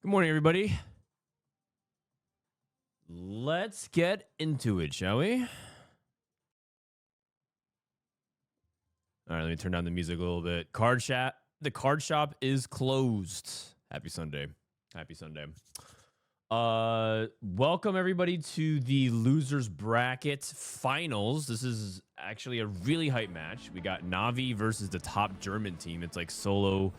Good morning, everybody. Let's get into it, shall we? All right, let me turn down the music a little bit. The card shop is closed. Happy Sunday. Happy Sunday. Welcome everybody to the losers bracket finals. This is actually a really hype match. We got NAVI versus the top German team. It's like Sologasong,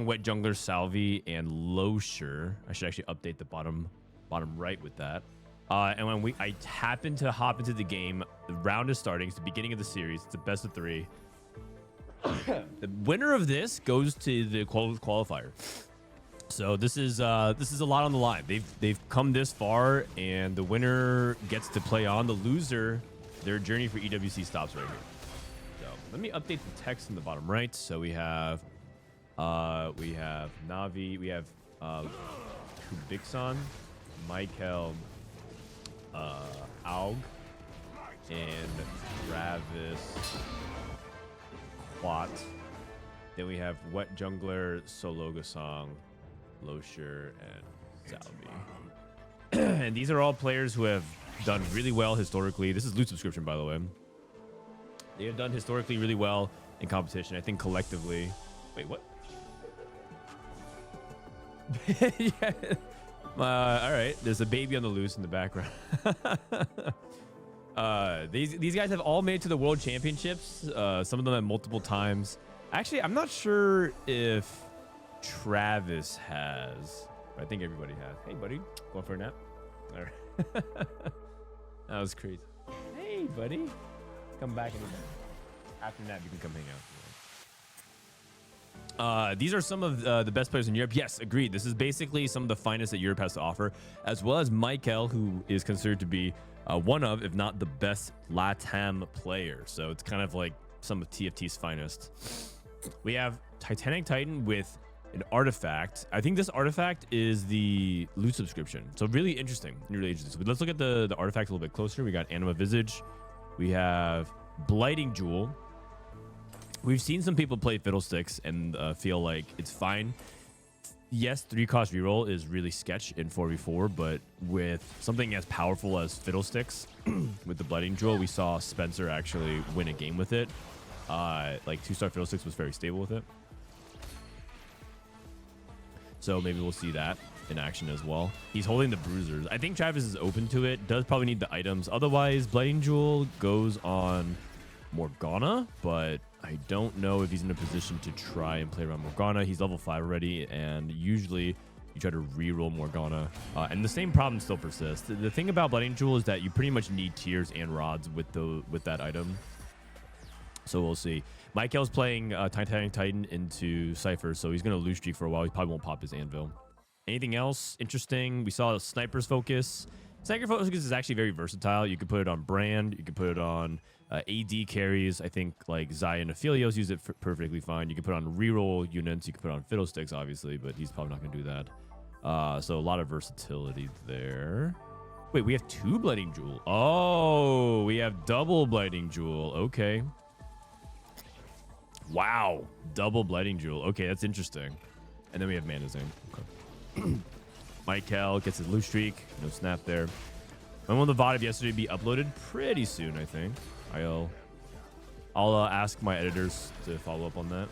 Wet Jungler, Salvi, and Losher. I should actually update the bottom right with that. And when I happen to hop into the game, the round is starting. It's the beginning of the series. It's a best of 3. The winner of this goes to the qualifier. So this is a lot on the line. They've come this far, and the winner gets to play on. The loser, their journey for EWC stops right here. So let me update the text in the bottom right. So we have Navi, we have Kubixon, Michael, Aug, and Travis Quat. Then we have Wet Jungler, Sologasong, Losher, and Salvi. And these are all players who have done really well historically. This is loot subscription, by the way. They have done historically really well in competition. I think collectively. Wait, what? Yeah. All right. There's a baby on the loose in the background. These guys have all made it to the World Championships. Some of them at multiple times. Actually, I'm not sure if Travis has. I think everybody has. Hey, buddy. Going for a nap? All right. That was crazy. Hey, buddy. Come back anytime. After nap, you can come hang out. These are some of the best players in Europe. Yes, agreed. This is basically some of the finest that Europe has to offer, as well as Michael, who is considered to be one of, if not the best LATAM player. So it's kind of like some of TFT's finest. We have Titanic Titan with an artifact. I think this artifact is the loot subscription. So really interesting. Really interesting. So let's look at the artifact a little bit closer. We got Anima Visage. We have Blighting Jewel. We've seen some people play Fiddlesticks and feel like it's fine. Yes, 3-cost reroll is really sketch in 4v4, but with something as powerful as Fiddlesticks, with the Blighting Jewel, we saw Spencer actually win a game with it. Like 2-star Fiddlesticks was very stable with it. So maybe we'll see that in action as well. He's holding the Bruisers. I think Travis is open to it. Does probably need the items. Otherwise, Blighting Jewel goes on Morgana, but I don't know if he's in a position to try and play around Morgana. He's level 5 already, and usually you try to reroll Morgana. And the same problem still persists. The thing about Blighting Jewel is that you pretty much need tears and rods with that item. So we'll see. Michael's playing Titanic Titan into Cypher, so he's going to lose streak for a while. He probably won't pop his Anvil. Anything else interesting? We saw Sniper's Focus. Sniper's Focus is actually very versatile. You could put it on Brand. You could put it on AD carries. I think like Zai and Aphelios use it perfectly fine. You can put it on reroll units. You can put it on Fiddlesticks, obviously, but he's probably not going to do that. So a lot of versatility there. Wait, we have 2 Blighting Jewel. Oh, we have double Blighting Jewel. Okay. Wow. Double Blighting Jewel. Okay, that's interesting. And then we have Mana Zing. Okay. Michael gets his loot streak. No snap there. When will the VOD of yesterday be uploaded? Pretty soon, I think. I'll ask my editors to follow up on that.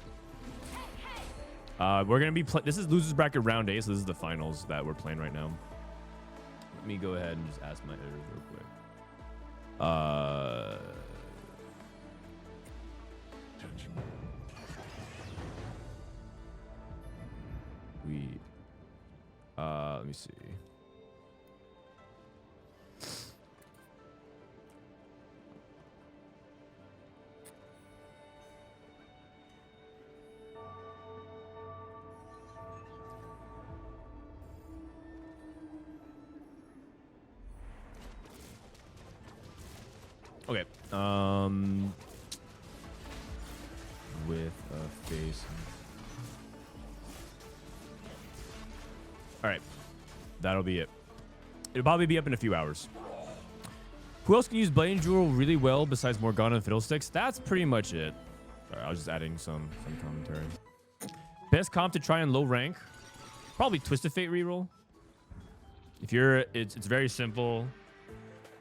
We're gonna be this is losers bracket round 8, so this is the finals that we're playing right now. Let me go ahead and just ask my editors real quick. Let me see. Okay. With a face. All right. That'll be it. It'll probably be up in a few hours. Who else can use Blighting Jewel really well besides Morgana and Fiddlesticks? That's pretty much it. Sorry, I was just adding some commentary. Best comp to try in low rank. Probably Twisted Fate reroll. If you're, it's very simple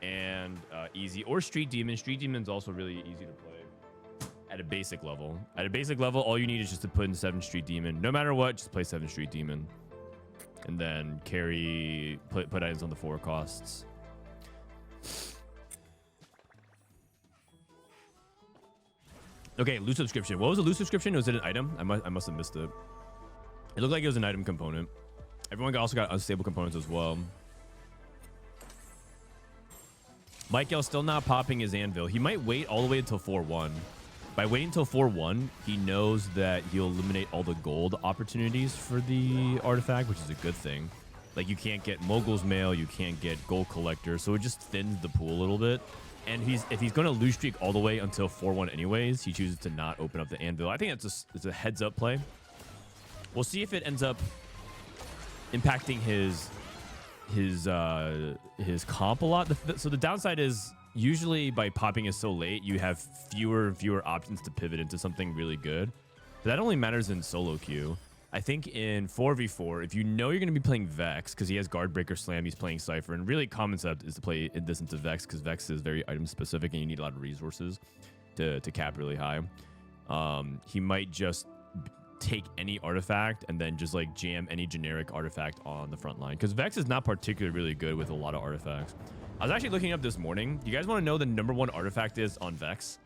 and easy. Or Street Demon. Street Demon's also really easy to play at a basic level. At a basic level, all you need is just to put in 7 Street Demon. No matter what, just play 7 Street Demon. And then carry, put items on the 4 costs. Okay, loot subscription. What was the loot subscription? Was it an item? I must have missed it. It looked like it was an item component. Everyone also got unstable components as well. Michael still not popping his anvil. He might wait all the way until 4-1. By waiting until 4-1, he knows that he'll eliminate all the gold opportunities for the artifact, which is a good thing. Like, you can't get Mogul's Mail, you can't get Gold Collector, so it just thins the pool a little bit. And if he's going to lose streak all the way until 4-1 anyways, he chooses to not open up the anvil. I think it's a heads-up play. We'll see if it ends up impacting his comp a lot. So the downside is usually by popping it so late, you have fewer and fewer options to pivot into something really good. But that only matters in solo queue. I think in 4v4, if you know you're going to be playing Vex, because he has Guard Breaker Slam, he's playing Cypher, and really concept is to play this into Vex, because Vex is very item specific and you need a lot of resources to cap really high. He might just take any artifact and then just like jam any generic artifact on the front line, because Vex is not particularly really good with a lot of artifacts. I was actually looking up this morning. You guys want to know the #1 artifact is on Vex?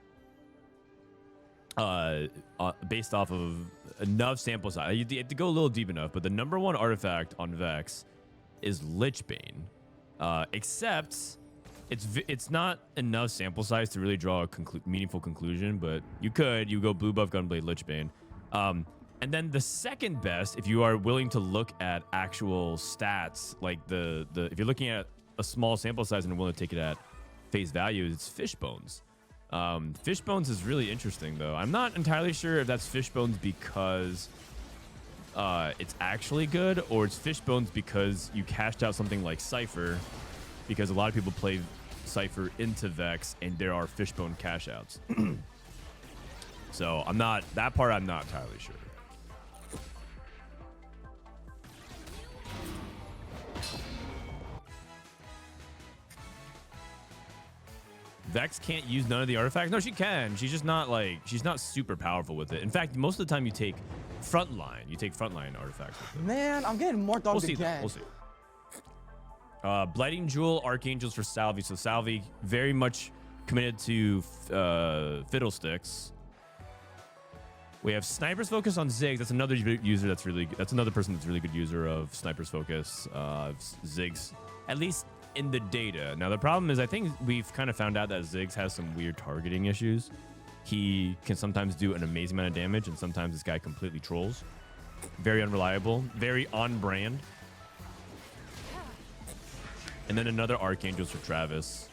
Based off of enough sample size. You have to go a little deep enough, but the #1 artifact on Vex is Lichbane. Except it's not enough sample size to really draw a meaningful conclusion, but you go blue buff Gunblade Lichbane. And then the second best, if you are willing to look at actual stats, like if you're looking at a small sample size and are willing to take it at face value, it's Fishbones. Fishbones is really interesting, though. I'm not entirely sure if that's Fishbones because it's actually good, or it's Fishbones because you cashed out something like Cypher, because a lot of people play Cypher into Vex, and there are Fishbone cash outs. So that part I'm not entirely sure. Vex can't use none of the artifacts. No, she can. She's just not she's not super powerful with it. In fact, most of the time you take frontline. You take frontline artifacts with it. Man, I'm getting more dogs again. We'll see. Blighting Jewel, Archangels for Salvi. So Salvi very much committed to Fiddlesticks. We have Sniper's Focus on Ziggs. That's another user that's another person that's really good user of Sniper's Focus. Ziggs, at least in the data. Now, the problem is I think we've kind of found out that Ziggs has some weird targeting issues. He can sometimes do an amazing amount of damage, and sometimes this guy completely trolls. Very unreliable, very on brand. And then another Archangels for Travis.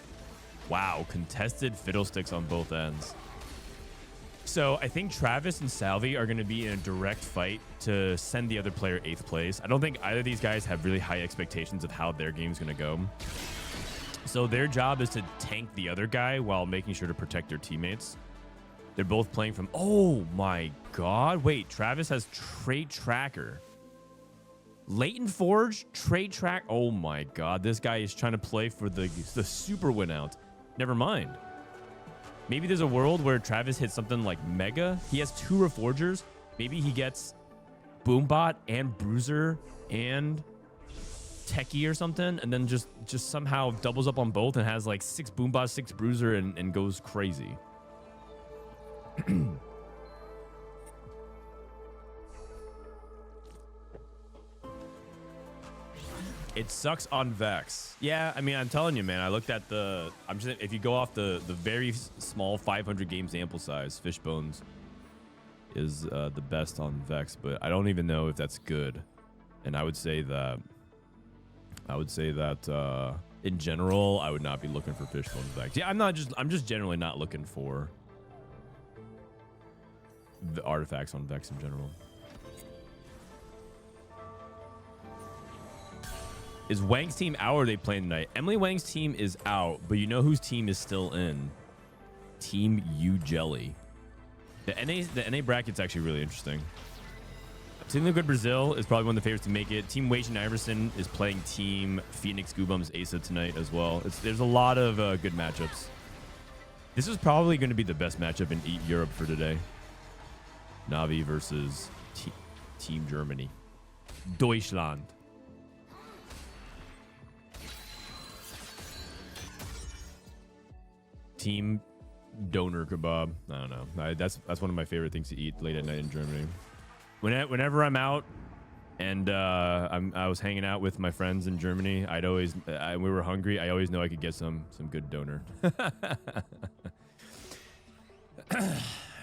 Wow, contested Fiddlesticks on both ends. So I think Travis and Salvi are going to be in a direct fight to send the other player 8th place. I don't think either of these guys have really high expectations of how their game's going to go. So their job is to tank the other guy while making sure to protect their teammates. They're both playing from... Oh my god. Wait, Travis has Trait Tracker. Leighton Forge, Trait Track. Oh my god. This guy is trying to play for the super win out. Never mind. Maybe there's a world where Travis hits something like Mega. He has 2 Reforgers. Maybe he gets Boombot and Bruiser and Techie or something, and then just somehow doubles up on both and has like 6 Boombot, 6 Bruiser, and goes crazy. It sucks on Vex. Yeah, I mean, I'm telling you, man. I looked at if you go off the very small 500 game sample size, Fishbones is the best on Vex, but I don't even know if that's good. And I would say that in general, I would not be looking for Fishbones Vex. Yeah, I'm just generally not looking for the artifacts on Vex in general. Is Wang's team out, or are they playing tonight? Emily Wang's team is out, but you know whose team is still in? Team U Jelly. The NA bracket's actually really interesting. Team Liquid Brazil is probably one of the favorites to make it. Team Wasian Iverson is playing Team Phoenix Goobum's Aesah tonight as well. There's a lot of good matchups. This is probably going to be the best matchup in Europe for today. Navi versus Team Germany. Deutschland. Team Doner Kebab. I don't know. That's one of my favorite things to eat late at night in Germany. Whenever I'm out and I was hanging out with my friends in Germany, we were hungry. I always know I could get some good doner.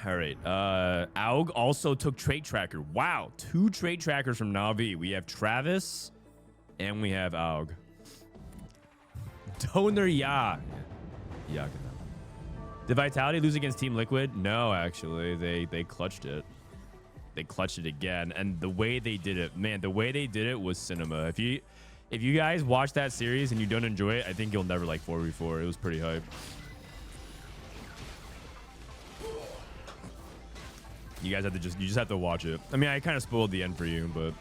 All right. Aug also took Trade Tracker. Wow. 2 Trade Trackers from Navi. We have Travis and we have Aug. Doner, yeah. Yeah. Did Vitality lose against Team Liquid? No, actually. They clutched it. They clutched it again. And the way they did it, man, the way they did it was cinema. If you guys watch that series and you don't enjoy it, I think you'll never like 4v4. It was pretty hype. You guys have to you just have to watch it. I mean, I kind of spoiled the end for you, but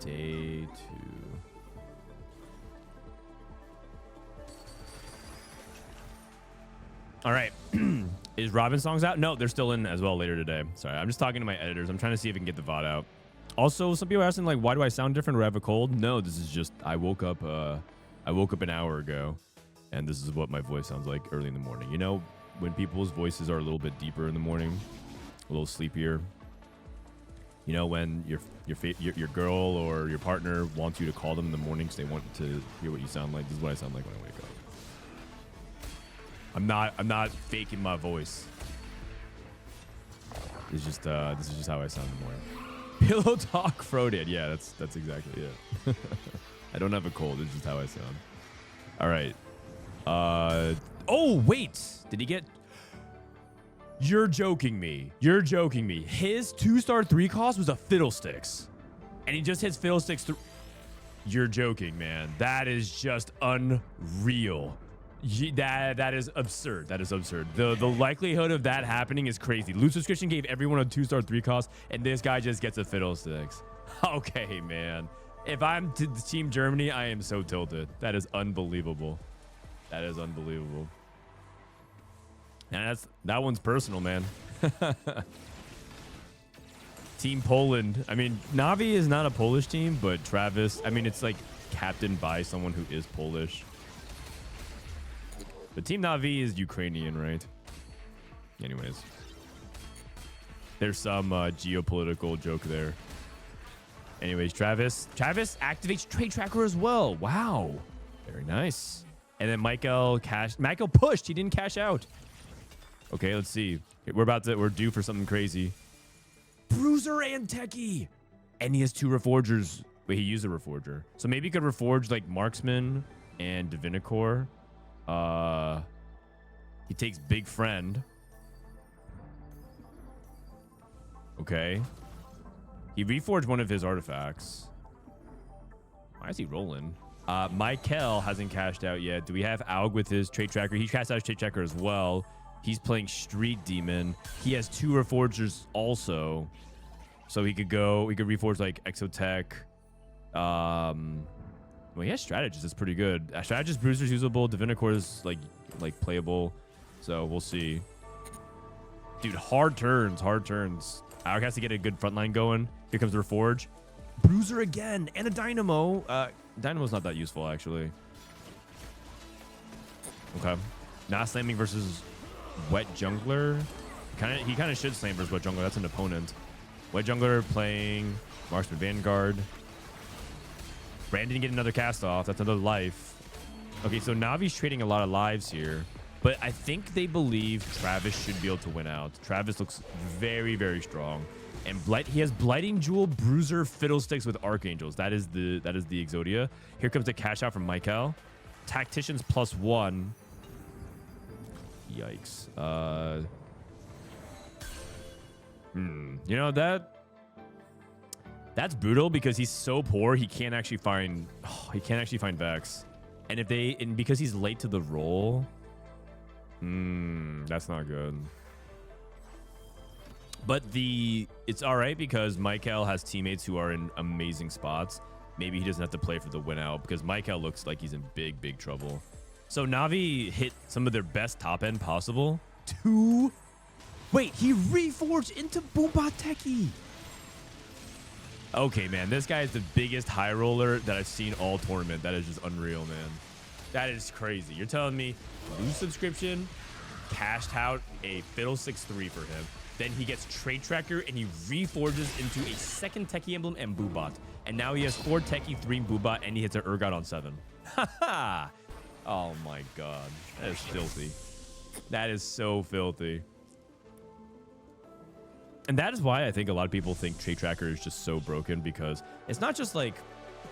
Day 2. All right. Is Robinsongz out? No, they're still in as well later today. Sorry, I'm just talking to my editors. I'm trying to see if I can get the VOD out. Also, some people are asking, like, why do I sound different or have a cold? No, this is just I woke up an hour ago, and this is what my voice sounds like early in the morning. You know, when people's voices are a little bit deeper in the morning, a little sleepier. You know, when your girl or your partner wants you to call them in the morning because they want to hear what you sound like. This is what I sound like when I wake up. I'm not faking my voice. It's just this is just how I sound in the morning. Pillow talk Frodan. Yeah, that's exactly it. I don't have a cold. It's just how I sound. All right. Oh wait, did he get? You're joking me. You're joking me. His 2-star 3 cost was a Fiddlesticks. And he just hits Fiddlesticks. You're joking, man. That is just unreal. That is absurd. That is absurd. The likelihood of that happening is crazy. Loot Subscription gave everyone a 2-star 3 cost, and this guy just gets a Fiddlesticks. Okay, man. If I'm Team Germany, I am so tilted. That is unbelievable. That is unbelievable. And that one's personal, man. Team Poland. I mean, Navi is not a Polish team, but Travis, I mean, it's like captained by someone who is Polish. But Team Navi is Ukrainian, right? Anyways. There's some geopolitical joke there. Anyways, Travis activates Trade Tracker as well. Wow. Very nice. And then Michael pushed. He didn't cash out. Okay, let's see. We're due for something crazy. Bruiser and Techie. And he has 2 Reforgers. Wait, he used a Reforger. So maybe he could Reforge like Marksman and Divinicore. He takes Big Friend. Okay. He reforged one of his artifacts. Why is he rolling? Michael hasn't cashed out yet. Do we have Aug with his Trade Tracker? He cashed out his Trade Tracker as well. He's playing Street Demon. He has 2 Reforgers also. So he could reforge like Exotech. Well, he has Strategist. It's pretty good. Strategist Bruiser's usable. Divinicore is like playable. So we'll see. Dude, hard turns. Aug has to get a good front line going. Here comes the Reforge. Bruiser again. And a Dynamo. Dynamo's not that useful, actually. Okay. Not slamming versus Wet Jungler. He kind of should slam versus Wet Jungler. That's an opponent. Wet Jungler playing Marksman Vanguard. Brand didn't get another cast off. That's another life. Okay, so Navi's trading a lot of lives here. But I think they believe Travis should be able to win out. Travis looks very, very strong. And he has Blighting Jewel, Bruiser, Fiddlesticks with Archangels. That is the Exodia. Here comes the cash out from Michael. Tacticians +1. Yikes. You know, that's brutal because he's so poor he can't actually find Vex. And because he's late to the roll, that's not good. But it's all right because Michael has teammates who are in amazing spots. Maybe he doesn't have to play for the win out because Michael looks like he's in big trouble. So Navi hit some of their best top end possible. Wait, he reforged into Boombot Techie. Okay, man, this guy is the biggest high roller that I've seen all tournament. That is just unreal, man. That is crazy. You're telling me lose subscription, cashed out a Fiddlesticks 3 for him. Then he gets Trade Tracker and he reforges into a second Techie emblem and Boobot. And now he has 4 Techie, 3 Boobot, and he hits an Urgot on 7. Haha. Oh my god. That is filthy. That is so filthy. And that is why I think a lot of people think Trade Tracker is just so broken, because it's not just like,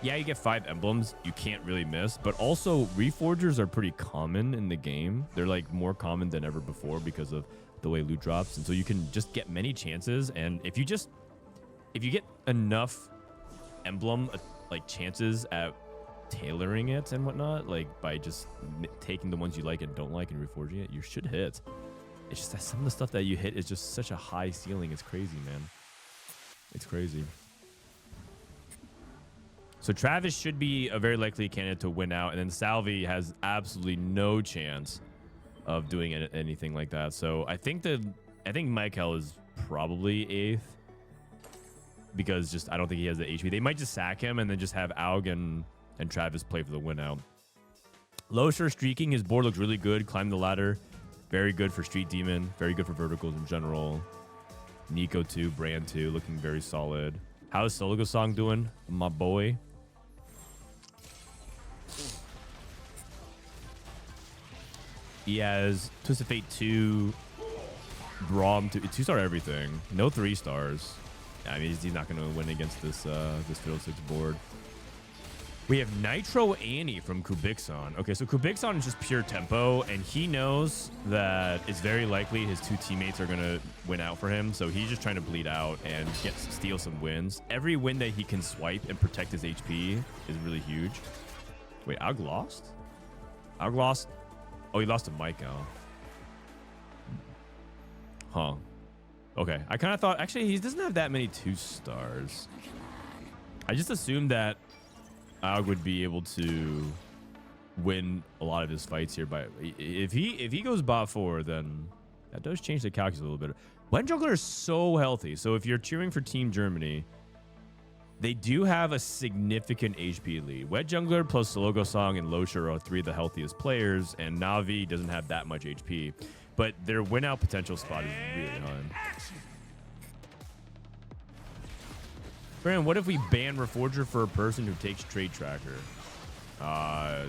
yeah, you get 5 emblems you can't really miss, but also reforgers are pretty common in the game. They're like more common than ever before because of the way loot drops. And so you can just get many chances. And if you get enough emblem like chances at tailoring it and whatnot, like by just taking the ones you like and don't like and reforging it, you should hit. It's just that some of the stuff that you hit is just such a high ceiling. It's crazy, man. It's crazy. So Travis should be a very likely candidate to win out, and then Salvi has absolutely no chance of doing anything like that. So I think Michael is probably 8th because I don't think he has the HP. They might just sack him and then just have Aug and Travis play for the win out. Losher streaking, his board looks really good. Climb the ladder. Very good for Street Demon. Very good for verticals in general. Nico 2, Brand 2, looking very solid. How's Sologosong doing, my boy? He has Twisted Fate 2, Braum 2-star everything. No 3 stars. I mean, he's not going to win against this Fiddlesticks board. We have Nitro Annie from Kubixon. Okay, so Kubixon is just pure tempo, and he knows that it's very likely his 2 teammates are going to win out for him, so he's just trying to bleed out and steal some wins. Every win that he can swipe and protect his HP is really huge. Wait, Aug lost? Aug lost? Oh, he lost to Michael. Huh. Okay, I kind of thought... Actually, he doesn't have that many 2 stars. I just assumed that Aug would be able to win a lot of his fights here. By if he goes bot 4, then that does change the calculus a little bit. Wet Jungler is so healthy. So if you're cheering for Team Germany, they do have a significant HP lead. Wet Jungler plus Sologosong and Losher are 3 of the healthiest players, and Navi doesn't have that much HP. But their win out potential spot is really high. Brandon, what if we ban Reforger for a person who takes Trade Tracker? I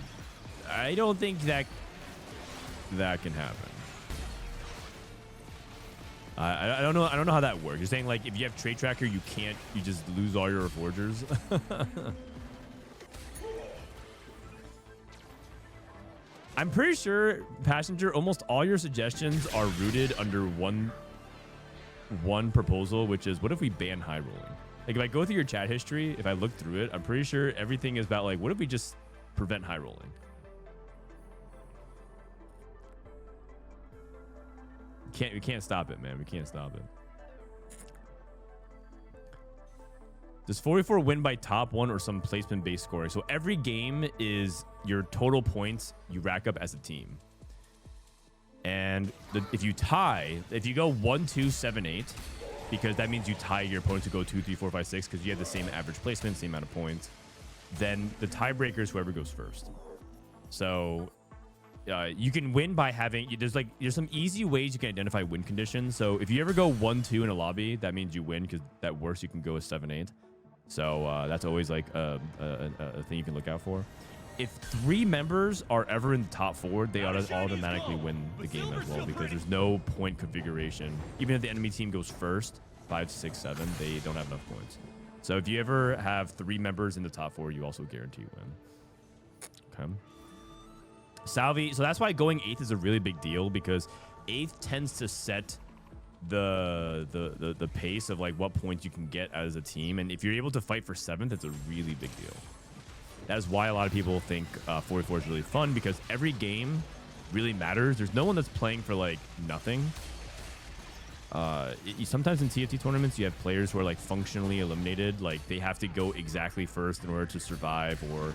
don't think that can happen. I don't know. I don't know how that works. You're saying like if you have Trade Tracker, you just lose all your Reforgers. I'm pretty sure, Passenger, almost all your suggestions are rooted under one proposal, which is what if we ban high rolling? Like if I go through your chat history, if I look through it, I'm pretty sure everything is about like, what if we just prevent high rolling? We can't stop it, man. We can't stop it. Does 44 win by top 1 or some placement based scoring? So every game is your total points you rack up as a team. And if you go 1, 2, 7, 8, because that means you tie your opponent to go 2, 3, 4, 5, 6 because you have the same average placement, same amount of points. Then the tiebreaker is whoever goes first. So you can win by having there's some easy ways you can identify win conditions. So if you ever go 1, 2 in a lobby, that means you win because at worst you can go a 7, 8. So that's always like a thing you can look out for. If 3 members are ever in the top 4, they automatically win the game as well because there's no point configuration. Even if the enemy team goes first, 5, 6, 7, they don't have enough points. So if you ever have 3 members in the top 4, you also guarantee win. Okay. Salvi, so that's why going 8th is a really big deal because 8th tends to set the pace of like what points you can get as a team. And if you're able to fight for 7th, it's a really big deal. That is why a lot of people think 44 is really fun, because every game really matters. There's no one that's playing for like nothing. Sometimes in TFT tournaments, you have players who are like functionally eliminated. Like they have to go exactly first in order to survive, or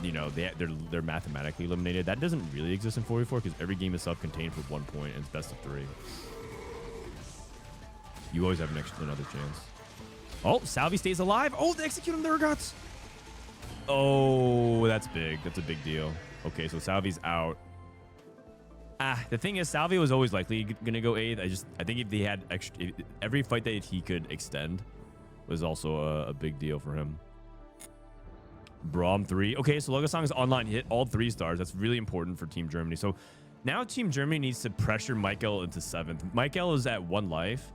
you know, they're mathematically eliminated. That doesn't really exist in 44 because every game is self-contained for 1 point and it's best of 3. You always have another chance. Oh, Salvi stays alive. Oh, they execute on the Urgots. Oh, that's big. That's a big deal. Okay, so Salvi's out. The thing is, Salvi was always likely going to go 8th. I think if they had every fight that he could extend was also a big deal for him. Braum 3. Okay, so Logosong is online. Hit all 3 stars. That's really important for Team Germany. So now Team Germany needs to pressure Michael into 7th. Michael is at 1 life.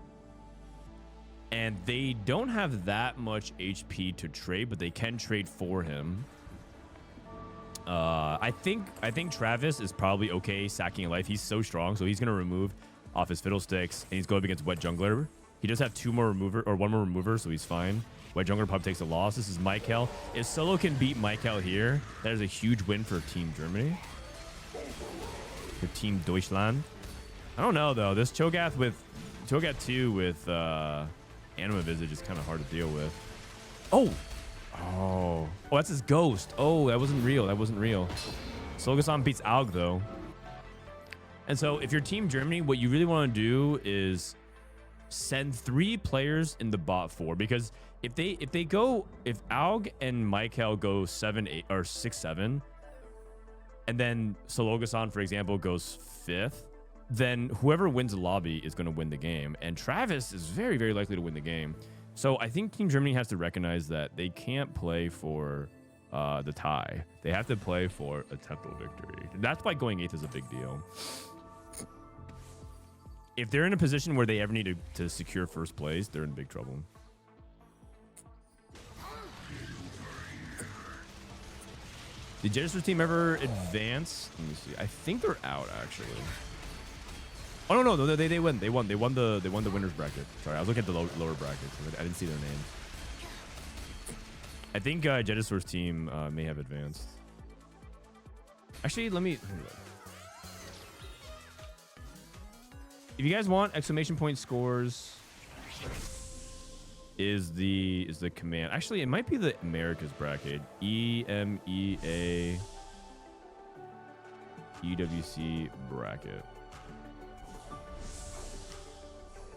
And they don't have that much HP to trade, but they can trade for him. I think Travis is probably okay sacking a life. He's so strong, so he's gonna remove off his fiddlesticks, and he's going up against Wet Jungler. He does have 2 more remover, or 1 more remover, so he's fine. Wet Jungler probably takes a loss. This is Michael. If Solo can beat Michael here, that is a huge win for Team Germany. For Team Deutschland. I don't know though. This Cho'Gath 2 with Anima Visage is kind of hard to deal with. Oh, that's his ghost. Oh, that wasn't real. That wasn't real. Slogosan beats Aug though. And so if you're Team Germany, what you really want to do is send 3 players in the bot 4, because if Aug and Michael go 7-8 or 6-7, and then Slogosan, for example, goes 5th, then whoever wins the lobby is going to win the game. And Travis is very, very likely to win the game. So I think Team Germany has to recognize that they can't play for the tie. They have to play for a tempo victory. That's why going 8th is a big deal. If they're in a position where they ever need to secure first place, they're in big trouble. Did JesusTeemo team ever advance? Let me see. I think they're out actually. Oh no, they won. They won the winners bracket. Sorry, I was looking at the lower brackets. I didn't see their names. I think JesusTeemo team may have advanced. Actually, let me. If you guys want, exclamation point scores is the command. Actually, it might be the Americas bracket. EMEA EWC bracket.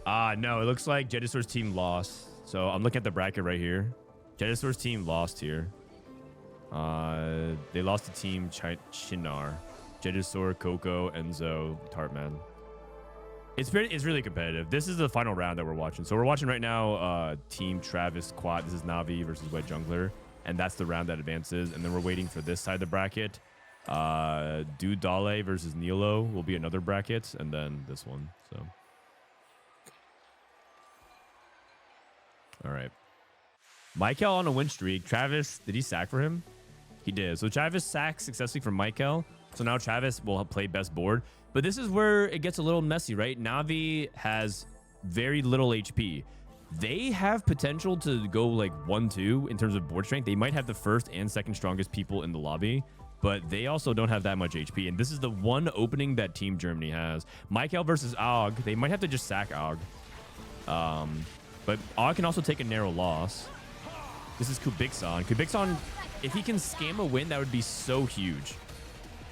No, it looks like JesusTeemo team lost. So I'm looking at the bracket right here. JesusTeemo team lost here. They lost to Team Chinar. JesusTeemo, Coco, Enzo, Tartman. It's really competitive. This is the final round that we're watching. So we're watching right now Team Travis Quad. This is Navi versus Wet Jungler. And that's the round that advances. And then we're waiting for this side of the bracket. Dude Dale versus Nilo will be another bracket. And then this one. So. All right. Michael on a win streak. Travis, did he sack for him? He did. So Travis sacked successfully for Michael. So now Travis will play best board. But this is where it gets a little messy, right? Navi has very little HP. They have potential to go like 1-2 in terms of board strength. They might have the first and second strongest people in the lobby, but they also don't have that much HP. And this is the one opening that Team Germany has. Michael versus Aug. They might have to just sack Aug. But Aug can also take a narrow loss. This is Kubikson. Kubikson, if he can scam a win, that would be so huge.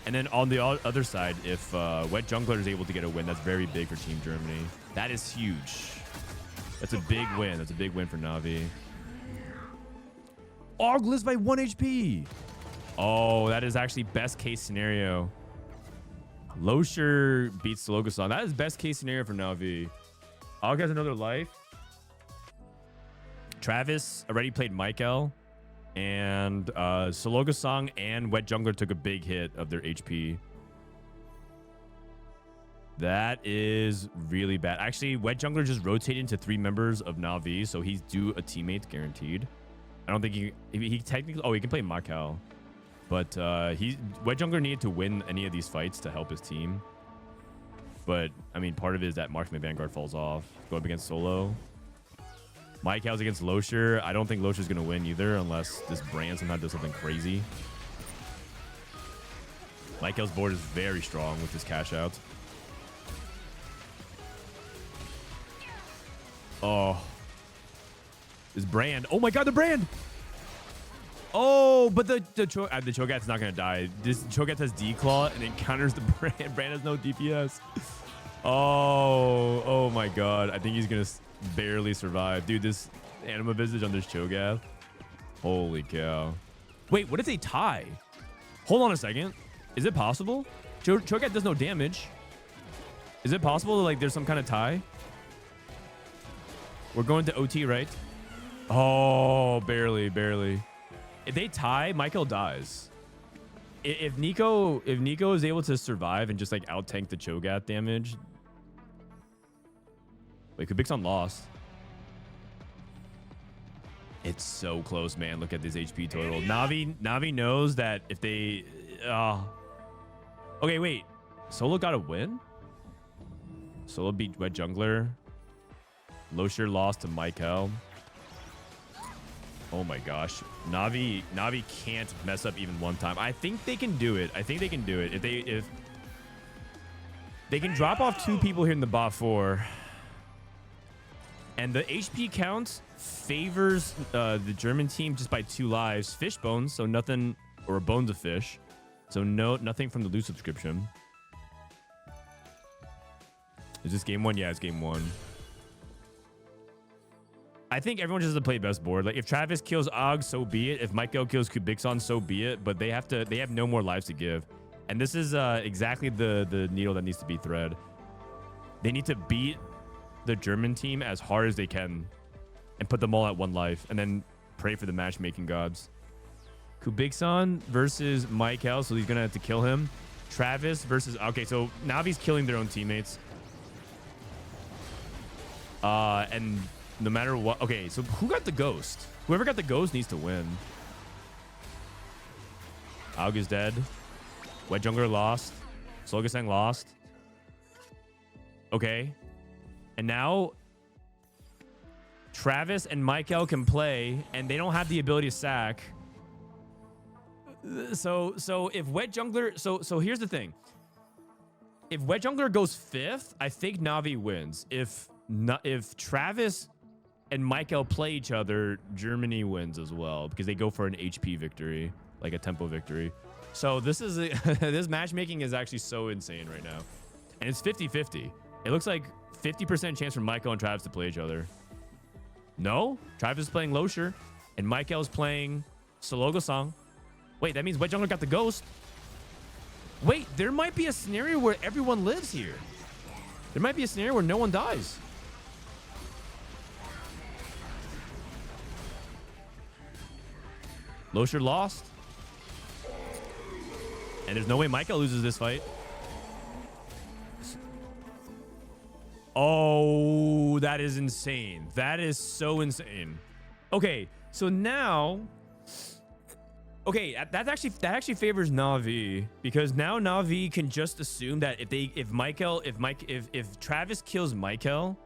And then on the other side, if Wet Jungler is able to get a win, that's very big for Team Germany. That is huge. That's a big win. That's a big win for Navi. Aug lives by 1 HP. Oh, that is actually best case scenario. Losher beats Slogosan. That is best case scenario for Navi. Aug has another life. Travis already played Michael. And Slogosan and Wet Jungler took a big hit of their HP. That is really bad. Actually, Wet Jungler just rotated into 3 members of Navi, so he's due a teammate guaranteed. I don't think he technically... Oh, he can play Michael. But Wet Jungler needed to win any of these fights to help his team. But, I mean, part of it is that Marksman Vanguard falls off. Go up against Solo. Michael's against Losher. I don't think Losher's going to win either unless this brand somehow does something crazy. Michael's board is very strong with his cash out. Oh. This brand. Oh my god, the brand! Oh, but the Cho'Gath's not going to die. This Cho'Gath has D-Claw and it counters the brand. Brand has no DPS. Oh my god. I think he's going to barely survive. Dude, this Anima Visage on this Cho'Gath. Holy cow. Wait, what if they tie? Hold on a second. Is it possible? Cho'Gath does no damage. Is it possible that, like, there's some kind of tie? We're going to OT, right? Oh, barely. If they tie, Michael dies. If Nico is able to survive and just, like, out-tank the Cho'Gath damage. Wait, Kubixon lost. It's so close, man. Look at this HP total. Navi knows that if they... Okay, wait. Solo got a win? Solo beat Wet Jungler. Losher lost to Michael. Oh my gosh. Navi can't mess up even one time. I think they can do it. If they can drop off 2 people here in the bot 4. And the HP count favors the German team just by 2 lives. Fish bones, so nothing, or a bones of fish. So nothing from the loot subscription. Is this game 1? Yeah, it's game 1. I think everyone just has to play best board. Like, if Travis kills Og, so be it. If Michael kills Kubixon, so be it. But they have no more lives to give. And this is exactly the needle that needs to be thread. They need to beat the German team as hard as they can and put them all at 1 life and then pray for the matchmaking gods. Kubixon versus Michael, so he's gonna have to kill him. Travis versus... Okay, so Navi's killing their own teammates. And no matter what... Okay, so who got the ghost? Whoever got the ghost needs to win. Aug is dead. Wet Jungler lost. Solgasang lost. Okay. And now Travis and Michael can play, and they don't have the ability to sack. So if Wet Jungler... So here's the thing. If Wet Jungler goes 5th, I think Navi wins. If Travis and Michael play each other, Germany wins as well because they go for an HP victory, like a tempo victory. So this is this matchmaking is actually so insane right now. And it's 50-50. It looks like 50% chance for Michael and Travis to play each other. No? Travis is playing Losher, and Michael's playing Sologosong. Wait, that means Wet Jungler got the ghost. Wait, there might be a scenario where everyone lives here. There might be a scenario where no one dies. Losher lost. And there's no way Michael loses this fight. Oh, that is insane. That is so insane. Okay, so now... Okay, that actually favors Na'Vi, because now Na'Vi can just assume that if Travis kills Michael,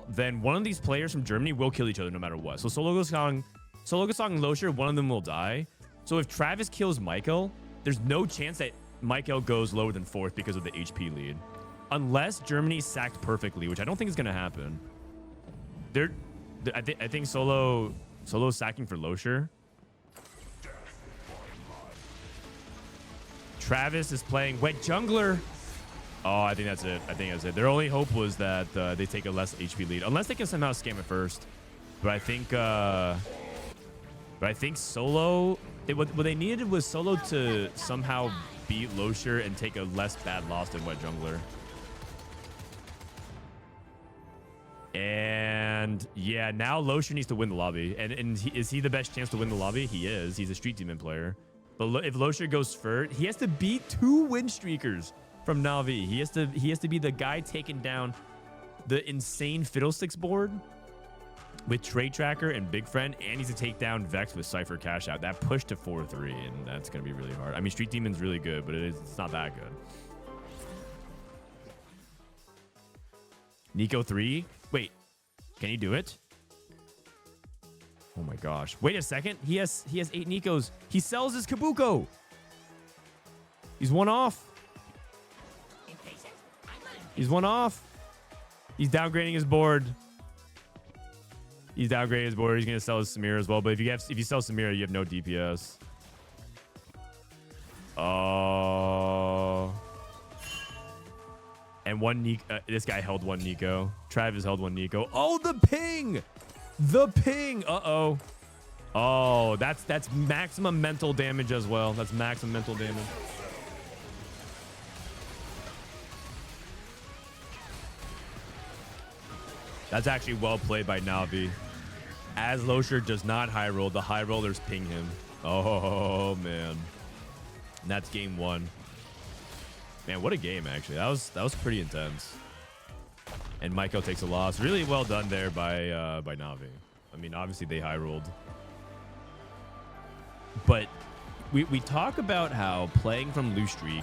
then one of these players from Germany will kill each other no matter what. So Sologosong and Losher, one of them will die. So if Travis kills Michael, there's no chance that Michael goes lower than 4th because of the HP lead, unless Germany sacked perfectly, which I don't think is going to happen. I think Solo's sacking for Losher. Travis is playing Wet Jungler. Oh, I think that's it. Their only hope was that they take a less HP lead, unless they can somehow scam it first. But I think Solo... What they needed was Solo to somehow beat Losher and take a less bad loss than Wet Jungler. And yeah, now Losher needs to win the lobby. And is he the best chance to win the lobby? He is. He's a Street Demon player. But if Losher goes first, he has to beat 2 win streakers from Na'Vi. He has to be the guy taking down the insane Fiddlesticks board with Trade Tracker and Big Friend, and he's to take down Vex with Cypher Cash Out. That push to 4-3, and that's going to be really hard. I mean, Street Demon's really good, but it's not that good. Nico 3. Wait, can he do it? Oh my gosh. Wait a second. He has 8 Nikos. He sells his Kabuko. He's one off. He's one off. He's downgrading his board. He's downgrading his board. He's gonna sell his Samira as well. But if you sell Samira, you have no DPS. Oh. And one Nico. This guy held one Nico. Travis held one Nico. Oh, the ping. The ping. Uh-oh. Oh, that's maximum mental damage as well. That's maximum mental damage. That's actually well played by Navi. As Losher does not high roll, the high rollers ping him. Oh, man. And that's game 1. Man, what a game, actually. That was pretty intense. And Maiko takes a loss. Really well done there by Navi. I mean, obviously they high rolled. But we talk about how playing from loose streak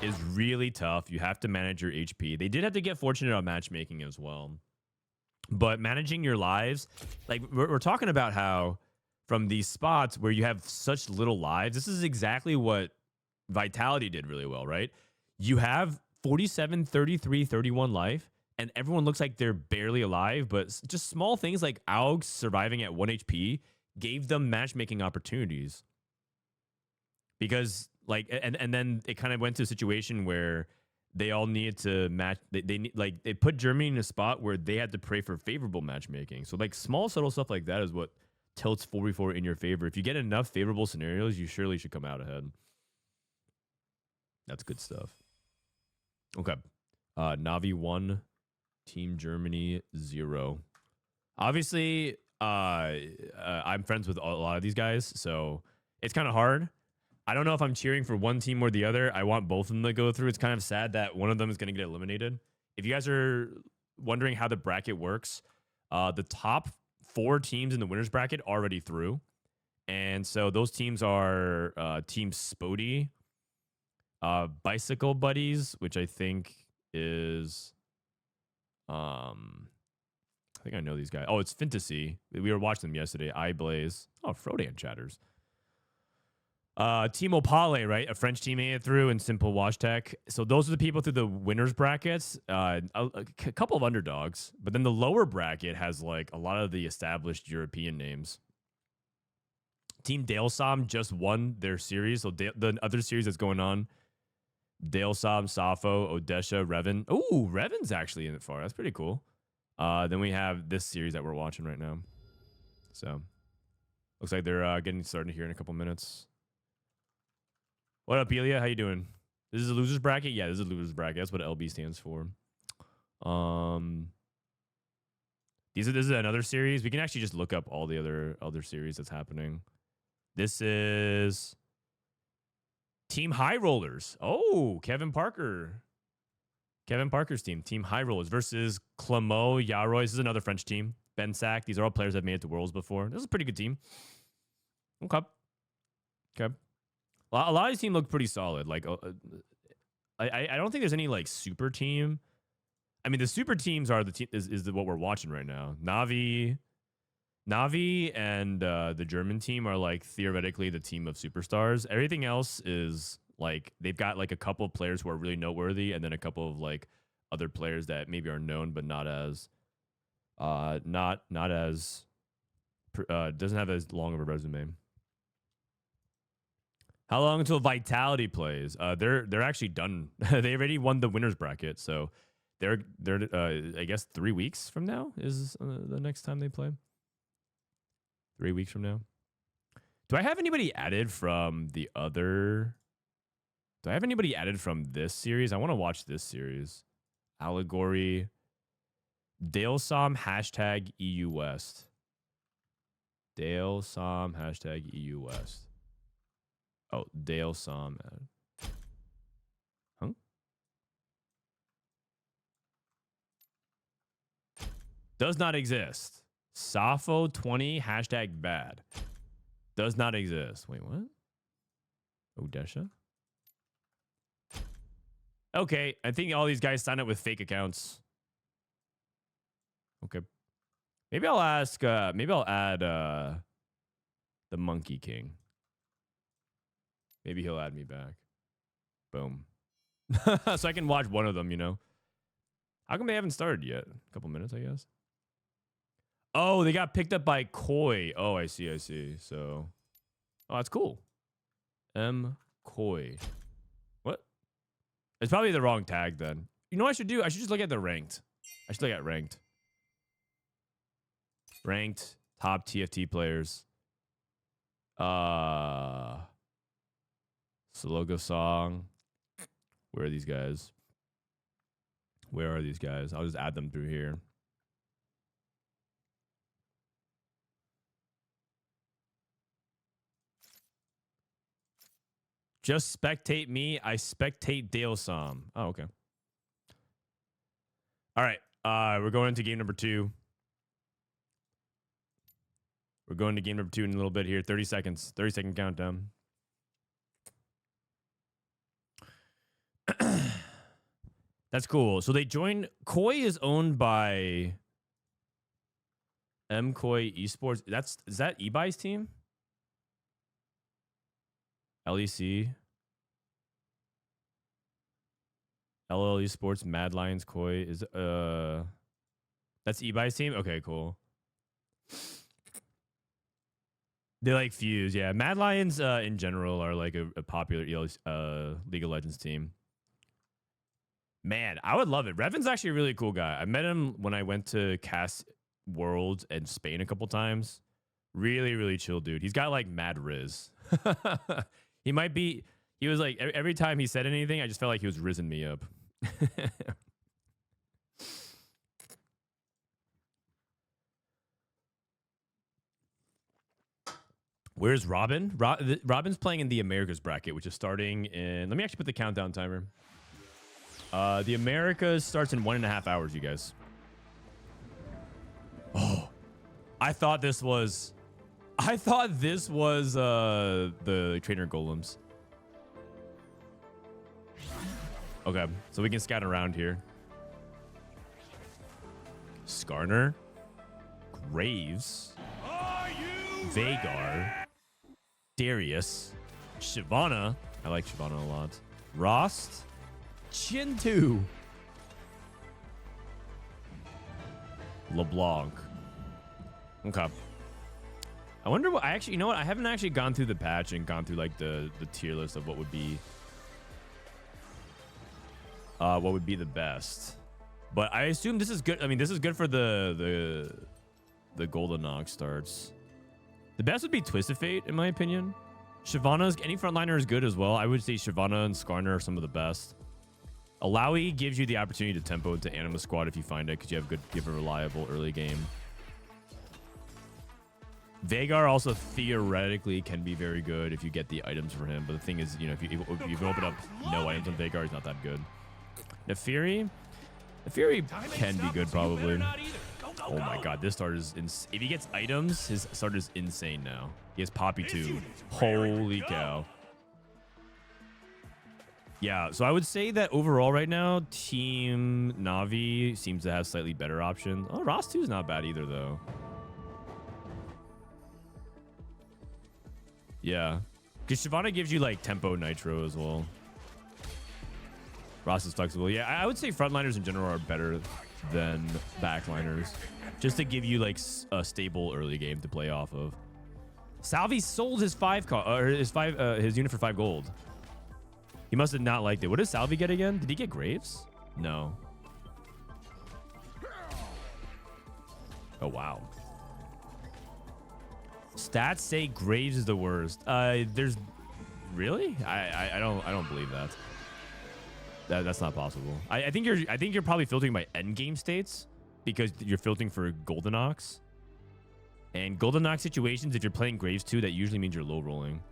is really tough. You have to manage your HP. They did have to get fortunate on matchmaking as well. But managing your lives, like we're talking about how from these spots where you have such little lives, this is exactly what Vitality did really well, right? You have 47, 33, 31 life, and everyone looks like they're barely alive, but just small things like Aug surviving at 1 HP gave them matchmaking opportunities. Because, like, and then it kind of went to a situation where they all needed to match. They put Germany in a spot where they had to pray for favorable matchmaking. So, like, small, subtle stuff like that is what tilts 4v4 in your favor. If you get enough favorable scenarios, you surely should come out ahead. That's good stuff. Okay. Navi 1, Team Germany 0. Obviously, I'm friends with a lot of these guys, so it's kind of hard. I don't know if I'm cheering for one team or the other. I want both of them to go through. It's kind of sad that one of them is going to get eliminated. If you guys are wondering how the bracket works, the top 4 teams in the winners bracket are already through. And so those teams are Team Spody, Bicycle Buddies, which I think is... I think I know these guys. Oh, it's Fantasy. We were watching them yesterday. iBlaze. Oh, Frodan chatters. Team Opale, right? A French team made it through, and Simple Wash Tech. So those are the people through the winners brackets. A couple of underdogs, but then the lower bracket has like a lot of the established European names. Team Dalesom just won their series. So the other series that's going on, Dalesom, Safo, Odesha, Revan. Oh, Revan's actually in it far. That's pretty cool. Then we have this series that we're watching right now. So looks like they're getting started here in a couple minutes. What up, Elia? How you doing? This is a losers bracket? Yeah, this is a losers bracket. That's what LB stands for. This is another series. We can actually just look up all the other series that's happening. This is Team High Rollers. Oh, Kevin Parker. Kevin Parker's team. Team High Rollers versus Clément, Yaroy. This is another French team. Ben Sack. These are all players that have made it to Worlds before. This is a pretty good team. Okay. Okay. A lot of these teams look pretty solid. Like, I don't think there's any like super team. I mean, the super teams are the team is what we're watching right now. Navi, and the German team are like theoretically the team of superstars. Everything else is like they've got like a couple of players who are really noteworthy, and then a couple of like other players that maybe are known but not as doesn't have as long of a resume. How long until Vitality plays? They're actually done. They already won the winners bracket, so they're I guess 3 weeks from now is the next time they play. 3 weeks from now. Do I have anybody added from the other? Do I have anybody added from this series? I want to watch this series. Alegory. Dalesom hashtag EU West. Dalesom hashtag EU West. Oh, Dalesom. Huh? Does not exist. Safo 20 hashtag bad. Does not exist. Wait, what? Odesha? Okay, I think all these guys signed up with fake accounts. Okay. Maybe I'll ask. Maybe I'll add the Monkey King. Maybe he'll add me back. Boom. So I can watch one of them, you know. How come they haven't started yet? A couple minutes, I guess. Oh, they got picked up by Koi. Oh, I see. I see. So, oh, that's cool. MKOI. What? It's probably the wrong tag then. You know what I should do? I should just look at the ranked. I should look at ranked. Ranked top TFT players. Logo song. Where are these guys? Where are these guys? I'll just add them through here. Just spectate me. I spectate Dalesom. Oh, okay. All right. We're going into game number 2. We're going to game number 2 in a little bit here. 30 seconds. 30-second countdown. That's cool. So they joined. Koi is owned by MKOI Esports. Is that Ebuy's team? LEC. LL Esports, Mad Lions, Koi is that's Ebuy's team? Okay, cool. They like Fuse, yeah. Mad Lions in general are like a popular League of Legends team. Man, I would love it. Revan's actually a really cool guy. I met him when I went to Cast Worlds in Spain a couple times. Really, really chill dude. He's got like mad riz. He might be, he was like, every time he said anything, I just felt like he was rizzing me up. Where's Robin? Robin's playing in the Americas bracket, which is starting in, let me actually put the countdown timer. The Americas starts in 1.5 hours, you guys. Oh, I thought this was the trainer Golems. Okay, so we can scout around here. Skarner, Graves, Veigar, Darius, Shyvana. I like Shyvana a lot. Rost, Chintu, LeBlanc. Okay. I wonder what you know what? I haven't actually gone through the patch and gone through like the tier list of what would be the best. But I assume this is good. I mean, this is good for the Golden Nox starts. The best would be Twisted Fate, in my opinion. Shyvana's, any frontliner is good as well. I would say Shyvana and Skarner are some of the best. Alawi gives you the opportunity to tempo into Anima Squad if you find it, because you have a reliable early game. Veigar also theoretically can be very good if you get the items for him, but the thing is, you know, if you open up no items on Veigar, he's not that good. Nefiri can be good probably. Oh my god, this starter is insane. If he gets items, his starter is insane now. He has Poppy too. Holy cow. Yeah, so I would say that overall right now, Team Navi seems to have slightly better options. Oh, Ross 2 is not bad either though. Yeah, because Shyvana gives you like tempo nitro as well. Ross is flexible. Yeah, I would say frontliners in general are better than backliners, just to give you like a stable early game to play off of. Salvi sold his his unit for 5 gold. He must have not liked it. What did Salvi get again? Did he get Graves? No. Oh wow. Stats say Graves is the worst. There's really? I don't believe that. That's not possible. I think you're probably filtering by end game states, because you're filtering for Golden Ox. And Golden Ox situations, if you're playing Graves 2, that usually means you're low rolling.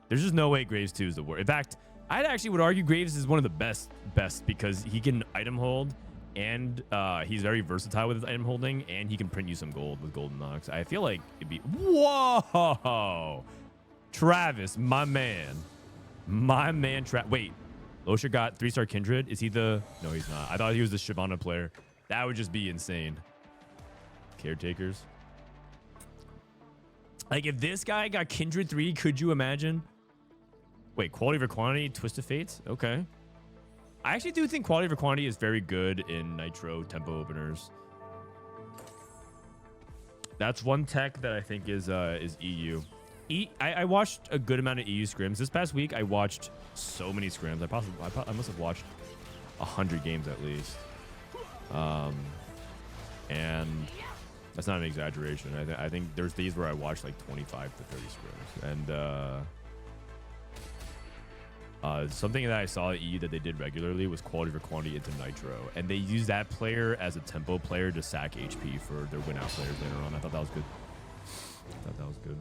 There's just no way Graves 2 is the worst. In fact, I actually would argue Graves is one of the best because he can item hold, and he's very versatile with his item holding, and he can print you some gold with Golden Ox. I feel like it'd be... Whoa! Travis, my man. Wait, Losher got 3-star Kindred. Is he the... No, he's not. I thought he was the Shyvana player. That would just be insane. caretakers. Like, if this guy got Kindred 3, could you imagine? Wait, quality over quantity, Twist of Fates? Okay. I actually do think quality over quantity is very good in Nitro tempo openers. That's one tech that I think is EU. I watched a good amount of EU scrims. This past week, I watched so many scrims. I must have watched 100 games at least. And that's not an exaggeration. I think there's days where I watched like 25 to 30 scrims. And something that I saw at EU that they did regularly was quality over quantity into Nitro. And they use that player as a tempo player to sack HP for their win out players later on. I thought that was good.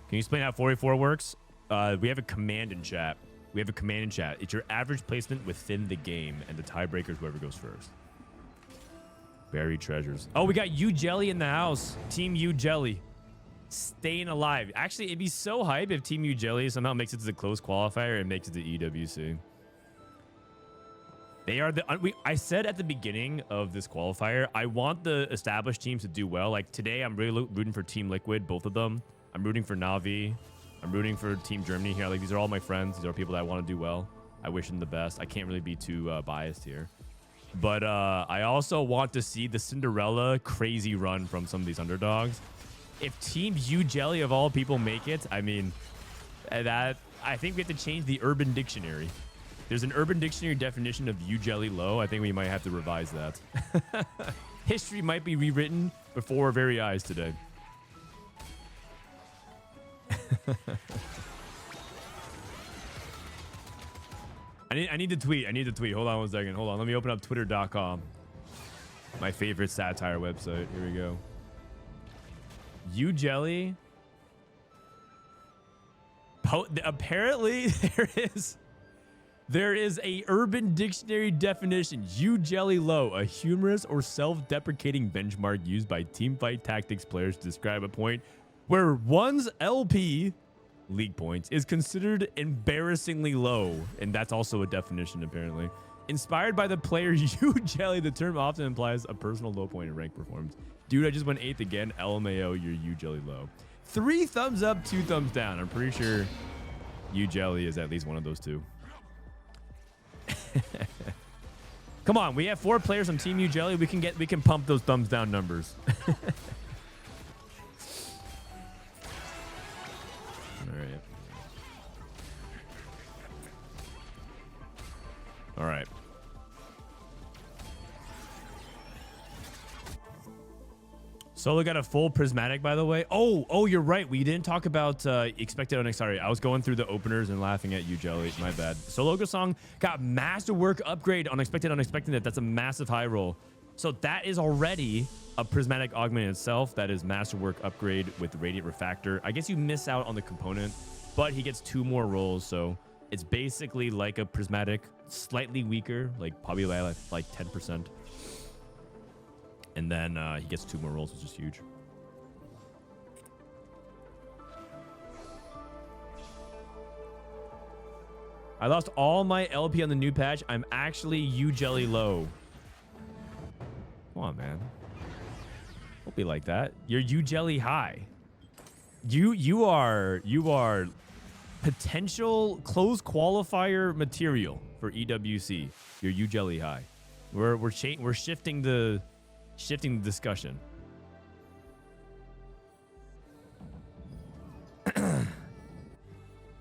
Can you explain how 44 works? We have a command in chat. It's your average placement within the game, and the tiebreaker is whoever goes first. Buried treasures. Oh, we got U Jelly in the house. Team U Jelly. Staying alive. Actually, it'd be so hype if Team U Jelly somehow makes it to the close qualifier and makes it to EWC. They are I said at the beginning of this qualifier, I want the established teams to do well. Like today, I'm really rooting for Team Liquid, both of them. I'm rooting for NAVI. I'm rooting for Team Germany here. Like, these are all my friends. These are people that I want to do well. I wish them the best. I can't really be too biased here. But I also want to see the Cinderella crazy run from some of these underdogs. If Team U Jelly of all people make it, I mean, I think we have to change the Urban Dictionary. There's an Urban Dictionary definition of U Jelly low. I think we might have to revise that. History might be rewritten before our very eyes today. I need to tweet. Hold on one second. Hold on. Let me open up twitter.com. My favorite satire website. Here we go. U Jelly. Apparently there is a Urban Dictionary definition. U Jelly low, a humorous or self-deprecating benchmark used by teamfight tactics players to describe a point where one's LP league points is considered embarrassingly low, and that's also a definition apparently. Inspired by the player U Jelly, the term often implies a personal low point in rank performance. Dude, I just went 8th again. LMAO, you're U Jelly low. 3 thumbs up, 2 thumbs down. I'm pretty sure U Jelly is at least one of those two. Come on, we have 4 players on Team U Jelly. We can pump those thumbs down numbers. All right. Solo got a full prismatic, by the way. Oh, you're right. We didn't talk about expected unexpected. Sorry, I was going through the openers and laughing at you, Jelly. My bad. Solo Song got masterwork upgrade on unexpected. That's a massive high roll. So that is already a prismatic augment itself. That is masterwork upgrade with radiant refactor. I guess you miss out on the component, but he gets 2 more rolls. So it's basically like a prismatic, slightly weaker, like probably like 10%. And then he gets 2 more rolls, which is huge. I lost all my LP on the new patch. I'm actually U Jelly low. Come on, man. Don't be like that. You're U Jelly high. You are potential close qualifier material for EWC. You're U Jelly high. We're shifting the discussion.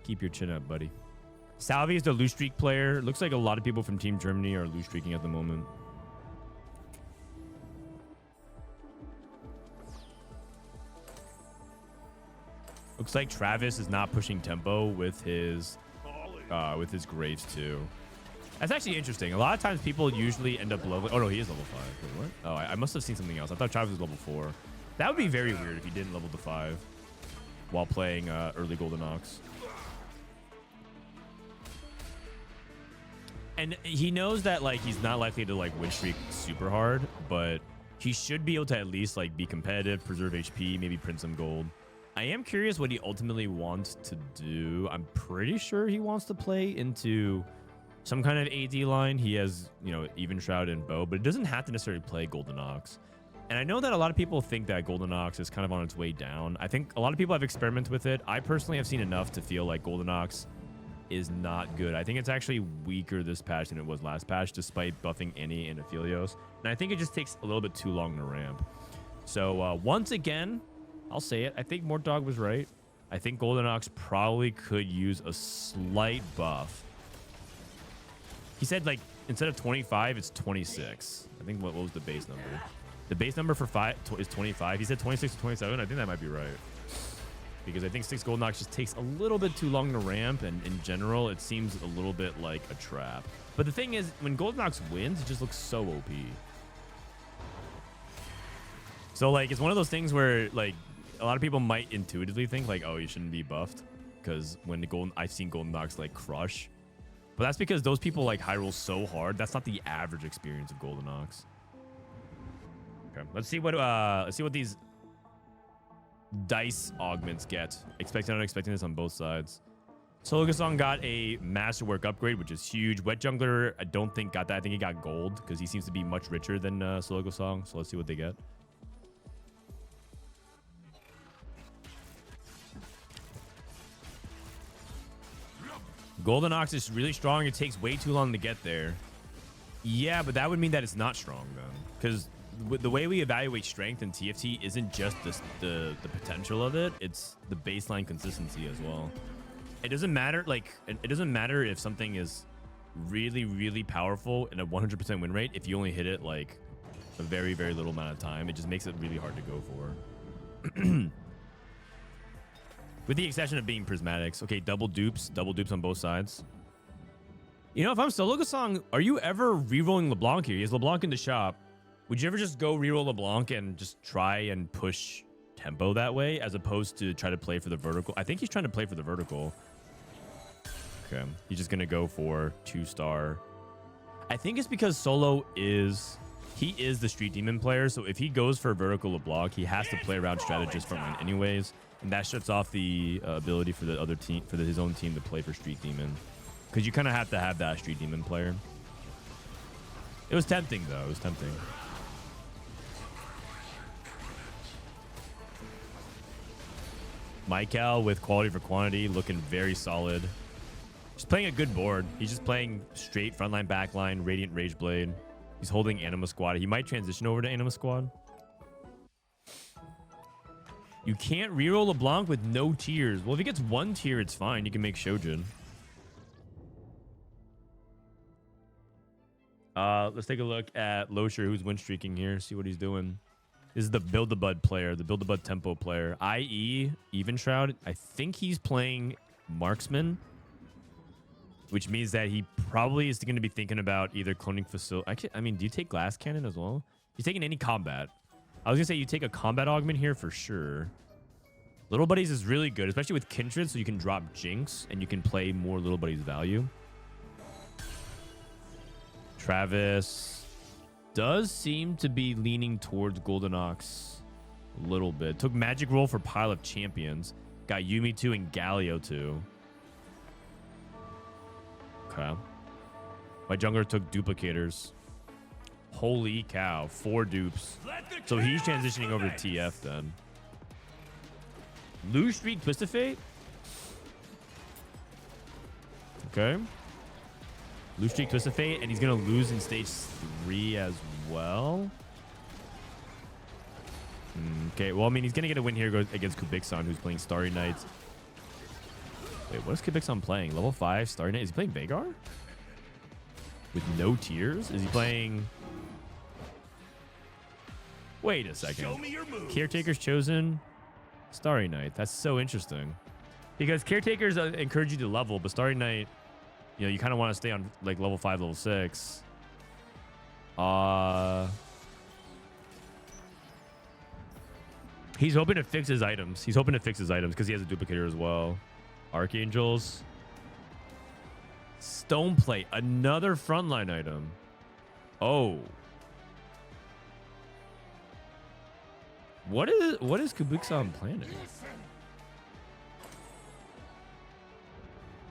Keep your chin up, buddy. Salvi is the loose streak player. Looks like a lot of people from Team Germany are loose streaking at the moment. Looks like Travis is not pushing tempo with his Graves too. That's actually interesting. A lot of times people usually end up level. Oh no, he is level 5. Wait, what? Oh, I must have seen something else. I thought Travis was level 4. That would be very weird if he didn't level to 5 while playing early Golden Ox. And he knows that like he's not likely to like win streak super hard, but he should be able to at least like be competitive, preserve HP, maybe print some gold. I am curious what he ultimately wants to do. I'm pretty sure he wants to play into some kind of AD line. He has, you know, Even Shroud and Bow, but it doesn't have to necessarily play Golden Ox. And I know that a lot of people think that Golden Ox is kind of on its way down. I think a lot of people have experimented with it. I personally have seen enough to feel like Golden Ox is not good. I think it's actually weaker this patch than it was last patch, despite buffing Annie and Aphelios. And I think it just takes a little bit too long to ramp. So once again, I'll say it. I think Mortdog was right. I think Golden Ox probably could use a slight buff. He said, like, instead of 25, it's 26. I think what was the base number? The base number for 5 is 25. He said 26 to 27. I think that might be right. Because I think 6 Golden Ox just takes a little bit too long to ramp, and in general, it seems a little bit like a trap. But the thing is, when Golden Ox wins, it just looks so OP. So, like, it's one of those things where, like, a lot of people might intuitively think, like, oh, you shouldn't be buffed. Because when I've seen Golden Ox, like, crush. But that's because those people, like, high roll so hard. That's not the average experience of Golden Ox. Okay, let's see what these dice augments get. Expecting and unexpecting this on both sides. Sologasong got a Masterwork upgrade, which is huge. Wet Jungler, I don't think got that. I think he got gold because he seems to be much richer than Sologasong. So let's see what they get. Golden Ox is really strong. It takes way too long to get there. Yeah, but that would mean that it's not strong then, because the way we evaluate strength in TFT isn't just the potential of it, it's the baseline consistency as well. It doesn't matter, like, it doesn't matter if something is really, really powerful and a 100% win rate if you only hit it like a very, very little amount of time. It just makes it really hard to go for. With the exception of being prismatics. Okay, double dupes on both sides. You know, if I'm Sologasong, are you ever rerolling LeBlanc here? He has LeBlanc in the shop. Would you ever just go reroll LeBlanc and just try and push tempo that way, as opposed to try to play for the vertical? I think he's trying to play for the vertical. Okay, he's just gonna go for 2-star. I think it's because Solo is the Street Demon player, so if he goes for vertical LeBlanc, he has to play around strategist front line anyways, and that shuts off the ability for the other team, for his own team, to play for Street Demon, because you kind of have to have that Street Demon player. It was tempting though. It was tempting. Michael with quality for quantity, looking very solid. Just playing a good board. He's just playing straight frontline, backline, Radiant Rage Blade. He's holding Anima Squad. He might transition over to Anima Squad. You can't reroll LeBlanc with no tiers. Well, if he gets 1 tier, it's fine. You can make Shojin. Let's take a look at Losher, who's win streaking here. See what he's doing. This is the Build the Bud player, the Build the Bud tempo player. IE, Even Shroud. I think he's playing Marksman, which means that he probably is going to be thinking about either cloning facility. Actually, I mean, do you take Glass Cannon as well? He's taking any combat. I was going to say you take a combat augment here for sure. Little Buddies is really good, especially with Kindred, so you can drop Jinx and you can play more Little Buddies value. Travis does seem to be leaning towards Golden Ox a little bit. Took Magic Roll for Pile of Champions. Got Yuumi 2 and Galio 2. Okay. My jungler took Duplicators. Holy cow. 4 dupes. So he's transitioning over to TF then. Lose Streak, Twist of Fate? Okay. Lose Streak, Twist of Fate, and he's going to lose in stage 3 as well. Okay, well, I mean, he's going to get a win here against Kubikson, who's playing Starry Nights. Wait, what is Kubikson playing? Level 5 Starry Night? Is he playing Vagar? With no tiers? Is he playing... Wait a second. Show me your moves. Caretaker's chosen Starry Night. That's so interesting. Because Caretakers encourage you to level, but Starry Night... You know, you kind of want to stay on like level 5, level 6. He's hoping to fix his items. He's hoping to fix his items because he has a duplicator as well. Archangels. Stone Plate. Another frontline item. Oh. What is Kubikson planning?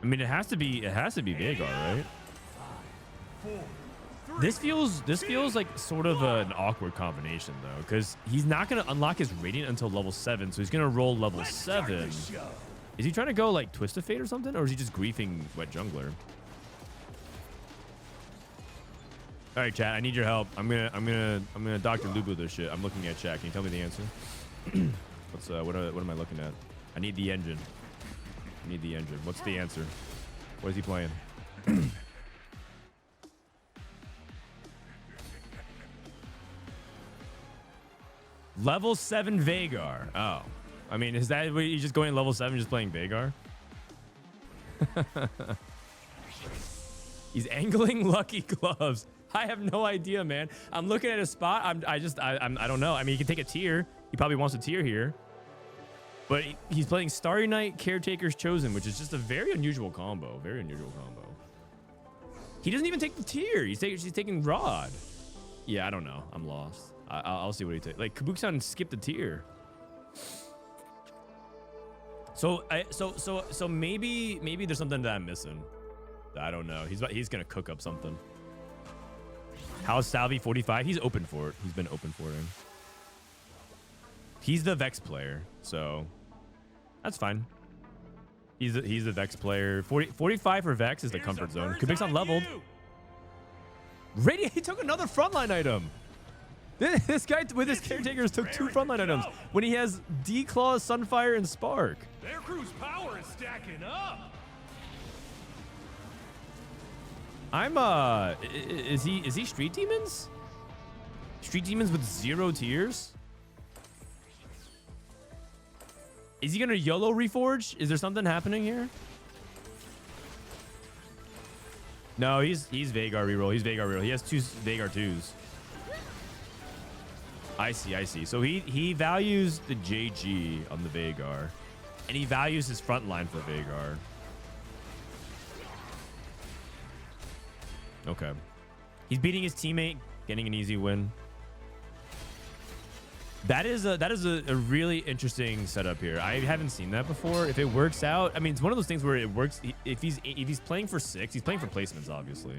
I mean, it has to be Vagar, right? This feels like sort of an awkward combination though, because he's not gonna unlock his Radiant until level 7, so he's gonna roll level 7. Is he trying to go like Twist of Fate or something, or is he just griefing Wet Jungler? All right, chat. I need your help. I'm gonna Dr. Lubu this shit. I'm looking at chat. Can you tell me the answer? What am I looking at? I need the engine. I need the engine. What's the answer? What is he playing? Level 7 Veigar. Oh. I mean, is that what, you're just going level 7 just playing Veigar? He's angling Lucky Gloves. I have no idea, man. I'm looking at a spot. I don't know. I mean, he can take a tier. He probably wants a tier here. But he's playing Starry Night, Caretaker's Chosen, which is just a very unusual combo. Very unusual combo. He doesn't even take the tier. He's taking Rod. Yeah, I don't know. I'm lost. I'll see what he takes. Like, Kabuki-san skipped the tier. So maybe there's something that I'm missing. I don't know. He's gonna cook up something. How's Salvi 45? He's open for it. He's been open for him. He's the Vex player, so that's fine. He's the Vex player. 45 for Vex is the comfort zone. Kabuki-san leveled. He took another frontline item. This guy with his caretakers took 2 frontline items when he has D-Claw, Sunfire, and Spark. Their crew's power is stacking up. Is he Street Demons? Street Demons with 0 tiers? Is he gonna YOLO Reforge? Is there something happening here? No, he's Veigar reroll. He's Veigar reroll. He has 2 Veigar 2s. I see. So he values the JG on the Veigar, and he values his front line for Veigar. Okay. He's beating his teammate, getting an easy win. That is a really interesting setup here. I haven't seen that before. If it works out, I mean, it's one of those things where it works. If he's playing for 6, he's playing for placements, obviously.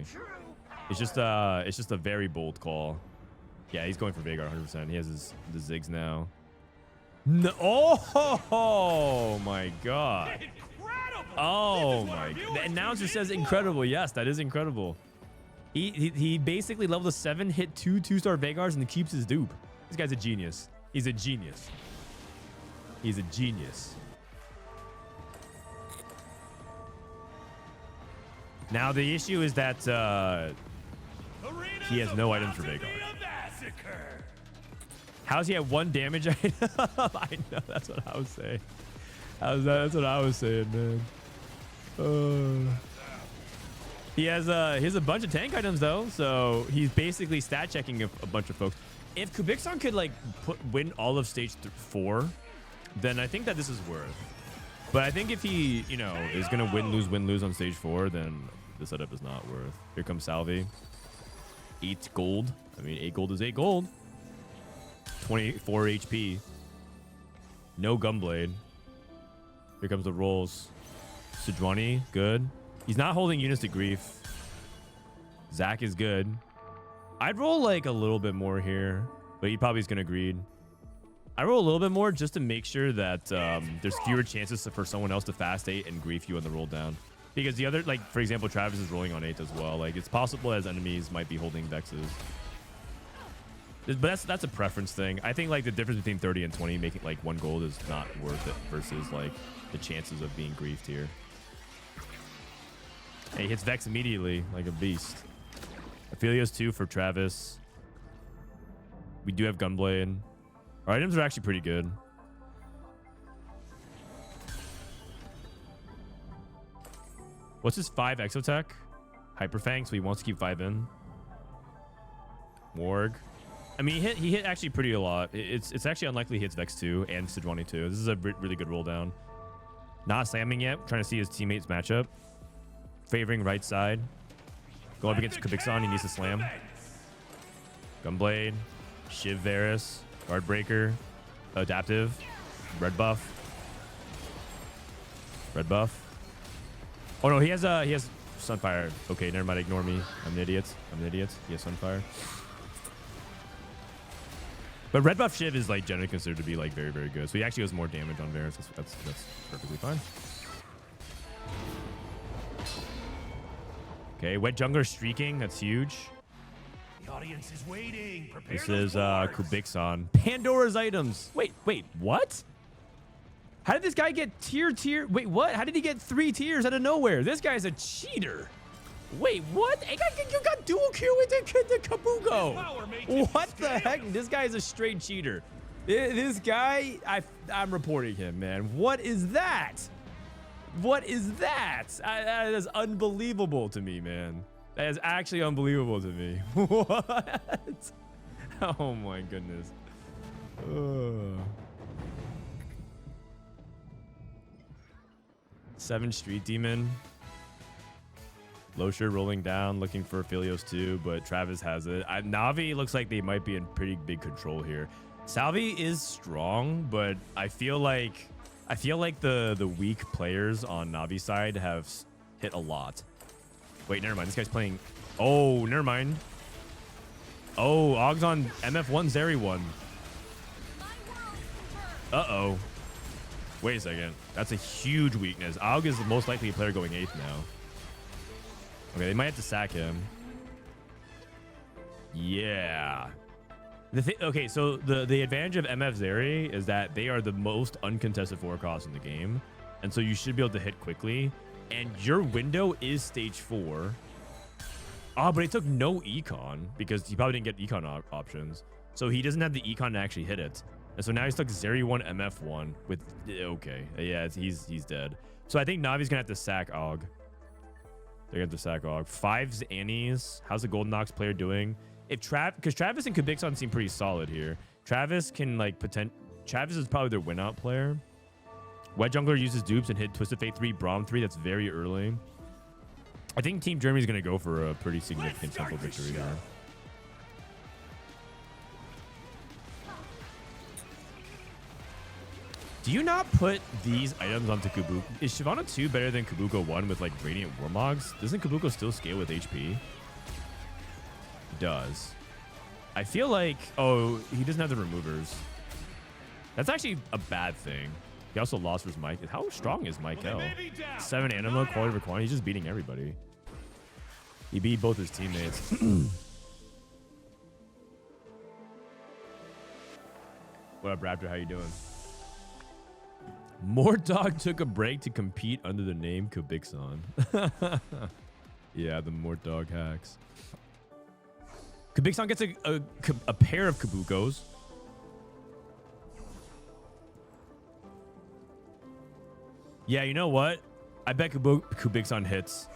It's just a very bold call. Yeah, he's going for Veigar 100%. He has the Ziggs now. No, oh my god. Incredible. Oh my god. The announcer says incredible. Yes, that is incredible. He basically leveled a 7, hit 2 2-star Veigars, and keeps his dupe. This guy's a genius. He's a genius. He's a genius. Now the issue is that he has no items for Veigar. How's he at 1 damage item? I know, that's what I was saying. That's what I was saying, man. He has a bunch of tank items though, so he's basically stat checking a bunch of folks. If Kabuki-san could like win all of stage 4, then I think that this is worth. But I think if he, is gonna win lose on stage 4, then the setup is not worth. Here comes Salvi. 8 gold. I mean, 8 gold is 8 gold. 24 HP. No Gunblade. Here comes the rolls. Sejuani, good. He's not holding units to grief. Zac is good. I'd roll like a little bit more here, but he probably is going to greed. I roll a little bit more just to make sure that there's fewer chances for someone else to fast 8 and grief you on the roll down. Because the other, like, for example, Travis is rolling on 8 as well. Like, it's possible as enemies might be holding Vexes. But that's a preference thing. I think, like, the difference between 30 and 20, making, like, 1 gold is not worth it versus, like, the chances of being griefed here. And he hits Vex immediately, like a beast. Aphelios 2 for Travis. We do have Gunblade. Our items are actually pretty good. What's his 5 Exotech? Hyperfang, so he wants to keep 5 in. Warg. I mean, he hit actually pretty a lot. It's actually unlikely he hits Vex 2 and Sejuani 2. This is a really good roll down. Not slamming yet. Trying to see his teammates match up. Favoring right side. Going up against Kabuki-san. He needs to slam. Gunblade. Shiv Varus. Guardbreaker. Adaptive. Red buff. Red buff. Oh no, he has Sunfire. Okay, never mind. Ignore me. I'm an idiot. Yeah, Sunfire. But red buff Shiv is like generally considered to be like very, very good. So he actually does more damage on Varus. That's perfectly fine. Okay, wet jungler streaking. That's huge. The audience is waiting. Prepare This those is boards. Kubixon. Pandora's items. Wait, what? How did this guy get tier? Wait, what? How did he get 3 tiers out of nowhere? This guy's a cheater. Wait, what? You got dual Q with the Kabuko. What the heck? This guy is a straight cheater. This guy, I'm reporting him, man. What is that? What is that? That is unbelievable to me, man. That is actually unbelievable to me. What? Oh my goodness. Ugh. 7 Street Demon. Losher rolling down, looking for Philios too, but Travis has it. Navi looks like they might be in pretty big control here. Salvi is strong, but I feel like the weak players on Navi side have hit a lot. Wait, never mind. This guy's playing. Oh, never mind. Oh, Og's on MF1, Zeri 1. Uh-oh. Wait a second. That's a huge weakness. Og is the most likely player going 8th now. Okay, they might have to sack him. Yeah. Okay, so the advantage of MF Zeri is that they are the most uncontested 4 cost in the game. And so you should be able to hit quickly. And your window is stage 4. Oh, but he took no econ because he probably didn't get econ options. So he doesn't have the econ to actually hit it. And so now he's stuck Zeri 1, MF1 with... Okay. Yeah, he's dead. So I think Navi's going to have to sack Og. They're going to have to sack Og. 5's Annie's. How's the Golden Ox player doing? Because Travis and Kubixon seem pretty solid here. Travis can like Travis is probably their win out player. Wet Jungler uses dupes and hit Twisted Fate 3, Braum 3. That's very early. I think Team Germany's going to go for a pretty significant tempo victory here. Do you not put these items onto Kabuko? Is Shyvana 2 better than Kabuko 1 with like Radiant Warmogs? Doesn't Kabuko still scale with HP? It does. I feel like... Oh, he doesn't have the removers. That's actually a bad thing. He also lost versus Mike. How strong is Michael? 7 anima, quality over quantity. He's just beating everybody. He beat both his teammates. What up, Raptor? How you doing? Mortdog took a break to compete under the name Kubixon. Yeah, the Mortdog hacks. Kubixon gets a pair of Kabukos. Yeah, you know what? I bet Kubixon hits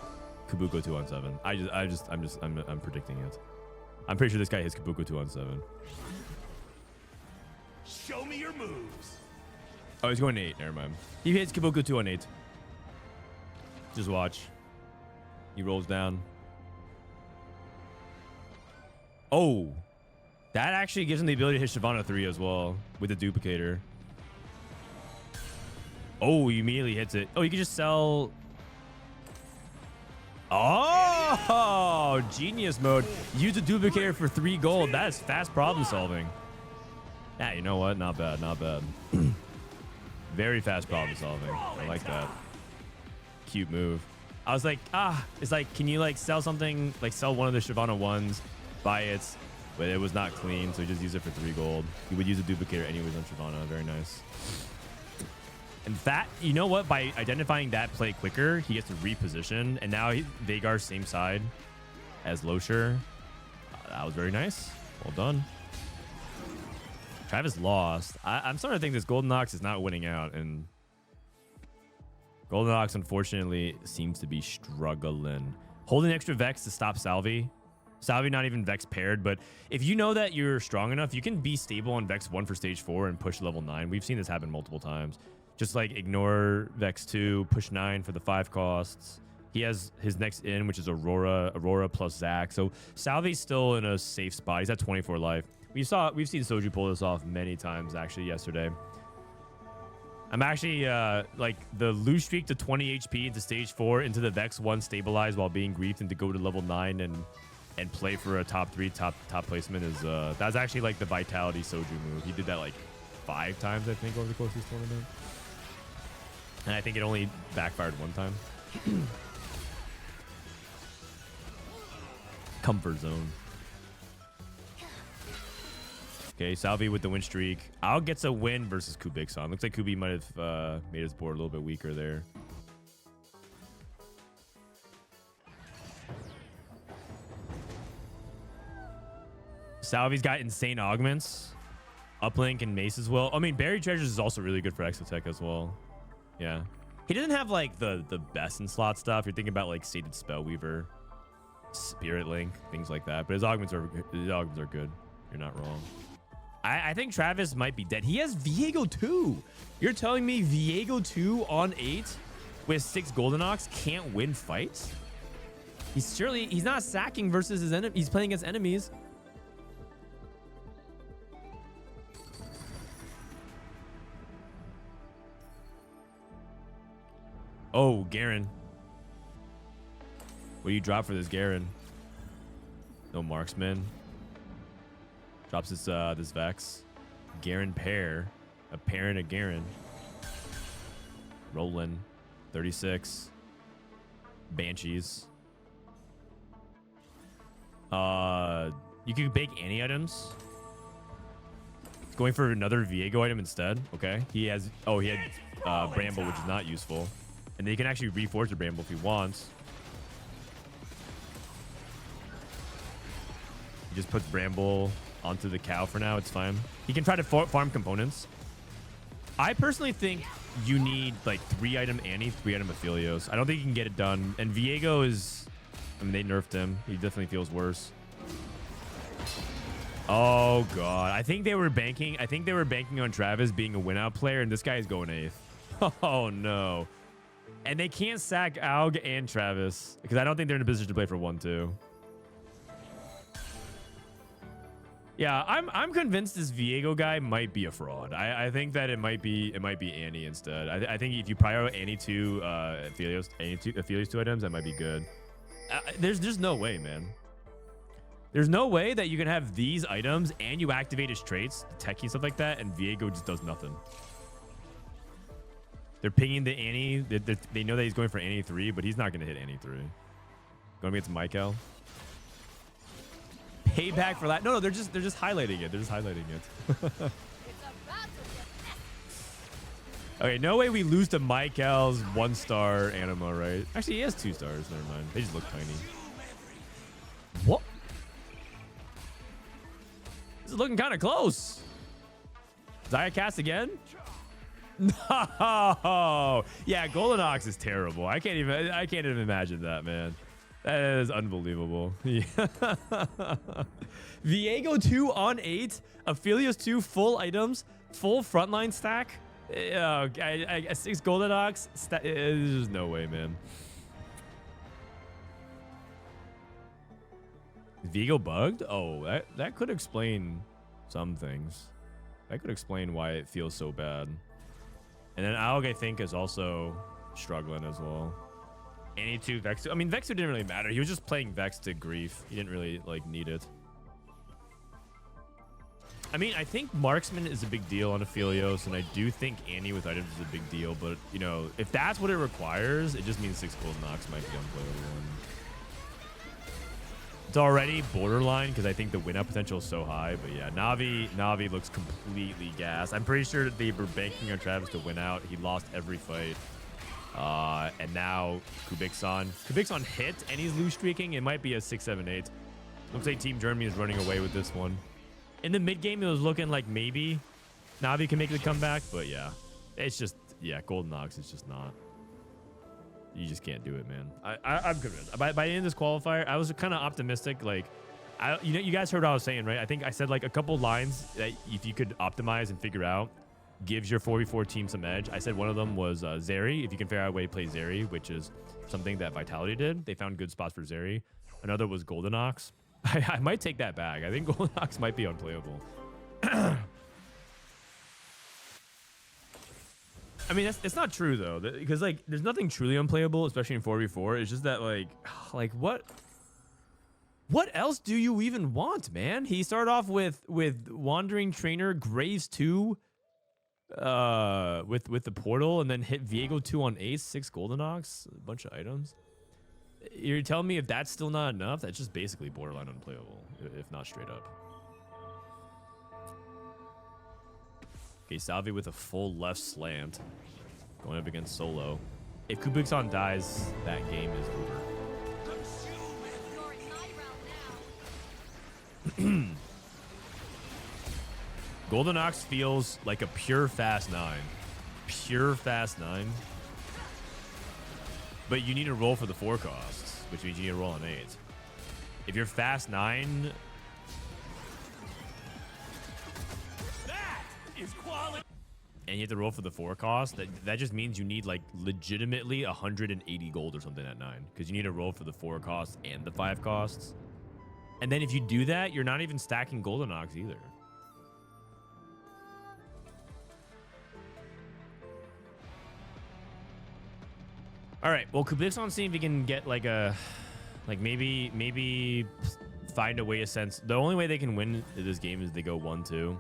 Kabuko 2 on 7. I'm predicting it. I'm pretty sure this guy hits Kabuko 2 on 7. Show me your moves. Oh, he's going 8. Never mind. He hits Kabuko 2 on 8. Just watch. He rolls down. Oh, that actually gives him the ability to hit Shyvana 3 as well with the duplicator. Oh, he immediately hits it. Oh, you can just sell. Oh, genius mode. Use a duplicator for 3 gold. That is fast problem solving. Yeah, you know what? Not bad. Not bad. Very fast problem solving. I like that. Cute move. I was like, it's like, can you like sell something, like sell one of the Shyvana 1s, buy it, but it was not clean, so he just used it for 3 gold. He would use a duplicator anyways on Shyvana. Very nice. And that, you know what? By identifying that play quicker, he gets to reposition, and now Veigar's same side as Losher. That was very nice. Well done. Travis lost. I'm starting to think this Golden Ox is not winning out, and Golden Ox unfortunately seems to be struggling. Holding extra Vex to stop Salvi. Salvi not even Vex paired, but if you know that you're strong enough, you can be stable on Vex 1 for stage 4 and push level 9. We've seen this happen multiple times. Just like ignore Vex 2, push 9 for the 5 costs. He has his next in, which is Aurora plus Zac. So Salvi's still in a safe spot. He's at 24 life. We've seen Soju pull this off many times actually yesterday. I'm actually like the lose streak to 20 HP into stage 4 into the Vex 1 stabilize while being griefed and to go to level 9 and play for a top 3 top placement is that's actually like the Vitality Soju move. He did that like 5 times I think over the course of this tournament. And I think it only backfired 1 time. Comfort zone. Okay, Salvi with the win streak. Al gets a win versus Kubikson. Looks like Kubi might have made his board a little bit weaker there. Salvi's got insane augments. Uplink and Mace as well. I mean, Buried Treasures is also really good for Exotech as well. Yeah. He doesn't have like the best in slot stuff. You're thinking about like Sated Spellweaver, Spirit Link, things like that. But his augments are good. You're not wrong. I think Travis might be dead. He has Viego 2. You're telling me Viego 2 on 8 with 6 Golden Ox can't win fights? He's not sacking versus his enemy. He's playing against enemies. Oh, Garen. What do you drop for this Garen? No marksman. Drops this Vex. Garen pair. A pair and a Garen. Roland. 36. Banshees. You could bake any items. It's going for another Viego item instead. Okay. He had Bramble, which is not useful. And then you can actually reforge the Bramble if he wants. He just puts Bramble onto the cow for now. It's fine. He can try to farm components. I personally think you need like 3-item Annie, 3-item Aphelios. I don't think you can get it done. And Viego is... I mean, they nerfed him. He definitely feels worse. Oh, God. I think they were banking on Travis being a win-out player, and this guy is going 8th. Oh, no. And they can't sack Aug and Travis because I don't think they're in a position to play for 1-2. Yeah, I'm convinced this Viego guy might be a fraud. I think that it might be Annie instead. I think if you prior Annie 2 Aphelios 2 items, that might be good. There's no way, man. There's no way that you can have these items and you activate his traits, the techie stuff like that, and Viego just does nothing. They're pinging the Annie. They know that he's going for Annie 3, but he's not going to hit Annie 3. Going against Michael. Payback for that? No, they're just highlighting it. They're just highlighting it. Okay, no way we lose to Michael's 1-star Anima, right? Actually, he has 2 stars. Never mind. They just look tiny. What? This is looking kind of close. Zaya cast again? No. Yeah, Golden Ox is terrible. I can't even imagine that, man. That is unbelievable. Yeah. Viego 2 on 8. Aphelios 2 full items. Full frontline stack. 6 Golden Ox. There's no way, man. Is Viego bugged? Oh, that could explain some things. That could explain why it feels so bad. And then Aug, I think, is also struggling as well. Any 2 Vex 2. I mean, Vex 2 didn't really matter. He was just playing Vex to grief. He didn't really like need it. I mean, I think Marksman is a big deal on Aphelios, and I do think Annie with items is a big deal. But, you know, if that's what it requires, it just means 6 Golden Ox might be unplayable. It's already borderline because I think the win-up potential is so high. But yeah, Navi looks completely gassed. I'm pretty sure that they were banking on Travis to win out. He lost every fight. And now Kubikson hit and he's loose streaking. It might be a 6-7-8. Looks like Team Germany is running away with this one. In the mid game, it was looking like maybe Navi can make the comeback, but yeah, it's just, yeah, Golden Ox is just not. You just can't do it, man. I'm convinced. By the end of this qualifier, I was kind of optimistic. Like, you guys heard what I was saying, right? I think I said like a couple lines that if you could optimize and figure out, gives your 4v4 team some edge. I said one of them was Zeri. If you can figure out a way to play Zeri, which is something that Vitality did. They found good spots for Zeri. Another was Golden Ox. I might take that back. I think Golden Ox might be unplayable. I mean, it's not true though, because like there's nothing truly unplayable, especially in 4v4. It's just that like what else do you even want, man? He started off with Wandering Trainer, Graves 2, with the portal, and then hit Viego 2 on Ace, 6 Golden Ox, a bunch of items. You're telling me if that's still not enough, that's just basically borderline unplayable, if not straight up. Okay, Salvi with a full left slant, going up against Solo. If Kubikson dies, that game is over. Golden Ox feels like a pure fast 9. Pure fast 9. But you need to roll for the 4 costs, which means you need to roll an 8. If you're fast 9... That is quality. And you have to roll for the 4 cost, that just means you need like legitimately 180 gold or something at 9. Because you need to roll for the 4 costs and the 5 costs. And then if you do that, you're not even stacking Golden Ox either. All right, well, Kubikson, see if he can get like a, maybe find a way to sense. The only way they can win this game is they go 1-2.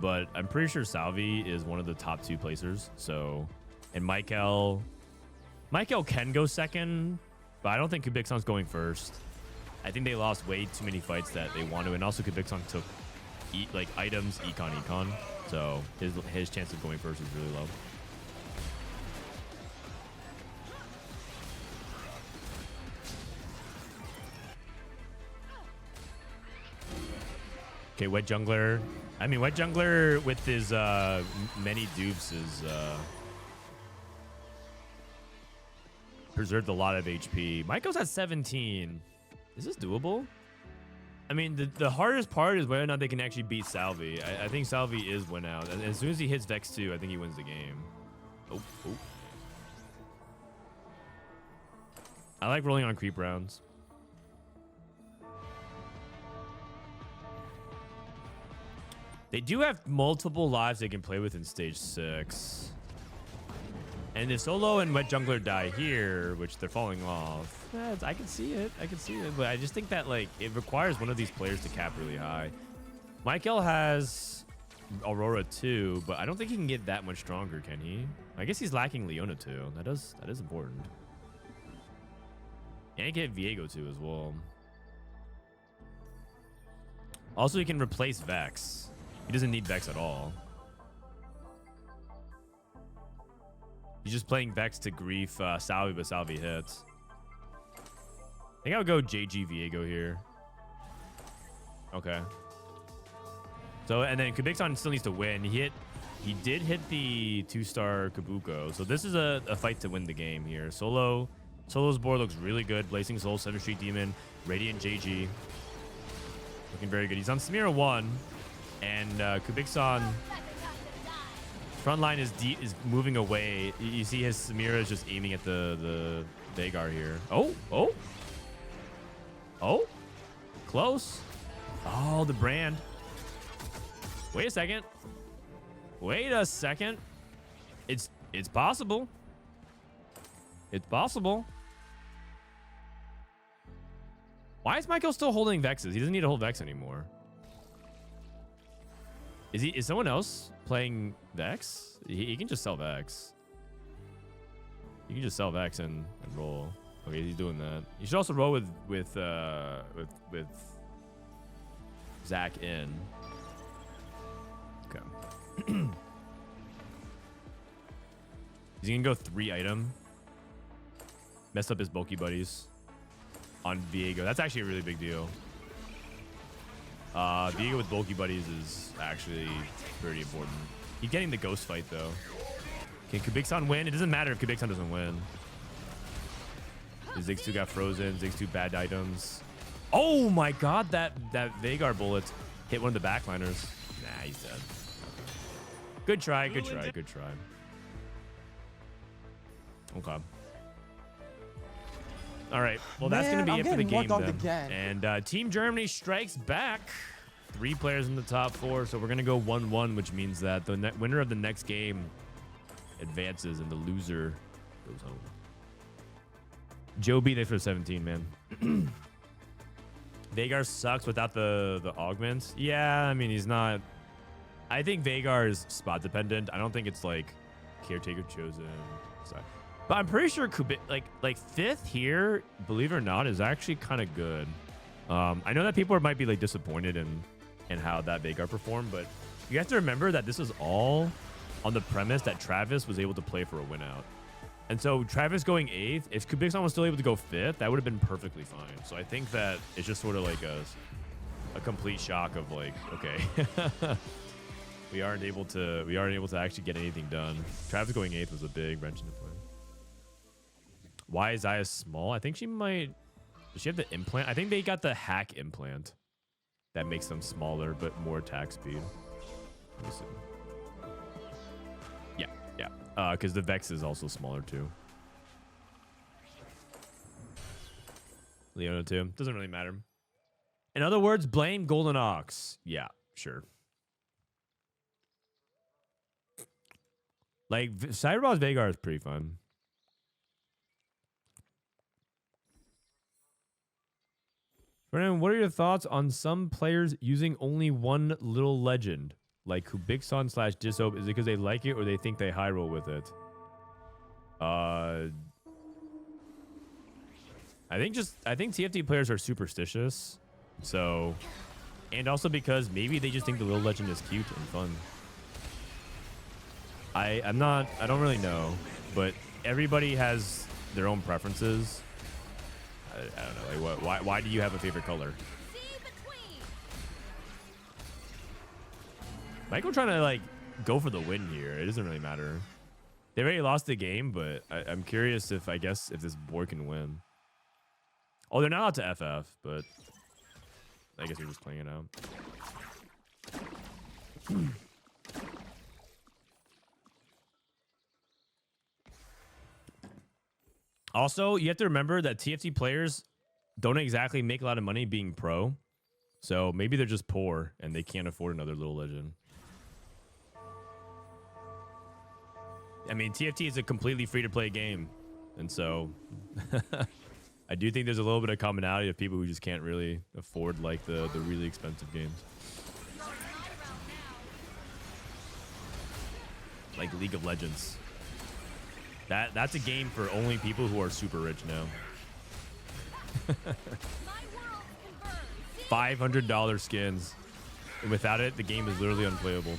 But I'm pretty sure Salvi is one of the top 2 placers. So, and Michael can go second, but I don't think Kubikson's going first. I think they lost way too many fights that they want to, and also Kubikson took items, econ. So his chance of going first is really low. Okay, Wet Jungler. I mean, Wet Jungler with his many dupes is preserved a lot of HP. Michael's at 17. Is this doable? I mean, the hardest part is whether or not they can actually beat Salvi. I think Salvi is win out. And as soon as he hits Vex 2, I think he wins the game. Oh. I like rolling on creep rounds. They do have multiple lives they can play with in stage 6. And if Solo and Wet Jungler die here, which they're falling off, I can see it. But I just think that it requires one of these players to cap really high. Michael has Aurora too, but I don't think he can get that much stronger, can he? I guess he's lacking Leona too. That is important. And he can get Viego too as well. Also, he can replace Vex. He doesn't need Vex at all. He's just playing Vex to grief Salvi, but Salvi hits. I think I would go JG Viego here. Okay. So, and then Kubikson still needs to win. He did hit the 2-star Kabuko. So this is a fight to win the game here. Solo's board looks really good. Blazing Soul, 7th Street Demon, Radiant JG. Looking very good. He's on Samira 1. And Kubikson front line is moving away. You see his Samira is just aiming at the Veigar here. Oh, close. Oh, the brand. Wait a second. It's possible. It's possible. Why is Michael still holding Vexes? He doesn't need to hold Vex anymore. Is someone else playing Vex? He can just sell Vex. You can just sell Vex and roll. Okay, he's doing that. You should also roll with Zach in. Okay. He's gonna go 3 item. Mess up his bulky buddies on Viego. That's actually a really big deal. Viego with bulky buddies is actually pretty important. He's getting the ghost fight though. Can Kubikson win? It doesn't matter if Kubikson doesn't win. Ziggs 2 got frozen. Ziggs 2 bad items. Oh my god, that Veigar bullet hit one of the backliners. Nah, he's dead. Good try. Okay. All right. Well, that's going to be it for the game then. And Team Germany strikes back. 3 players in the top 4. So we're going to go 1-1, which means that the winner of the next game advances and the loser goes home. Joe B, thanks for 17, man. Veigar sucks without the augments. Yeah, I mean, he's not. I think Veigar is spot dependent. I don't think it's like caretaker chosen. So, but I'm pretty sure like fifth here, believe it or not, is actually kind of good. I know that people might be like disappointed in how that Veigar performed, but you have to remember that this is all on the premise that Travis was able to play for a win out. And so Travis going 8th, if Kubikson was still able to go 5th, that would have been perfectly fine. So I think that it's just sort of like a complete shock of like, okay, we aren't able to actually get anything done. Travis going 8th was a big wrench in the play. Why is Aesah small? I think she might. Does she have the implant? I think they got the hack implant that makes them smaller but more attack speed. Let me see. Yeah, because the Vex is also smaller too. Leona too. Doesn't really matter. In other words, blame Golden Ox. Yeah, sure. Like, Cyberboss Veigar is pretty fun. Brennan, what are your thoughts on some players using only one little legend? Like Kubikson / Dishsoap, is it because they like it or they think they high roll with it? I think TFT players are superstitious. So, and also because maybe they just think the little legend is cute and fun. I don't really know, but everybody has their own preferences. I don't know. Like why do you have a favorite color? Michael trying to like go for the win here. It doesn't really matter. They already lost the game, but I'm curious if this boy can win. Oh, they're not allowed to FF, but I guess you're just playing it out. Also, you have to remember that TFT players don't exactly make a lot of money being pro. So maybe they're just poor and they can't afford another little legend. I mean, TFT is a completely free-to-play game. And so I do think there's a little bit of commonality of people who just can't really afford like the really expensive games. Like League of Legends. That's a game for only people who are super rich now. $500 skins. And without it, the game is literally unplayable.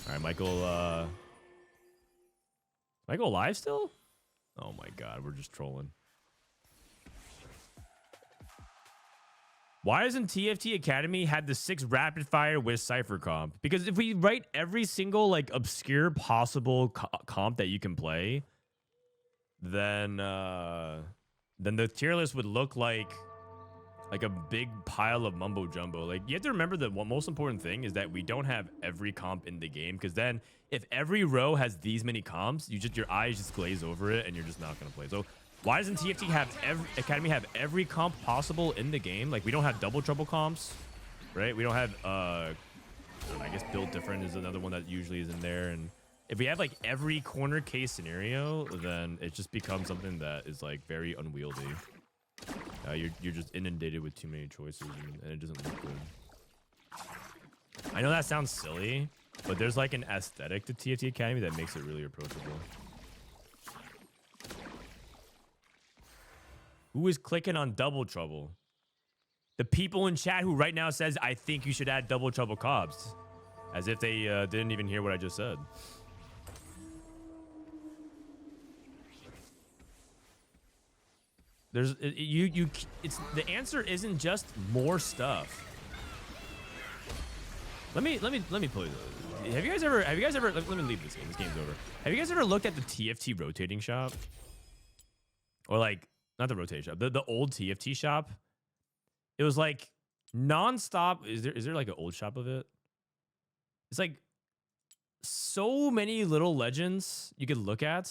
All right, Michael. Michael live still? Oh my god, we're just trolling. Why doesn't TFT Academy have the 6 rapid fire with Cypher comp? Because if we write every single like obscure possible comp that you can play, then the tier list would look like a big pile of mumbo jumbo. Like, you have to remember that one most important thing is that we don't have every comp in the game, because then if every row has these many comps, your eyes just glaze over it and you're just not gonna play. So why doesn't TFT have Academy have every comp possible in the game? Like, we don't have double trouble comps, right? We don't have I guess build different is another one that usually is in there. And if we have like every corner case scenario, then it just becomes something that is like very unwieldy. You're just inundated with too many choices, and it doesn't look good. I know that sounds silly, but there's like an aesthetic to TFT Academy that makes it really approachable. Who is clicking on double trouble? The people in chat who right now says, I think you should add double trouble cobs. As if they didn't even hear what I just said. There's it's the answer isn't just more stuff. Let me pull you. Have you guys ever let me leave this game. This game's over. Have you guys ever looked at the TFT rotating shop? Or like not the rotation shop, the old TFT shop? It was like non-stop. Is there like an old shop of it? It's like so many little legends you could look at.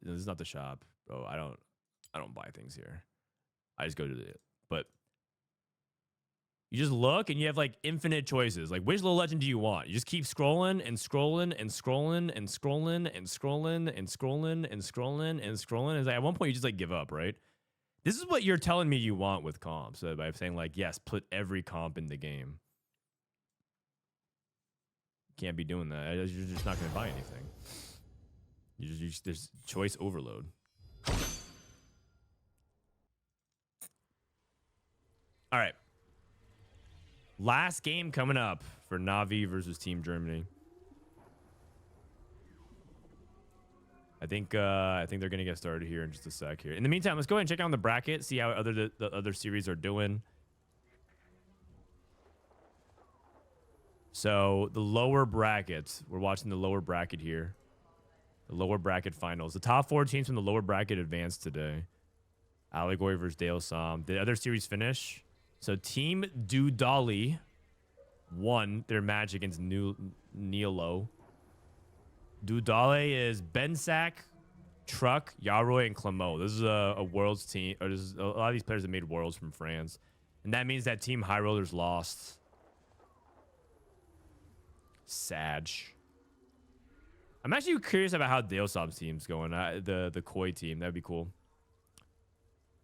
This is not the shop, bro. I don't buy things here. I just go to it. But You just look and you have like infinite choices. Like, which little legend do you want? You just keep scrolling and scrolling and scrolling and scrolling and scrolling and scrolling and scrolling and scrolling. And like, at one point you just like give up, right? This is what you're telling me you want with comps. So by saying like, yes, put every comp in the game. Can't be doing that. You're just not going to buy anything. There's choice overload. All right. Last game coming up for NAVI versus Team Germany. I think they're gonna get started here in just a sec here. In the meantime, let's go ahead and check out the bracket, see how the other series are doing. So the lower brackets, we're watching the lower bracket here. The lower bracket finals. The top 4 teams from the lower bracket advanced today. Alegory versus Dishsoap. The other series finish. So Team Dudali won their match against Nielo. Dudale is Bensak, Truck, Yaroy, and Clemo. This is a Worlds team. Or this is a lot of these players that made Worlds from France. And that means that Team High Rollers lost. Sad. I'm actually curious about how Dishsoap's team's going. The Koi team. That'd be cool.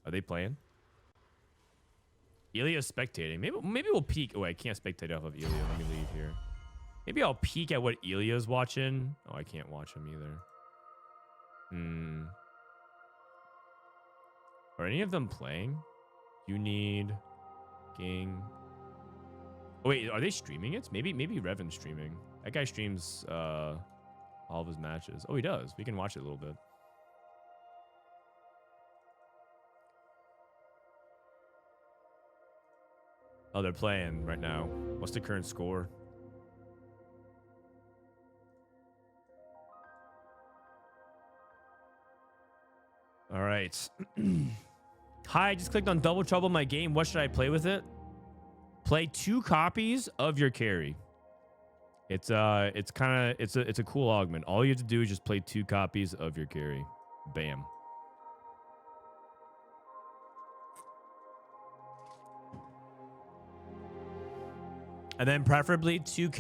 Are they playing? Ilya's spectating. Maybe we'll peek. Oh, I can't spectate off of Ilya. Let me leave here. Maybe I'll peek at what Ilya's watching. Oh, I can't watch him either. Are any of them playing? You need Ging. Oh, wait, are they streaming it? Maybe Revan's streaming. That guy streams all of his matches. Oh, he does. We can watch it a little bit. Oh, they're playing right now. What's the current score? All right. Hi, I just clicked on Double Trouble my game. What should I play with it? Play 2 copies of your carry. It's a cool augment. All you have to do is just play 2 copies of your carry. Bam. And then preferably 2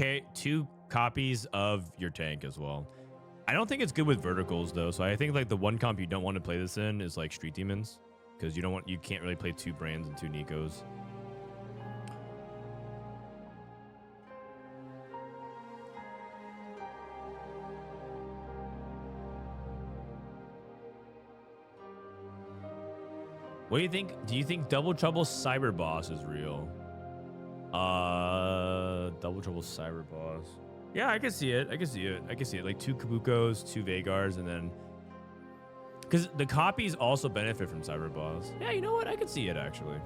copies of your tank as well. I don't think it's good with verticals though. So I think like the one comp you don't want to play this in is like Street Demons, because you can't really play 2 Brands and 2 Nikos. What do you think? Do you think Double Trouble Cyber Boss is real? Double Trouble Cyber Boss. Yeah, I can see it. I can see it. Like 2 Kabukos, 2 Vagars, and then... Because the copies also benefit from Cyber Boss. Yeah, you know what? I could see it, actually.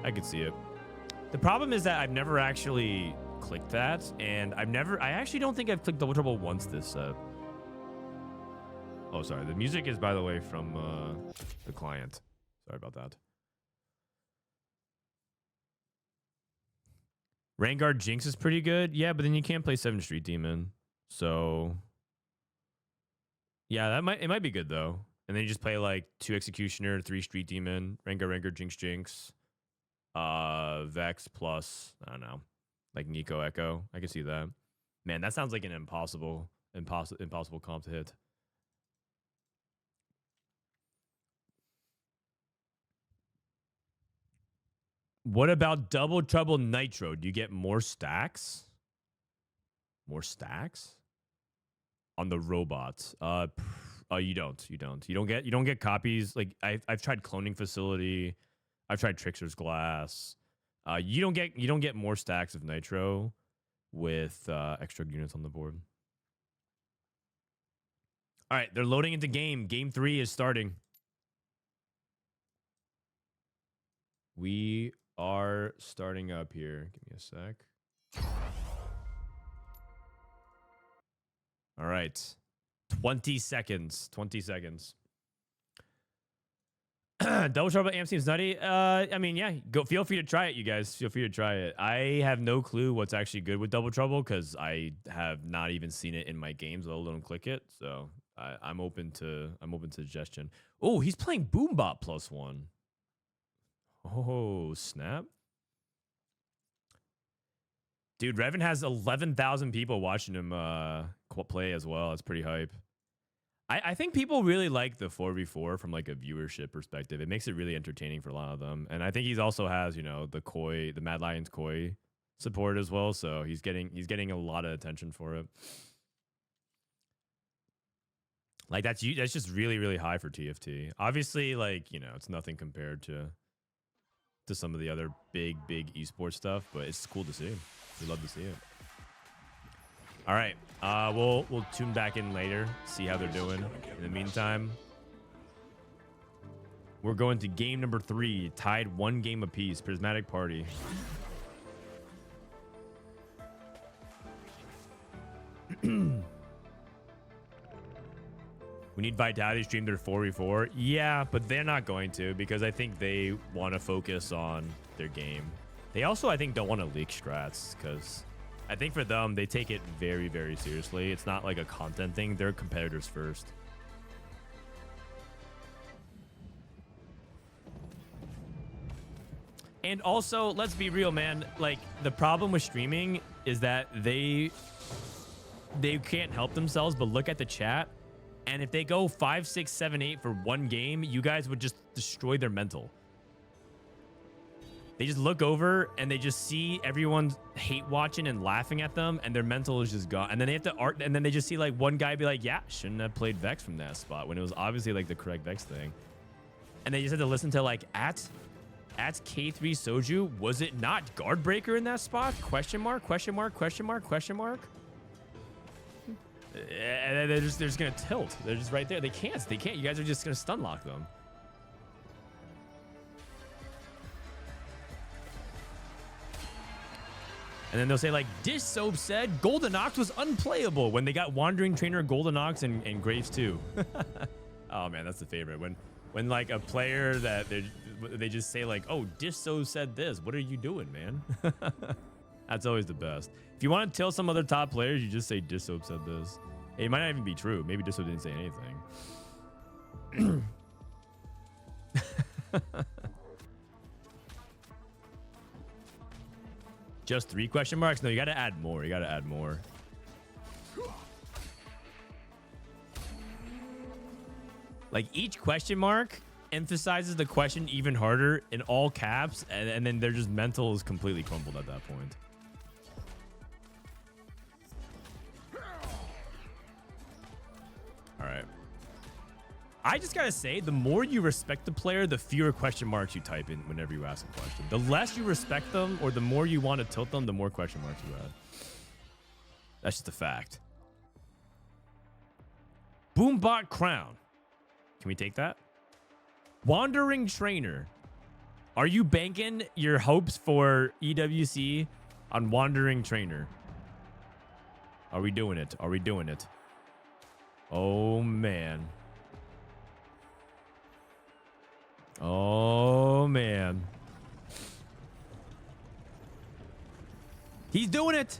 I could see it. The problem is that I've never actually clicked that, and I actually don't think I've clicked Double Trouble once this set. Oh, sorry. The music is, by the way, from the client. Sorry about that. Rainguard Jinx is pretty good. Yeah, but then you can't play 7 Street Demon. So... yeah, it might be good, though. And then you just play, like, 2 Executioner, 3 Street Demon, Rainguard, Jinx, Vex plus, I don't know, like Nico Echo. I can see that. Man, that sounds like an impossible comp to hit. What about Double Trouble Nitro? Do you get more stacks? More stacks? On the robots. You don't. You don't get copies. Like I've tried Cloning Facility. I've tried Trickster's Glass. You don't get more stacks of Nitro with extra units on the board. All right, they're loading into game. Game 3 is starting. We are starting up here. Give me a sec. All right. 20 seconds. 20 seconds. Double Trouble Amp seems nutty. I mean, yeah, feel free to try it, you guys. Feel free to try it. I have no clue what's actually good with Double Trouble because I have not even seen it in my games, let alone click it. So I'm open to suggestion. Oh, he's playing Boombot +1. Oh, snap. Dude, Revan has 11,000 people watching him play as well. It's pretty hype. I think people really like the 4v4 from like a viewership perspective. It makes it really entertaining for a lot of them. And I think he's also has, you know, the Koi, the Mad Lions Koi support as well. So he's getting a lot of attention for it. Like that's just really, really high for TFT. Obviously, like, you know, it's nothing compared to some of the other big esports stuff, but it's cool to see. We love to see it. All right, we'll tune back in later, see how they're doing. In the meantime, we're going to game number 3, tied 1 game apiece. Prismatic Party. We need Vitality to stream their 4v4. Yeah, but they're not going to because I think they want to focus on their game. They also, I think, don't want to leak strats because I think for them, they take it very, very seriously. It's not like a content thing. They're competitors first. And also, let's be real, man. Like, the problem with streaming is that they can't help themselves but look at the chat. And if they go 5, 6, 7, 8 for one game, you guys would just destroy their mental. They just look over and they just see everyone hate watching and laughing at them, and their mental is just gone. And then they have to and then they just see like one guy be like, "Yeah, shouldn't have played Vex from that spot," when it was obviously like the correct Vex thing. And they just had to listen to like at K3 Soju, was it not guard breaker in that spot? Question mark, question mark, question mark, question mark. And they're just gonna tilt. They're just right there. They can't. You guys are just gonna stun lock them. And then they'll say like, Dishsoap said Golems was unplayable when they got Wandering Trainer, Golems, and Graves too. Oh man, that's the favorite. When like a player that they just say like, oh, Dishsoap said this. What are you doing, man? That's always the best. If you want to tell some other top players, you just say Dishsoap said this. It might not even be true. Maybe Dishsoap didn't say anything. Just 3 question marks? No, you got to add more. You got to add more. Like each question mark emphasizes the question even harder in all caps, and then their just mental is completely crumbled at that point. All right. I just gotta say, the more you respect the player, the fewer question marks you type in whenever you ask a question. The less you respect them, or the more you want to tilt them, the more question marks you add. That's just a fact. Boombot Crown. Can we take that? Wandering Trainer. Are you banking your hopes for EWC on Wandering Trainer? Are we doing it? Are we doing it? Oh, man. Oh, man. He's doing it.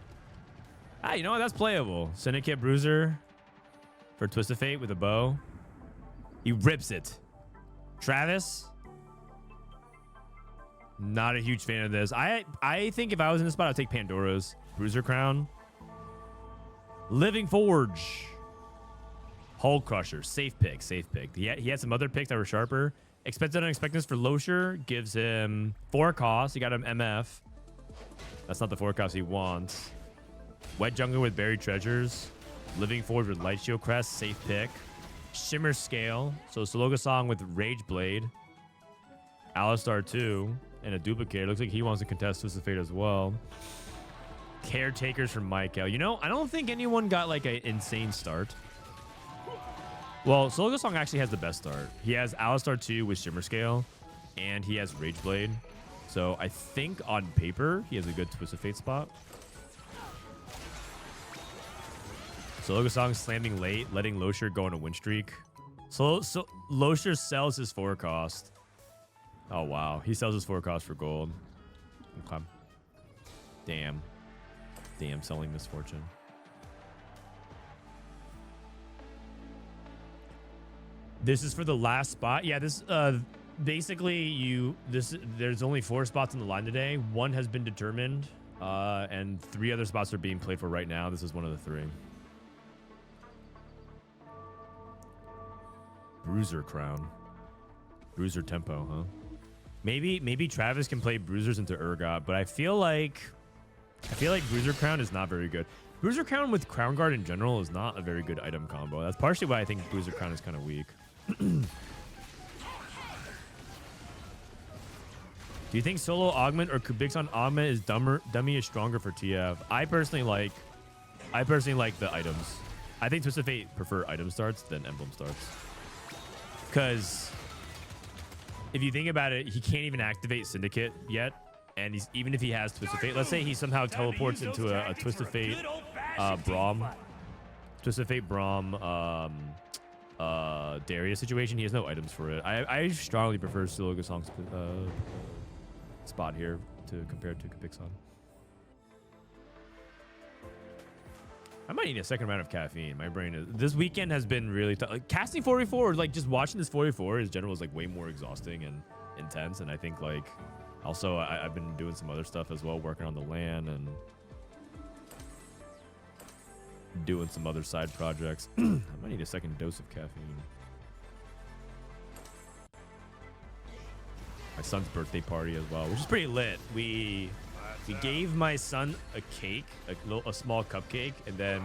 Ah, you know what? That's playable. Syndicate Bruiser for Twist of Fate with a bow. He rips it. Travis. Not a huge fan of this. I think if I was in this spot, I'd take Pandora's Bruiser Crown. Living Forge. Hull Crusher. Safe pick. Safe pick. He had some other picks that were sharper. Expected Unexpectedness for Losher gives him 4 costs. He got him MF. That's not the 4 costs he wants. Wet Jungler with Buried Treasures. Living Forge with Light Shield Crest. Safe pick. Shimmer Scale. So Sologasong with Rage Blade. Alistar 2. And a duplicate. Looks like he wants to contest Twist of Fate as well. Caretakers from Michael. You know, I don't think anyone got like an insane start. Well, Sologasong actually has the best start. He has Alistar 2 with Shimmer Scale, and he has Rage Blade. So I think on paper, he has a good Twist of Fate spot. Sologasong slamming late, letting Losher go on a win streak. So Losher sells his 4 cost. Oh, wow. He sells his 4 cost for gold. Okay. Damn. Damn, selling Misfortune. This is for the last spot. Yeah, this basically, there's only 4 spots on the line today. 1 has been determined, and 3 other spots are being played for right now. This is one of the 3. Bruiser crown. Bruiser tempo, huh? Maybe Travis can play bruisers into Urgot, but I feel like Bruiser crown is not very good. Bruiser crown with crown guard in general is not a very good item combo. That's partially why I think Bruiser crown is kind of weak. Do you think solo augment or Kubix on augment is dummy is stronger for TF? I personally like the items. I think Twisted Fate prefer item starts than emblem starts. Because if you think about it, he can't even activate Syndicate yet. And even if he has Twisted Fate, let's say he somehow teleports into a Twisted Fate Braum. Twisted Fate Braum Darius situation, he has no items for it. I strongly prefer Silogosong's spot here to compare to Kapixon. I might need a second round of caffeine. My brain is... This weekend has been really tough. Like, casting 44, like, just watching this 44 in general is, like, way more exhausting and intense. And I think, like... Also, I've been doing some other stuff as well, working on the LAN and... doing some other side projects. I might need a second dose of caffeine. My son's birthday party as well, which is pretty lit. We gave my son a cake, a small cupcake, and then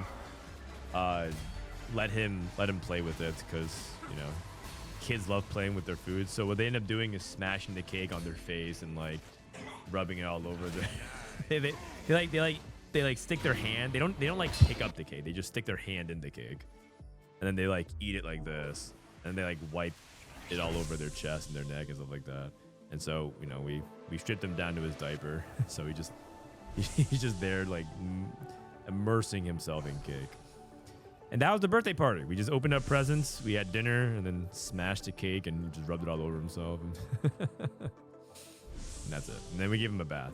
let him play with it because, you know, kids love playing with their food. So what they end up doing is smashing the cake on their face and like rubbing it all over their they like stick their hand. They don't like pick up the cake. They just stick their hand in the cake, and then they like eat it like this, and they like wipe it all over their chest and their neck and stuff like that. And so, you know, we stripped him down to his diaper. So he's just there like immersing himself in cake. And that was the birthday party. We just opened up presents, we had dinner, and then smashed the cake and just rubbed it all over himself. And that's it. And then we gave him a bath.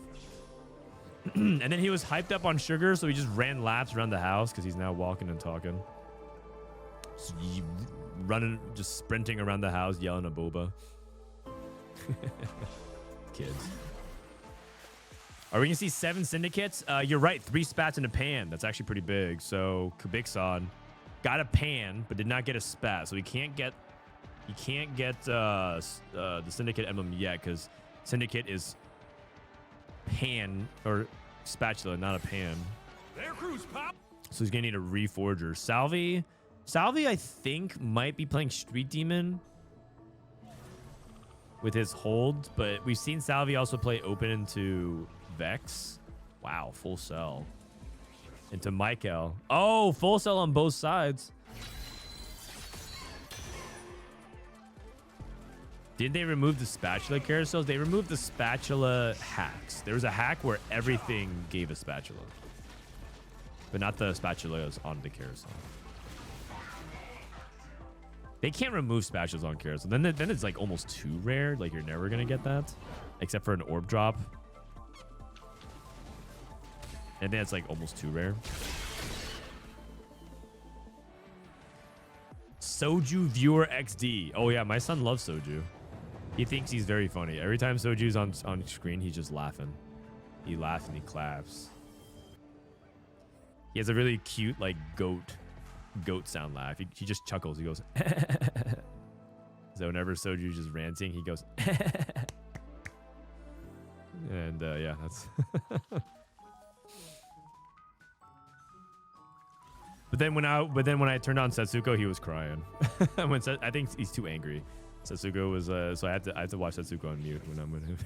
And then he was hyped up on sugar, so he just ran laps around the house because he's now walking and talking. So running, just sprinting around the house, yelling at boba. Kids. Are we gonna see 7 syndicates? You're right, 3 spats in a pan. That's actually pretty big. So Kubixon got a pan, but did not get a spat. So he can't get the syndicate emblem yet because syndicate is pan or spatula, not a pan. So he's gonna need a reforger. Salvi, I think might be playing Street Demon with his hold, but we've seen Salvi also play open into Vex. Wow, full sell. Into Michael. Oh, full sell on both sides. Did they remove the spatula carousels? They removed the spatula hacks. There was a hack where everything gave a spatula, but not the spatulas on the carousel. They can't remove spatulas on carousel. Then it's like almost too rare. Like you're never gonna get that, except for an orb drop. And then it's like almost too rare. Soju viewer XD. Oh yeah, my son loves Soju. He thinks he's very funny. Every time Soju's on screen, he's just laughing. He laughs and he claps. He has a really cute like goat sound laugh. He just chuckles. He goes. So whenever Soju's just ranting, he goes. And yeah, that's. But then when I turned on Setsuko, he was crying. I think he's too angry. Setsuko was so I had to watch Setsuko on mute when I'm with him.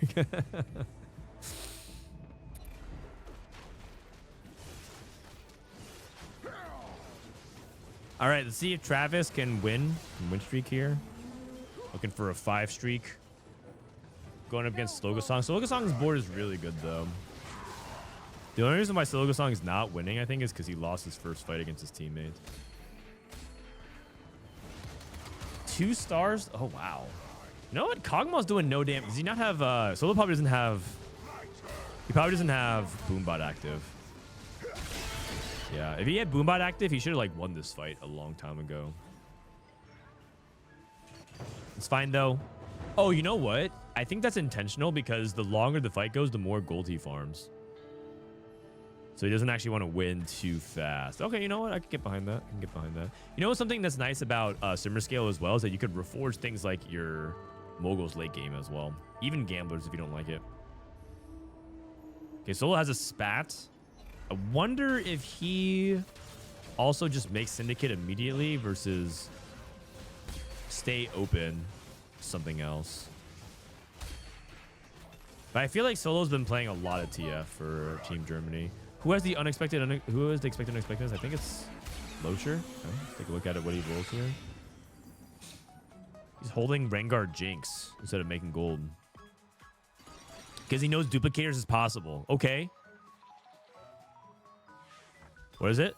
All right, let's see if Travis can win streak here. Looking for a 5 streak. Going up against Slogosong. Slogosong's board is really good though. The only reason why Slogosong is not winning, I think, is because he lost his first fight against his teammates. 2 stars? Oh, wow. You know what? Kog'Maw's doing no damage. Does he not have... Solo probably doesn't have... He probably doesn't have Boombot active. Yeah, if he had Boombot active, he should have, like, won this fight a long time ago. It's fine, though. Oh, you know what? I think that's intentional because the longer the fight goes, the more gold he farms. So he doesn't actually want to win too fast. Okay, you know what? I can get behind that. I can get behind that. You know what's something that's nice about Simmer Scale as well is that you could reforge things like your Moguls late game as well. Even Gamblers if you don't like it. Okay, Solo has a spat. I wonder if he also just makes Syndicate immediately versus stay open something else. But I feel like Solo's been playing a lot of TF for Team Germany. Who has the unexpected? Who is the expected unexpected? I think it's Losher. Okay, let's take a look at it. What he rolls here. He's holding Rengar Jinx instead of making gold because he knows duplicators is possible. Okay. What is it?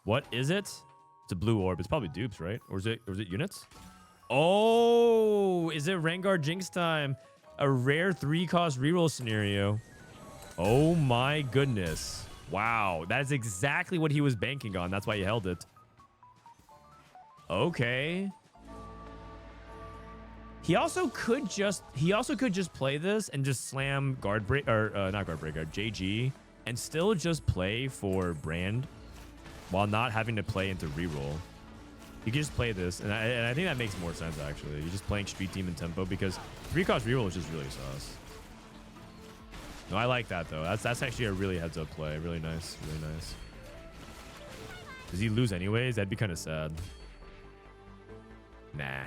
What is it? It's a blue orb. It's probably dupes, right? Or is it units? Oh, is it Rengar Jinx time? A rare 3-cost reroll scenario. Oh my goodness. Wow. That is exactly what he was banking on. That's why he held it. Okay. He also could just play this and just slam guard break or not guard breaker, JG, and still just play for Brand while not having to play into reroll. You can just play this, and I think that makes more sense actually. You're just playing Street Team and tempo because 3-cost reroll is just really sus. No, I like that though. That's actually a really heads up play. Really nice. Really nice. Does he lose anyways? That'd be kind of sad. Nah.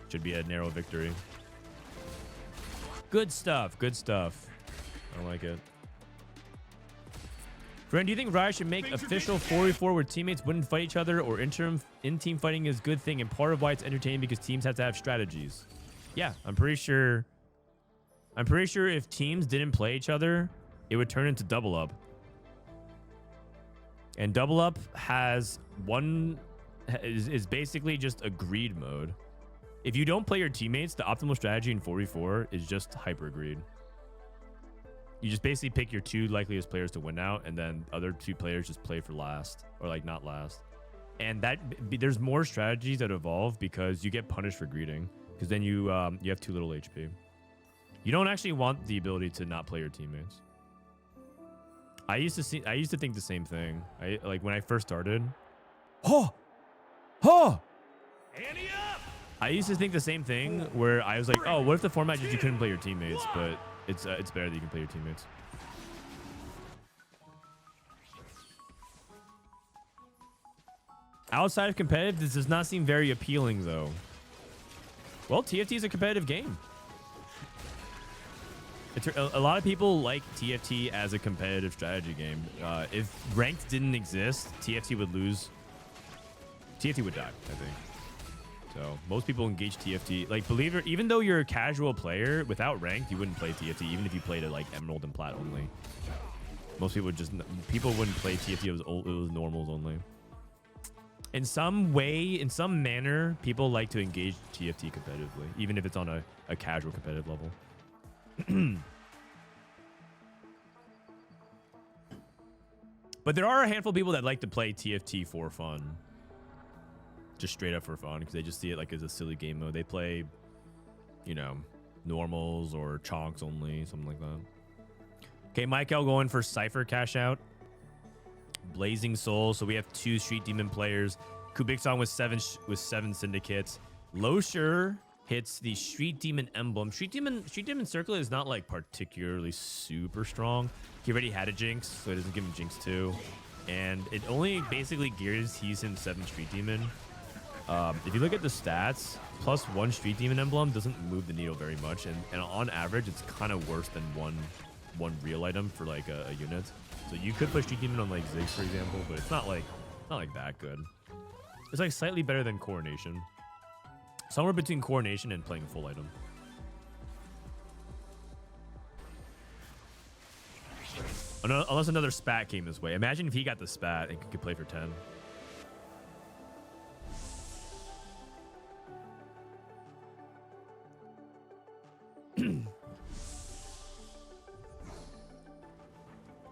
Should be a narrow victory. Good stuff. Good stuff. I like it. Friend, do you think Riot should make official 4v4 where teammates wouldn't fight each other, or in-team fighting is a good thing and part of why it's entertaining because teams have to have strategies? Yeah, I'm pretty sure if teams didn't play each other, it would turn into double up. And double up has is basically just a greed mode. If you don't play your teammates, the optimal strategy in 4v4 is just hyper greed. You just basically pick your 2 likeliest players to win out, and then other 2 players just play for last, or like not last. And there's more strategies that evolve because you get punished for greeding, because then you have too little HP. You don't actually want the ability to not play your teammates. I used to think the same thing. Like when I first started. Ante up! I used to think the same thing where I was like, oh, what if the format just you couldn't play your teammates? But it's better that you can play your teammates. Outside of competitive, this does not seem very appealing though. Well, TFT is a competitive game. A lot of people like TFT as a competitive strategy game. If ranked didn't exist, TFT would lose. TFT would die, I think. So most people engage TFT. Like, believe it, even though you're a casual player, without ranked, you wouldn't play TFT, even if you played it like Emerald and Plat only. Most people wouldn't play TFT. It was normals only. In some way, in some manner, people like to engage TFT competitively, even if it's on a casual competitive level. But there are a handful of people that like to play TFT for fun. Just straight up for fun, because they just see it like as a silly game mode. They play, you know, normals or chonks only, something like that. Okay, Michael going for Cypher cash out. Blazing Soul. So we have 2 Street Demon players. Kubiksong with 7 syndicates. Losher hits the Street Demon emblem. Street Demon Circle is not like particularly super strong. He already had a Jinx, so it doesn't give him Jinx 2. And it only basically guarantees him 7 Street Demon. If you look at the stats, +1 Street Demon emblem doesn't move the needle very much, and on average, it's kind of worse than one real item for like a unit. So you could put Street Demon on like Ziggs, for example, but it's not like that good. It's like slightly better than Coronation, somewhere between Coronation and playing a full item. Unless another spat came this way. Imagine if he got the spat and could play for 10.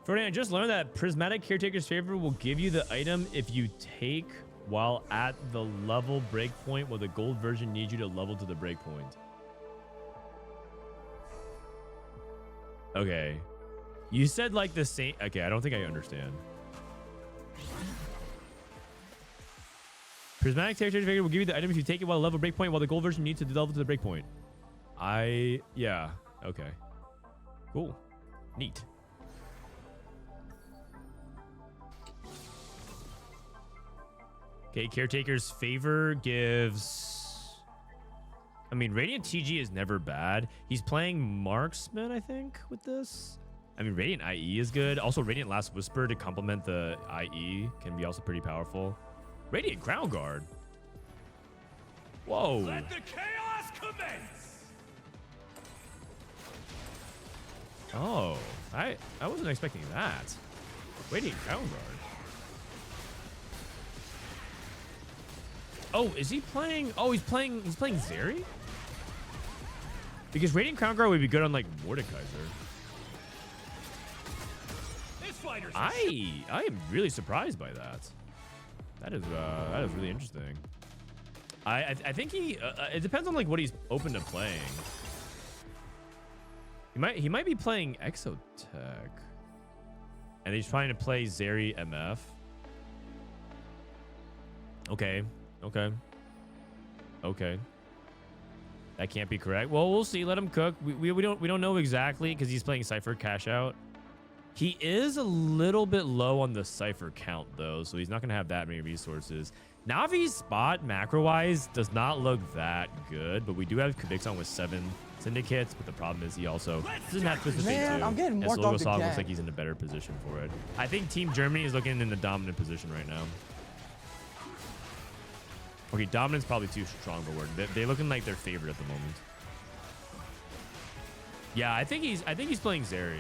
Frodan, I just learned that Prismatic Caretaker's Favor will give you the item if you take while at the level breakpoint, while the gold version needs you to level to the breakpoint. Okay. You said like the same. Okay, I don't think I understand. Prismatic territory figure will give you the item if you take it while level breakpoint, while the gold version needs to delve to the breakpoint. Yeah. Okay. Cool. Neat. Okay, Caretaker's Favor gives... I mean, Radiant TG is never bad. He's playing Marksman, I think, with this. I mean, Radiant IE is good. Also, Radiant Last Whisper to complement the IE can be also pretty powerful. Radiant Crown Guard. Whoa. Let the chaos commence. Oh, I wasn't expecting that. Radiant Crown Guard. Oh, is he playing? Oh, he's playing Zeri? Because Radiant Crown Guard would be good on like Mordekaiser. I am really surprised by that. That is really interesting. I think he it depends on like what he's open to playing. He might be playing Exotech, and he's trying to play Zeri MF. Okay. That can't be correct. Well, we'll see. Let him cook. We don't know exactly because he's playing Cypher Cash Out. He is a little bit low on the Cypher count though, so he's not gonna have that many resources. Navi's spot macro-wise does not look that good, but we do have Vclf with 7 syndicates, but the problem is he also doesn't have Twisted Fate too. I'm getting more looks like he's in a better position for it. I think Team Germany is looking in the dominant position right now. Okay, dominant's probably too strong of a word. They're looking like they're favored at the moment. Yeah, I think he's playing Zeri.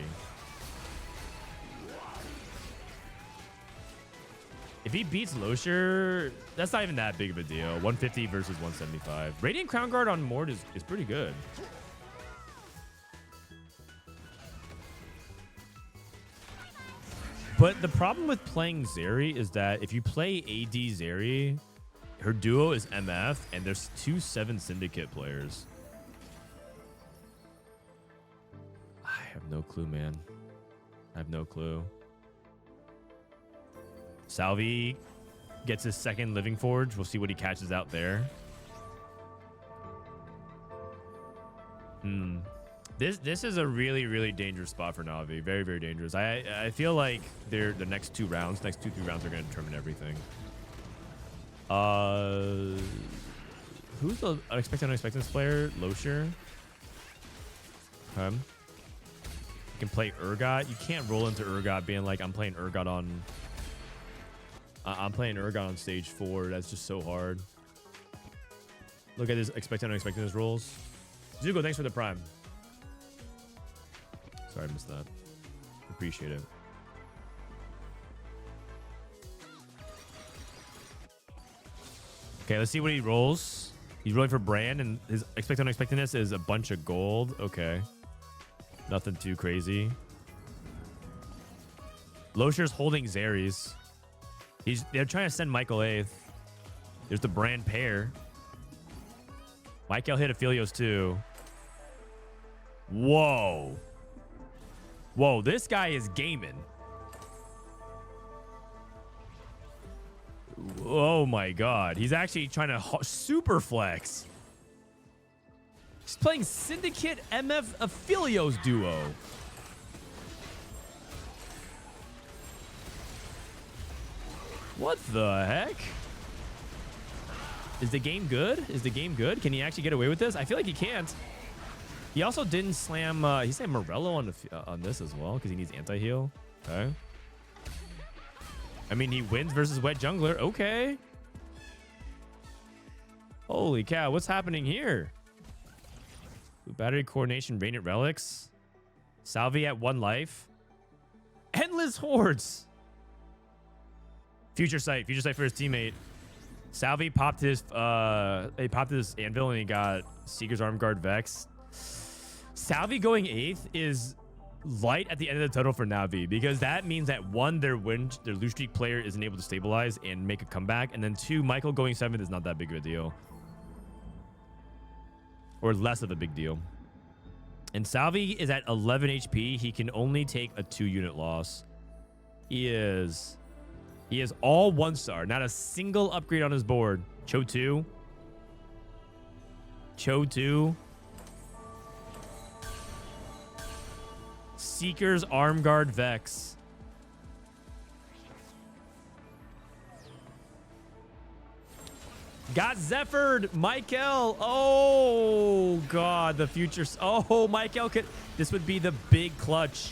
If he beats Losher, that's not even that big of a deal. 150 versus 175. Radiant Crown Guard on Mord is pretty good. But the problem with playing Zeri is that if you play AD Zeri, her duo is MF, and there's 2 7 Syndicate players. I have no clue, man. I have no clue. Salvi gets his second Living Forge. We'll see what he catches out there. This is a really, really dangerous spot for Navi. Very, very dangerous. I feel like the next 2 rounds, next 2-3 rounds are going to determine everything. Who's the unexpected player? Losher. You can play Urgot. You can't roll into Urgot being like, I'm playing Urgot on stage 4. That's just so hard. Look at his expected unexpected rolls. Zuko, thanks for the prime. Sorry, I missed that. Appreciate it. Okay, let's see what he rolls. He's rolling for Brand, and his expected unexpectedness is a bunch of gold. Okay. Nothing too crazy. Losher's holding Zeris. They're trying to send Michael 8th. There's the Brand pair. Michael hit Aphelios too. Whoa. Whoa, this guy is gaming. Oh my god. He's actually trying to super flex. He's playing Syndicate MF Aphelios duo. What the heck? Is the game good? Is the game good? Can he actually get away with this? I feel like he can't. He also didn't slam... he slammed Morello on this as well because he needs anti-heal. Okay. I mean, he wins versus Wet Jungler. Okay. Holy cow. What's happening here? Battery Coordination, Radiant Relics. Salvi at 1 life. Endless Hordes. Future Sight for his teammate. Salvi popped his anvil and he got Seeker's Arm Guard Vex. Salvi going 8th is light at the end of the total for Navi because that means that 1, their lose streak player isn't able to stabilize and make a comeback, and then 2, Michael going 7th is not that big of a deal, or less of a big deal. And Salvi is at 11 HP. He can only take a 2-unit loss. He is all 1-star. Not a single upgrade on his board. Cho 2. Cho 2. Seeker's Arm Guard Vex. Got Zephyred. Michael. Oh, God. The future. Oh, Michael could. This would be the big clutch.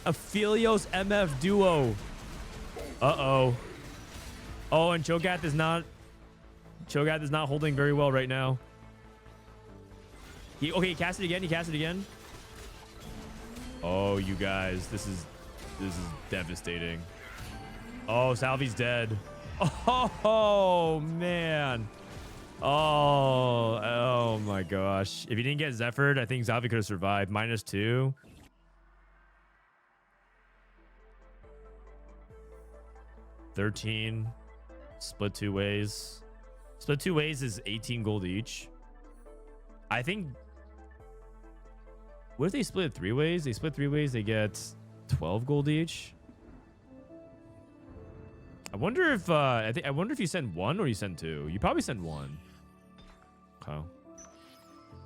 Aphelios MF duo. Uh-oh. Oh, and Cho'Gath is not holding very well right now. Okay, he cast it again. He cast it again. Oh, you guys. This is devastating. Oh, Salvi's dead. Oh, man. Oh my gosh. If he didn't get Zephyred, I think Salvi could have survived. -2. $13. Split 2 ways. Split 2 ways is 18 gold each. I think. What if they split 3 ways? They split 3 ways, they get 12 gold each. I wonder if I wonder if you send 1 or you send 2. You probably send 1. Okay.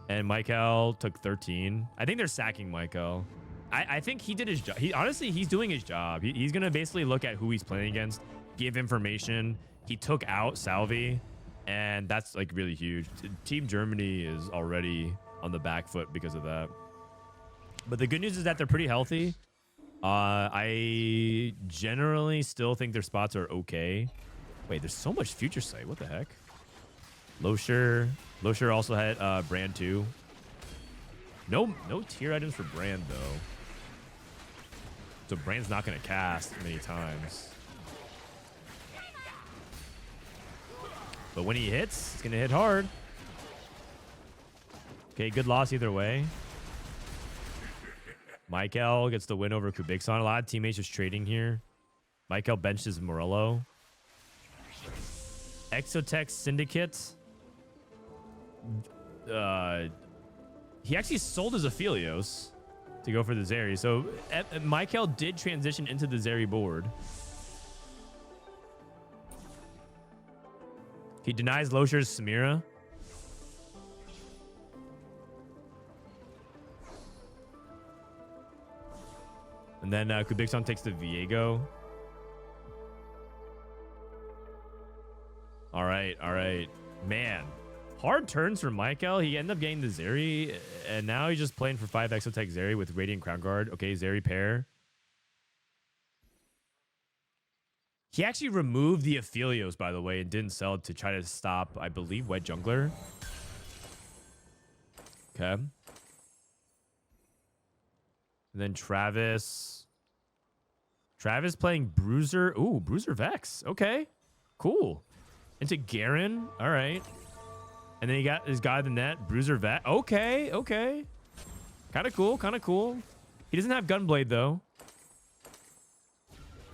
And Michael took 13. I think they're sacking Michael. I think he did his job. He's doing his job. He's gonna basically look at who he's playing against, give information. He took out Salvi, and that's like really huge. Team Germany is already on the back foot because of that. But the good news is that they're pretty healthy. I generally still think their spots are okay. Wait, there's so much future sight. What the heck? Losher also had Brand 2. No tier items for Brand though. So Brand's not gonna cast many times. But when he hits, it's gonna hit hard. Okay, good loss either way. Michael gets the win over Kubikson. A lot of teammates just trading here. Michael benches Morello. Exotech Syndicate. He actually sold his Aphelios to go for the Zeri. So Michael did transition into the Zeri board. He denies Losher's Samira. And then Kubikson takes the Viego. All right. Man, hard turns for Michael. He ended up getting the Zeri, and now he's just playing for 5 Exotech Zeri with Radiant Crown Guard. Okay, Zeri pair. He actually removed the Aphelios, by the way, and didn't sell it to try to stop, I believe, Wet Jungler. Okay. And then Travis playing Bruiser. Ooh, Bruiser Vex. Okay, cool. Into Garen. All right. And then he got his guy the net, Bruiser Vex. Okay. Kind of cool. He doesn't have Gunblade though.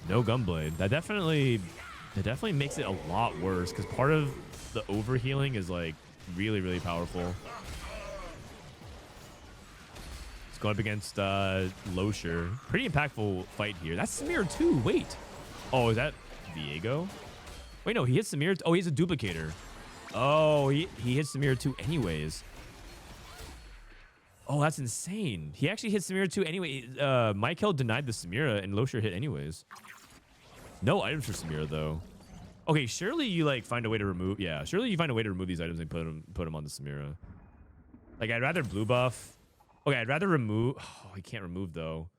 No Gunblade. That definitely makes it a lot worse because part of the overhealing is like really, really powerful. Going up against Losher. Pretty impactful fight here. That's Samir too. Wait. Oh, is that Viego? Wait, no, he hits Samir. Oh, he's a duplicator. Oh, he hits Samir too anyways. Oh, that's insane. He actually hit Samira too anyway. Michael denied the Samira and Losher hit anyways. No items for Samira though. Okay, surely you like find a way to remove. Yeah, surely you find a way to remove these items and put them on the Samira. Like I'd rather blue buff. Okay, I'd rather remove. Oh, I can't remove though.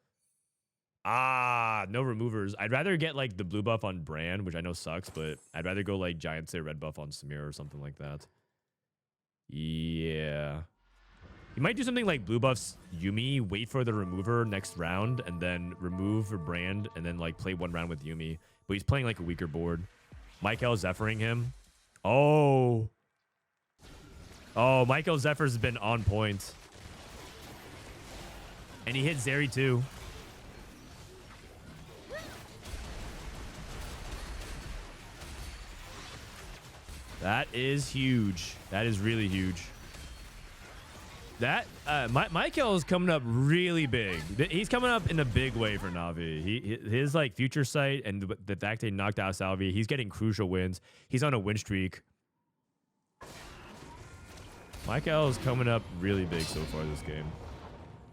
Ah, no removers. I'd rather get like the blue buff on Brand, which I know sucks, but I'd rather go like Giant Slayer red buff on Samira or something like that. Yeah. You might do something like blue buffs Yuumi, wait for the remover next round, and then remove for Brand, and then like play 1 round with Yuumi. But he's playing like a weaker board. Michael Zephyring him. Oh. Oh, Michael Zephyr's been on point. And he hit Zeri too. That is huge. That is really huge. That Michael is coming up really big. He's coming up in a big way for Navi. His like future sight and the fact they knocked out Salvi, he's getting crucial wins. He's on a win streak. Michael is coming up really big so far this game.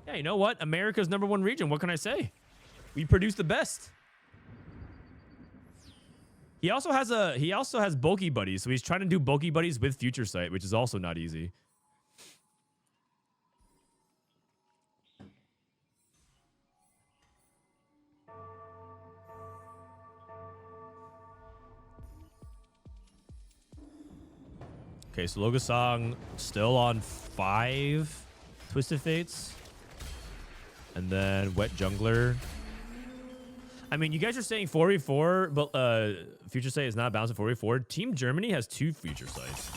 Yeah, you know what? America's #1 region. What can I say? We produce the best. He also has bulky buddies, so he's trying to do bulky buddies with future sight, which is also not easy. Okay, so Logasong still on 5 Twisted Fates. And then Wet Jungler. I mean, you guys are saying 4v4, but Future Sight is not balanced at 4v4. Team Germany has 2 Future Sights.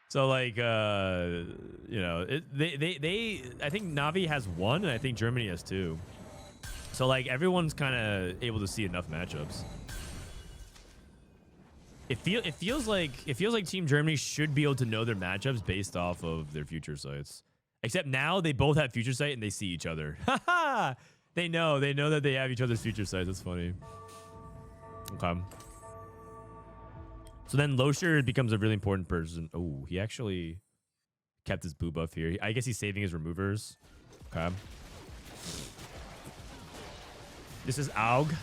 So, like, you know, I think Navi has 1, and I think Germany has 2. So, like, everyone's kind of able to see enough matchups. It feels like Team Germany should be able to know their matchups based off of their future sights. Except now they both have future sight and they see each other. Haha! They know that they have each other's future sights. That's funny. Okay. So then Losher becomes a really important person. Oh, he actually kept his boo buff here. I guess he's saving his removers. Okay. This is Aug.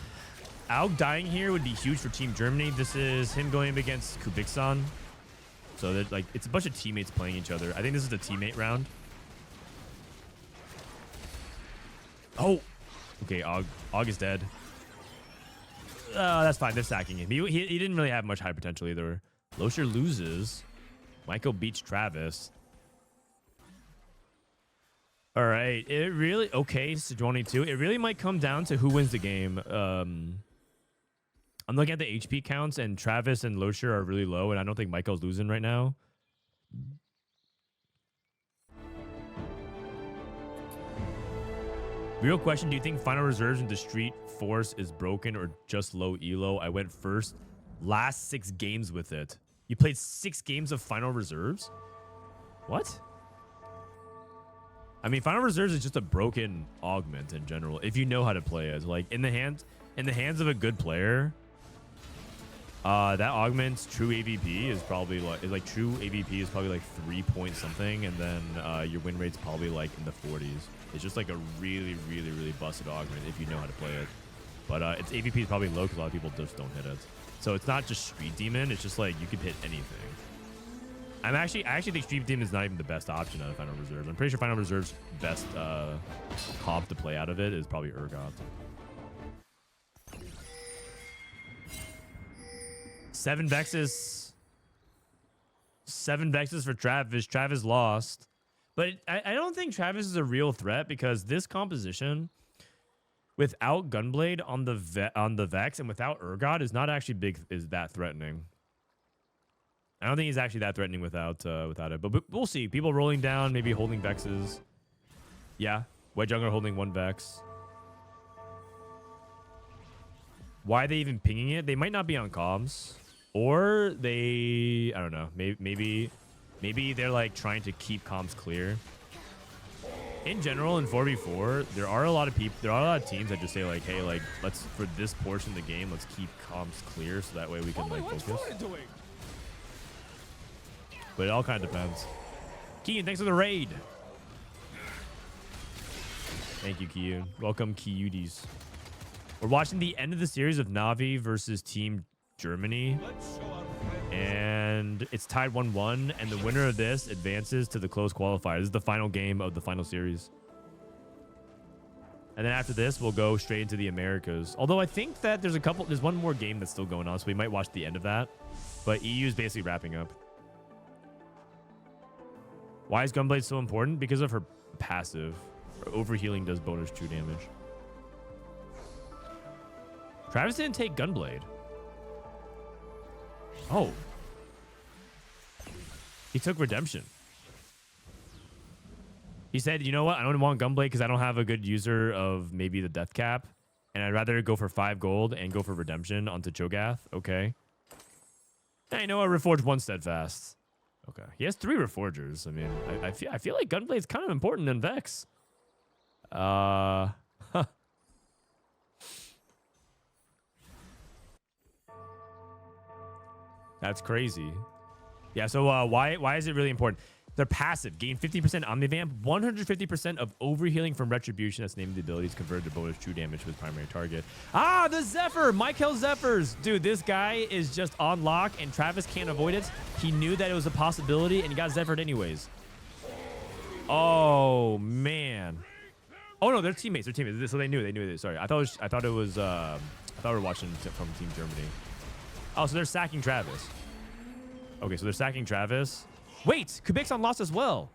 Aug dying here would be huge for Team Germany. This is him going up against Kubiksan. So that like it's a bunch of teammates playing each other. I think this is the teammate round. Oh, okay. Aug is dead. That's fine. They're sacking him. He didn't really have much high potential either. Losher loses. Michael beats Travis. All right. It really okay. Sejuani 2. It really might come down to who wins the game. I'm looking at the HP counts, and Travis and Losher are really low, and I don't think Michael's losing right now. Real question, do you think final reserves into Street Force is broken or just low elo? I went first last 6 games with it. You played 6 games of final reserves? What? I mean, final reserves is just a broken augment in general, if you know how to play it. Like in the hands of a good player, that augment's true AVP is probably like true AVP is probably like 3 point something, and then your win rate's probably like in the 40s. It's just like a really, really, really busted augment if you know how to play it. But its AVP is probably low because a lot of people just don't hit it. So it's not just Street Demon. It's just like you can hit anything. I actually think Street Demon is not even the best option out of Final Reserves. I'm pretty sure Final Reserves' best comp to play out of it is probably Urgot. 7 Vexes. 7 Vexes for Travis. Travis lost. But I don't think Travis is a real threat because this composition, without Gunblade on the Vex and without Urgot, is not actually that threatening. I don't think he's actually that threatening without it. But we'll see. People rolling down, maybe holding Vexes. Yeah, Wedge Jungler holding 1 Vex. Why are they even pinging it? They might not be on comms, or I don't know. Maybe they're like trying to keep comms clear. In general, in 4v4, there are a lot of teams that just say like, hey, like let's for this portion of the game, let's keep comms clear so that way we can like focus. But it all kind of depends. Kiyoon, thanks for the raid. Thank you, Kiyoon. Welcome, Kiyudis. We're watching the end of the series of Navi versus Team Germany. And it's tied 1-1, and the winner of this advances to the closed qualifier. This is the final game of the final series. And then after this, we'll go straight into the Americas. Although I think that there's one more game that's still going on, so we might watch the end of that. But EU is basically wrapping up. Why is Gunblade so important? Because of her passive. Her overhealing does bonus true damage. Travis didn't take Gunblade. Oh. He took Redemption. He said, you know what? I don't want Gunblade because I don't have a good user of maybe the death cap. And I'd rather go for 5 gold and go for Redemption onto Cho'Gath. Okay. Hey, you know what? Reforge 1 Steadfast. Okay. He has 3 Reforgers. I mean, I feel like Gunblade is kind of important in Vex. Huh. That's crazy. Yeah, so why is it really important? They're passive. Gain 50% Omnivamp, 150% of overhealing from Retribution. That's the name of the ability. Is converted to bonus true damage to his primary target. Ah, the Zephyr! Michael Zephyrs! Dude, this guy is just on lock, and Travis can't avoid it. He knew that it was a possibility, and he got Zephyred anyways. Oh, man. Oh, no, they're teammates. They're teammates. So they knew it. Sorry. I thought we were watching from Team Germany. Oh, so they're sacking Travis. Okay, so they're sacking Travis. Wait, Kubixon lost as well.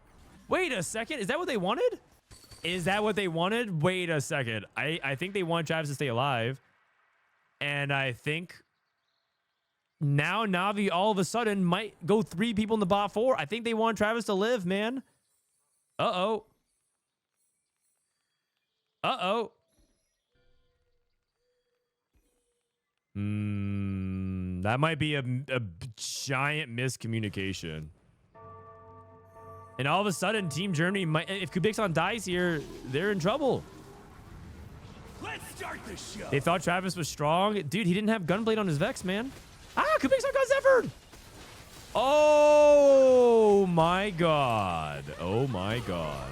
Wait a second. Is that what they wanted? Is that what they wanted? Wait a second. I think they want Travis to stay alive. And I think now Navi all of a sudden might go 3 people in the bot 4. I think they want Travis to live, man. Uh-oh. Uh-oh. That might be a giant miscommunication. And all of a sudden, Team Germany might, if Kubixon dies here, they're in trouble. Let's start the show. They thought Travis was strong. Dude, he didn't have Gunblade on his Vex, man. Ah, Kubixon got Zephyred. Oh my god. Oh my god.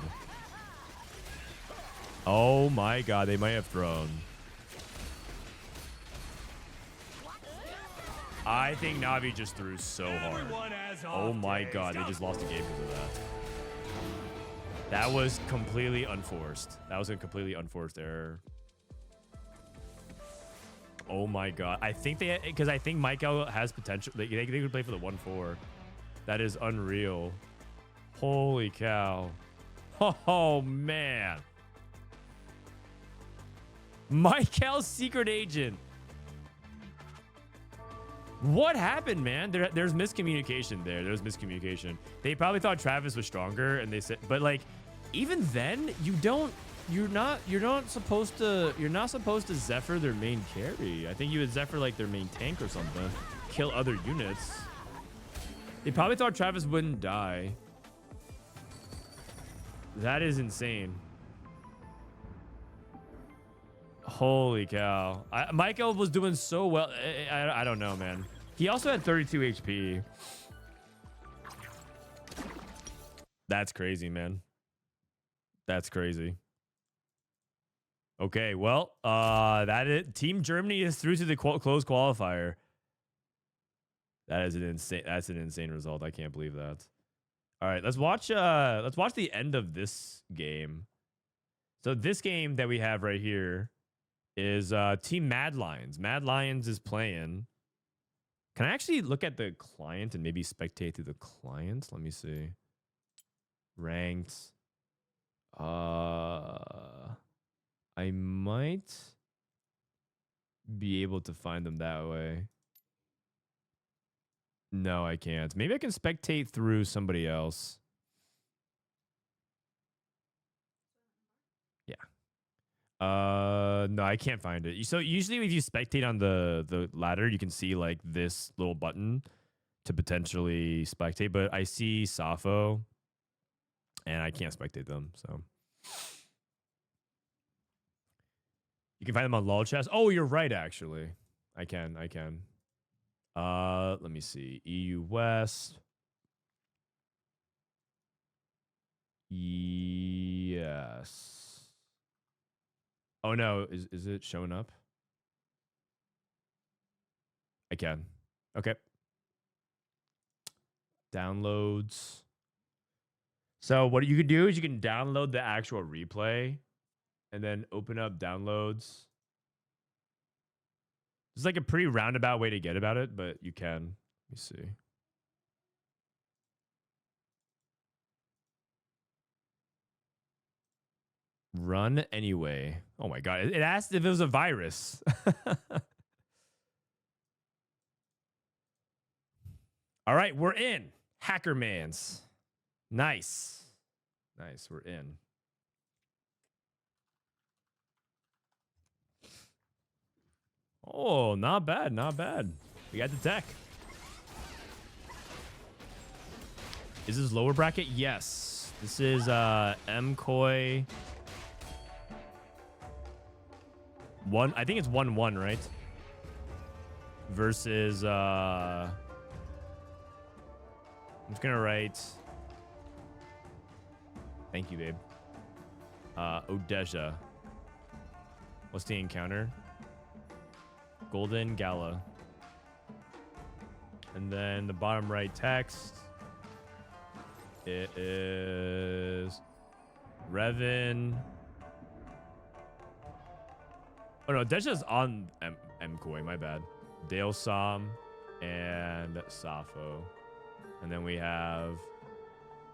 Oh my god, they might have thrown. I think Navi just threw so hard. Oh my god, they just lost a game because of that. That was completely unforced. That was a completely unforced error. Oh my god. I think because I think Michael has potential. They could play for the 1-4. That is unreal. Holy cow. Oh man. Michael's secret agent. What happened, man? There's miscommunication there. There's miscommunication. They probably thought Travis was stronger, and they said, but like, even then, you're not supposed to Zephyr their main carry. I think you would Zephyr like their main tank or something, kill other units. They probably thought Travis wouldn't die. That is insane. Holy cow. Michael was doing so well. I don't know, man. He also had 32 HP. That's crazy, man. That's crazy. Okay, well, Team Germany is through to the closed qualifier. That's an insane result. I can't believe that. All right, let's watch the end of this game. So this game that we have right here is Team Mad Lions. Mad Lions is playing. Can I actually look at the client and maybe spectate through the client? Let me see. Ranked. I might be able to find them that way. No, I can't. Maybe I can spectate through somebody else. Yeah. No, I can't find it. So usually if you spectate on the ladder, you can see like this little button to potentially spectate, but I see Safo and I can't spectate them, so. You can find them on LOL chess. Oh, you're right, actually. I can. Let me see. EU West. Yes. Oh no, is it showing up? I can. Okay. Downloads. So what you can do is you can download the actual replay and then open up downloads. It's like a pretty roundabout way to get about it, but you can. Let me see. Run anyway. Oh my god. It asked if it was a virus. All right, we're in. Hackermans. Nice. Nice, we're in. Oh, not bad, not bad. We got the tech. Is this lower bracket? Yes. This is MKOI. I think it's 1-1, right? Versus I'm just gonna write. Thank you, babe. Odeja. What's the encounter? Golden Gala. And then the bottom right text. It is Revan. Oh no, Deja's on MKOI, my bad. Dale Som and Safo. And then we have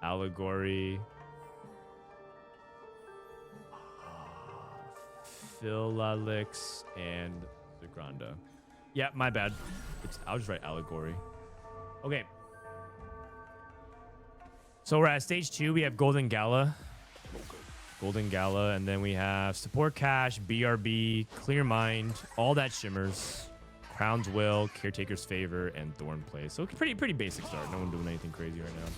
Alegory. Philalix and Zagranda. Yeah, my bad. I'll just write Allegory. Okay. So we're at stage 2. We have Golden Gala. Golden Gala. And then we have Support Cash, BRB, Clear Mind, All That Shimmers, Crown's Will, Caretaker's Favor, and Thorn Play. So pretty basic start. No one doing anything crazy right now.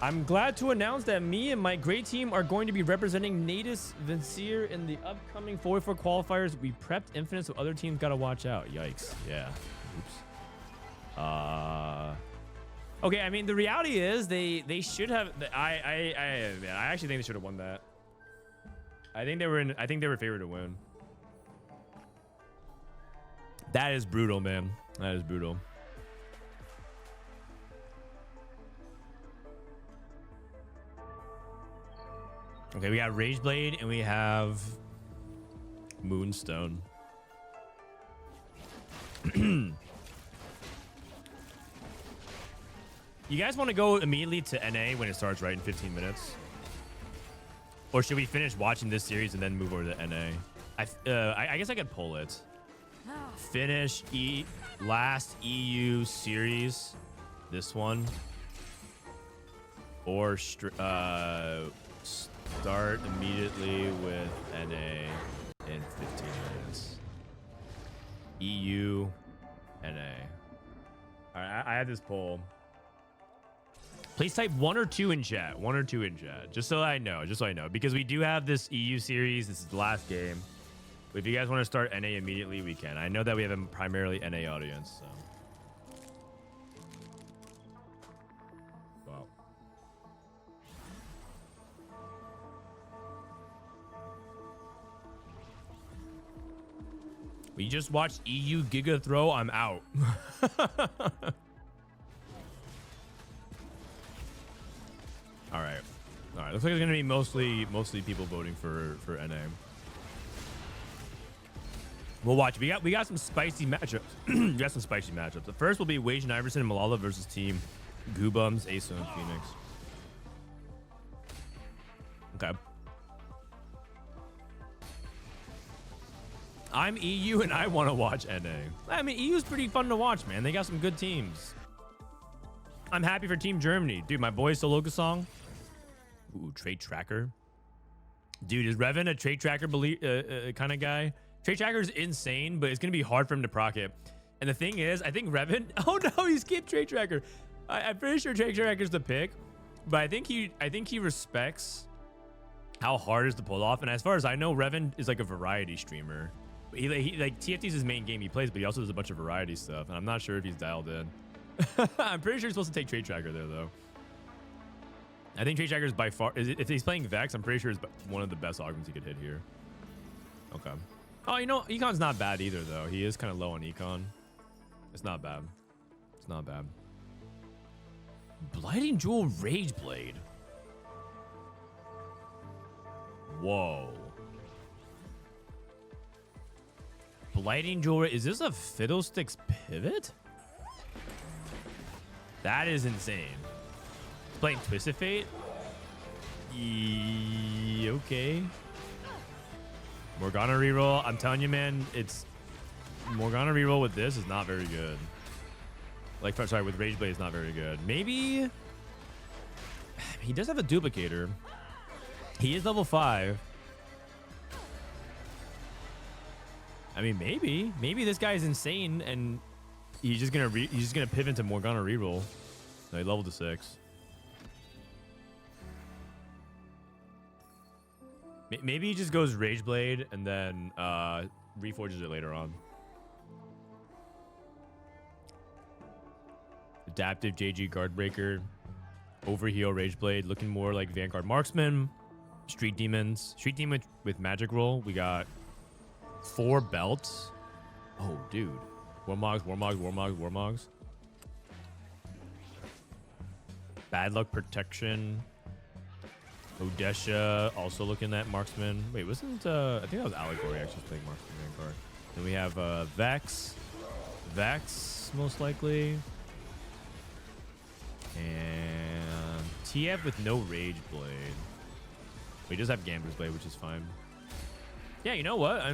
I'm glad to announce that me and my great team are going to be representing Natus Vincere in the upcoming 4-4 qualifiers. We prepped Infinite, so other teams got to watch out. Yikes. Yeah. Oops. Okay, I mean, the reality is they should have. I actually think they should have won that. I think they were favored to win. That is brutal, man. That is brutal. Okay, we got Rageblade and we have Moonstone. You guys want to go immediately to NA when it starts, right, in 15 minutes? Or should we finish watching this series and then move over to NA? I guess I could pull it. Finish last EU series, this one. Or start immediately with NA in 15 minutes. EU, NA. All right, I have this poll. Please type 1 or 2 in chat. 1 or 2 in chat. Just so I know. Because we do have this EU series. This is the last game. But if you guys want to start NA immediately, we can. I know that we have a primarily NA audience, so. Wow. We just watched EU Giga Throw. I'm out. All right. Looks like it's gonna be mostly people voting for NA. We'll watch. We got some spicy matchups. The first will be Wage and Iverson and Malala versus Team Goobums, Aesah, and Phoenix. Okay. I'm EU and I want to watch NA. I mean, EU's pretty fun to watch, man. They got some good teams. I'm happy for Team Germany. Dude, my boy Sologasong. Ooh, Trade Tracker. Dude, is Revan a Trade Tracker kind of guy? Trade Tracker is insane, but it's going to be hard for him to proc it. And the thing is, I think Revan... Oh, no, he skipped Trade Tracker. I'm pretty sure Trade Tracker's the pick. But I think he respects how hard it is to pull off. And as far as I know, Revan is like a variety streamer. He like TFT's his main game he plays, but he also does a bunch of variety stuff. And I'm not sure if he's dialed in. I'm pretty sure he's supposed to take Trade Tracker there, though. I think Trade Tracker is by far... If he's playing Vex, I'm pretty sure it's one of the best augments he could hit here. Okay. Oh, you know, Econ's not bad either, though. He is kind of low on Econ. It's not bad. It's not bad. Blighting Jewel Rageblade. Whoa. Blighting Jewel... Is this a Fiddlesticks pivot? That is insane. Playing Twisted Fate? Okay. Morgana reroll. I'm telling you, man, it's... Morgana reroll with this is not very good. Like, sorry, with Rageblade is not very good. Maybe... He does have a duplicator. He is level 5. I mean, maybe this guy is insane and he's just gonna pivot to Morgana reroll. No, he leveled to 6. Maybe he just goes Rage Blade and then reforges it later on. Adaptive JG Guardbreaker, Overheal Rage Blade, looking more like Vanguard Marksman. Street Demon with Magic Roll. We got 4 belts. Oh, dude. Warmogs. Bad Luck Protection. Odesha, also looking at Marksman. Wait, wasn't I think that was Alegory actually playing Marksman Vanguard. Then we have Vex, most likely. And TF with no Rage Blade. We just have Gambler's Blade, which is fine. Yeah, you know what?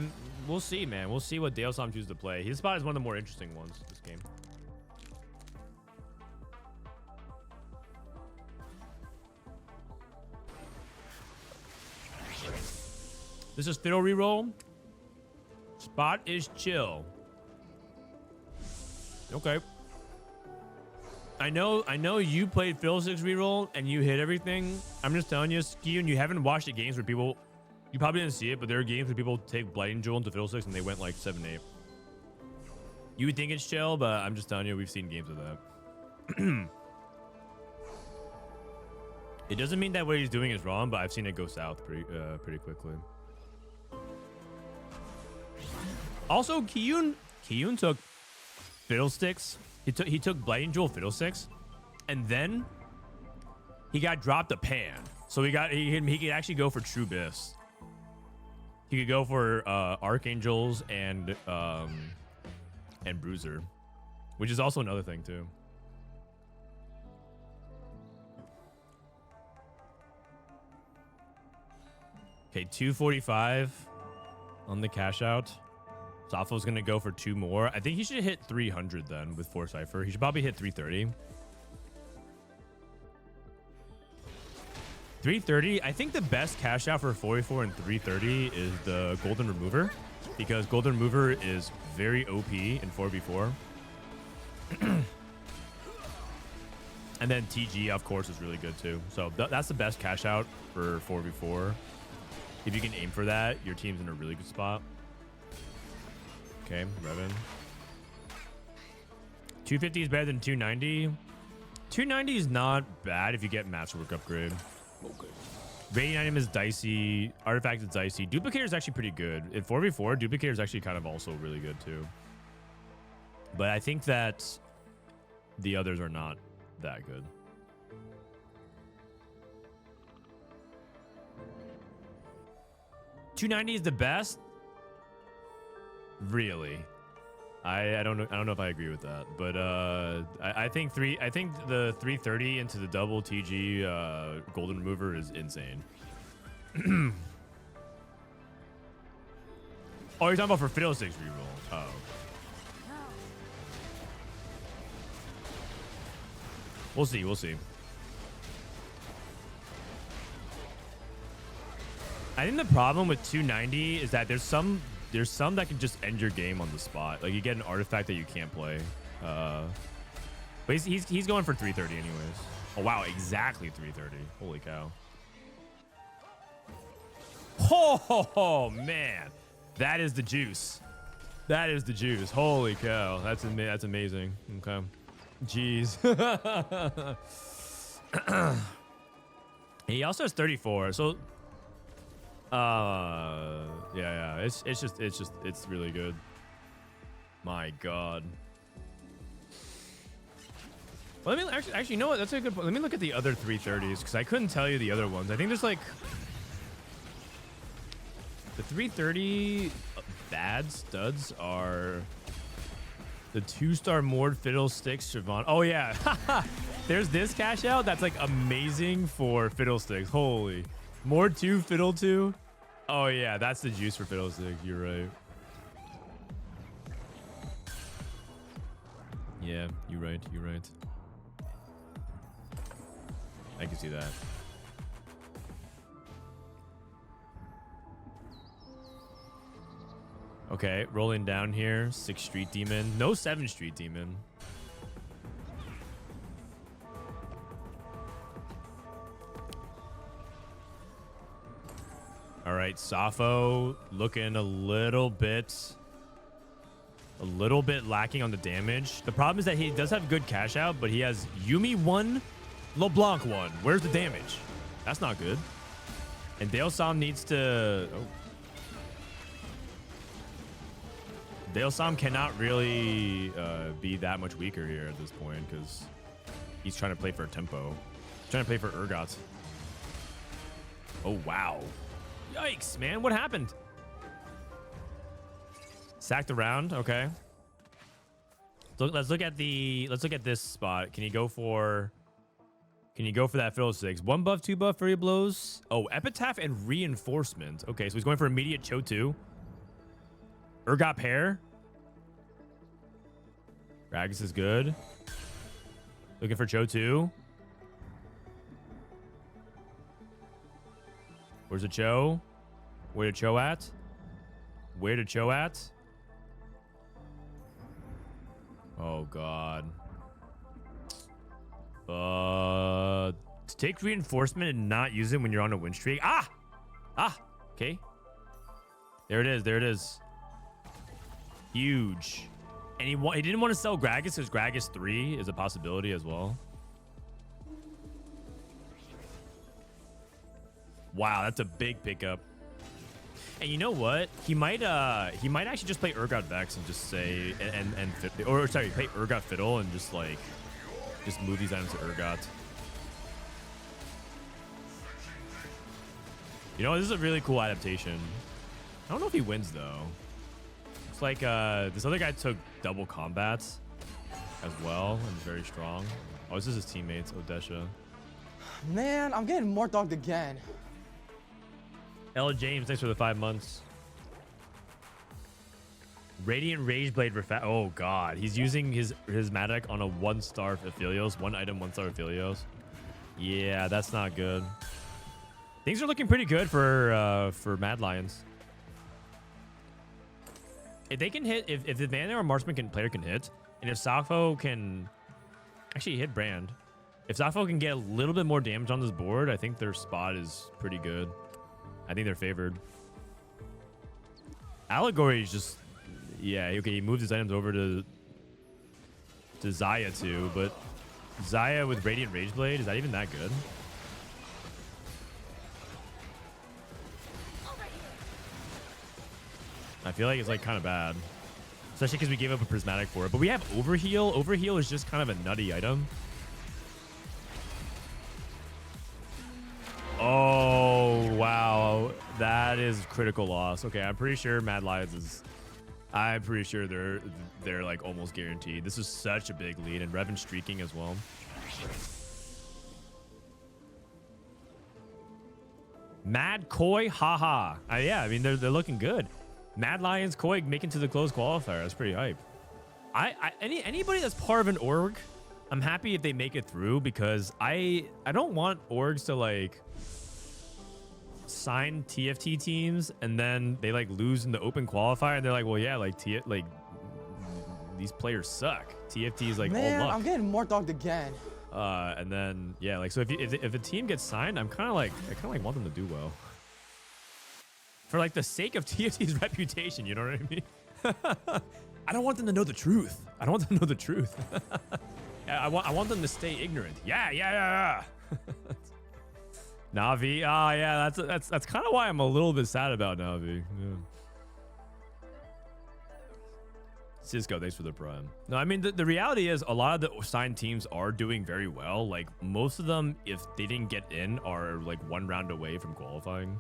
We'll see, man. We'll see what Dalesom chooses to play. His spot is one of the more interesting ones this game. This is Fiddle reroll. Spot is chill. Okay. I know you played Fiddlesticks reroll and you hit everything. I'm just telling you, Kiyoon, you haven't watched the games where people, you probably didn't see it, but there are games where people take Blighting Jewel into Fiddlesticks and they went like 7-8. You would think it's chill, but I'm just telling you, we've seen games of that. It doesn't mean that what he's doing is wrong, but I've seen it go south pretty quickly. Also, Kiyoon took Fiddlesticks. He took Blighting Jewel Fiddlesticks, and then he got dropped a pan. So he could actually go for True Biffs. He could go for Archangels and Bruiser, which is also another thing too. Okay, 245 on the cash out. Safo's gonna go for 2 more. I think he should hit 300 then with 4 Cypher. He should probably hit 330. 330. I think the best cash out for 44 and 330 is the Golden Remover, because Golden Remover is very OP in 4v4. And then TG, of course, is really good too. So that's the best cash out for 4v4. If you can aim for that, your team's in a really good spot. Okay, Revan. 250 is better than 290. 290 is not bad if you get Masterwork upgrade. Okay. Rating item is dicey. Artifact is dicey. Duplicator is actually pretty good. In 4v4, Duplicator is actually kind of also really good too. But I think that the others are not that good. $290 is the best. Really, I don't know if I agree with that, but I think the 330 into the double TG Golden Remover is insane. Oh, you're talking about for Fiddlesticks reroll. Oh. We'll see. I think the problem with 290 is that there's some that can just end your game on the spot. Like you get an artifact that you can't play. But he's going for 330 anyways. Oh wow, exactly 330. Holy cow. Oh man, that is the juice. That is the juice. Holy cow, that's amazing. Okay, jeez. He also has 34. So. Yeah. It's really good. My God. Well, let me actually, you know what? That's a good point. Let me look at the other 330s because I couldn't tell you the other ones. I think there's like the 330 bad studs are the 2-star Mord Fiddlesticks Siobhan. Oh yeah, there's this cash out that's like amazing for Fiddlesticks. Holy. More 2, Fiddle 2. Oh yeah, that's the juice for Fiddlestick. You're right. Yeah, you're right. I can see that. Okay, rolling down here. 6 Street Demon. No 7 Street Demon. All right, Safo looking a little bit lacking on the damage. The problem is that he does have good cash out, but he has Yuumi 1, LeBlanc 1. Where's the damage? That's not good. And Dalesom needs to... Oh. Dalesom cannot really be that much weaker here at this point because he's trying to play for a tempo. He's trying to play for Urgot. Oh, wow. Yikes, man. What happened? Sacked around. Okay. So let's look at this spot. Can you go for that Fiddlesticks? 1 buff, 2 buff, 3 blows. Oh, Epitaph and Reinforcement. Okay, so he's going for immediate Cho 2. Urgot pair. Gragas is good. Looking for Cho 2. Where's the Cho? Where to Cho at? Where to Cho at? Oh, God. To take reinforcement and not use it when you're on a win streak. Ah! Okay. There it is. There it is. Huge. And he didn't want to sell Gragas because Gragas 3 is a possibility as well. Wow, that's a big pickup. And you know what? He might actually just play Urgot Vex and just say play Urgot Fiddle and just move these items to Urgot. You know, this is a really cool adaptation. I don't know if he wins though. It's like this other guy took double combats as well and is very strong. Oh, this is his teammates, Odesha. Man, I'm getting more dogged again. Ella James, thanks for the 5 months. Radiant Rageblade Refa. Oh God, he's using his Matic on a 1-star Aphelios, 1 item, 1-star Aphelios. Yeah, that's not good. Things are looking pretty good for Mad Lions. If they can hit, if the Vanna or Marksman player can hit, and if Safo can actually hit Brand, if Safo can get a little bit more damage on this board, I think their spot is pretty good. I think they're favored. Alegory is just, yeah, okay, he moves his items over to Xayah too, but Xayah with Radiant Rageblade, is that even that good? I feel like it's like kind of bad, especially because we gave up a Prismatic for it. But we have Overheal. Overheal is just kind of a nutty item. Oh, wow. That is critical loss. Okay, I'm pretty sure Mad Lions is... I'm pretty sure they're like almost guaranteed. This is such a big lead, and Revan streaking as well. Mad Koi, haha. Yeah, I mean, they're looking good. Mad Lions, Koi making to the close qualifier. That's pretty hype. Anybody that's part of an org, I'm happy if they make it through, because I don't want orgs to like sign TFT teams and then they like lose in the open qualifier and they're like, well, yeah, like these players suck. TFT is like, man, all luck. I'm getting more dogged again. And then yeah, like, so if a team gets signed, I kind of like want them to do well for like the sake of TFT's reputation. You know what I mean? I don't want them to know the truth. I don't want them to know the truth. I want them to stay ignorant. Yeah. Navi. Oh yeah, that's kind of why I'm a little bit sad about Navi. Yeah. Cisco, thanks for the prime. No, I mean the reality is a lot of the signed teams are doing very well. Like most of them, if they didn't get in, are like 1 round away from qualifying.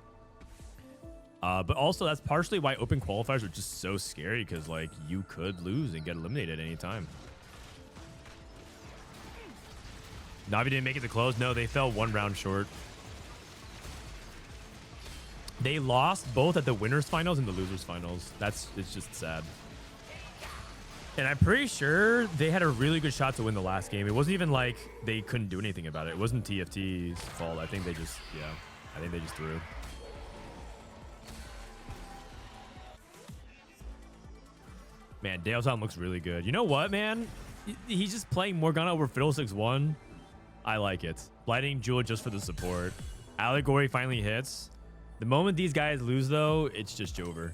But also that's partially why open qualifiers are just so scary, because like you could lose and get eliminated at any time. Navi didn't make it to close. No, they fell 1 round short. They lost both at the winners finals and the losers finals. It's just sad. And I'm pretty sure they had a really good shot to win the last game. It wasn't even like they couldn't do anything about it. It wasn't TFT's fault. I think they just threw. Man, Daleton looks really good. You know what, man? He's just playing Morgana over Fiddlesticks 1. I like it. Lightning Jewel just for the support. Allegory finally hits. The moment these guys lose, though, it's just over.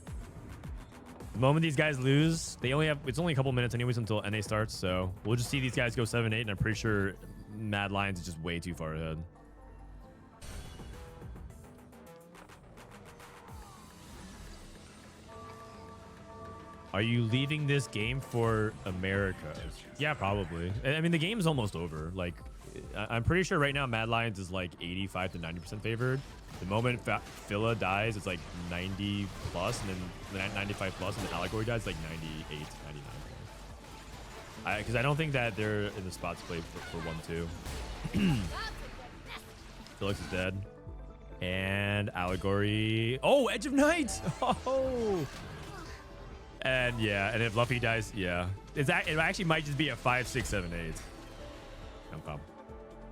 The moment these guys lose, it's only a couple minutes anyways until NA starts, so we'll just see these guys go 7-8, and I'm pretty sure Mad Lions is just way too far ahead. Are you leaving this game for America? Yeah, probably. I mean, the game's almost over. Like, I'm pretty sure right now Mad Lions is like 85 to 90% favored. The moment Phila dies, it's like 90 plus, and then 95 plus, and then Allegory dies, like 98 to 99. Because I don't think that they're in the spot to play for 1-2. Felix is dead. And Allegory. Oh, Edge of Night! Oh! And yeah, and if Luffy dies, yeah. It actually might just be a 5, 6, 7, 8.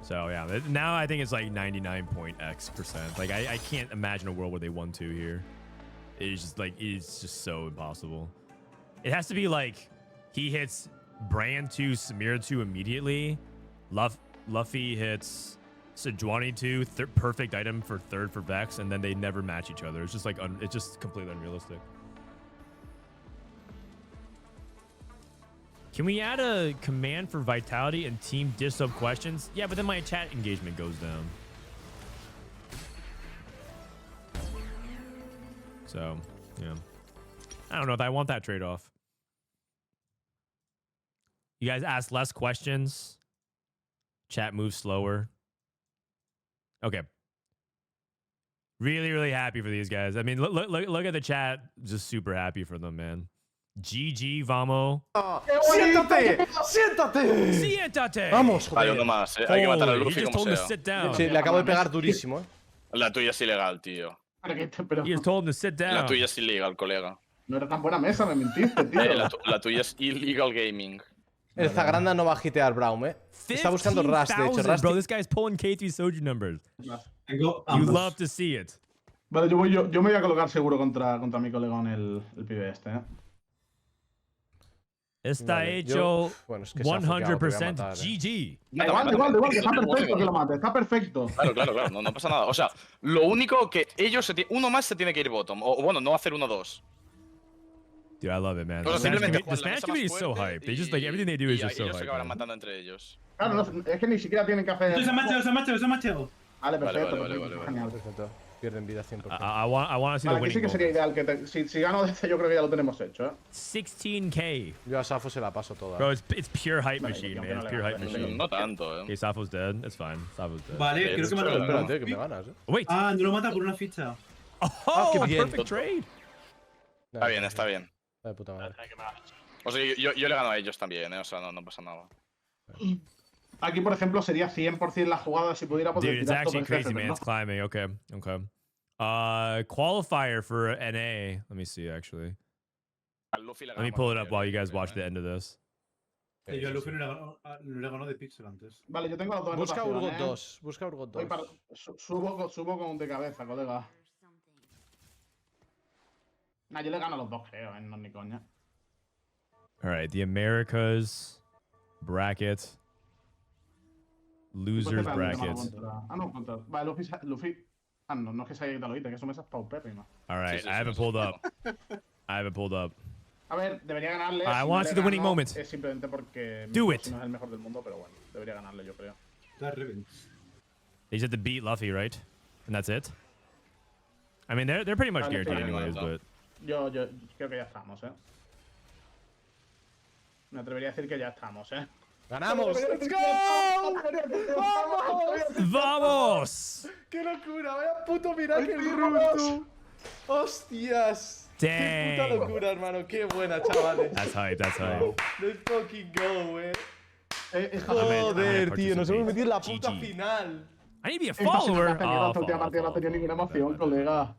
So yeah, now I think it's like 99.x%. Like I can't imagine a world where they 1-2 here. It's just so impossible. It has to be like he hits Brand 2, Samir 2 immediately. Luffy hits Sejuani 2, perfect item for third for Vex, and then they never match each other. It's just like it's just completely unrealistic. Can we add a command for Vitality and Team Dishsoap questions? Yeah, but then my chat engagement goes down. So, yeah. I don't know if I want that trade-off. You guys ask less questions. Chat moves slower. Okay. Really, really happy for these guys. I mean, look at the chat. Just super happy for them, man. GG, Vamo. ¡Siéntate! ¡Siéntate! ¡Siéntate! Vamos, Hay joder. uno más, Hay que matar al Holy, he Luffy just como told him to sea. sit down. Sí, le acabo de pegar durísimo, La tuya es ilegal, tío. Pero He just told him to sit La down. tuya es ilegal, colega. no era tan buena mesa, me mentiste, tío. La tuya es illegal gaming. El Zagranda no va a hitear Braum, Está buscando Rust, de hecho. 15,000, Rust. bro, this guy's pulling K3 Soju numbers. Tengo You love to see it. Vale, yo me voy a colocar seguro contra mi colegón el pibe este, Está Vale, hecho bueno, es que Safo, claro, te voy a 100% matar, GG. Da igual, que está perfecto que lo mate, está perfecto. Claro, no pasa nada. O sea, lo único que ellos uno más se tiene que ir bottom. O bueno, no hacer 1-2. Dude, I love it, man. O The sea, simplemente Smash jugar la mesa community más is so fuerte hype. They just, like, everything they do is just so ellos se hype. acabarán Man. matando entre ellos. Claro, no, es que ni siquiera tienen que hacer. Se ha macheado. Vale, perfecto. Vale. Genial. Perfecto. Pierden vida 100%. I want to see the Vale, que sí winning que sería goal. ideal que si gano de este, yo creo que ya lo tenemos hecho, 16K. Yo a Safo se la paso toda. Bro, it's pure hype Vale, machine, yo man. It's no pure le hype gano. machine. No tanto, Okay, Safo's dead. It's fine. Safo's dead. Vale, creo que me ha Pero tocado. Espérate, que me ganas, Wait. Ah, no lo mata por una ficha. Oh, qué a bien. perfect trade. Está bien, está bien. De puta madre. O sea, yo le gano a ellos también, O sea, no pasa nada. Aquí, por ejemplo, sería 100% la jugada si pudiera poder Dude, it's tirar todo actually el crazy, jefe, man. ¿no? It's climbing. Okay. Qualifier for NA. Let me see, actually. Let me pull it up while you guys watch the end of this. Yo a Luffy no le ganó de pixel antes. Vale, yo tengo los dos en Busca rotación, Urgot 2. Busca Urgot Voy 2. para... Subo con de cabeza, colega. Nah, yo le gano a los dos, creo, no ni coña. All right, the Americas bracket. Losers brackets. Ah, no, contra. Vale, Luffy. Ah, no es que se haya quitado que su mesa es paupérrima. All right, Sí, I haven't pulled up. I haven't pulled up. A ver, debería ganarle. I si want no to see le the winning gano, moment. Es simplemente porque Do mi it. no es el mejor del mundo, pero bueno, debería ganarle, yo creo. La Revenge. They just have to beat Luffy, right? And that's it. I mean, they're pretty much Vale, guaranteed sí, anyways, no. but Yo creo que ya estamos, Me atrevería a decir que ya estamos, ¡Ganamos! ¡Let's go! ¡Vamos! vamos! ¡Qué locura! ¡Vaya puto miracle run, tú! ¡Hostias! ¡Qué puta Dang. locura, hermano! ¡Qué buena, chavales! That's hype. That's hype. Let's fucking go, Es Joder, tío, nos hemos participate. metido en la puta GG. final. I need to be a Esta follower. última partida no tenía ninguna emoción, colega.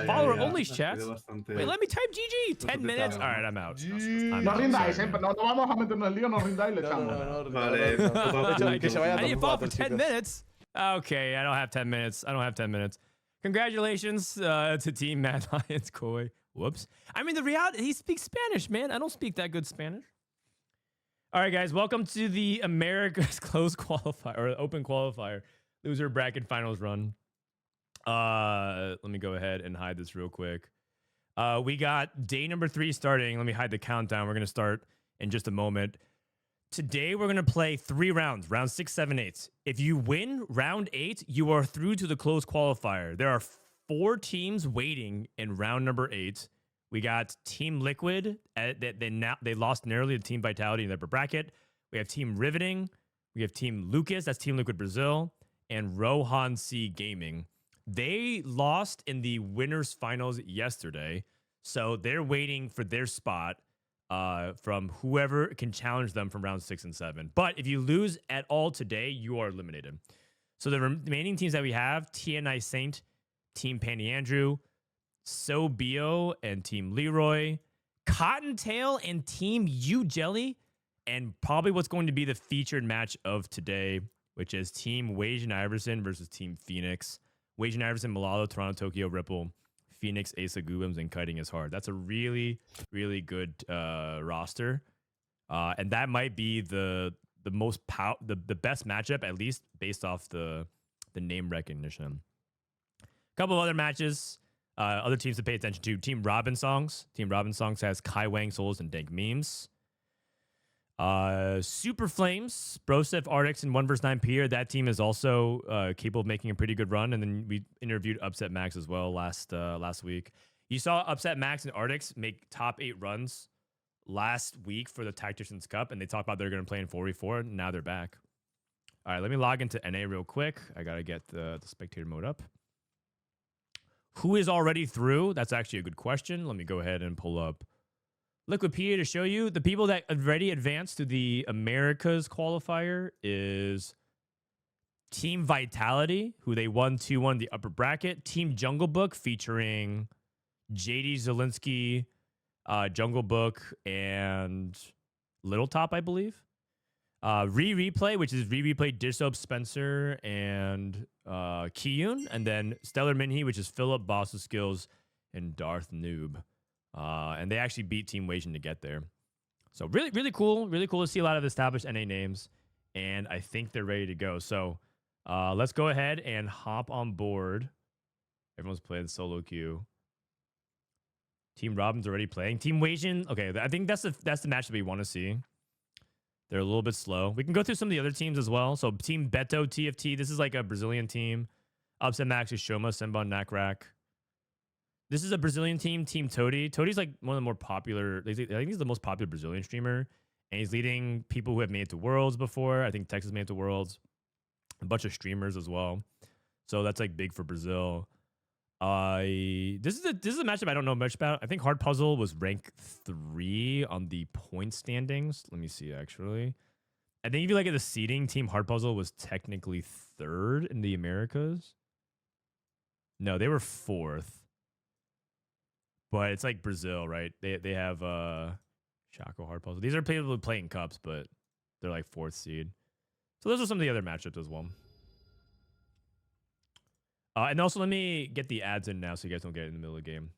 Follower only, chat. Bastante. Wait, let me type GG. 10 minutes. All right, I'm out. I'm No out, rindáis, sorry. No vamos a meternos en lío, no rindáis, le No, echamos. no, no, Vale, no, no, no. De hecho, que se vaya I need to top follow 4, for 10 chicos. minutes. Okay, I don't have 10 minutes. Congratulations to Team Mad Lions Koi. Whoops. I mean, the reality, he speaks Spanish, man. I don't speak that good Spanish. All right, guys, welcome to the America's Closed Qualifier, or Open Qualifier, loser bracket finals run. Let me go ahead and hide this real quick. We got day number 3 starting. Let me hide the countdown. We're going to start in just a moment. Today, we're going to play 3 rounds, round 6, 7, 8. If you win round 8, you are through to the closed qualifier. There are 4 teams waiting in round number 8. We got Team Liquid. They lost narrowly to Team Vitality in the upper bracket. We have Team Riveting. We have Team Lucas. That's Team Liquid Brazil. And Rohan C Gaming. They lost in the winners finals yesterday. So they're waiting for their spot from whoever can challenge them from round 6 and 7. But if you lose at all today, you are eliminated. So the remaining teams that we have, TNI Saint, Team Pandy Andrew, So Bio and Team Leroy, Cottontail and Team U Jelly, and probably what's going to be the featured match of today, which is Team Wasian Iverson versus Team Phoenix. Wasian Iverson, Malalo, Toronto, Tokyo, Ripple, Phoenix, Aesah, Golems, and Kiting is hard. That's a really, really good roster. And that might be the best matchup, at least based off the name recognition. A couple of other matches. Other teams to pay attention to. Team Robinsongz. Team Robinsongz has Kai Wang, Souls, and Dank Memes. Super Flames, Brosef, Artix, and 1 vs 9 Pierre. That team is also capable of making a pretty good run. And then we interviewed Upset Max as well last week. You saw Upset Max and Artix make top 8 runs last week for the Tacticians Cup, and they talked about they're going to play in 4v4. And now they're back. All right, let me log into NA real quick. I got to get the spectator mode up. Who is already through? That's actually a good question. Let me go ahead and pull up Liquipedia to show you. The people that already advanced to the Americas qualifier is Team Vitality, who they won 2-1 the upper bracket. Team Jungle Book featuring JD Zielinski, Jungle Book, and Little Top, I believe. Replay, which is Replay, Dishsoap, Spencer, and Kiyoon, and then Stellar Minhee, which is Philip, Boss of Skills, and Darth Noob. And they actually beat Team Wasian to get there. So really, really cool. Really cool to see a lot of established NA names, and I think they're ready to go. So let's go ahead and hop on board. Everyone's playing solo queue. Team Robin's already playing. Team Wasian, okay, I think that's the match that we want to see. They're a little bit slow. We can go through some of the other teams as well. So Team Beto, TFT. This is like a Brazilian team. Upset Max is Shoma, Senbon, Nakrak. This is a Brazilian team, Team Toady. Toady's like one of the more popular. I think he's the most popular Brazilian streamer. And he's leading people who have made it to Worlds before. I think Texas made it to Worlds. A bunch of streamers as well. So that's like big for Brazil. This is a matchup I don't know much about. I think Hard Puzzle was rank 3 on the point standings. Let me see, actually. I think if you look at the seeding, Team Hard Puzzle was technically 3rd in the Americas. No, they were 4th. But it's like Brazil, right? They have Shaco, Hard Puzzle. These are people who play in cups, but they're like 4th seed. So those are some of the other matchups as well. And also, let me get the ads in now so you guys don't get it in the middle of the game.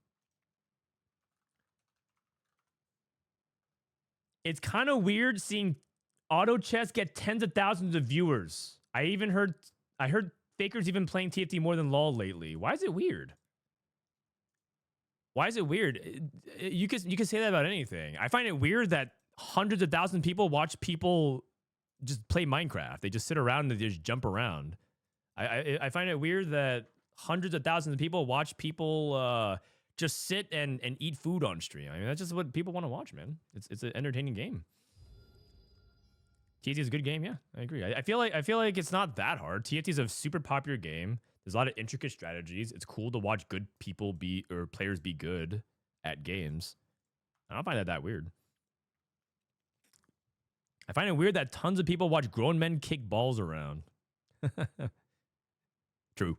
It's kind of weird seeing Auto Chess get tens of thousands of viewers. I heard Faker's even playing TFT more than LoL lately. Why is it weird? Why is it weird? You can say that about anything. I find it weird that hundreds of thousands of people watch people just play Minecraft. They just sit around and they just jump around. I find it weird that hundreds of thousands of people watch people just sit and eat food on stream. I mean, that's just what people want to watch, man. It's an entertaining game. TFT is a good game, yeah. I agree. I feel like it's not that hard. TFT is a super popular game. There's a lot of intricate strategies. It's cool to watch good people players be good at games. I don't find that weird. I find it weird that tons of people watch grown men kick balls around. True.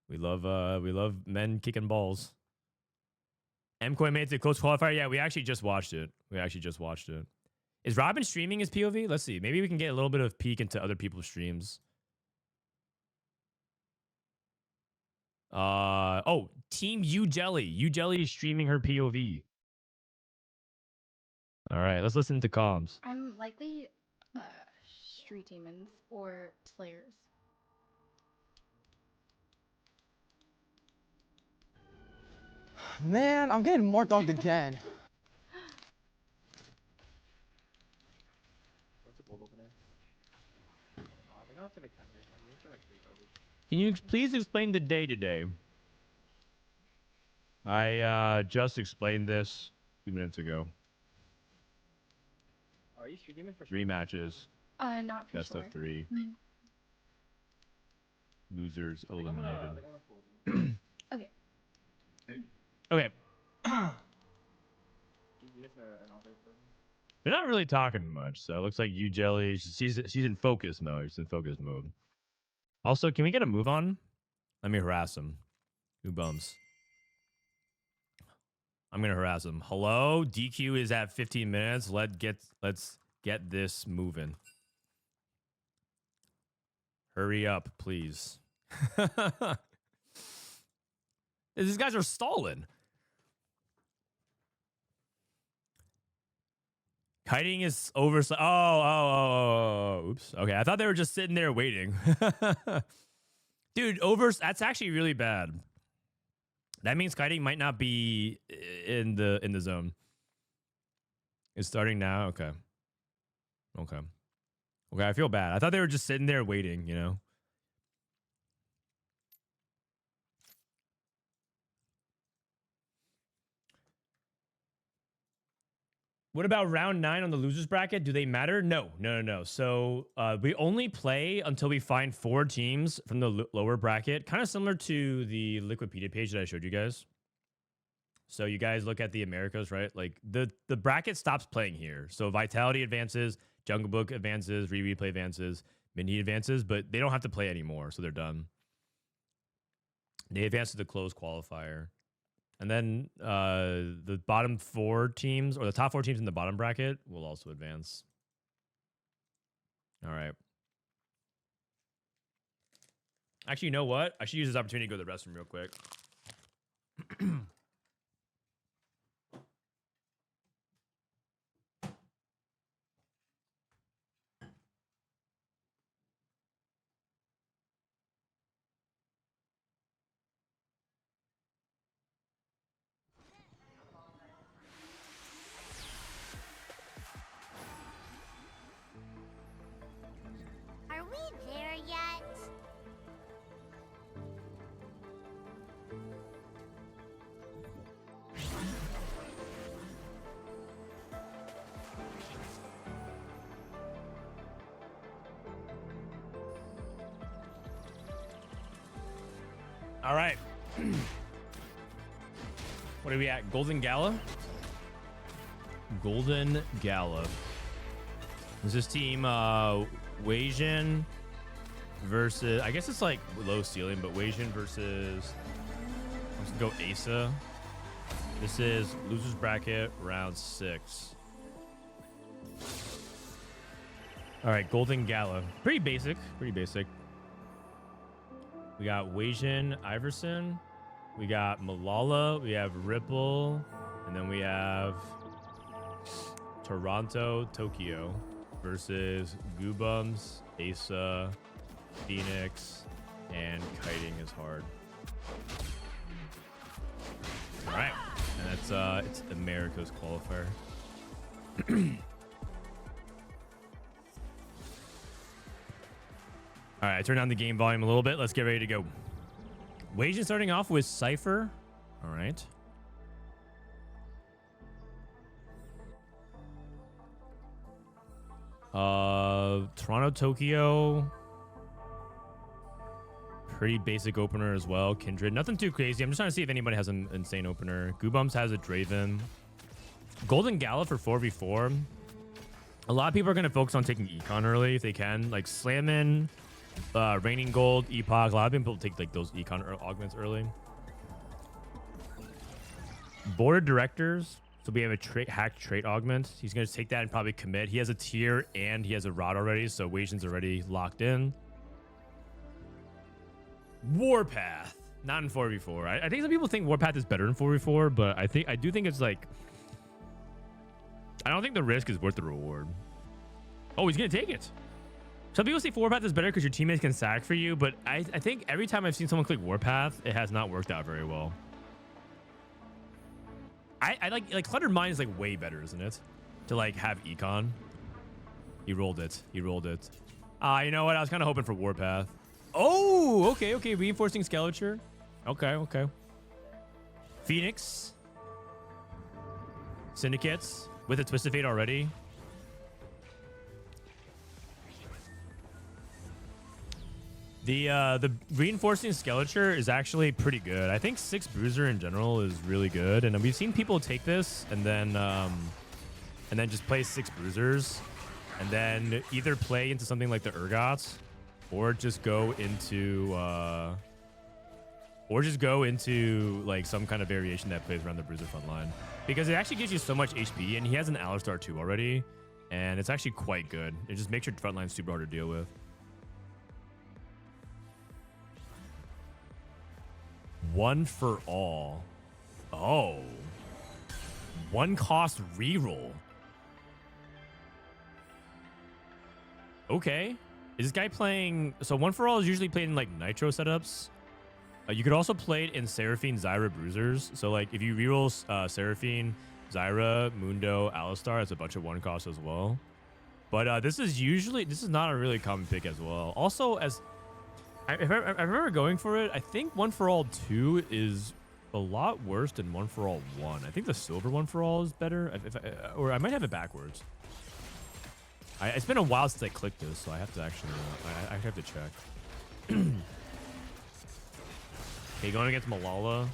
We love men kicking balls. MKOI made it to close qualifier. Yeah, we actually just watched it. Is Robin streaming his POV? Let's see. Maybe we can get a little bit of peek into other people's streams. Oh, Team U Jelly. U Jelly is streaming her POV. All right, let's listen to comms. I'm likely Street Demons or Tleyds. Man, I'm getting more dogged again. Can you please explain the day today? I just explained this 2 minutes ago. Are you streaming for 3 matches. Not for Best sure. of 3. Losers eliminated. Okay. Okay. They're not really talking much, so it looks like U Jelly. She's in focus mode. She's in focus mode. Also, can we get a move on? Let me harass him. Who bums? I'm gonna harass him. Hello, DQ is at 15 minutes. Let's get this moving. Hurry up, please. These guys are stalling. Kiting is over. Oh. Oops. Okay, I thought they were just sitting there waiting. Dude, that's actually really bad. That means kiting might not be in the zone. It's starting now. Okay. Okay, I feel bad. I thought they were just sitting there waiting, you know. What about round 9 on the losers bracket? Do they matter? No. So we only play until we find 4 teams from the lower bracket, kind of similar to the Liquipedia page that I showed you guys. So you guys look at the Americas, right? Like the bracket stops playing here. So Vitality advances, Jungle Book advances, Replay advances, Mini advances, but they don't have to play anymore, so they're done. They advance to the closed qualifier. And then the bottom 4 teams, or the top 4 teams in the bottom bracket, will also advance. All right. Actually, you know what? I should use this opportunity to go to the restroom real quick. Are we there yet? All right. What are we at? Golden Gala? Golden Gala. Is this team Wasian versus, I guess it's like low ceiling, but Wasian versus, let's go Aesah. This is losers bracket round 6. All right, Golden Gala. Pretty basic. We got Wasian Iverson. We got Malala. We have Ripple. And then we have Toronto, Tokyo versus Goobums, Aesah, Phoenix, and Kiting is hard. All right. And that's it's America's qualifier. All right, turn down the game volume a little bit. Let's get ready to go. Wasian starting off with Cypher. All right. Toronto, Tokyo. Pretty basic opener as well. Kindred. Nothing too crazy. I'm just trying to see if anybody has an insane opener. Goobums has a Draven. Golden Gala for 4v4. A lot of people are going to focus on taking Econ early if they can. Like Slammin, Raining Gold, Epoch. A lot of people take like those Econ augments early. Board of Directors. So we have a hacked trait augment. He's going to take that and probably commit. He has a tier and he has a rod already, so Wasian's already locked in. Warpath. Not in 4v4. I think some people think Warpath is better in 4v4, but I do think it's like, I don't think the risk is worth the reward. Oh, he's gonna take it. Some people say Warpath is better because your teammates can sack for you, but I think every time I've seen someone click Warpath, it has not worked out very well. I like Cluttered Mind is like way better, isn't it? To like have Econ. He rolled it. He rolled it. You know what? I was kind of hoping for Warpath. Oh, okay. Reinforcing Skeleture. Okay. Phoenix. Syndicates with a Twisted Fate already. The reinforcing Skeleture is actually pretty good. I think 6 Bruiser in general is really good, and we've seen people take this and then just play 6 Bruisers, and then either play into something like the Urgots, or just go into like some kind of variation that plays around the Bruiser front line, because it actually gives you so much HP, and he has an Alistar 2 already, and it's actually quite good. It just makes your front line super hard to deal with. One for all. Oh. 1 cost reroll. Okay. Is this guy playing... So 1 for all is usually played in like Nitro setups. You could also play it in Seraphine, Zyra, Bruisers. So like if you reroll Seraphine, Zyra, Mundo, Alistar, it's a bunch of 1 cost as well. But this is not a really common pick as well. Also, as... If I remember going for it, I think 1 for all 2 is a lot worse than 1 for all 1. I think the silver 1 for all is better, or I might have it backwards. It's been a while since I clicked this, so I have to actually, I have to check. Okay, going against Malala.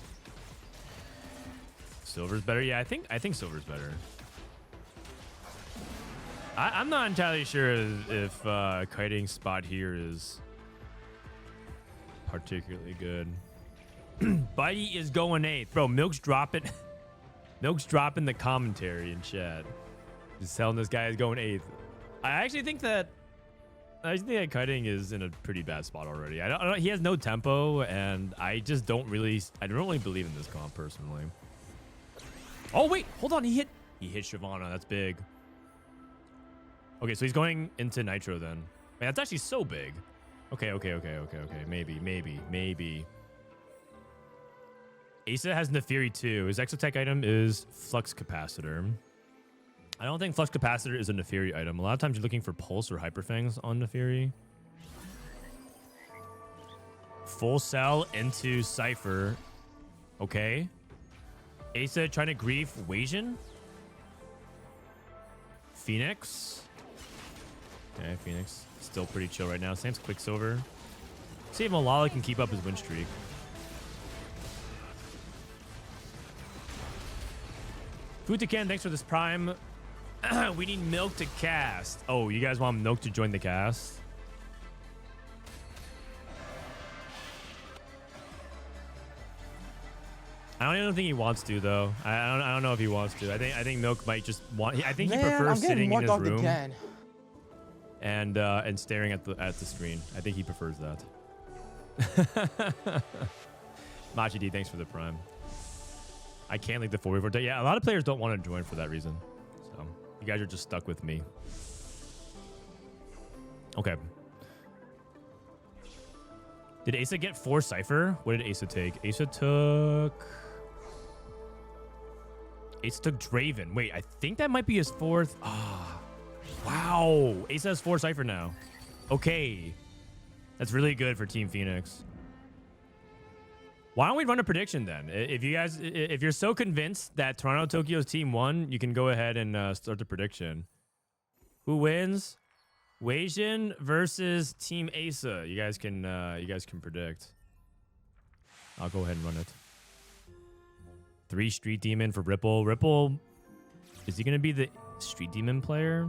Silver's better. Yeah, I think silver's better. I'm not entirely sure if kiting spot here is particularly good. Bitey is going 8th. Bro, Milk's dropping the commentary in chat. Just telling this guy is going 8th. I actually think that kiting is in a pretty bad spot already. I don't he has no tempo, and I don't really believe in this comp personally. Oh wait, hold on, he hit Shyvana. That's big. Okay, so he's going into Nitro then. Man, that's actually so big. Okay. Maybe. Aesah has Neferi too. His Exotech item is Flux Capacitor. I don't think Flux Capacitor is a Neferi item. A lot of times you're looking for Pulse or Hyperfangs on Neferi. Full Cell into Cypher. Okay. Aesah trying to grief Wasian. Phoenix. Okay, Phoenix. Still pretty chill right now. Sam's Quicksilver. See if Malala can keep up his win streak. Futakan, thanks for this prime. We need Milk to cast. Oh, you guys want Milk to join the cast? I don't even think he wants to though. I don't know if he wants to. I think Milk might just want. I think he prefers sitting in his room again. and staring at the screen. I think he prefers that. Machi D, thanks for the prime. I can't leave the 4v4. Yeah, a lot of players don't want to join for that reason. So you guys are just stuck with me. Okay. Did Aesah get 4 Cypher? What did Aesah take? Aesah took Draven. Wait, I think that might be his 4th. Ah, wow. Aesah has 4 Cypher now. Okay. That's really good for Team Phoenix. Why don't we run a prediction then? If you're so convinced that Toronto Tokyo's team won, you can go ahead and start the prediction. Who wins? Wasian versus Team Aesah. You guys can predict. I'll go ahead and run it. 3 Street Demon for Ripple. Ripple, is he gonna be the Street Demon player?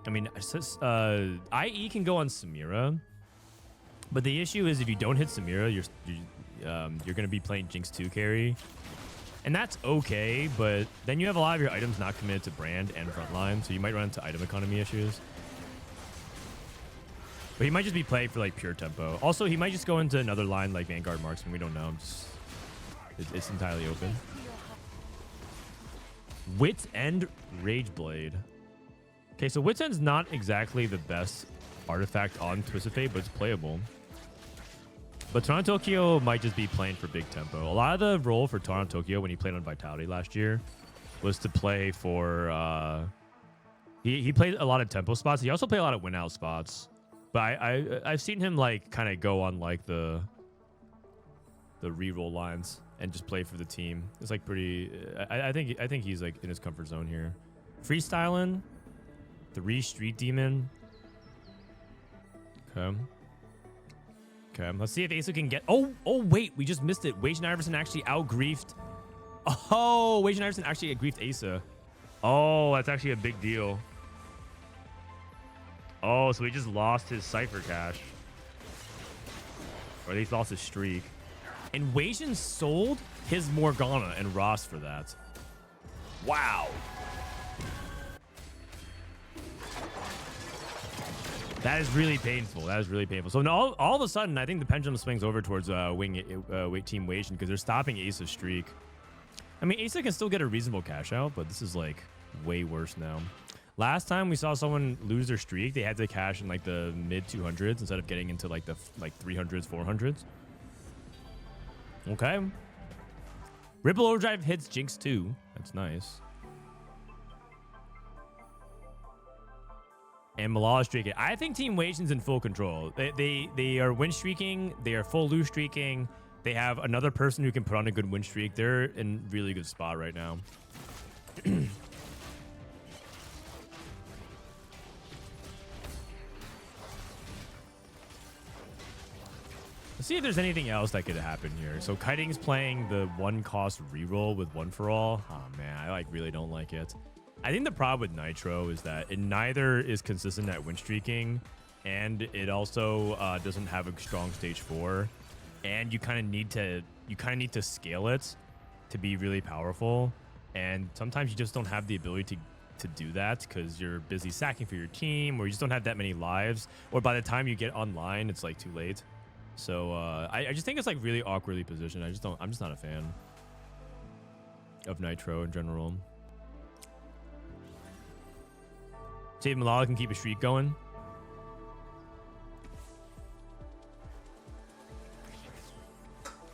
I mean, IE can go on Samira, but the issue is if you don't hit Samira, you're going to be playing Jinx 2 carry. And that's okay, but then you have a lot of your items not committed to brand and frontline, so you might run into item economy issues. But he might just be playing for like pure tempo. Also, he might just go into another line like Vanguard Marksman. We don't know. It's entirely open. Wit's End Rageblade. Okay, so Wit's End's not exactly the best artifact on Twisted Fate, but it's playable. But Toronto Tokyo might just be playing for big tempo. A lot of the role for Toronto Tokyo when he played on Vitality last year was to play for... He played a lot of tempo spots. He also played a lot of win out spots. But I've seen him like kind of go on like the reroll lines and just play for the team. It's like pretty. I think he's like in his comfort zone here. Freestyling, 3 Street Demon. Okay. Let's see if Aesah can get. Oh wait, we just missed it. Wasian Iverson actually out-griefed. Oh, Wasian Iverson actually griefed Aesah. Oh, that's actually a big deal. Oh, so he just lost his Cypher cash. Or at least lost his streak. And Wasian sold his Morgana and Ross for that. Wow. That is really painful. That is really painful. So now, all of a sudden, I think the pendulum swings over towards Team Wasian because they're stopping Aesah's streak. I mean, Aesah can still get a reasonable cash out, but this is like way worse now. Last time we saw someone lose their streak, they had to cash in like the mid 200s instead of getting into like the 300s, 400s. Okay. Ripple Overdrive hits Jinx too. That's nice. And Malala streaking. I think Team Wasian's in full control. They are win streaking. They are full lose streaking. They have another person who can put on a good win streak. They're in really good spot right now. Let's see if there's anything else that could happen here. So Kiting's playing the 1 cost reroll with 1 for all. Oh man, I like really don't like it. I think the problem with Nitro is that it neither is consistent at win streaking, and it also doesn't have a strong stage 4. And you kind of need to scale it to be really powerful. And sometimes you just don't have the ability to do that because you're busy sacking for your team, or you just don't have that many lives, or by the time you get online, it's like too late. So I just think it's like really awkwardly positioned. I'm just not a fan of Nitro in general. See if Malala can keep a streak going.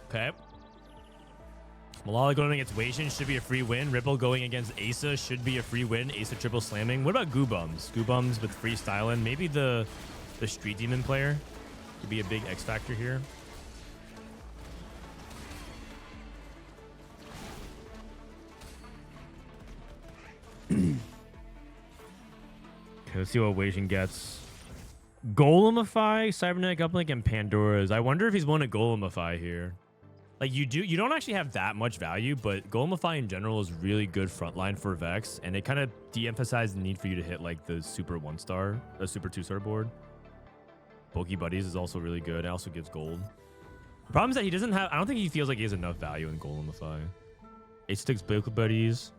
Okay. Malala going against Wasian should be a free win. Ripple going against Aesah should be a free win. Aesah triple slamming. What about Goobums? Goobums with freestyling. Maybe the Street Demon player could be a big X factor here. Okay, let's see what Wasian gets. Golemify, Cybernetic Uplink, and Pandora's. I wonder if he's willing to Golemify here. Like you don't actually have that much value, but Golemify in general is really good frontline for Vex, and it kind of de-emphasizes the need for you to hit like the super 1-star, super 2-star board. Bulky Buddies is also really good. It also gives gold. The problem is that he doesn't have. I don't think he feels like he has enough value in Golemify. 8-sticks Bulky Buddies.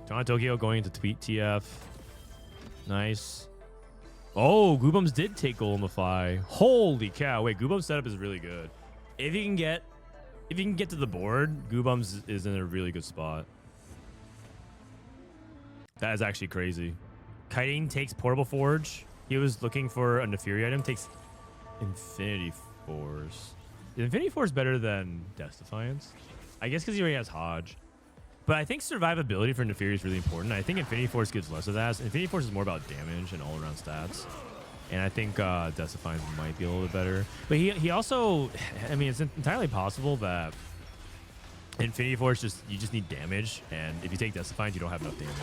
John Tokyo going into Tweet TF. Nice. Oh, Goobums did take Golemify. Holy cow! Wait, Goobums setup is really good. If you can get to the board, Goobums is in a really good spot. That is actually crazy. Kiting takes Portable Forge. He was looking for a Neferi item. Takes Infinity Force. Infinity Force better than Death Defiance? I guess because he already has Hodge. But I think survivability for Neferi is really important. I think Infinity Force gives less of that. Infinity Force is more about damage and all-around stats. And I think Death Defiance might be a little bit better. But he also... I mean, it's entirely possible that Infinity Force you just need damage. And if you take Death Defiance, you don't have enough damage.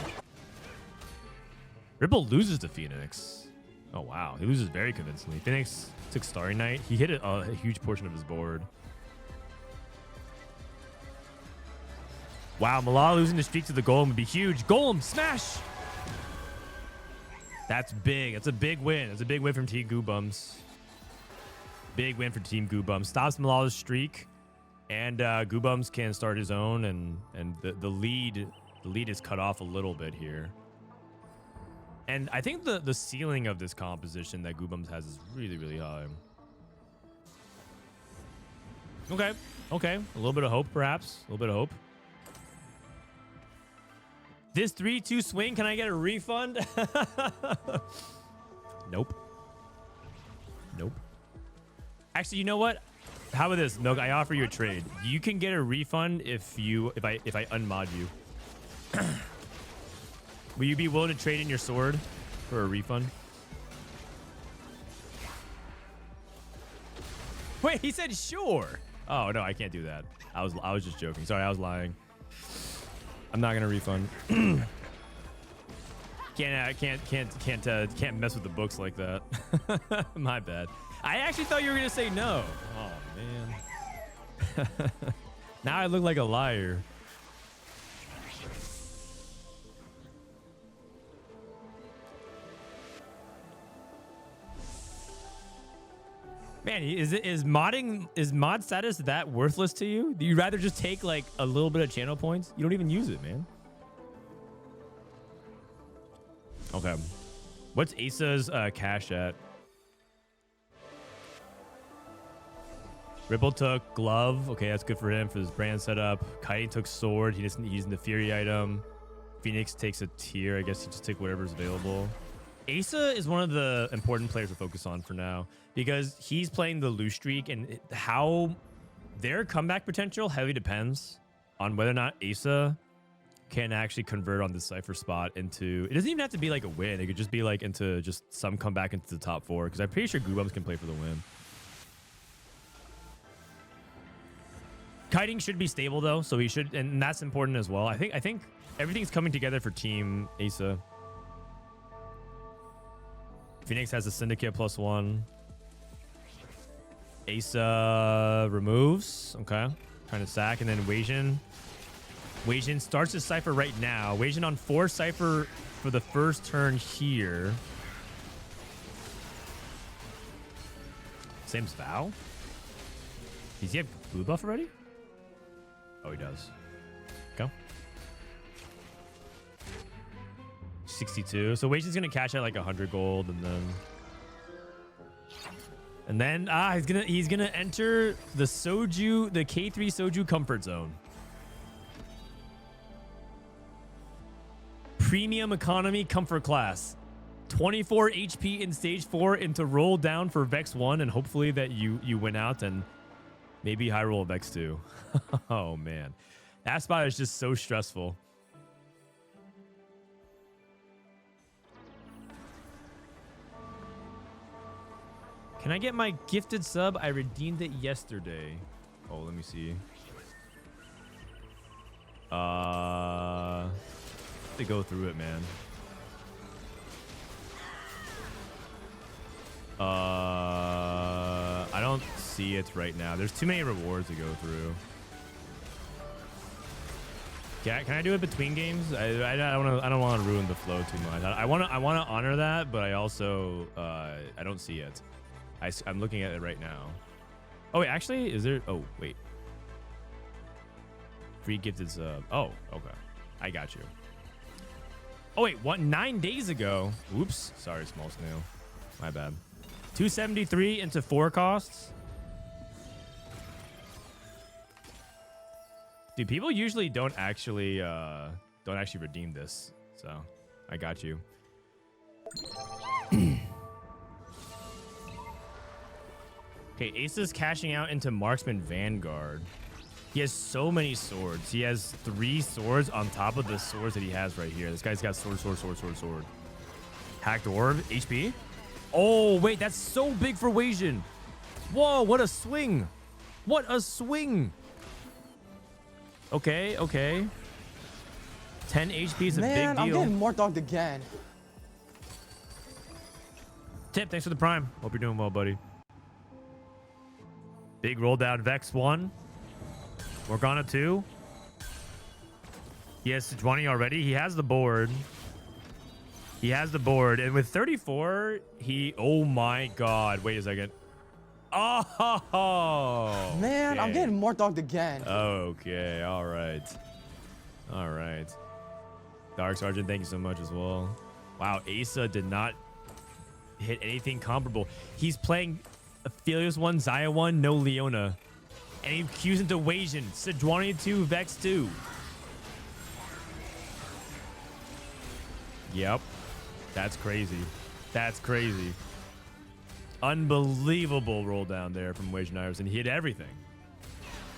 Ripple loses to Phoenix. Oh, wow. He loses very convincingly. Phoenix took Starry Night. He hit a huge portion of his board. Wow, Malala losing the streak to the Golem would be huge. Golem, smash! That's big. That's a big win. That's a big win from Team Goobums. Big win for Team Goobums. Stops Malala's streak, and Goobums can start his own, and the lead is cut off a little bit here. And I think the ceiling of this composition that Golems has is really, really high. Okay. Okay. A little bit of hope, perhaps. A little bit of hope. This 3-2 swing, can I get a refund? Nope. Nope. Actually, you know what? How about this, Milk? I offer you a trade. You can get a refund if I unmod you. Will you be willing to trade in your sword for a refund? Wait, he said sure. Oh no, I can't do that. I was just joking. Sorry, I was lying. I'm not gonna refund. Can't mess with the books like that. My bad. I actually thought you were gonna say no. Oh man. Now I look like a liar. Man, is mod status that worthless to you? Do you rather just take like a little bit of channel points? You don't even use it, man. Okay. What's Aesah's cash at? Ripple took glove. Okay, that's good for him for his brand setup. Kiyoon took sword. He's in the Fury item. Phoenix takes a tier. I guess he just take whatever's available. Aesah is one of the important players to focus on for now because he's playing the lose streak, and how their comeback potential heavily depends on whether or not Aesah can actually convert on the Cypher spot into... It doesn't even have to be like a win. It could just be like into just some comeback into the top 4 because I'm pretty sure Golems can play for the win. Kiting should be stable though, so he should, and that's important as well. I think everything's coming together for Team Aesah. Phoenix has a Syndicate +1. Aesah removes. Okay. Trying to sack. And then Wasian. Wasian starts his Cypher right now. Wasian on 4 Cypher for the first turn here. Same's Vow? Does he have blue buff already? Oh, he does. Go. 62. So Wasian's gonna cash out like 100 gold, and then he's gonna enter the Soju, the K3 Soju comfort zone. Premium economy comfort class. 24 HP in stage 4 into roll down for Vex 1, and hopefully that you win out and maybe high roll Vex 2. Oh man. That spot is just so stressful. Can I get my gifted sub? I redeemed it yesterday. Oh, let me see. To go through it, man. I don't see it right now. There's too many rewards to go through. Can I do it between games? I don't want to ruin the flow too much. I want to honor that, but I also I don't see it. I'm looking at it right now. Oh wait, actually, is there? Oh wait, free gifted sub. Oh, okay, I got you. Oh wait, what? 9 days ago? Oops, sorry, small snail. My bad. 273 into 4 costs. Dude, people usually don't actually redeem this, so I got you. Okay, Aesah's cashing out into Marksman Vanguard. He has so many swords. He has 3 swords on top of the swords that he has right here. This guy's got sword. Hacked Orb, HP. Oh, wait, that's so big for Wasian. Whoa, what a swing. What a swing. Okay. 10 HP is a big deal. Man, I'm getting more dogged again. Tip, thanks for the prime. Hope you're doing well, buddy. Big roll down Vex 1. Morgana 2. He has 20 already. He has the board. And with 34, oh my God. Wait a second. Oh, man, I'm getting more dogged again. Okay, all right. Dark Sergeant, thank you so much as well. Wow, Aesah did not hit anything comparable. He's playing Aphelios 1, Xayah 1, no Leona. And he cues into Wasian, Sejuani 2, Vex 2. Yep. That's crazy. That's crazy. Unbelievable roll down there from Wasian Iverson. He hit everything.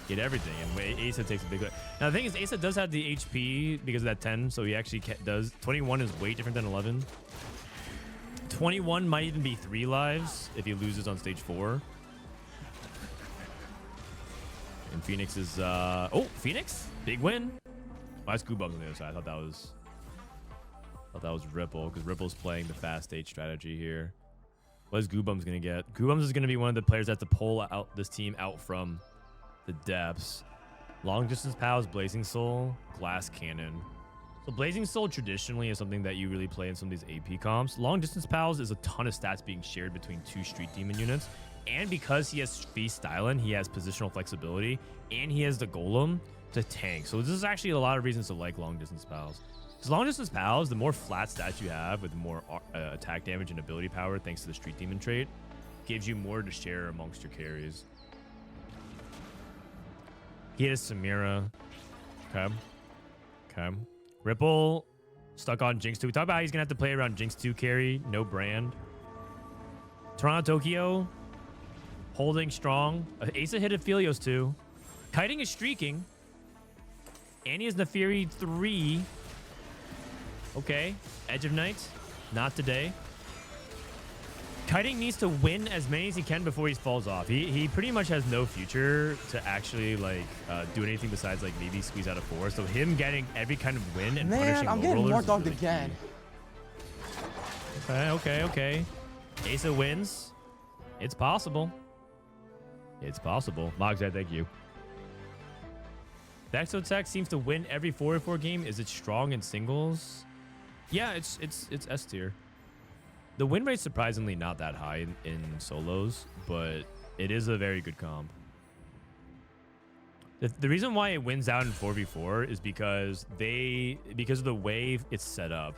He hit everything. And Aesah takes a big... Now, the thing is, Aesah does have the HP because of that 10, so he actually does... 21 is way different than 11. 21 might even be 3 lives if he loses on stage 4. And Phoenix is... Oh, Phoenix? Big win. Why is Goobums on the other side? I thought that was Ripple, because Ripple's playing the fast stage strategy here. What is Goobums going to get? Goobums is going to be one of the players that have to pull out this team out from the depths. Long distance pals, Blazing Soul, Glass Cannon. So Blazing Soul traditionally is something that you really play in some of these AP comps. Long distance pals is a ton of stats being shared between 2 Street Demon units. And because he has Feast Stylen, he has positional flexibility, and he has the Golem to tank. So this is actually a lot of reasons to like long distance pals. Because long distance pals, the more flat stats you have with more attack damage and ability power, thanks to the Street Demon trait, gives you more to share amongst your carries. He has Samira. Okay. Okay. Ripple stuck on Jinx 2. We talked about how he's going to have to play around Jinx 2 carry. No brand. Toronto, Tokyo. Holding strong. Aesah hit Aphelios 2. Kiting is streaking. And he has Neferi 3. Okay. Edge of Night. Not today. Kiting needs to win as many as he can before he falls off. He pretty much has no future to actually like do anything besides like maybe squeeze out a 4. So him getting every kind of win and punishing I'm low getting rollers more is dogged really again. key. Okay. Aesah wins. It's possible. It's possible. Mogzad, thank you. Vexotech seems to win every 4v4 game. Is it strong in singles? Yeah, it's S tier. The win rate's surprisingly not that high in solos, but it is a very good comp. The reason why it wins out in 4v4 is because of the way it's set up.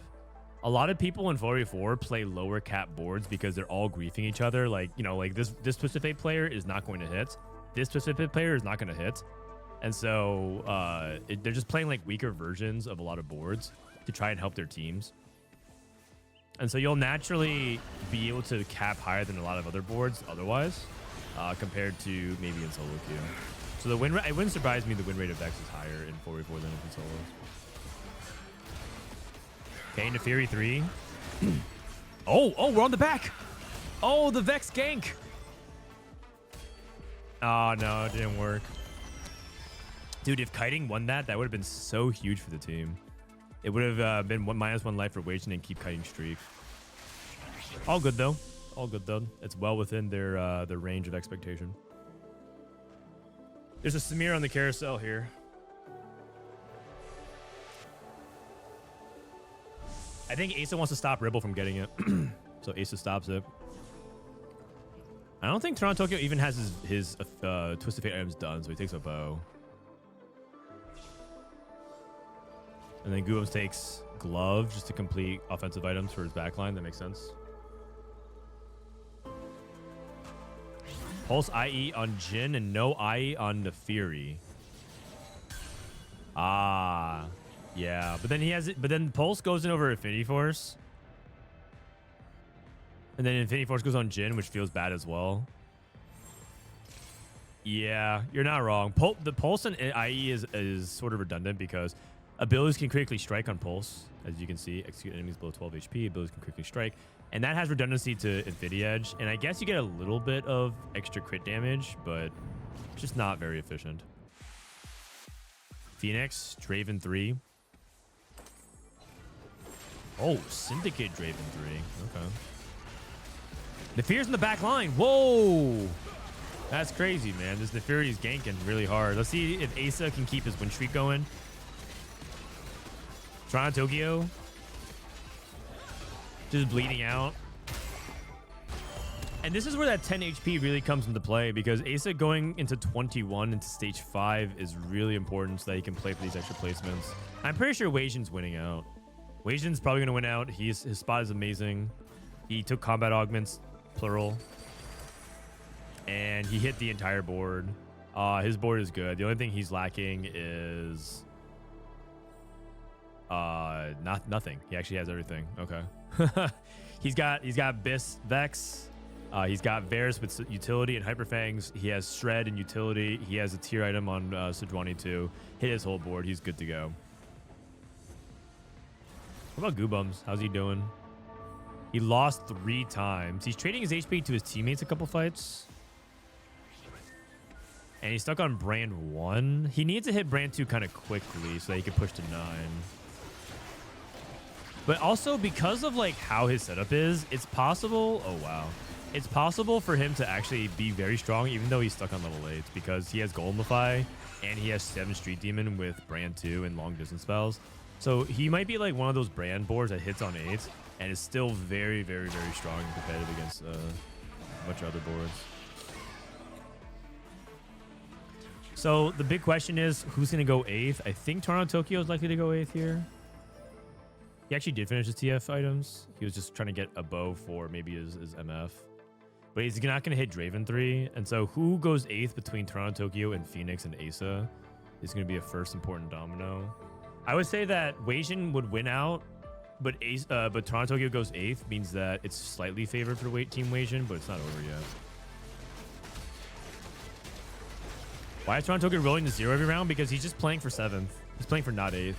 A lot of people in 4v4 play lower cap boards because they're all griefing each other. Like, you know, like this Prestivent player is not going to hit. This Prestivent player is not going to hit. And so they're just playing like weaker versions of a lot of boards to try and help their teams. And so you'll naturally be able to cap higher than a lot of other boards otherwise, compared to maybe in solo queue. So the win rate, it wouldn't surprise me the win rate of Vex is higher in 4v4 than in solos. Okay, Neferi 3. Oh, we're on the back. Oh, the Vex gank. Oh, no, it didn't work. Dude, if Kiting won that would have been so huge for the team. It would have been -1 life for Wasian and keep Kiting streak. All good, though. All good, though. It's well within their range of expectation. There's a Samir on the carousel here. I think Aesah wants to stop Ripple from getting it. So Aesah stops it. I don't think Toronto Tokyo even has his Twisted Fate items done, so he takes a bow. And then Goobums takes Glove just to complete offensive items for his backline. That makes sense. Pulse IE on Jhin and no IE on Neferi. Ah, yeah. But then he has it. But then Pulse goes in over Infinity Force. And then Infinity Force goes on Jhin, which feels bad as well. Yeah, you're not wrong. The Pulse and IE is sort of redundant because abilities can critically strike on Pulse. As you can see, execute enemies below 12 HP. Abilities can critically strike. And that has redundancy to Infinity Edge. And I guess you get a little bit of extra crit damage, but it's just not very efficient. Phoenix, Draven 3. Oh, Syndicate Draven 3. Okay. Neferi's in the back line. Whoa! That's crazy, man. This Neferi is ganking really hard. Let's see if Aesah can keep his win streak going. Toronto Tokyo. Just bleeding out. And this is where that 10 HP really comes into play because Aesah going into 21 into stage 5 is really important so that he can play for these extra placements. I'm pretty sure Wasian's winning out. Wasian's probably going to win out. His spot is amazing. He took combat augments, plural. And he hit the entire board. His board is good. The only thing he's lacking is... nothing. He actually has everything. Okay. he's got Bis Vex. He's got Varus with utility and Hyperfangs. He has Shred and utility. He has a tier item on Sejuani too. Hit his whole board. He's good to go. What about Goobums? How's he doing? He lost 3 times. He's trading his HP to his teammates a couple fights. And he's stuck on brand 1. He needs to hit brand 2 kind of quickly so that he can push to 9. But also because of like how his setup is, it's possible. Oh, wow. It's possible for him to actually be very strong even though he's stuck on level 8 because he has Golemify and he has 7 Street Demon with brand 2 and long distance spells. So he might be like one of those brand boards that hits on 8 and is still very, very, very strong and competitive against a bunch of other boards. So the big question is, who's going to go 8th? I think Toronto Tokyo is likely to go 8th here. He actually did finish his TF items. He was just trying to get a bow for maybe his MF. But he's not going to hit Draven 3. And so who goes 8th between Toronto Tokyo and Phoenix and Aesah is going to be a first important domino. I would say that Wasian would win out, but Toronto Tokyo goes 8th means that it's slightly favored for Team Wasian, but it's not over yet. Why is Toronto Tokyo rolling to 0 every round? Because he's just playing for 7th. He's playing for not 8th.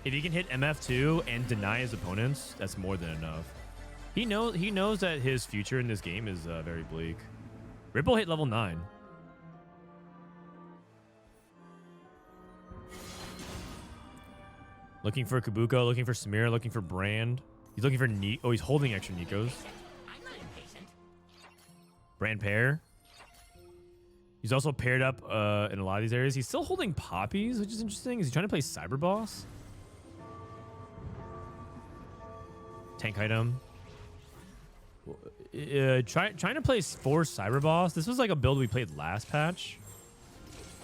If he can hit MF2 and deny his opponents, that's more than enough. He knows that his future in this game is very bleak. Ripple hit level 9. Looking for Kabuko, looking for Samira, looking for Brand. He's looking for Oh, he's holding extra Nikos. Brand pair. He's also paired up in a lot of these areas. He's still holding Poppies, which is interesting. Is he trying to play Cyber Boss? Tank item. Trying to play 4 Cyber Boss. This was like a build we played last patch.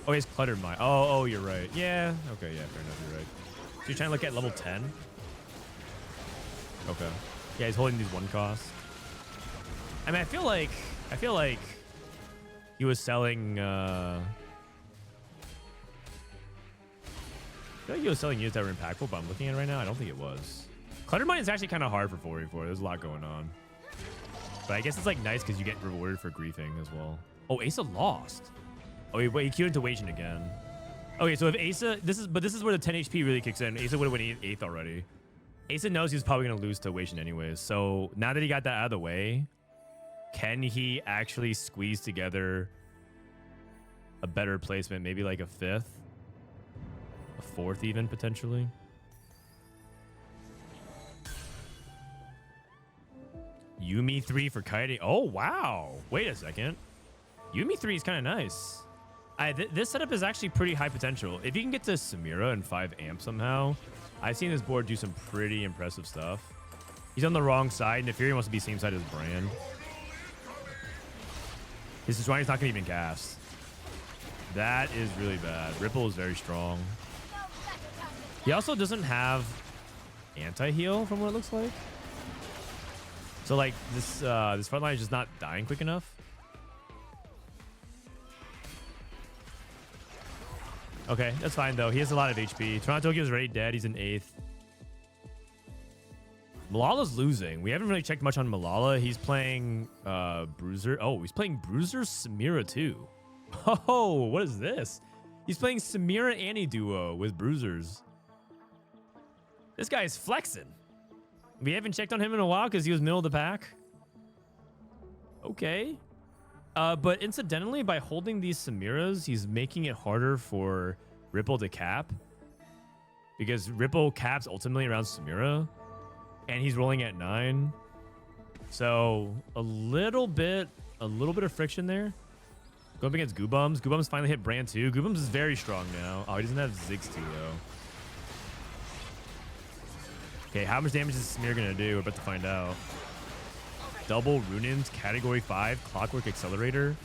Oh, he's Cluttered Mind. Oh, you're right. Yeah. Okay, yeah, fair enough. You're right. So you're trying to look at level 10? Okay. Yeah, he's holding these 1 costs. I mean, I feel like he was selling I feel like he was selling units that were impactful, but I'm looking at it right now. I don't think it was. Cluttered Mind is actually kind of hard for 4v4. There's a lot going on. But I guess it's like nice because you get rewarded for griefing as well. Oh, Aesah lost. Oh, wait, he queued into Wasian again. Okay, so if Aesah, this is where the 10 HP really kicks in. Aesah would have went 8th already. Aesah knows he's probably going to lose to Wasian anyways. So now that he got that out of the way, can he actually squeeze together a better placement? Maybe like a 5th? A 4th even, potentially? Yuumi 3 for kiting. Oh, wow. Wait a second. Yuumi 3 is kind of nice. This setup is actually pretty high potential. If you can get to Samira and 5 amp somehow, I've seen this board do some pretty impressive stuff. He's on the wrong side. Neferi wants to be same side as Brand. His Sejuani's not going to even cast. That is really bad. Ripple is very strong. He also doesn't have anti-heal from what it looks like. So like this front line is just not dying quick enough. Okay, that's fine though. He has a lot of HP. Toronto Tokyo is already dead. He's in 8th. Malala's losing. We haven't really checked much on Malala. He's playing Bruiser. Oh, he's playing Bruiser Samira too. Oh, what is this? He's playing Samira Annie duo with Bruisers. This guy is flexing. We haven't checked on him in a while because he was middle of the pack. Okay. But incidentally, by holding these Samiras, he's making it harder for Ripple to cap. Because Ripple caps ultimately around Samira. And he's rolling at 9. So a little bit of friction there. Going up against Goobums. Goobums finally hit Brand 2. Goobums is very strong now. Oh, he doesn't have Ziggs 2 though. Okay, how much damage is Samir gonna do? We're about to find out. Double Runins, Category 5, Clockwork Accelerator.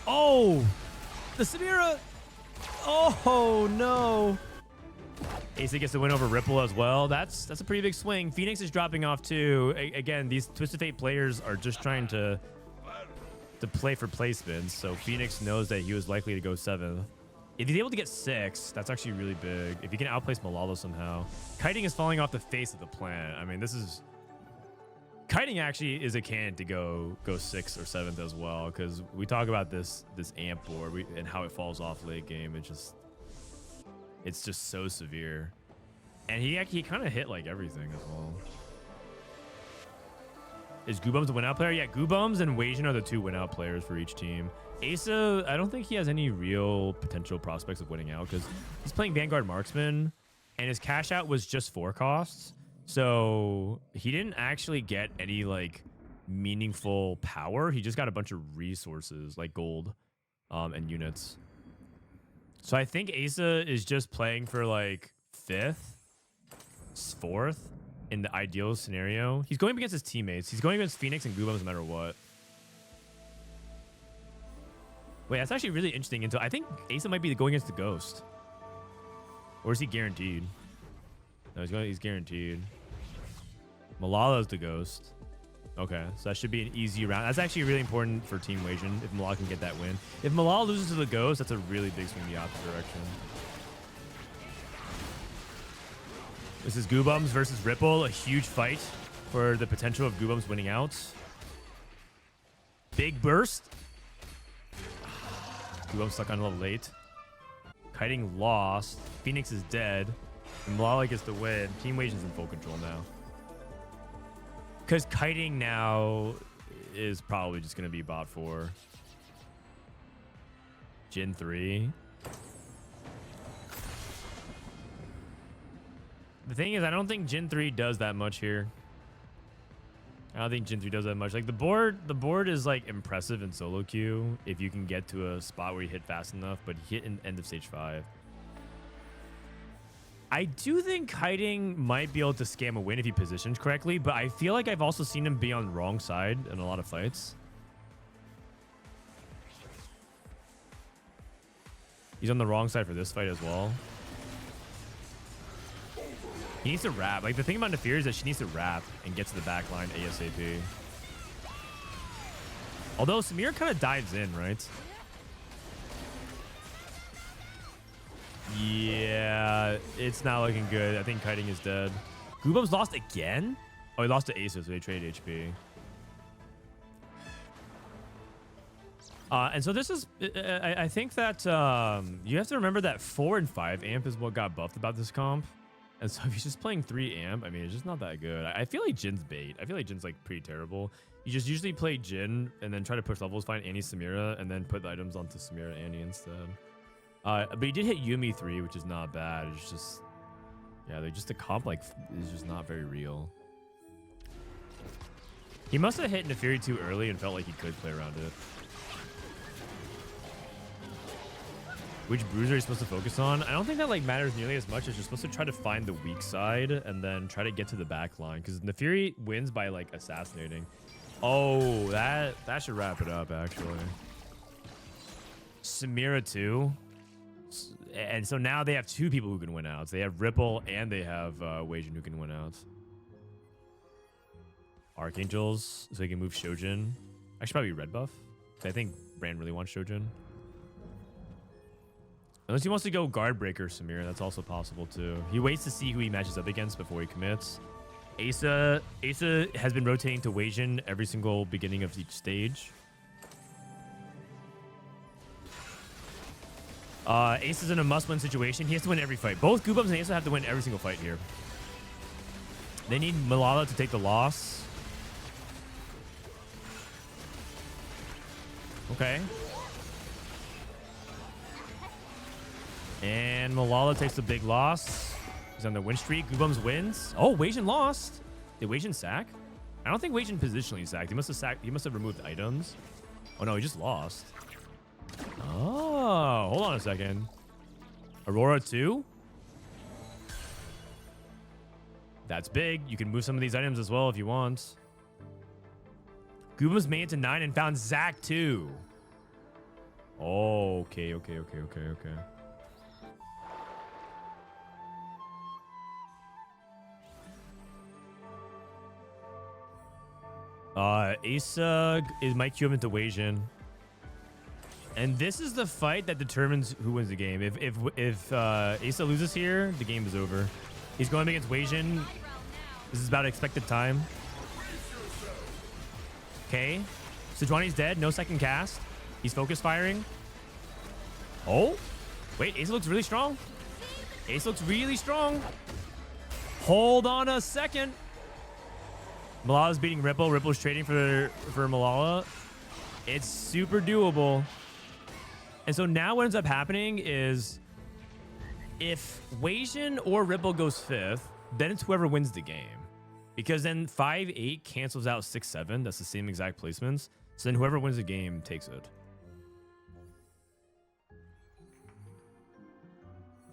Oh! The Samira! Oh, no. Aesah gets the win over Ripple as well. That's a pretty big swing. Phoenix is dropping off too. Again, these Twisted Fate players are just trying to play for placements. So Phoenix knows that he was likely to go 7th. If he's able to get 6, that's actually really big. If he can outplace Malala somehow. Kiting is falling off the face of the planet. I mean, this is... Kiting actually is a candidate to go 6th or 7th as well, because we talk about this amp board and how it falls off late game. It's just so severe. And he kind of hit like everything as well. Is Goobums the win-out player? Yeah, Goobums and Wasian are the 2 win-out players for each team. Aesah, I don't think he has any real potential prospects of winning out because he's playing Vanguard Marksman and his cash out was just 4 costs. So he didn't actually get any like meaningful power. He just got a bunch of resources like gold and units. So I think Aesah is just playing for like 5th, 4th in the ideal scenario. He's going against his teammates. He's going against Phoenix and Goobums no matter what. Wait, that's actually really interesting. Until I think Aesah might be going against the Ghost. Or is he guaranteed? No, he's guaranteed. Malala's the Ghost. Okay, so that should be an easy round. That's actually really important for Team Wasian if Malala can get that win. If Malala loses to the Ghost, that's a really big swing in the opposite direction. This is Goobums versus Ripple. A huge fight for the potential of Goobums winning out. Big burst. Goobums stuck on a little late. Kiting lost. Phoenix is dead. And Malala gets the win. Team Wasian's in full control now. Because Kiting now is probably just going to be bot 4. Jin 3. The thing is, I don't think Jin 3 does that much here. I don't think Jin 3 does that much. Like the board is like impressive in solo queue if you can get to a spot where you hit fast enough, but he hit in end of stage 5. I do think Kiting might be able to scam a win if he positions correctly, but I feel like I've also seen him be on the wrong side in a lot of fights. He's on the wrong side for this fight as well. He needs to wrap. Like the thing about Nefir is that she needs to wrap and get to the back line ASAP. Although Samir kind of dives in, right? Yeah, it's not looking good. I think Kiting is dead. Goobums lost again? Oh, he lost to Aesah, so they traded HP. And so this is, I think that you have to remember that 4 and 5 amp is what got buffed about this comp. And so if he's just playing 3 amp, I mean, it's just not that good. I feel like Jin's bait. I feel like Jin's like pretty terrible. You just usually play Jin and then try to push levels, find Annie Samira, and then put the items onto Samira Annie instead. But he did hit Yumi 3, which is not bad. It's just, yeah, the comp like is just not very real. He must have hit Nefiri too early and felt like he could play around it. Which bruiser are you supposed to focus on? I don't think that like matters nearly as much as you're supposed to try to find the weak side and then try to get to the back line, because Nefiri wins by like assassinating. Oh, that should wrap it up actually. Samira 2. And so now they have 2 people who can win outs. They have Ripple and they have Wasian who can win outs. Archangels, so he can move Shojin. I should probably red buff. I think Brand really wants Shojin. Unless he wants to go guard breaker Samir, that's also possible too. He waits to see who he matches up against before he commits. Aesah has been rotating to Wasian every single beginning of each stage. Aesah's in a must-win situation. He has to win every fight. Both Goobums and Aesah have to win every single fight here. They need Malala to take the loss. Okay. And Malala takes the big loss. He's on the win streak. Goobums wins. Oh, Wasian lost. Did Wasian sack? I don't think Wasian positionally sacked. He must have sacked. He must have removed items. Oh no, he just lost. Oh, hold on a second. Aurora 2? That's big. You can move some of these items as well if you want. Goobums made it to 9 and found Zac 2. Oh, okay. Aesah might queue him into Wasian. And this is the fight that determines who wins the game. If Aesah loses here, the game is over. He's going against Wasian. This is about expected time. Okay. Sejuani's dead. No second cast. He's focus firing. Oh. Wait, Aesah looks really strong. Aesah looks really strong. Hold on a second. Malala's beating Ripple. Ripple's trading for Malala. It's super doable. And so now what ends up happening is if Wasian or Ripple goes 5th, then it's whoever wins the game. Because then 5-8 cancels out 6-7. That's the same exact placements. So then whoever wins the game takes it.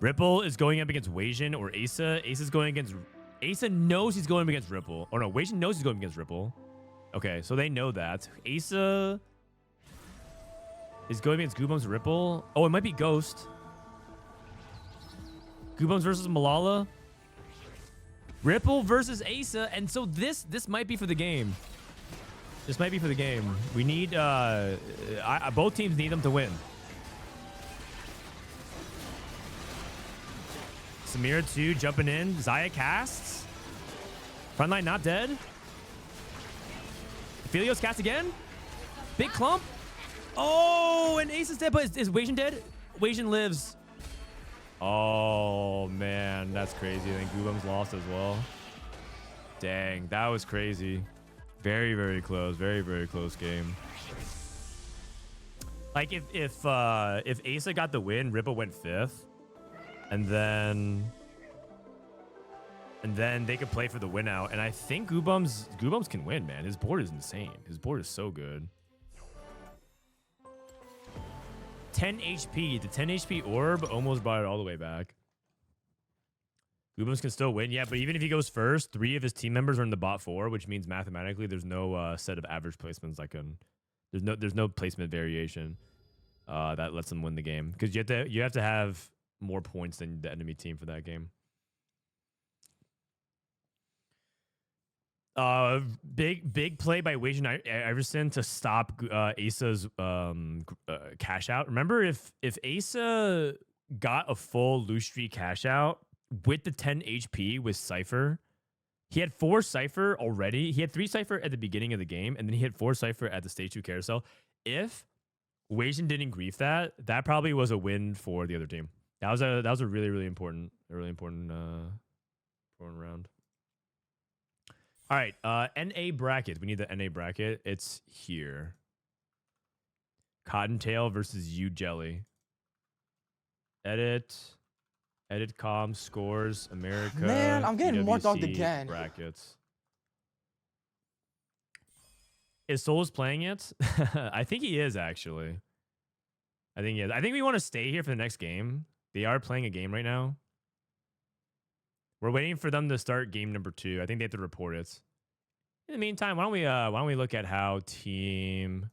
Ripple is going up against Wasian or Aesah. Aesah's going against... Aesah knows he's going against Ripple. Or no, Wasian knows he's going against Ripple. Okay, so they know that. Aesah is going against Golems Ripple. Oh, it might be Ghost. Golems versus Malala. Ripple versus Aesah. And so this might be for the game. This might be for the game. We need... both teams need them to win. Samira 2 jumping in. Zaya casts. Frontline not dead. Philios cast again. Big clump. Oh, and Ace is dead, but is Wasian dead? Wasian lives. Oh, man. That's crazy. I think Golems lost as well. Dang, that was crazy. Very, very close. Very, very close game. Like, if Aesah got the win, Ripple went 5th. And then they could play for the win out. And I think Golems can win, man. His board is insane. His board is so good. 10 HP. The 10 HP orb almost brought it all the way back. Golems can still win. Yeah, but even if he goes first, 3 of his team members are in the bot 4, which means mathematically there's no set of average placements that can... There's no placement variation that lets them win the game. Because you have to have more points than the enemy team for that game. Big play by Wasian Iverson to stop Aesah's cash out. Remember, if Aesah got a full loose streak cash out with the 10 HP with Cypher, he had 4 Cypher already. He had 3 Cypher at the beginning of the game, and then he had 4 Cypher at the stage 2 carousel. If Wasian didn't grief that probably was a win for the other team. That was a really important round. All right, NA bracket. We need the NA bracket. It's here. Cottontail versus U Jelly. Edit comms, scores, America. Man, I'm getting more dogged EWC, again. Brackets. Is Souls playing it? I think he is, actually. I think he is. I think we want to stay here for the next game. They are playing a game right now. We're waiting for them to start game number 2. I think they have to report it. In the meantime, why don't we look at how team...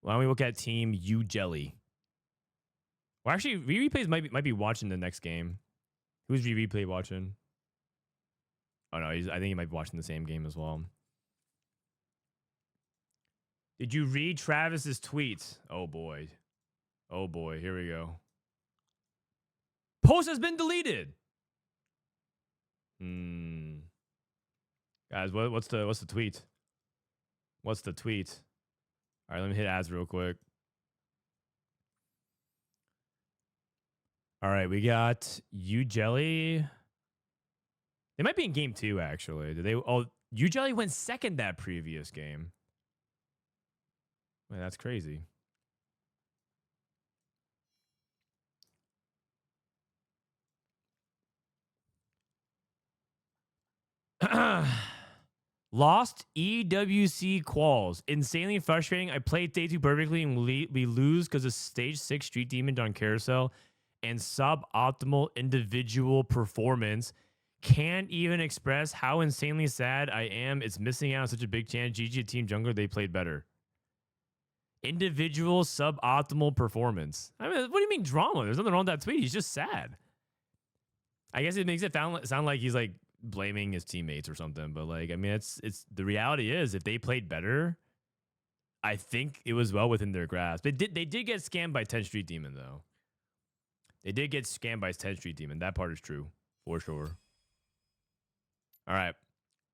Why don't we look at team U Jelly? Well, actually, V-Replays might be watching the next game. Who's V-Replay watching? Oh, no, I think he might be watching the same game as well. Did you read Travis's tweets? Oh, boy. Oh, boy. Here we go. Post has been deleted. Guys, what's the tweet? What's the tweet? All right, let me hit ads real quick. All right, we got U Jelly. They might be in game 2, actually. Did they? Oh, U Jelly went second that previous game. Man, that's crazy. Lost EWC quals. Insanely frustrating. I played day 2 perfectly and we lose because of stage 6 Street Demon on Carousel and suboptimal individual performance. Can't even express how insanely sad I am. It's missing out on such a big chance. GG Team Jungler, they played better. Individual suboptimal performance. I mean, what do you mean drama? There's nothing wrong with that tweet. He's just sad. I guess it makes it sound like he's like blaming his teammates or something, but like, I mean, it's the reality is if they played better, I think it was well within their grasp. They did get scammed by 10 Street Demon though. They did get scammed by 10 Street Demon. That part is true for sure. All right,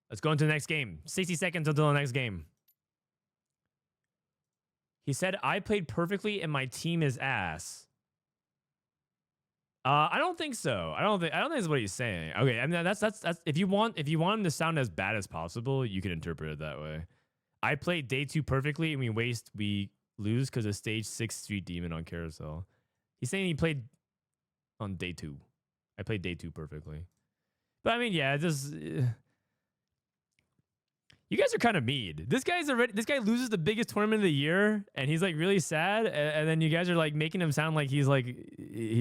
let's go into the next game. 60 seconds until the next game. He said, "I played perfectly and my team is ass." I don't think so. I don't think that's what he's saying. Okay, I mean that's if you want him to sound as bad as possible, you can interpret it that way. I played day 2 perfectly and we lose because of stage 6 Street Demon on Carousel. He's saying he played on day 2. I played day 2 perfectly. But I mean, yeah, just you guys are kind of mean. This guy loses the biggest tournament of the year and he's like really sad, and then you guys are like making him sound like he's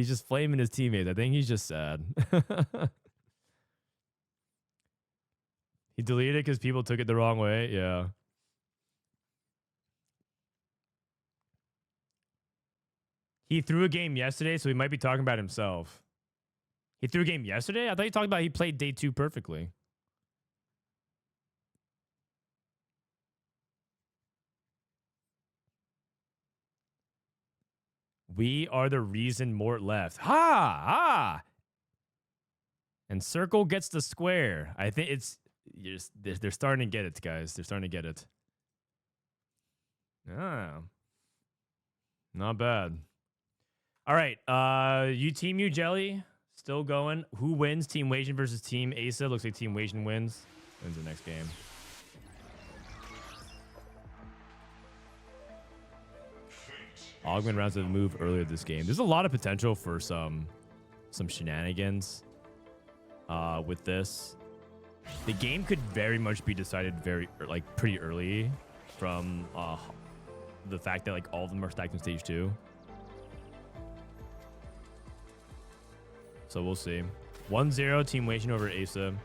just flaming his teammates. I think he's just sad. He deleted it because people took it the wrong way. Yeah. He threw a game yesterday, so he might be talking about himself. He threw a game yesterday? I thought you talked about he played day 2 perfectly. We are the reason Mort left. Ha! And Circle gets the square. I think they're starting to get it, guys. They're starting to get it. Ah. Not bad. All right. Team U Jelly still going. Who wins? Team Wasian versus Team Aesah. Looks like Team Wasian wins. Wins the next game. Augment rounds of move earlier this game. There's a lot of potential for some shenanigans with this. The game could very much be decided pretty early from the fact that like all of them are stacked in stage 2. So we'll see. 1-0 Team Wasian over Aesah.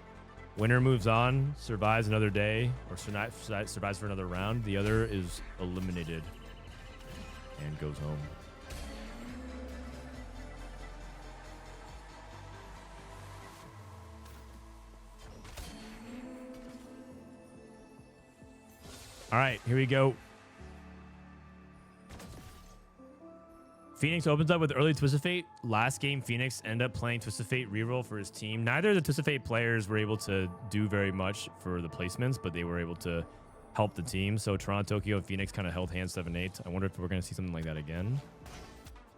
Winner moves on, survives another day, or survives for another round. The other is eliminated and goes home. All right, here we go. Phoenix opens up with early Twist of Fate. Last game, Phoenix ended up playing Twist of Fate reroll for his team. Neither of the Twist of Fate players were able to do very much for the placements, but they were able to help the team. So Toronto, Tokyo, and Phoenix kind of held hands 7-8. I wonder if we're going to see something like that again.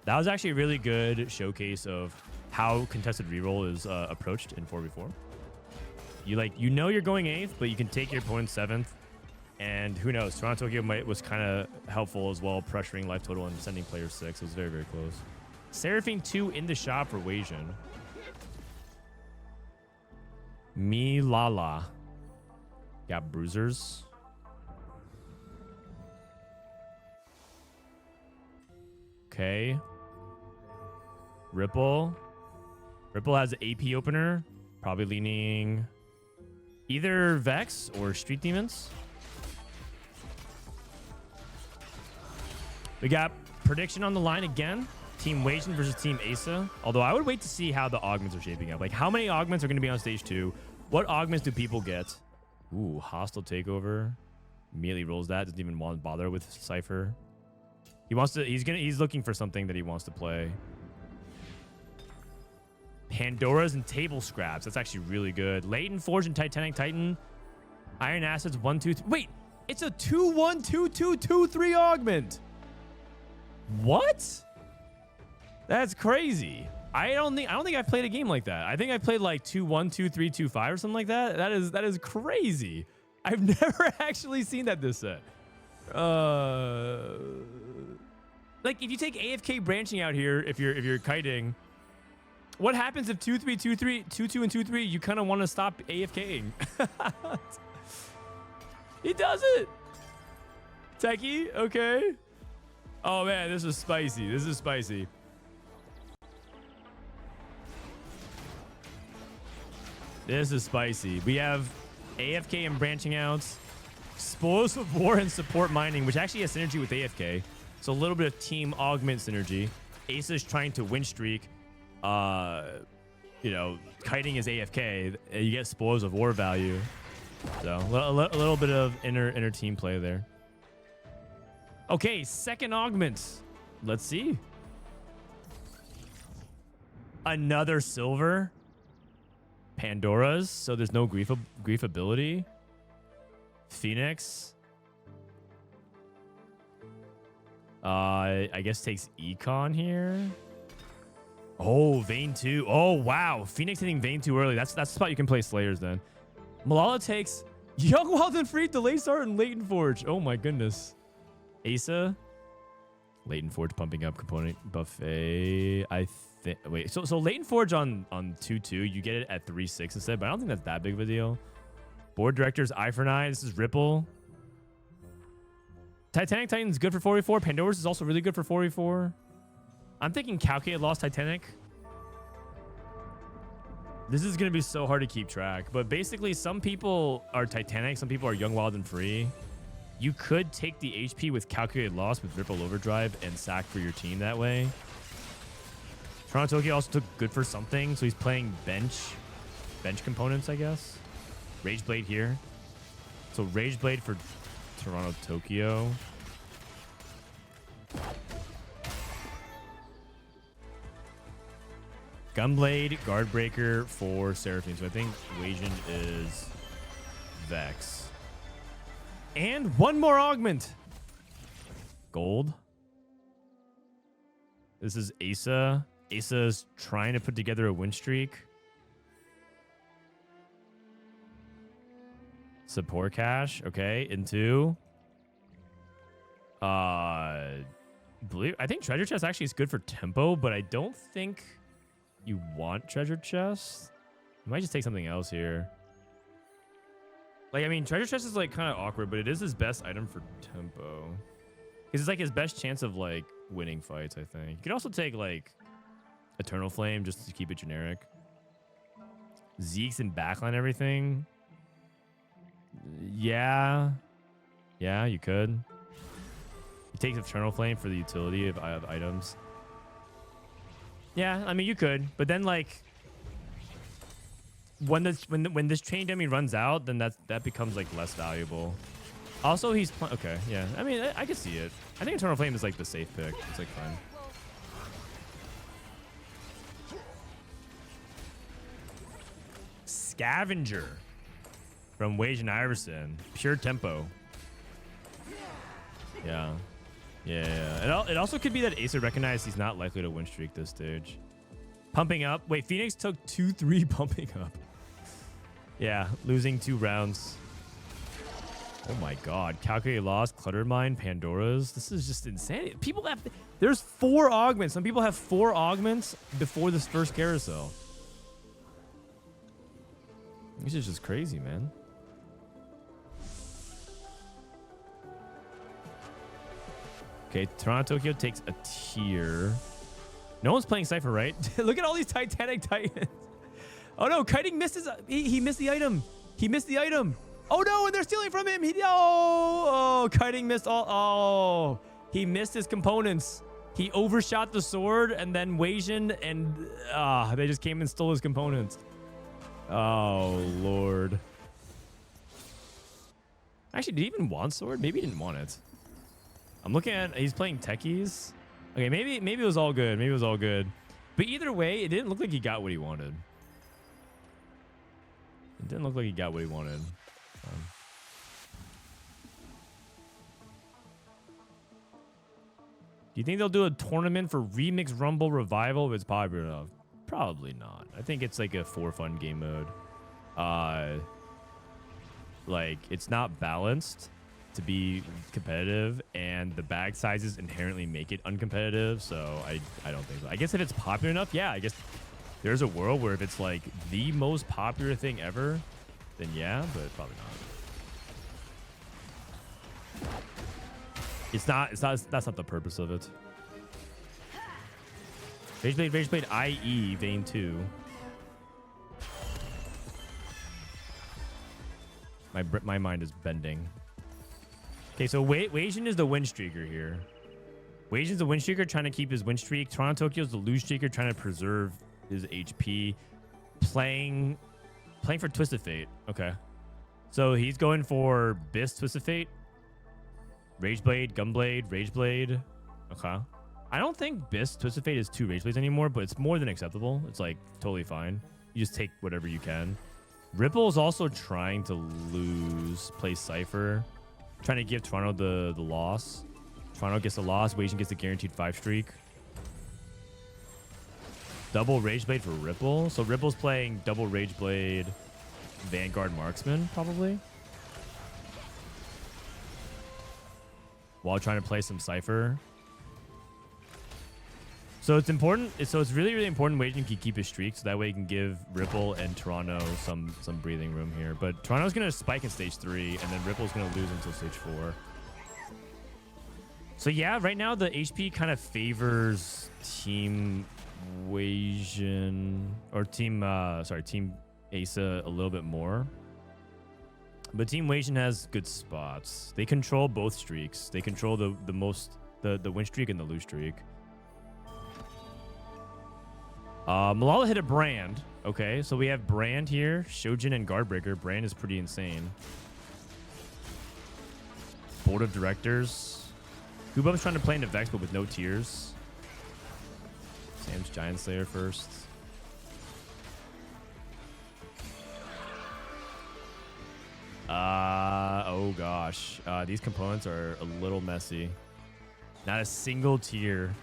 That was actually a really good showcase of how contested reroll is approached in 4v4. You know you're going 8th, but you can take your opponent 7th. And who knows? Toronto Tokyo was kind of helpful as well, pressuring life total and sending players 6. It was very, very close. Seraphine 2 in the shop for Wasian. Milala. Got bruisers. Okay. Ripple. Ripple has an AP opener. Probably leaning either Vex or Street Demons. We got prediction on the line again. Team Wasian versus Team Aesah. Although I would wait to see how the augments are shaping up. Like how many augments are going to be on stage 2? What augments do people get? Ooh, hostile takeover. Immediately rolls that. Doesn't even want to bother with Cypher. He wants to. He's looking for something that he wants to play. Pandoras and table scraps. That's actually really good. Latent Forge and Titanic Titan. Iron Acids 1, 2, 3. Wait, it's a 2-1, 2-2, 2-3 augment. What? That's crazy. I don't think I've played a game like that. I think I played like 2-1, 2-3, 2-5 or something like that. That is crazy. I've never actually seen that this set. Like if you take AFK branching out here, if you're kiting, what happens if 2-3, 2-3, 2-2 and 2-3? You kind of want to stop AFKing. He does it. Techie, okay. Oh man, this is spicy. This is spicy. This is spicy. We have AFK and branching out, explosive war and support mining, which actually has synergy with AFK. So a little bit of team augment synergy. Aesah is trying to win streak. you know, kiting is AFK. You get spoils of war value. So a little bit of inner team play there. Okay, second augment. Let's see. Another silver. Pandora's, so there's no grief ability. Phoenix. I guess takes Econ here. Oh, Vayne 2. Oh, wow. Phoenix hitting Vayne 2 early. That's the spot you can play Slayers then. Malala takes Young, Wild, and Free, Delay Start, and Latent Forge. Oh my goodness. Aesah. Latent Forge pumping up component buffet. I think. Wait, so Latent Forge on 2-2, you get it at 3-6 instead, but I don't think that's that big of a deal. Board Directors, Eye for an Eye. This is Ripple. Titanic Titan's good for 4v4. Pandora's is also really good for 4v4. I'm thinking Calculate Lost Titanic. This is going to be so hard to keep track. But basically, some people are Titanic. Some people are Young, Wild, and Free. You could take the HP with Calculated Loss with Ripple Overdrive and sack for your team that way. Toronto Tokyo also took good for something. So he's playing bench components, I guess. Rage Blade here. So Rage Blade for Toronto Tokyo. Gunblade, Guardbreaker for Seraphine. So I think Wasian is Vex. And one more augment. Gold. This is Aesah. Aesah's trying to put together a win streak. Support cash. Okay, into. I think treasure chest actually is good for tempo, but I don't think you want treasure chest. You might just take something else here. Like, I mean, treasure chest is like kind of awkward, but it is his best item for tempo. Because it's like his best chance of like winning fights, I think. You could also take like Eternal Flame just to keep it generic. Zeke's and backline everything. Yeah. Yeah, you could. You take Eternal Flame for the utility of items. Yeah, I mean, you could. But then, like, when this chain dummy runs out, then that becomes, like, less valuable. Also, he's... Okay, yeah. I mean, I can see it. I think Eternal Flame is, like, the safe pick. It's, like, fine. Scavenger from Wasian Iverson. Pure tempo. Yeah. Yeah. It also could be that Aesah recognized he's not likely to win streak this stage. Pumping up. Wait, Phoenix took 2-3 pumping up. Yeah, losing 2 rounds. Oh my god. Calculated Loss, Clutter Mine, Pandora's. This is just insane. People have... There's 4 augments. Some people have 4 augments before this first carousel. This is just crazy, man. Okay, Toronto Tokyo takes a tier. No one's playing Cypher, right? Look at all these Titanic Titans. Oh no, Kiting missed his... He missed the item. He missed the item. Oh no, and they're stealing from him. Oh, Kiting missed all... Oh, he missed his components. He overshot the sword, and then Wasian, and they just came and stole his components. Oh, Lord. Actually, did he even want sword? Maybe he didn't want it. I'm looking at... He's playing techies. Okay, maybe it was all good. Maybe it was all good. But either way, it didn't look like he got what he wanted. It didn't look like he got what he wanted. Do you think they'll do a tournament for Remix Rumble Revival if it's popular enough? Probably not. I think it's like a for fun game mode. Like, it's not balanced to be competitive, and the bag sizes inherently make it uncompetitive, so I don't think so. I guess if it's popular enough, yeah, I guess there's a world where if it's like the most popular thing ever, then yeah, but probably not. That's not the purpose of it. Rage Blade, IE, Vayne 2. My mind is bending. Okay, so Wasian is the win streaker here. Wasian's the win streaker trying to keep his win streak. Toronto Tokyo's the lose streaker trying to preserve his HP. playing for Twisted Fate. Okay. So he's going for Biss, Twisted Fate, Rageblade, Gunblade, Rageblade. Okay. I don't think Biss, Twisted Fate is 2 Rageblades anymore, but it's more than acceptable. It's like totally fine. You just take whatever you can. Ripple is also trying to play Cypher, trying to give Toronto the loss. Toronto gets the loss. Wasian gets the guaranteed 5 streak. Double Rageblade for Ripple. So Ripple's playing double Rageblade, Vanguard Marksman, probably. While trying to play some Cypher. So it's important. So it's really, really important Wasian can keep his streak, so that way he can give Ripple and Toronto some breathing room here. But Toronto's going to spike in stage 3, and then Ripple's going to lose until stage 4. So yeah, right now the HP kind of favors Team Wasian, or Team Aesah a little bit more. But Team Wasian has good spots. They control both streaks. They control the win streak and the lose streak. Malala hit a Brand. Okay, so we have Brand here, Shojin, and Guardbreaker. Brand is pretty insane. Board of Directors. Goobum's trying to play into Vex, but with no tiers. Sam's Giant Slayer first. Oh gosh. These components are a little messy. Not a single tier.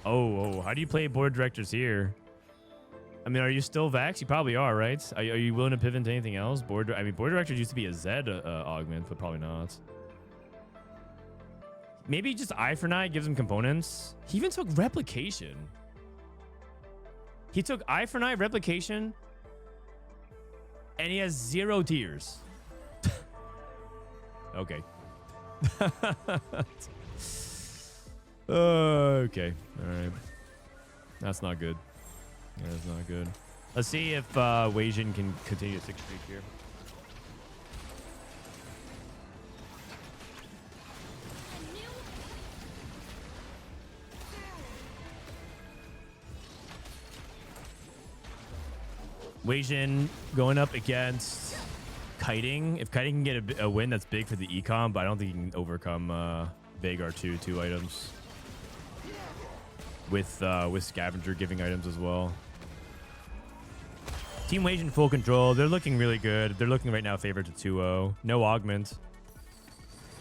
Oh, how do you play board directors here? I mean, are you still Vax? You probably are, right? Are you willing to pivot to anything else? Board directors used to be a Zed augment, but probably not. Maybe just Eye for Night gives him components. He even took Replication. He took Eye for Night, Replication, and he has 0 tiers. Okay. Okay. All right. That's not good. That's not good. Let's see if Wasian can continue a 6 streak here. Wasian going up against Kiting. If Kiting can get a win, that's big for the econ, but I don't think he can overcome Vagar 2 items. With Scavenger giving items as well. Team Wasian full control. They're looking really good. They're looking right now favored to 2-0. No Augment.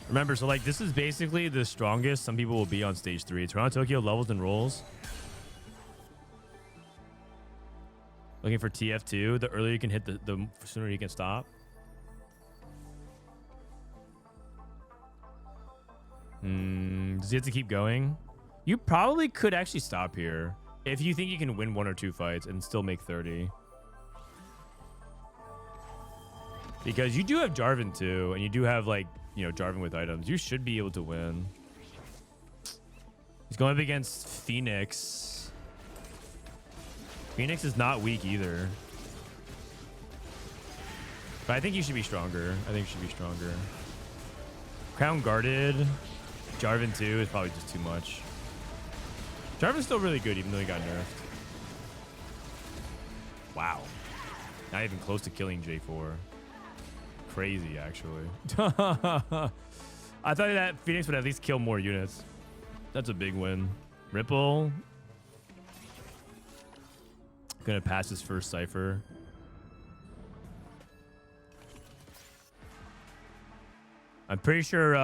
Remember, so like this is basically the strongest some people will be on stage 3. Toronto Tokyo levels and rolls. Looking for TF2. The earlier you can hit, the sooner you can stop. Does he have to keep going? You probably could actually stop here if you think you can win 1 or 2 fights and still make 30. Because you do have Jarvan too, and you do have like, you know, Jarvan with items. You should be able to win. He's going up against Phoenix. Phoenix is not weak either. But I think you should be stronger. Crown guarded. Jarvan 2 is probably just too much. Jarvan's still really good, even though he got nerfed. Wow. Not even close to killing J4. Crazy, actually. I thought that Phoenix would at least kill more units. That's a big win. Ripple. Gonna pass his first Cypher. I'm pretty sure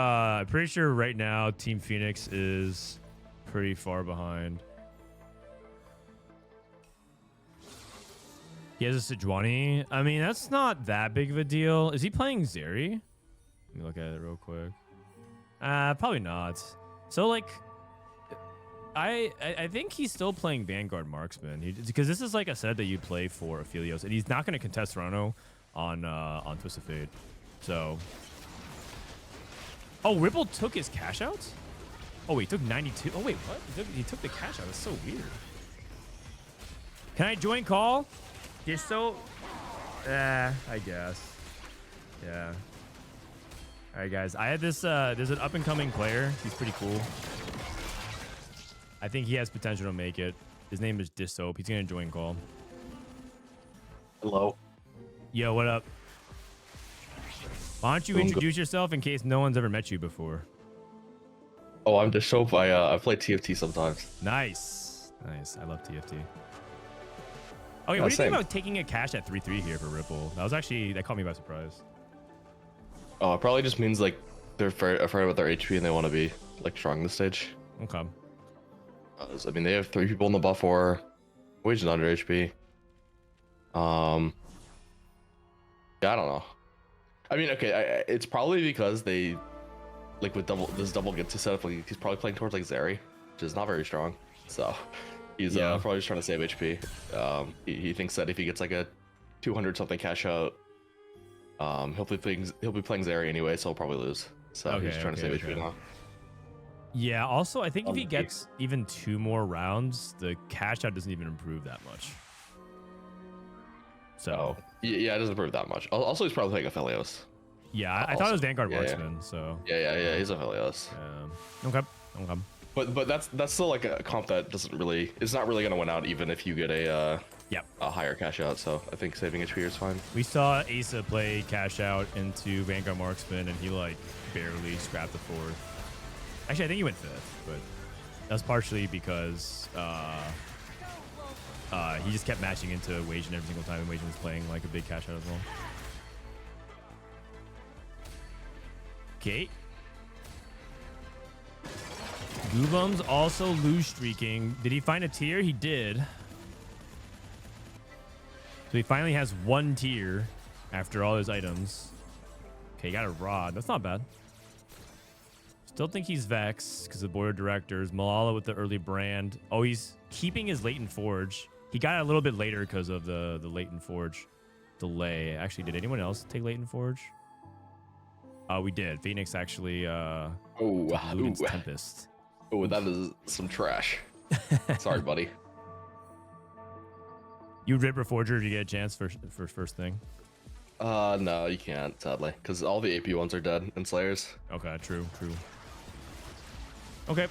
right now Team Phoenix is pretty far behind. He has a Sejuani. I mean, that's not that big of a deal. Is he playing Zeri? Let me look at it real quick. Probably not. So like, I think he's still playing Vanguard Marksman because this is like a set that you play for Aphelios, and he's not going to contest Toronto on Twisted Fate. So, oh, Ripple took his cash out. Oh wait, he took 92. Oh wait, what? He took the cash out. That's so weird. Can I join call? Dishsoap? I guess. Yeah. All right, guys. I had this. There's an up-and-coming player. He's pretty cool. I think he has potential to make it. His name is Dishsoap. He's gonna join call. Hello. Yo, what up? Why don't you introduce yourself in case no one's ever met you before? Oh, I'm Dishsoap. I play TFT sometimes. Nice. Nice. I love TFT. Okay, Yeah, what do you same. think about taking a cash at 3-3 here for Ripple? That caught me by surprise. Oh, it probably just means like they're afraid about their HP and they want to be like strong this stage. Okay. I mean, they have 3 people in the buff war, Wage and under HP. Yeah, I don't know. I mean, okay, it's probably because they like with double gets to set up. Like, he's probably playing towards like Zeri, which is not very strong. So he's probably just trying to save HP. He thinks that if he gets like a 200 something cash out, he'll be playing Zeri anyway, so he'll probably lose. So he's trying to save HP now. Yeah, also, I think if he gets even 2 more rounds, the cash out doesn't even improve that much. So, yeah, it doesn't improve that much. Also, he's probably playing Aphelios. Yeah, I thought it was Vanguard Marksman, so. Yeah, he's Aphelios. Okay. But that's still like a comp that it's not really going to win out even if you get a higher cash out, so I think saving HP is fine. We saw Aesah play cash out into Vanguard Marksman, and he like barely scrapped the 4th. Actually, I think he went 5th, but that's partially because he just kept matching into Wasian every single time, and Wasian was playing like a big cash out as well. Okay. Golems also lose streaking. Did he find a tier? He did. So he finally has 1 tier after all his items. Okay, he got a rod. That's not bad. Still think he's Vex because of the board of directors. Malala with the early brand. Oh, he's keeping his Latent Forge. He got it a little bit later because of the Latent Forge delay. Actually, did anyone else take Latent Forge? We did. Phoenix actually Luden's Tempest. Oh, that is some trash. Sorry, buddy. You Ripper Forger, did you get a chance for first thing? No, you can't, sadly, because all the AP ones are dead in Slayers. Okay, true. Okay.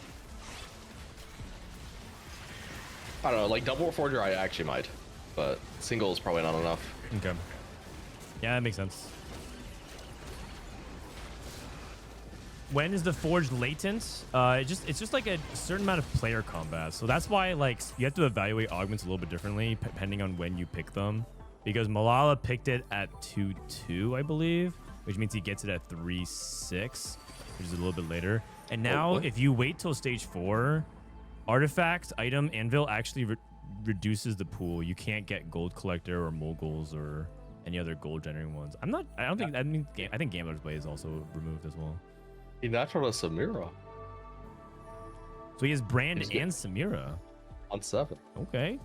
I don't know, like double Forger I actually might, but single is probably not enough. Okay. Yeah, that makes sense. When is the Forge latent? It's just like a certain amount of player combat. So that's why like you have to evaluate augments a little bit differently depending on when you pick them. Because Malala picked it at 2-2, I believe, which means he gets it at 3-6, which is a little bit later. And now if you wait till stage 4, artifact, item, anvil actually reduces the pool. You can't get gold collector or moguls or any other gold generating ones. I think Gambler's Blade is also removed as well. He natural to Samira. So he has Brand and Samira. On 7. Okay.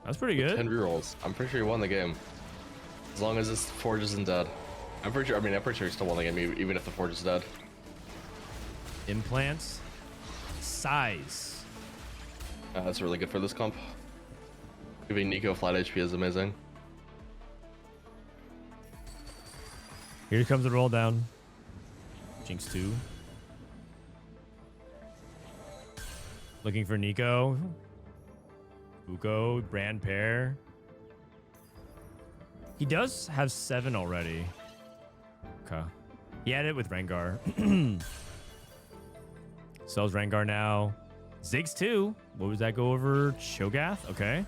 That's pretty good. 10 rerolls. I'm pretty sure he won the game. As long as this Forge isn't dead. I'm pretty sure he still won the game even if the Forge is dead. Implants. Size. That's really good for this comp. Giving Nico flat HP is amazing. Here comes the roll down. Jinx 2. Looking for Nico. Uko, Brand pair. He does have 7 already. Okay. He had it with Rengar. Sells Rengar now. Ziggs 2. What was that go over? Cho'Gath? Okay.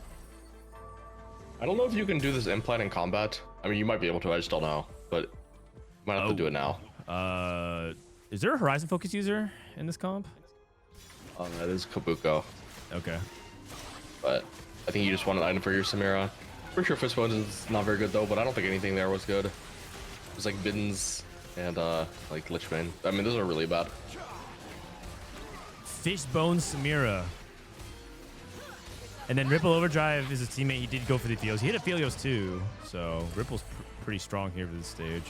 I don't know if you can do this implant in combat. I mean, you might be able to. I just don't know. But you might have to do it now. Is there a Horizon Focus user in this comp? That is Kabuko. Okay. But I think you just want an item for your Samira. Pretty sure Fistbones is not very good though, but I don't think anything there was good. It was like Biddens and like Lichbane. I mean, those are really bad. Fishbone Samira. And then Ripple Overdrive is his teammate. He did go for the Aphelios. He hit Aphelios too, so Ripple's pretty strong here for this stage.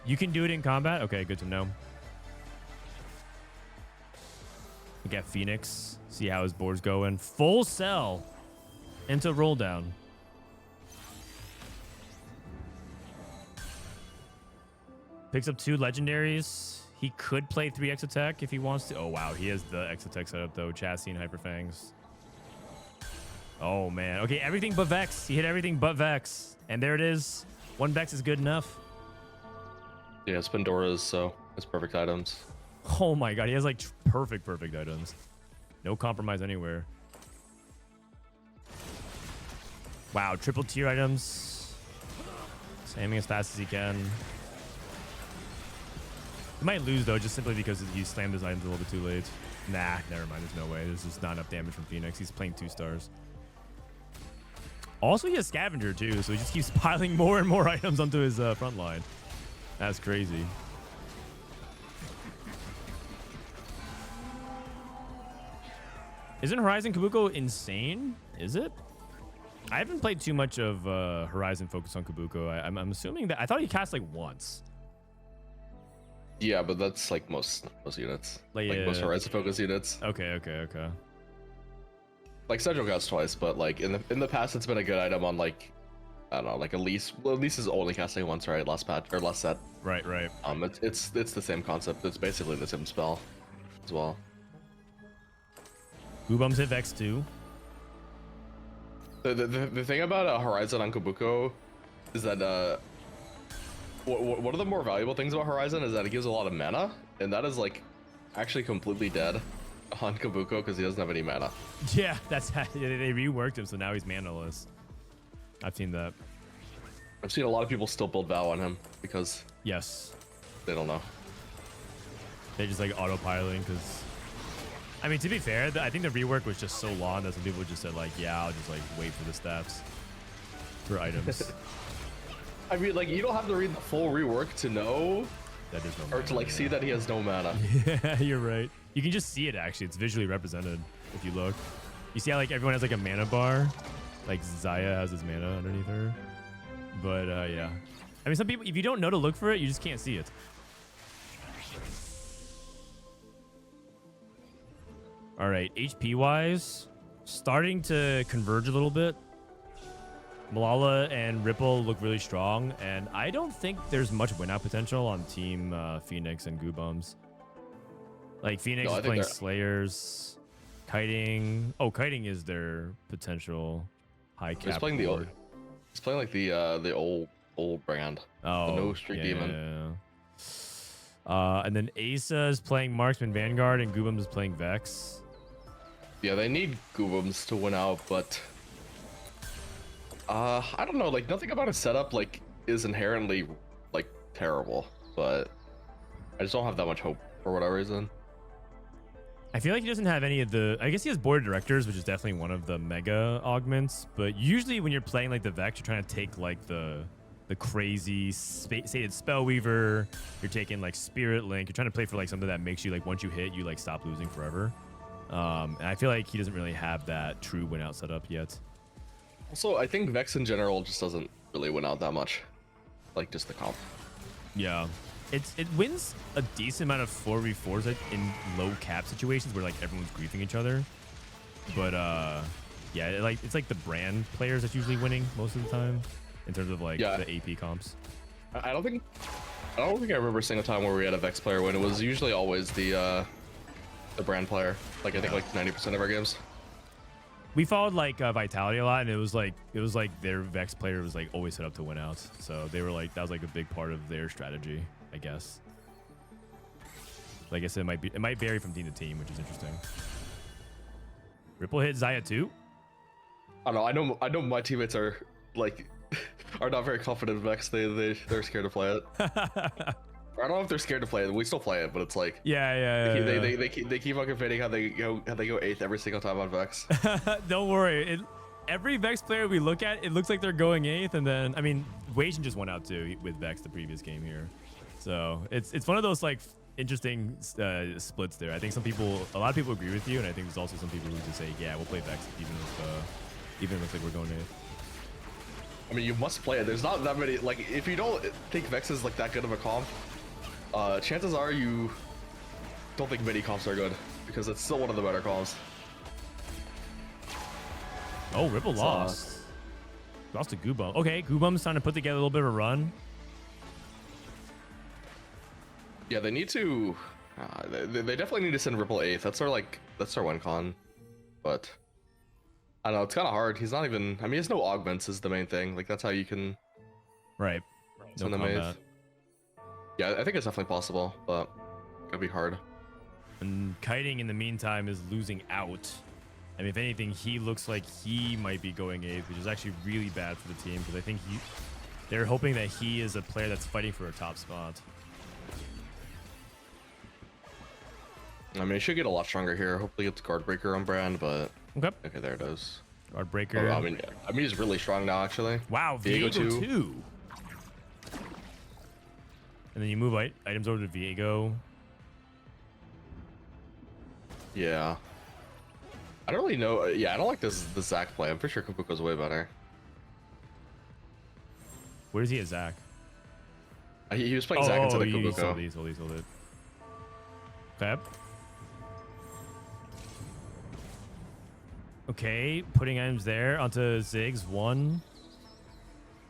You can do it in combat? Okay, good to know. We got Phoenix. See how his board's going. Full sell into roll down. Picks up 2 legendaries. He could play 3 Exotech if he wants to. Oh, wow. He has the Exotech setup, though. Chassis and Hyperfangs. Oh man. Okay, everything but Vex. He hit everything but Vex. And there it is. One Vex is good enough. Yeah, it's Pandora's, so it's perfect items. Oh my god, he has like perfect items. No compromise anywhere. Wow, triple tier items. Spamming as fast as he can. He might lose though, just simply because he slammed his items a little bit too late. Nah, never mind. There's no way. There's just not enough damage from Phoenix. He's playing 2 stars. Also, he has Scavenger too, so he just keeps piling more and more items onto his front line. That's crazy. Isn't Horizon Kabuko insane? Is it? I haven't played too much of Horizon focused on Kabuko. I'm assuming that I thought he cast like once. Yeah, but that's like most units. Like yeah. most Horizon focus units. Okay. Like Central cast twice, but like in the past it's been a good item on like I don't know, like Elise. Well, Elise is only casting once, right? Last patch or last set. Right. It's the same concept. It's basically the same spell as well. Goobums hit Vex too. The thing about Horizon on Kabuko is that one of the more valuable things about Horizon is that it gives a lot of mana, and that is like actually completely dead on Kabuko because he doesn't have any mana. Yeah, that's how they reworked him, so now he's manaless. I've seen that. I've seen a lot of people still build Vow on him because yes, they don't know. They're just like autopiloting because. I mean, to be fair, I think the rework was just so long that some people just said like, yeah, I'll just like wait for the steps for items. I mean, like you don't have to read the full rework to know that there's no or mana, to like see that he has no mana. Yeah, you're right. You can just see it actually. It's visually represented if you look. You see how like everyone has like a mana bar, like Zaya has his mana underneath her. But yeah, I mean, some people, if you don't know to look for it, you just can't see it. All right, HP wise, starting to converge a little bit. Malala and Ripple look really strong, and I don't think there's much win-out potential on Team Phoenix and Goobums. Like Phoenix is playing Slayers, Kiting. Oh, Kiting is their potential high cap. He's playing like the old brand. Oh, the No Streak Demon. Yeah. And then Aesah is playing Marksman Vanguard, and Goobums is playing Vex. Yeah, they need Goobums to win out, but I don't know. Like nothing about his setup like is inherently like terrible, but I just don't have that much hope for whatever reason. I feel like he doesn't have any of the. I guess he has board of directors, which is definitely one of the mega augments. But usually when you're playing like the Vex, you're trying to take like the crazy sated Spellweaver. You're taking like Spirit Link. You're trying to play for like something that makes you like once you hit, you like stop losing forever. And I feel like he doesn't really have that true win out set up yet. Also, I think Vex in general just doesn't really win out that much, like just the comp. Yeah. It wins a decent amount of 4v4s in low cap situations where like everyone's griefing each other. But yeah, it's like the brand players that's usually winning most of the time in terms of like the AP comps. I don't think I remember seeing a time where we had a Vex player win. It was usually always the brand player. Like I think like 90% of our games. We followed like Vitality a lot, and it was like their Vex player was like always set up to win out. So they were like that was like a big part of their strategy, I guess. Like I said, it might vary from team to team, which is interesting. Ripple hit Zaya too. I don't know. I know my teammates are like are not very confident in Vex. They're scared to play it. I don't know if they're scared to play it. We still play it, but it's like they keep on confiding how they go 8th every single time on Vex. Don't worry. Every Vex player we look at, it looks like they're going 8th, and then I mean Wasian just won out too with Vex the previous game here, so it's one of those like interesting splits there. I think a lot of people agree with you, and I think there's also some people who just say, yeah, we'll play Vex even if it looks like we're going 8th. I mean, you must play it. There's not that many. Like, if you don't think Vex is like that good of a comp, chances are you don't think mini comps are good because it's still one of the better comps. Oh, Ripple lost. Lost to Goobum. Okay, Goobum's trying to put together a little bit of a run. Yeah, they need to. They definitely need to send Ripple 8th. That's their win con. But I don't know, it's kind of hard. He's not even. I mean, he has no augments is the main thing. Like that's how you can. Right. No send them in. combat. Yeah, I think it's definitely possible, but it'll be hard. And Kiting in the meantime is losing out. I mean, if anything, he looks like he might be going 8th, which is actually really bad for the team because I think they're hoping that he is a player that's fighting for a top spot. I mean, he should get a lot stronger here. Hopefully, it's guard breaker on brand, but okay, there it is. Guard breaker. Oh, I mean, he's really strong now, actually. Wow, Viego 2. And then you move items over to Viego. Yeah. I don't really know. Yeah, I don't like the Zac play. I'm pretty sure Kupuko's way better. Where's he at Zac? He was playing Zac instead of he Kupuko. sold it. Fab. Okay, putting items there onto Ziggs. 1.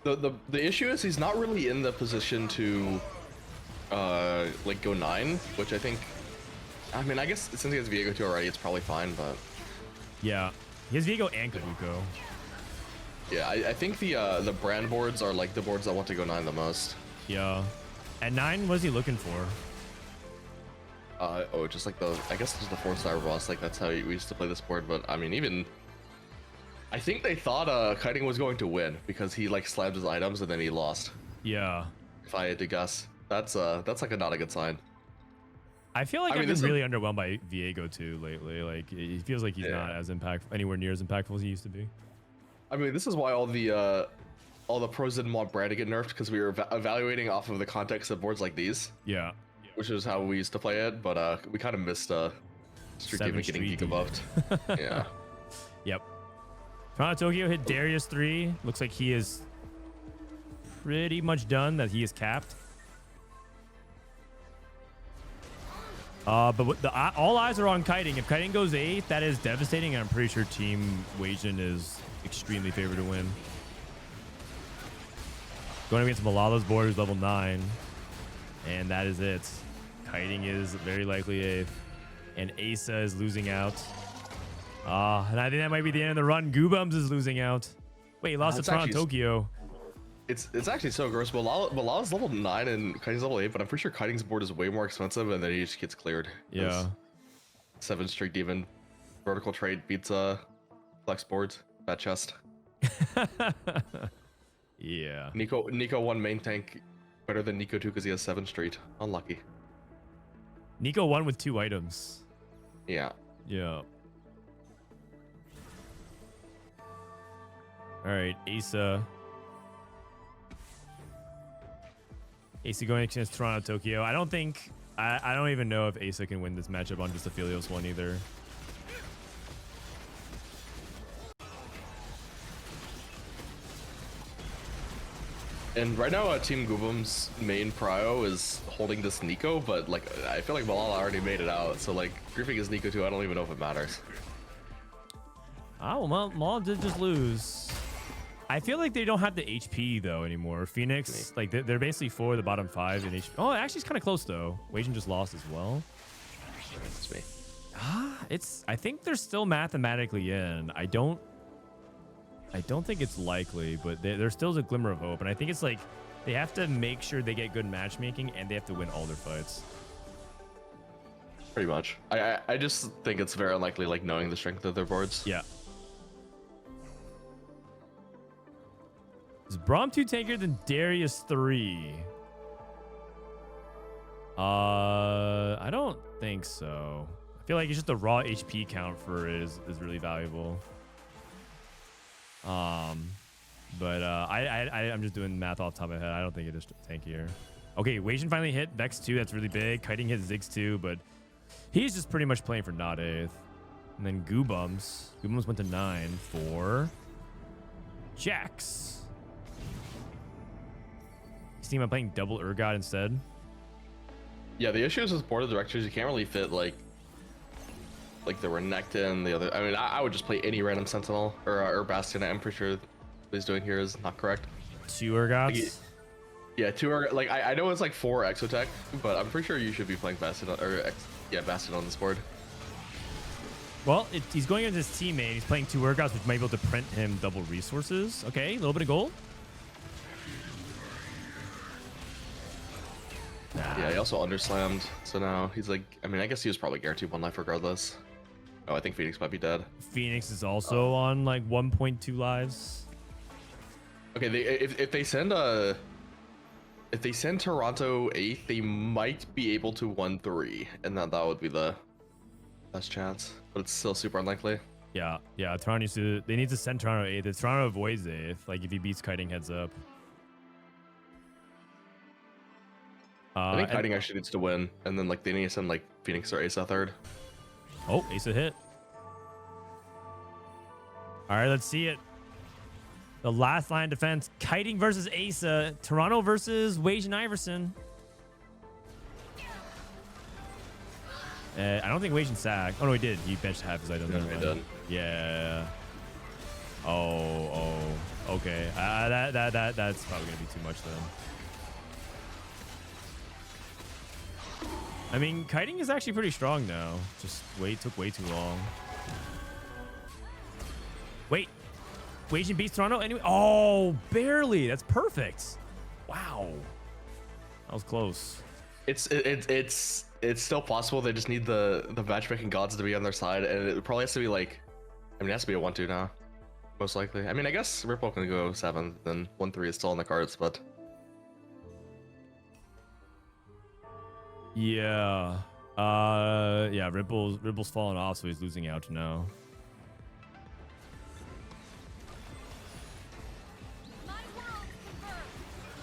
The issue is he's not really in the position to like go 9, which I think. I mean, I guess since he has Viego 2 already, it's probably fine, but yeah, he has Viego and Kupuko. Yeah, I think the brand boards are like the boards that want to go 9 the most. Yeah. At 9, what is he looking for? Oh, just like I guess it's the 4-star boss. Like that's how we used to play this board. But I mean, even I think they thought Kiting was going to win because he like slammed his items and then he lost. Yeah. If I had to guess, that's like not a good sign. I feel like I've been really underwhelmed by Viego too lately. Like he feels like he's not as anywhere near as impactful as he used to be. I mean, this is why all the pros didn't want Brad to get nerfed because we were evaluating off of the context of boards like these. Yeah. Which is how we used to play it, but we kind of missed Street Demon getting Giga buffed. Yeah. Yep. Toronto Tokyo hit Darius 3. Looks like he is pretty much done. That he is capped. But all eyes are on Kiting. If Kiting goes 8th, that is devastating. And I'm pretty sure Team Wasian is extremely favored to win. Going against Malala's board, who's level 9. And that is it. Kiting is very likely 8th. And Aesah is losing out. And I think that might be the end of the run. Golems is losing out. Wait, he lost to Toronto Tokyo. It's actually so gross. Malala's level 9 and Kiting's level 8, but I'm pretty sure Kiting's board is way more expensive and then he just gets cleared. Yeah. 7 Street Demon. Vertical trade beats flex boards. Bad chest. Yeah. Nico 1 main tank. Better than Nico 2 because he has 7 Street. Unlucky. Nico 1 with 2 items. Yeah. Yeah. All right, Aesah. Aesah going against Toronto Tokyo. I don't even know if Aesah can win this matchup on just a Philios one either. And right now, Team Goobum's main prio is holding this Nico, but like I feel like Malala already made it out, so like griefing his Nico too. I don't even know if it matters. Oh well, Malala did just lose. I feel like they don't have the HP though anymore. Phoenix, like they're basically 4 the bottom 5 in HP. Oh, actually, it's kind of close though. Wasian just lost as well. It's me. I think they're still mathematically in. I don't think it's likely, but there's still a glimmer of hope. And I think it's like they have to make sure they get good matchmaking and they have to win all their fights. Pretty much. I just think it's very unlikely, like knowing the strength of their boards. Yeah. Is Braum 2 tankier than Darius 3? I don't think so. I feel like it's just the raw HP count for it is really valuable. But I'm just doing math off the top of my head. I don't think it is tankier. Okay, Wasian finally hit Vex 2. That's really big. Kiting hit Ziggs 2, but he's just pretty much playing for not 8th. And then Goobums went to 9 for Jax. You see him playing double Urgot instead. Yeah, the issue is with board of directors, you can't really fit like the Renekton, the other. I mean, I would just play any random Sentinel or Bastion. I'm pretty sure what he's doing here is not correct. 2 Urgots? Like, yeah, 2 Urgot. Like I know it's like 4 Exotech, but I'm pretty sure you should be playing Bastion Bastion on this board. Well, he's going against his teammate. He's playing 2 workouts, which might be able to print him double resources. Okay, a little bit of gold. Yeah, he also underslammed. So now he's like, I mean, I guess he was probably guaranteed 1 life regardless. Oh, I think Phoenix might be dead. Phoenix is also on like 1.2 lives. Okay, if they send Toronto 8th, they might be able to 1-3, and that would be the best chance. But it's still super unlikely. Yeah, Toronto needs to. They need to send Toronto 8th. If Toronto avoids 8th, like if he beats Kiting heads up. I think Kiting actually needs to win, and then like they need to send like Phoenix or Aesah 3rd. Oh, Aesah hit. All right, let's see it. The last line of defense: Kiting versus Aesah. Toronto versus Wasian Iverson. I don't think Wasian sacked. Oh no, he did. He benched half his items. Yeah, he did. Yeah. Oh. Okay. That's probably gonna be too much then. I mean, Kiting is actually pretty strong now. Just took way too long. Wait. Wasian beats Toronto anyway. Oh, barely. That's perfect. Wow. That was close. It's still possible. They just need the matchmaking gods to be on their side, and it probably has to be like, I mean, it has to be a 1-2 now, most likely. I mean, I guess Ripple can go 7th, then 1-3 is still on the cards, but yeah, Ripple's fallen off, so he's losing out now.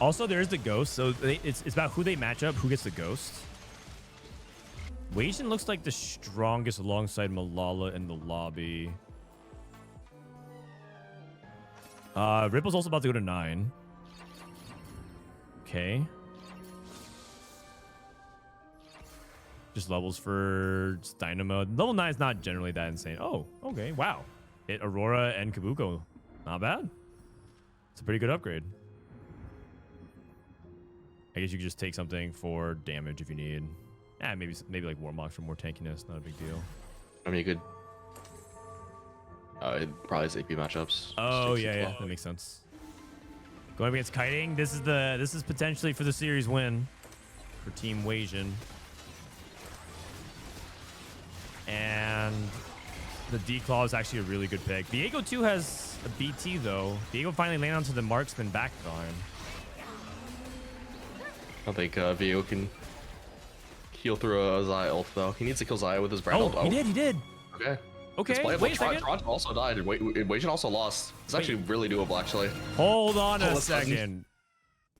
Also, there is the ghost, so it's about who they match up, who gets the ghost. Wasian looks like the strongest alongside Malala in the lobby. Ripple's also about to go to 9. Okay. Just levels for Dynamo. Level 9 is not generally that insane. Oh, okay. Wow. Hit Aurora and Kabuko. Not bad. It's a pretty good upgrade. I guess you could just take something for damage if you need. Maybe like Warmox for more tankiness. Not a big deal. I mean, you could. It probably is AP matchups. Oh yeah, that makes sense. Going against Kiting. This is potentially for the series win for Team Wasian. And the D-Claw is actually a really good pick. Viego 2 has a BT though. Viego finally landed onto the marksman back on. I don't think Viego can heal through a Xayah ult though. He needs to kill Xayah with his brand ult. Oh, he did. Okay. Okay, Wait a second. Toronto also died, and Wasian also lost. It's actually really doable, actually. Hold on a All of a sudden. second.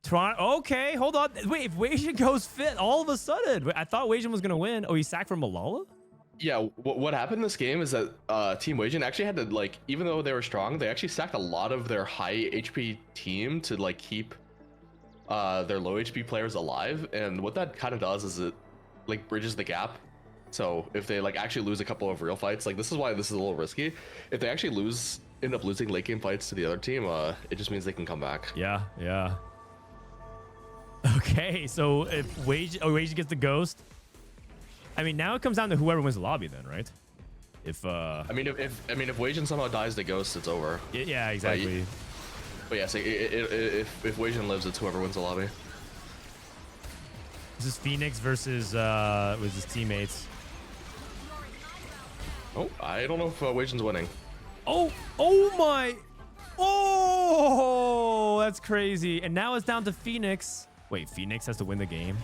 Toronto. Okay, hold on. Wait, if Wasian goes fit, all of a sudden, I thought Wasian was gonna win. Oh, he sacked from Malala. Yeah, what happened in this game is that Team Wasian actually had to, like, even though they were strong, they actually stacked a lot of their high HP team to like keep their low HP players alive. And what that kind of does is it like bridges the gap. So if they like actually lose a couple of real fights, like this is why this is a little risky. If they actually end up losing late game fights to the other team, it just means they can come back. Yeah. Okay, so if Wasian gets the ghost, I mean now it comes down to whoever wins the lobby then, right? If I mean if Wasian somehow dies the ghost, it's over. Yeah, exactly. But yeah, so if Wasian lives, it's whoever wins the lobby. This is Phoenix versus with his teammates. Oh, I don't know if Wasian's winning. Oh my! Oh, that's crazy. And now it's down to Phoenix. Wait, Phoenix has to win the game.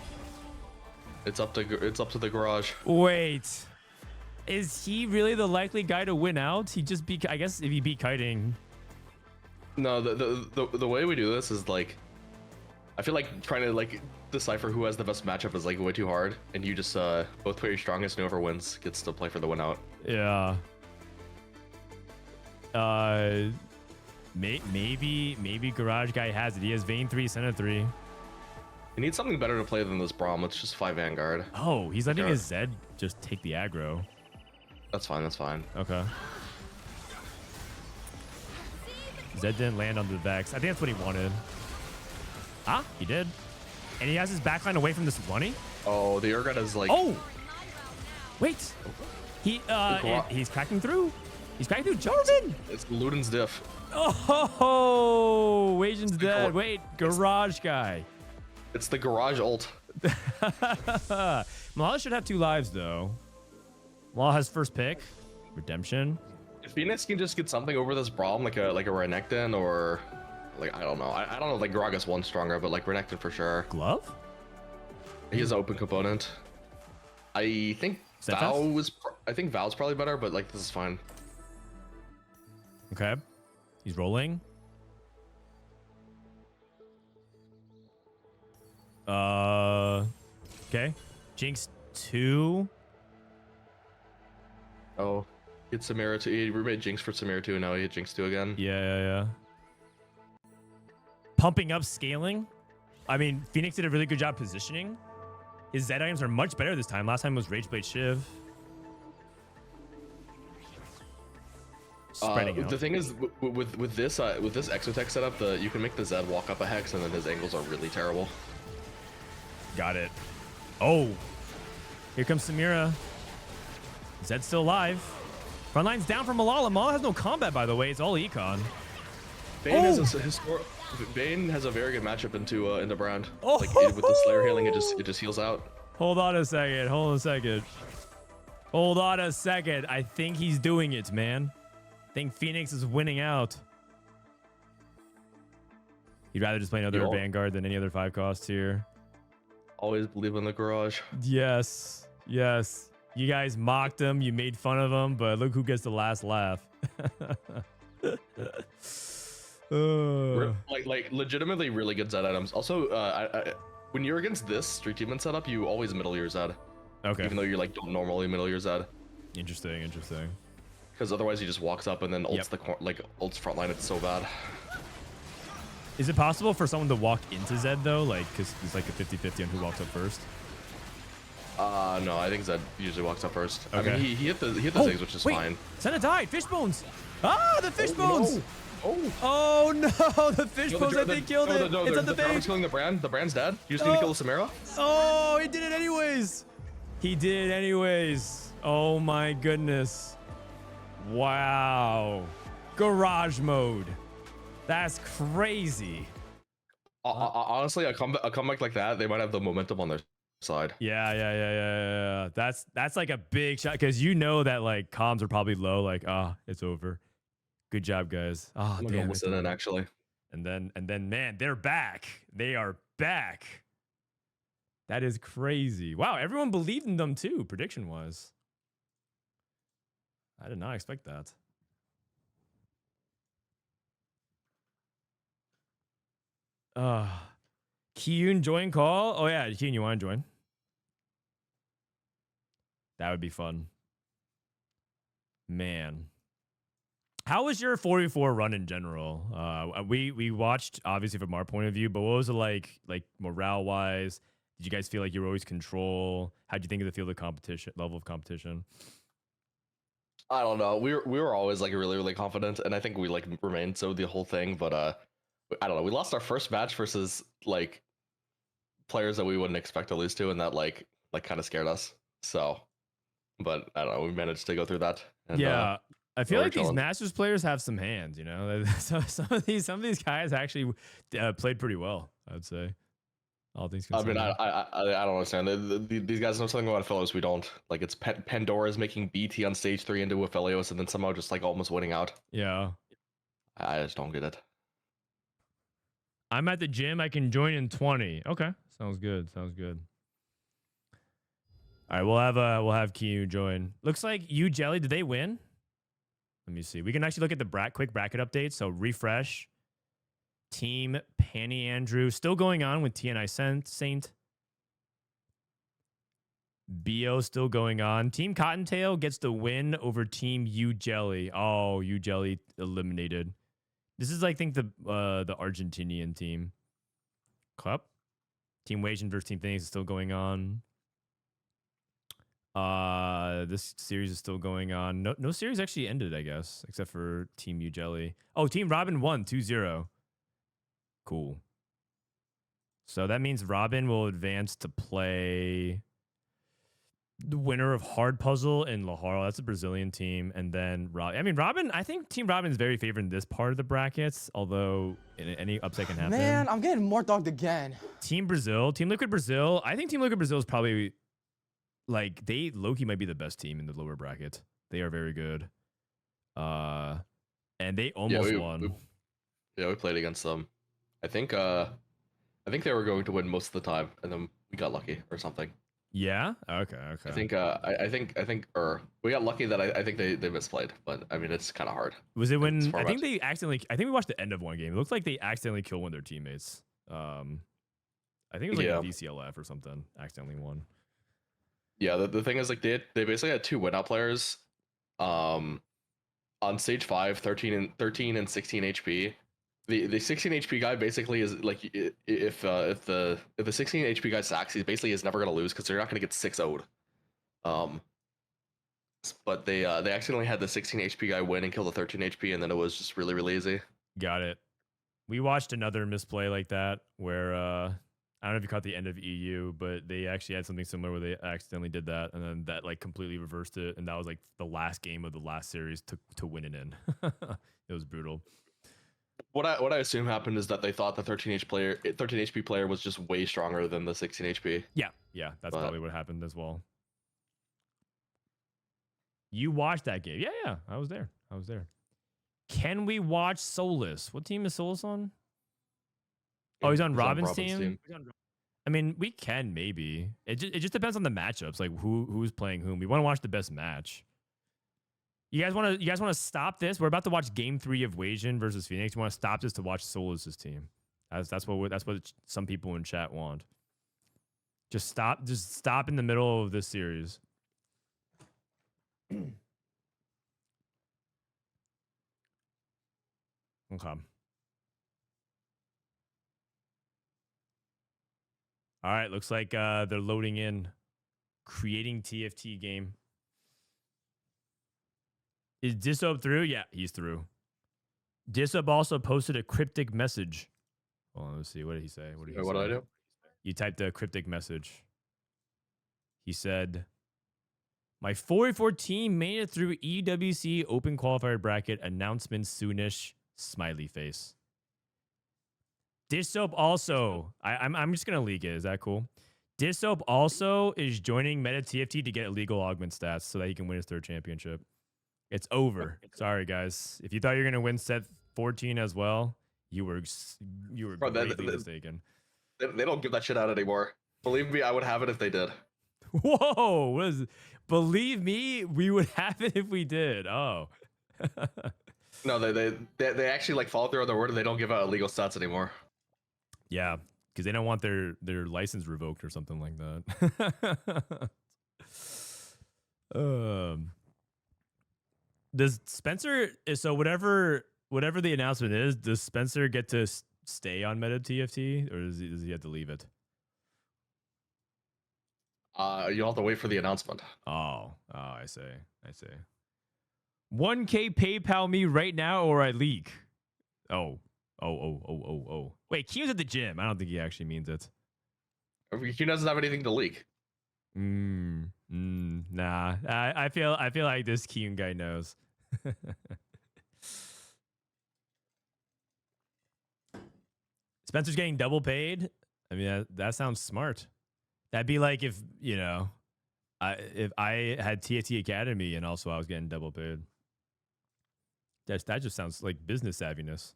It's up to the garage. Wait, is he really the likely guy to win out? He just beat. I guess if he beat Kiting. No, the way we do this is like, I feel like trying to like decipher who has the best matchup is like way too hard, and you just both play your strongest, and whoever wins gets to play for the win out. Yeah. Maybe Garage Guy has it. He has Vayne 3, Senna 3. He needs something better to play than this Braum. It's just 5 Vanguard. Oh, he's letting his Zed just take the aggro. That's fine. That's fine. Okay. Zed didn't land on the Vex. I think that's what he wanted. Ah, he did. And he has his backline away from this bunny. Oh, the Urgot is like. Oh! Wait! He's cracking through. He's cracking through. Jarvan! It's Luden's diff. Oh, Wasian's dead. Wait, garage guy. It's the garage ult. Malala should have 2 lives though. Malala has first pick. Redemption. If Phoenix can just get something over this problem, like a Renekton or like I don't know. I don't know. Like Gragas 1 stronger, but like Renekton for sure. Glove. He has an open component. I think I think Val's probably better, but like this is fine. Okay. He's rolling. Okay. Jinx 2. Oh, he had Samira 2. He remade Jinx for Samira 2, and now he had Jinx 2 again. Yeah. Pumping up scaling. I mean, Phoenix did a really good job positioning. His Z items are much better this time. Last time was Rageblade Shiv. Spreading out. The thing is, with this Exotech setup, you can make the Zed walk up a hex, and then his angles are really terrible. Got it. Oh, here comes Samira. Zed's still alive. Front line's down for Malala. Malala has no combat, by the way. It's all econ. Bane has a very good matchup into Brand. Oh. Like with the Slayer healing, it just heals out. Hold on a second. I think he's doing it, man. I think Phoenix is winning out. You'd rather just play another Vanguard than any other 5 costs here. Always believe in the garage. Yes. You guys mocked him. You made fun of him, but look who gets the last laugh. Like legitimately really good Zed items. Also, when you're against this Street Demon setup, you always middle your Zed. Okay. Even though you like don't normally middle your Zed. Interesting. Because otherwise he just walks up and then ults ults frontline. It's so bad. Is it possible for someone to walk into Zed though? Like, because it's like a 50-50 on who walks up first. No, I think Zed usually walks up first. Okay. I mean, he hit the Ziggs, which is fine. Senna died. Fish bones. Ah, the fish bones. No. Oh no, the fish bones! I think killed it. It's on the base. Jarvan's killing the Brand. The Brand's dead. You just need to kill the Samira. Oh, he did it anyways. Oh my goodness. Wow. Garage mode. That's crazy. Honestly, a comeback like that, they might have the momentum on their side. Yeah. That's like a big shot because you know that like comms are probably low. Like, it's over. Good job, guys. Oh, I'm damn. listen in actually. And then, man, they're back. They are back. That is crazy. Wow, everyone believed in them too, prediction-wise. I did not expect that. Kiyoon join call. Oh yeah, Kiyoon, you want to join? That would be fun. Man. How was your 4v4 run in general? We watched obviously from our point of view, but what was it like morale wise? Did you guys feel like you were always control? How do you think of the field of competition, level of competition? I don't know. We were always like really confident, and I think we like remained so the whole thing. But I don't know. We lost our first match versus like players that we wouldn't expect to lose to, and that like kind of scared us. So, but I don't know. We managed to go through that. And, yeah. I feel like these chilling. Masters players have some hands, you know. So some of these guys actually played pretty well, I would say. All things considered. I mean, I don't understand. These guys know something about Aphelios we don't. Like it's Pandora's making BT on stage 3 into Aphelios, and then somehow just like almost winning out. Yeah. I just don't get it. I'm at the gym. I can join in 20. Okay, sounds good. All right, we'll have Kiyoon join. Looks like you Jelly. Did they win? Let me see. We can actually look at the quick bracket update. So refresh. Team Panny Andrew still going on with TNI Saint. BO still going on. Team Cottontail gets the win over Team U Jelly. Oh, U Jelly eliminated. This is, I think, the Argentinian team. Cup. Team Wasian versus Team Phoenix is still going on. This series is still going on. No series actually ended, I guess, except for Team U Jelly. Oh, Team Robin won 2-0. Cool. So that means Robin will advance to play the winner of Hard Puzzle and Laharo. That's a Brazilian team. And then Robin. I mean, Robin, I think Team Robin is very favored in this part of the brackets, although any upset can happen. Man, I'm getting more dogged again. Team Brazil, Team Liquid Brazil. I think Team Liquid Brazil is probably, like, Loki might be the best team in the lower bracket. They are very good. And they almost won. We played against them. I think they were going to win most of the time, and then we got lucky or something. Yeah. Okay. I think we got lucky that I think they misplayed, but I mean it's kind of hard. Was it when I think we watched the end of one game. It looked like they accidentally killed one of their teammates. I think it was like a Vclf or something. Accidentally won. Yeah. The thing is, like, they basically had 2 win-out players, on stage 5, 13 and 16 HP. The 16 HP guy basically is like, if the 16 HP guy sacks, he basically is never gonna lose because they're not gonna get 6-0'd. But they accidentally had the 16 HP guy win and kill the 13 HP, and then it was just really easy. Got it. We watched another misplay like that where I don't know if you caught the end of EU, but they actually had something similar where they accidentally did that, and then that like completely reversed it, and that was like the last game of the last series to win it in. It was brutal. What I assume happened is that they thought the 13 HP player was just way stronger than the 16 HP. Yeah, that's probably what happened as well. You watched that game? Yeah, I was there. Can we watch Solus? What team is Solus on? Oh, he's on Robin's team. I mean, we can maybe. It just depends on the matchups, like who's playing whom. We want to watch the best match. You guys want to stop this? We're about to watch Game 3 of Wasian versus Phoenix. You want to stop this to watch Solus's team? That's what some people in chat want. Just stop in the middle of this series. Okay. All right, looks like they're loading in, creating TFT game. Is Dishsoap through? Yeah, he's through. Dishsoap also posted a cryptic message. Hold on, let's see. What did he say? What did I do? You typed a cryptic message. He said, "My 4v4 team made it through EWC open qualifier bracket. Announcement soonish. Smiley face." Dishsoap also, I'm just gonna leak it. Is that cool? Dishsoap also is joining Meta TFT to get illegal augment stats so that he can win his 3rd championship. It's over. Sorry, guys. If you thought you were gonna win set 14 as well, you were greatly mistaken. They don't give that shit out anymore. Believe me, I would have it if they did. Whoa! Believe me, we would have it if we did. Oh. No, they actually like follow through on their word, and they don't give out illegal stats anymore. Yeah, because they don't want their license revoked or something like that. Does Spencer? So whatever the announcement is, does Spencer get to stay on Meta TFT, or does he have to leave it? You'll have to wait for the announcement. Oh, I see. 1K PayPal me right now, or I leak. Oh. Wait, Kiyoon's at the gym. I don't think he actually means it. He doesn't have anything to leak. Nah. I feel like this Kiyoon guy knows. Spencer's getting double paid. I mean, that sounds smart. That'd be like if I had TFT Academy and also I was getting double paid. That just sounds like business savviness.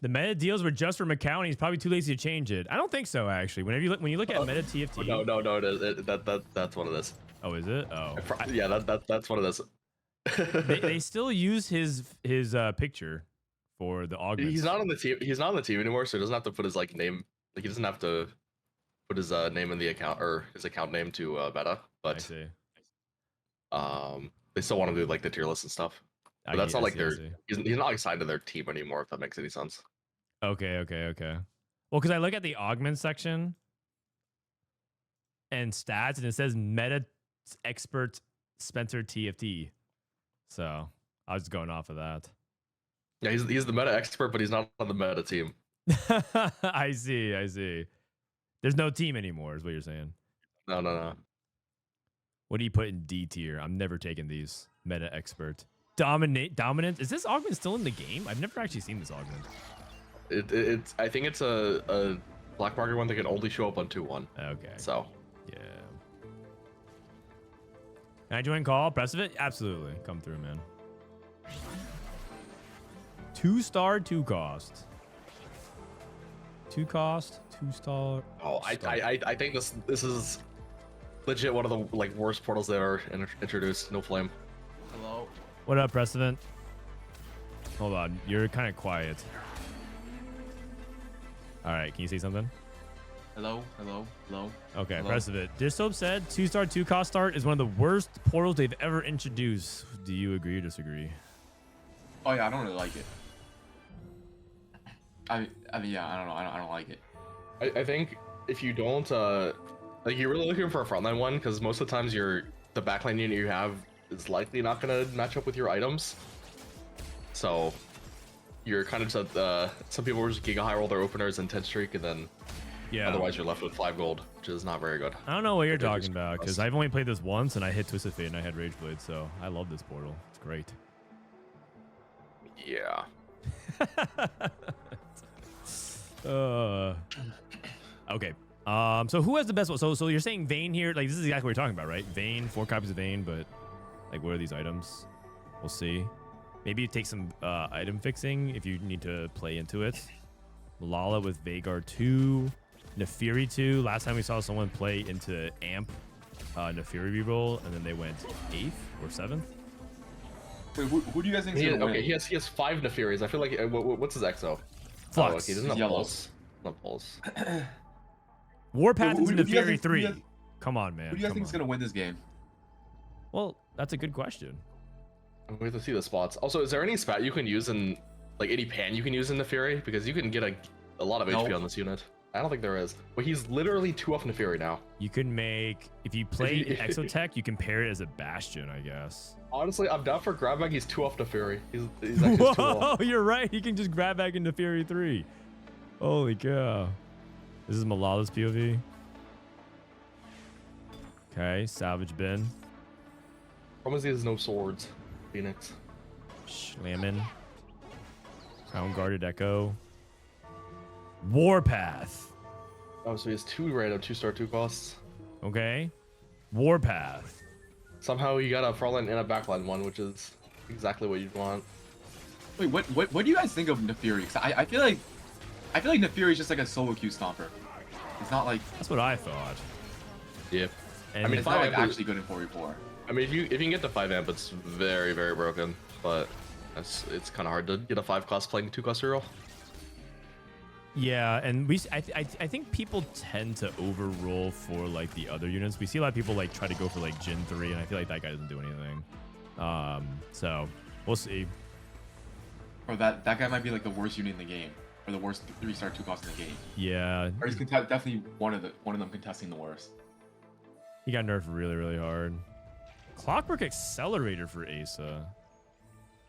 The meta deals were just for Macau, and he's probably too lazy to change it. I don't think so, actually. When you look at meta TFT, no, that's what it is. Oh, is it? Oh, yeah, that's what it is. they still use his picture for the augments. He's not on the team. He's not on the team anymore, so he doesn't have to put his name. Like, he doesn't have to put his name in the account, or his account name to meta. But I see. They still want to do like the tier list and stuff. But that's not like he's not like signed to their team anymore, if that makes any sense. Okay. Well, because I look at the augment section and stats, and it says meta expert Spencer TFT. So I was going off of that. Yeah, he's the meta expert, but he's not on the meta team. I see. There's no team anymore, is what you're saying. No. What do you put in D tier? I'm never taking these. Meta expert. Dominant. Is this augment still in the game? I've never actually seen this augment. It's I think it's a black market one that can only show up on 2-1. Okay. So Yeah. Can I join call? Prestivent? Absolutely. Come through, man. 2-star, 2 cost. 2 cost, 2-star. oh, I think this is legit one of the like worst portals they ever introduced. No flame. Hello. What up, Prestivent? Hold on. You're kind of quiet. All right. Can you say something? Hello. Okay, Hello? Prestivent. Dishsoap said 2-star, 2 cost start is one of the worst portals they've ever introduced. Do you agree or disagree? Oh yeah, I don't really like it. I mean, yeah, I don't know. I don't like it. I think if you don't like, you're really looking for a frontline one because most of the times the backline unit you have is likely not gonna match up with your items. So you're kind of just some people will just giga high roll their openers and 10 streak, and then Yeah. otherwise you're left with 5 gold, which is not very good. I don't know what you're talking about because I've only played this once and I hit Twisted Fate and I had Rage Blade, so I love this portal. It's great. Yeah. Okay. So who has the best one? So you're saying Vayne here? Like, this is exactly what you're talking about, right? Vayne, 4 copies of Vayne, but like, what are these items? We'll see. Maybe take some item fixing if you need to play into it. Lala with Veigar 2, Nefiri 2. Last time we saw someone play into Amp Nefiri reroll, and then they went 8th or 7th. Wait, who do you guys think is gonna win? He has 5 Nefiris. I feel like what's his EXO? Flux. Oh, okay, doesn't have Yellow. pulse. Not pulse. Warpath is who do you guys Nefiri think- 3. Come on, man. Who do you guys Come think is on. gonna win this game? Well, that's a good question. We have to see the spots. Also, is there any spat you can use in, like, any pan you can use in Nefiri? Because you can get a lot of HP on this unit. I don't think there is. But he's literally 2 off Nefiri now. You can make, if you play Exotech, you can pair it as a Bastion, I guess. Honestly, I'm down for grab bag. He's 2 off Nefiri. He's actually 2 off. Whoa, you're right. He can just grab back into Fury 3. Holy cow. This is Malala's POV. Okay, Savage Bin. Problem is he has no swords. Phoenix. Schlammin. Crown Guarded Echo. Warpath. Oh, so he has 2 random 2-star 2 costs. Okay. Warpath. Somehow you got a frontline and a backline one, which is exactly what you'd want. Wait, what do you guys think of Nefiri? 'Cause I feel like Nefiri is just like a solo queue stomper. It's not like That's what I thought. Yeah. And I mean, it's not like 5 amp actually good in 4v4. I mean, if you can get the 5 amp, it's very, very broken. But it's kind of hard to get a 5 cost playing 2 cost hero. Yeah, and I think people tend to overroll for like the other units. We see a lot of people like try to go for like Jin 3, and I feel like that guy doesn't do anything. So we'll see. Or that guy might be like the worst unit in the game, or the worst 3-star 2 cost in the game. Yeah, Or he's definitely one of them contesting the worst. he got nerfed really, really hard. Clockwork Accelerator for Aesah.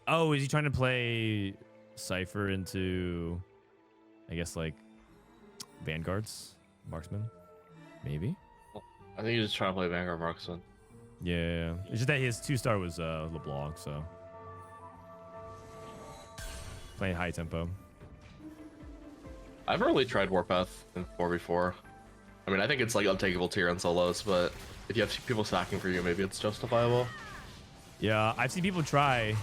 Oh, is he trying to play Cypher into, I guess, like Vanguards? Marksman? Maybe? I think he's just trying to play Vanguard Marksman. Yeah. It's just that his 2-star was LeBlanc, so. Playing high tempo. I've really tried Warpath in 4v4. I mean, I think it's like untakeable tier on solos, but if you have people stacking for you, maybe it's justifiable. Yeah, I've seen people try.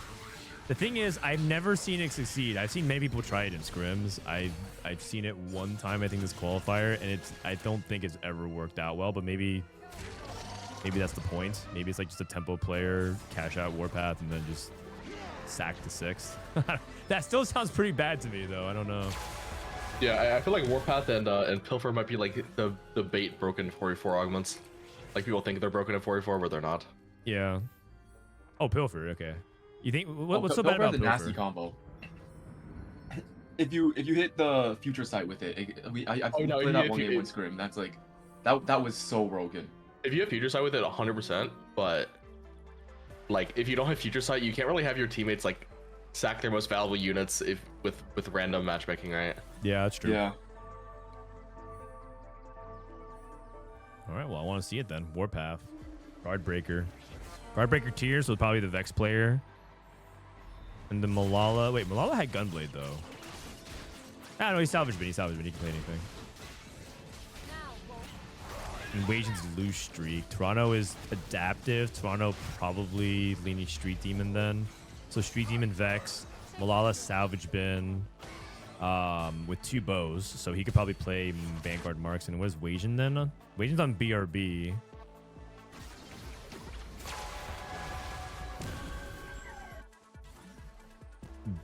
The thing is, I've never seen it succeed. I've seen many people try it in scrims. I've seen it one time, I think, this qualifier, and I don't think it's ever worked out well, but maybe that's the point. Maybe it's like just a tempo player, cash out Warpath, and then just sack the 6th. That still sounds pretty bad to me, though. I don't know. Yeah, I feel like Warpath and Pilfer might be like the bait broken 4v4 augments. Like people think they're broken in 4v4, but they're not. Yeah. Oh, Pilfer. Okay. You think what's so bad Pilfer about the Pilfer? nasty combo. If you hit the future sight with it, I've played that one game with Scrim. That's like that was so broken. If you have future sight with it, 100%. But like if you don't have future sight, you can't really have your teammates like sack their most valuable units with random matchmaking, right? Yeah, that's true. Yeah. All right, well, I want to see it then. Warpath. Guard Breaker. Guard Breaker tier, so probably the Vex player. And the Malala. Wait, Malala had Gunblade, though. Ah, no, he's Salvage Bin. He can play anything. Invasion's loose streak. Toronto is adaptive. Toronto probably leaning Street Demon then. So Street Demon Vex. Malala Salvage Bin. With 2 bows. So he could probably play Vanguard Marks. And where's Wasian then? Wasian's on BRB.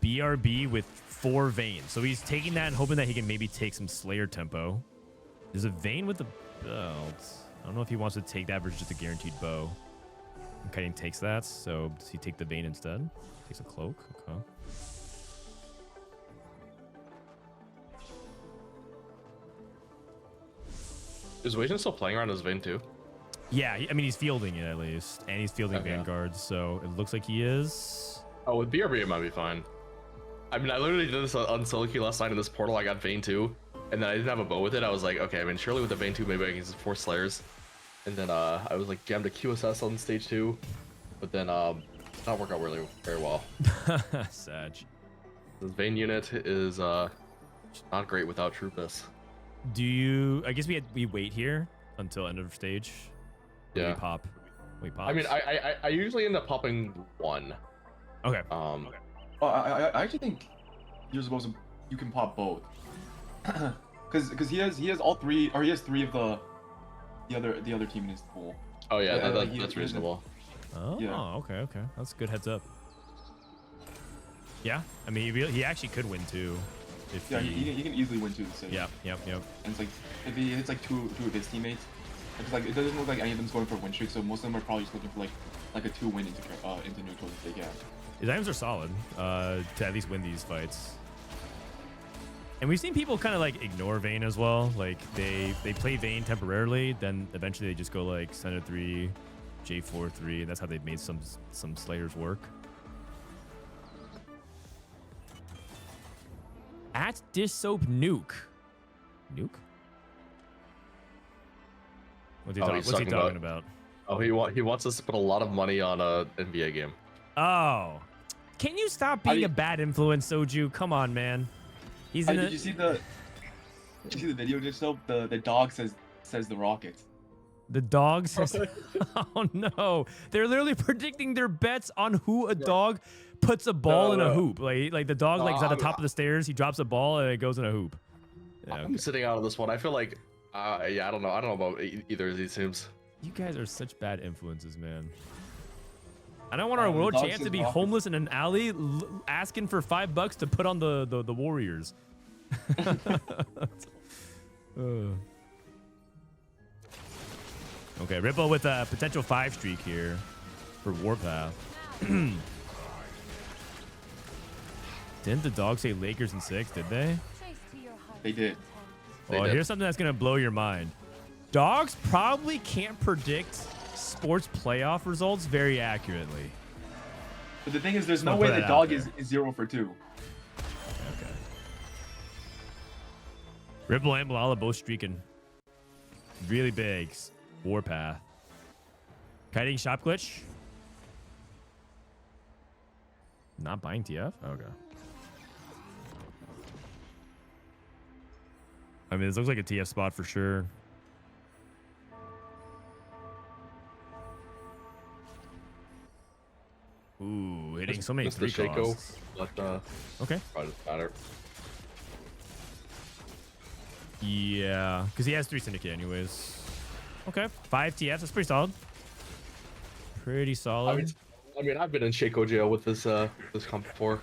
BRB with 4 Veins. So he's taking that and hoping that he can maybe take some Slayer tempo. There's a Vayne with the belt. I don't know if he wants to take that versus just a guaranteed bow. And Kiyoon takes that, so does he take the Vayne instead? Takes a cloak. Okay. Is Wasian still playing around his Vayne too? Yeah, I mean, he's fielding it at least. And he's fielding Vanguards, so it looks like he is. Oh, with BRB, it might be fine. I mean, I literally did this on solo queue last night in this portal. I got Vayne 2, and then I didn't have a bow with it. I was like, okay, I mean, surely with the Vayne 2, maybe I can use 4 Slayers. And then I was like jammed a QSS on stage 2, but then not work out really very well. Sag. This Vayne unit is not great without Troopus. Do you? I guess we wait here until end of stage. Yeah. We pop. I mean, I usually end up popping 1. Okay. Oh, I actually think you're supposed to. You can pop both. Because he has all 3, or he has 3 of the other team in his pool. Oh yeah, that's reasonable. Oh, Yeah. okay. That's good heads up. Yeah, I mean, he actually could win too. If Yeah, he can easily win 2 the same. Yep. And it's like if he hits like two of his teammates, it's like it doesn't look like any of them's going for a win streak. So most of them are probably just looking for like a 2 win into neutral if they can. His items are solid to at least win these fights. And we've seen people kind of like ignore Vayne as well. Like they play Vayne temporarily, then eventually they just go like Center 3, J4 3, and that's how they've made some Slayers work. At Dishsoap Nuke. What's he talking about? Oh, he wants us to put a lot of money on a NBA game. Oh, can you stop being a bad influence, Soju? Come on, man. Did you see the video just so the dog says the Rockets? The dog says, oh no, they're literally predicting their bets on who a dog puts a ball in a hoop. Like the dog is at the top of the stairs, he drops a ball and it goes in a hoop. Yeah, I'm sitting out of this one. I feel like, yeah, I don't know about either of these teams. You guys are such bad influences, man. I don't want our world champ to be homeless in an alley asking for $5 to put on the Warriors. Okay, Ripple with a potential 5 streak here for Warpath. Didn't the dog say Lakers in 6, did they? They did. Well, here's something that's going to blow your mind. Dogs probably can't predict sports playoff results very accurately. But the thing is, there's no way the dog is 0 for 2. Okay. Ripple and Malala both streaking. Really big. Warpath. Kiting shop glitch. Not buying TF? Okay. I mean, this looks like a TF spot for sure. Ooh, hitting so many 3 costs. Okay. Probably doesn't matter. Yeah, because he has 3 Syndicate anyways. Okay, 5 TFs. That's pretty solid. Pretty solid. I mean, I've been in Shaco jail with this comp before.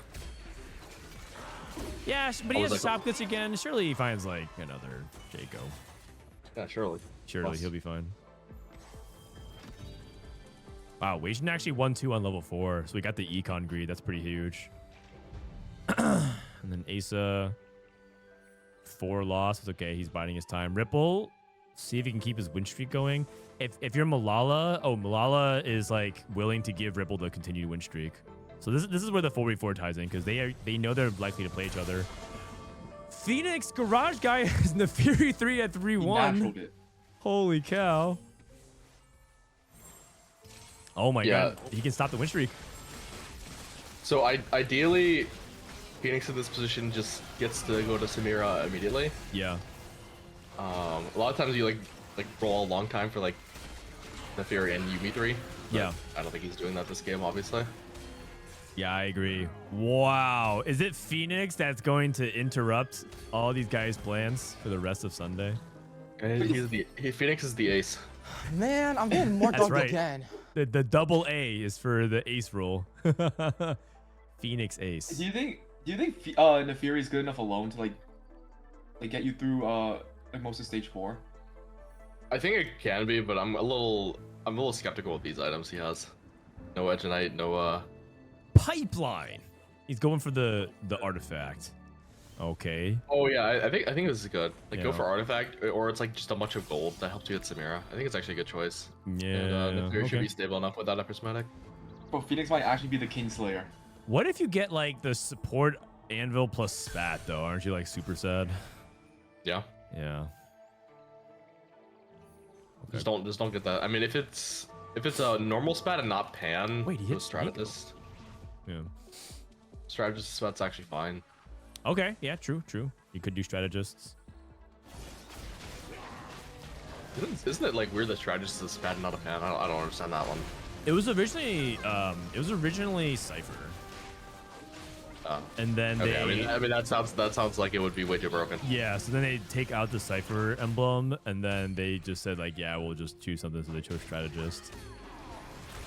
Yeah, but he has shop glitch again. Surely he finds like another Shaco. Yeah, surely. Surely he'll be fine. Wow, Wasian actually 1-2 on level 4, so we got the econ greed. That's pretty huge. And then Aesah 4 loss. It's okay. He's biding his time. Ripple, see if he can keep his win streak going. If you're Malala, Malala is like willing to give Ripple the continued win streak. So this is where the 4v4 ties in because they know they're likely to play each other. Phoenix Garage Guy is in the Fury 3 at 3-1. Holy cow. Oh my Yeah. god. He can stop the win streak. So ideally, Phoenix in this position just gets to go to Samira immediately. Yeah. A lot of times you like roll a long time for like Neferi and Yumi 3. Yeah. I don't think he's doing that this game, obviously. Yeah, I agree. Wow. Is it Phoenix that's going to interrupt all these guys' plans for the rest of Sunday? Phoenix is the ace. Man, I'm getting more That's dogged right. again. The double A is for the ace roll. Phoenix ace. Do you think Neferi is good enough alone to like get you through like most of stage 4? I think it can be, but I'm a little skeptical with these items he has. No Edgenite, no Pipeline. He's going for the artifact. Okay. Oh yeah, I think this is good. Like go Yeah. for artifact, or it's like just a bunch of gold that helps you get Samira. I think it's actually a good choice. Yeah. And Neferi should okay. be stable enough without a prismatic. But Phoenix might actually be the Kingslayer. What if you get like the support anvil plus spat though? Aren't you like super sad? Yeah. Yeah. Just don't get that. I mean, if it's a normal spat and not pan, Wait, he the hit strategist. Yeah. Strategist spat's actually fine. Okay. Yeah. True. True. You could do strategists. Isn't it like weird that strategist is a spat and not a pan? I don't understand that one. It was originally Cypher. And then Okay, they I mean that sounds like it would be way too broken. yeah, so then they take out the Cypher emblem and then they just said like, yeah, we'll just choose something, so they chose strategist.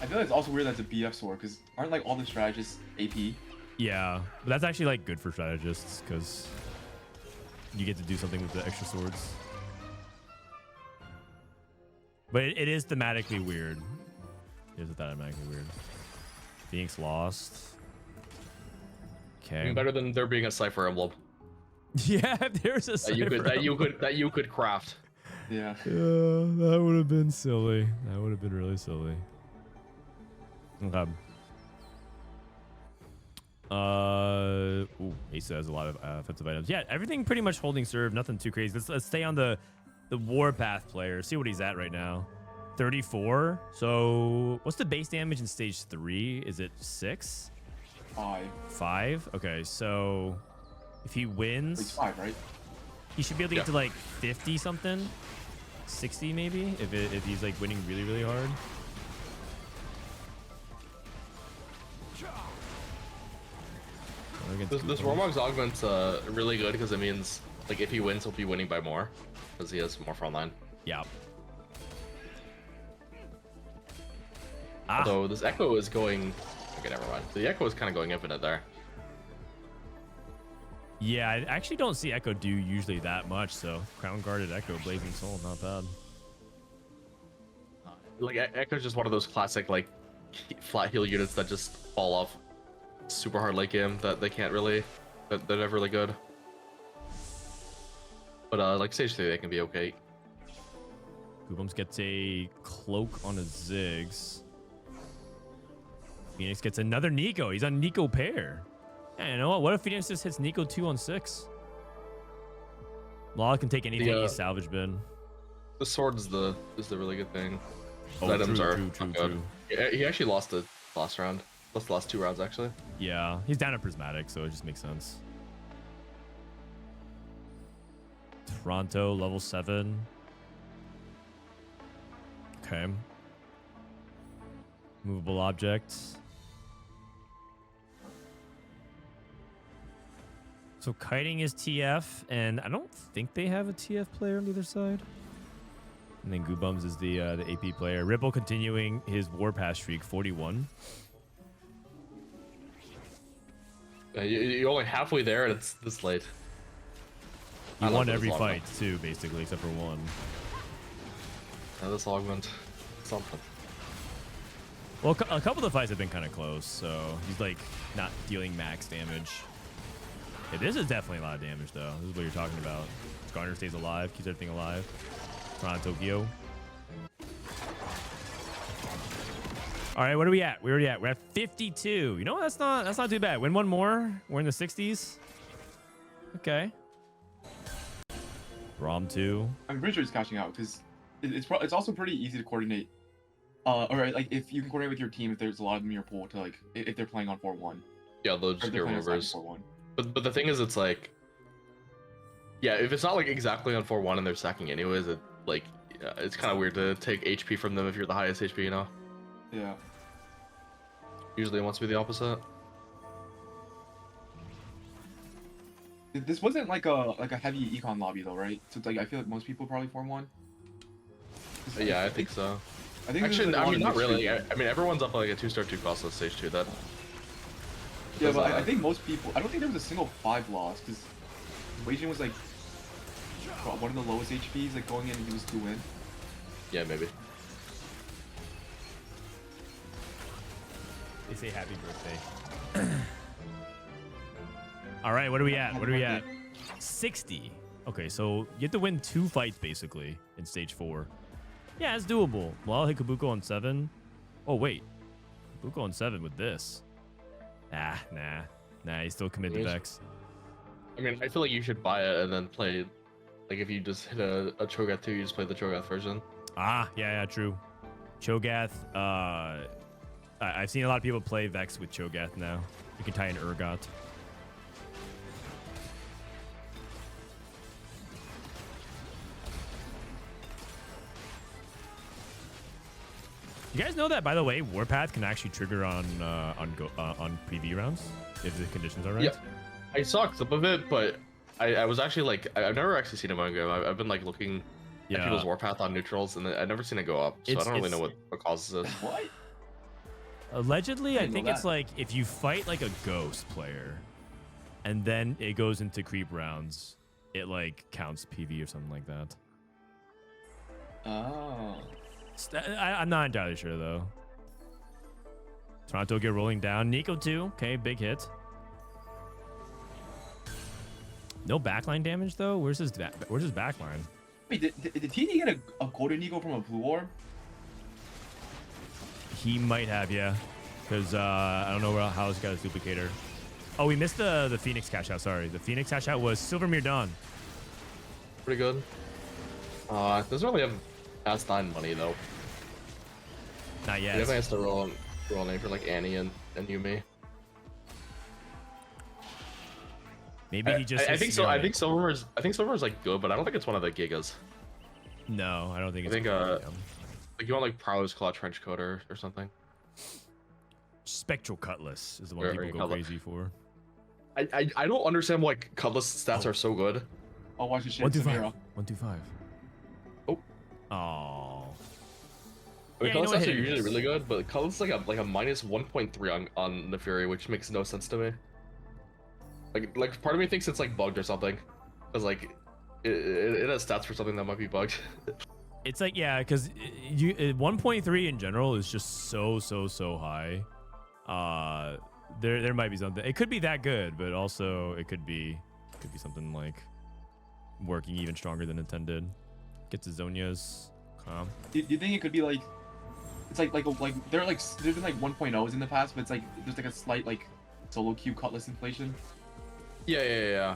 I feel like it's also weird that's a BF sword because aren't like all the strategists AP? Yeah, but that's actually like good for strategists because you get to do something with the extra swords. But it is thematically weird. It is thematically weird. Phoenix lost. Okay. Better than there being a cipher emblem Yeah, there's a Cypher that you could craft. Yeah. Yeah, that would have been silly. That would have been really silly. Okay. Ooh, Aesah has a lot of offensive items. Yeah, everything pretty much holding serve. Nothing too crazy. Let's stay on the Warpath player. See what he's at right now. 34. So what's the base damage in stage 3? Is it 6? 5? Okay, so if he wins, It's 5, right? he should be able to get to like 50 something, 60 maybe, if he's like winning really, really hard. This Robinsongz augment's really good because it means like if he wins, he'll be winning by more because he has more frontline. Yeah. Although this Echo is going, okay, never mind. The Echo is kind of going infinite there. Yeah, I actually don't see Echo do usually that much, so Crown Guarded Echo, Blazing Soul, not bad. Like Echo's just one of those classic like flat heal units that just fall off super hard late game that they can't really, they're never really good. But like stage 3 they can be okay. Golems gets a cloak on his Ziggs. Phoenix gets another Nico. He's on Nico pair. Yeah, you know what? What if Phoenix just hits Nico 2 on 6? Law can take anything he's salvage bin. The sword is the really good thing. Oh, Items true, are true, true, good. true. Yeah, he actually lost the last round. Lost the last 2 rounds actually. Yeah, he's down at Prismatic, so it just makes sense. Toronto, level 7. Okay. Movable objects. So kiting is TF, and I don't think they have a TF player on the other side. And then Goobums is the AP player. Ripple continuing his Warpath streak, 41. You're only halfway there and it's this late. He I love won this every augment. fight too, basically, except for one. This augment, something. Well, a couple of the fights have been kind of close, so he's like not dealing max damage. Yeah, this is definitely a lot of damage, though. This is what you're talking about. Garner stays alive, keeps everything alive. Toronto, Tokyo. All right, what are we at? We're at 52. You know what? That's not too bad. Win one more. We're in the 60s. Okay. Rom 2. I'm pretty sure he's catching out because it's also pretty easy to coordinate. Or like if you can coordinate with your team, if there's a lot of them in your pool to like if they're playing on 4-1. Yeah, they'll just get removers. But the thing is, it's like, yeah, if it's not like exactly on 4-1 and they're sacking anyways, it like it's kind of weird to take HP from them if you're the highest HP, you know? Yeah. Usually it wants to be the opposite. This wasn't like a heavy econ lobby though, right? So it's like I feel like most people probably form 1. Yeah, I think so. I think actually, I mean, not really. I mean, everyone's up like a 2-star 2 cost on stage 2. That. Yeah, but I think most people. I don't think there was a single 5 loss because Wasian was like one of the lowest HPs, like going in and he was 2 win. Yeah, maybe. They say happy birthday. All right, what are we at? What are we at? 60. Okay, so you have to win 2 fights basically in stage 4. Yeah, it's doable. Well, I'll hit Kabuko on 7. Oh, wait. Kabuko on 7 with this. Nah. He's still committed to Vex. I mean, I feel like you should buy it and then play. Like, if you just hit a Cho'Gath 2, you just play the Cho'Gath version. Ah, yeah, true. Cho'Gath. I've seen a lot of people play Vex with Cho'Gath now. You can tie in Urgot. You guys know that, by the way, Warpath can actually trigger on PV rounds if the conditions are right? Yeah, I saw a clip of it, but I was actually like, I've never actually seen it on go. I've been like looking at people's Warpath on neutrals, and I've never seen it go up, so I don't really know what causes it. What? Allegedly, I think it's like if you fight like a ghost player, and then it goes into creep rounds, it like counts PV or something like that. Oh. I'm not entirely sure though. Toronto get rolling down. Nico too. Okay, big hit. No backline damage though. Where's his backline? Wait, did TD get a golden eagle from a blue orb? He might have, yeah. Because I don't know how he's got his duplicator. Oh, we missed the Phoenix cash out. Sorry, the Phoenix cash out was Silvermere Dawn. Pretty good. Doesn't really have S9 money though. Not yet. He definitely has to roll name for like Annie and Yumi. Maybe he just. I think so. I think Silvermere's like good, but I don't think it's one of the gigas. No, I don't think. I think like you want like Prowler's Claw Trench Coat or something. Spectral Cutlass is the one people go crazy for. I don't understand why Cutlass stats are so good. Oh, watch your shit. 125. 125. Oh. Oh. I mean, Cutlass stats are usually really good, but Cutlass is like a minus 1.3 on the Fury, which makes no sense to me. Like part of me thinks it's like bugged or something, because like it has stats for something that might be bugged. It's like, yeah, because 1.3 in general is just so high. There might be something. It could be that good, but also it could be something like working even stronger than intended. Get to Zonia's calm. Do you think it could be like, it's like there's been like 1.0s in the past, but it's like there's like a slight like solo queue Cutlass inflation. Yeah.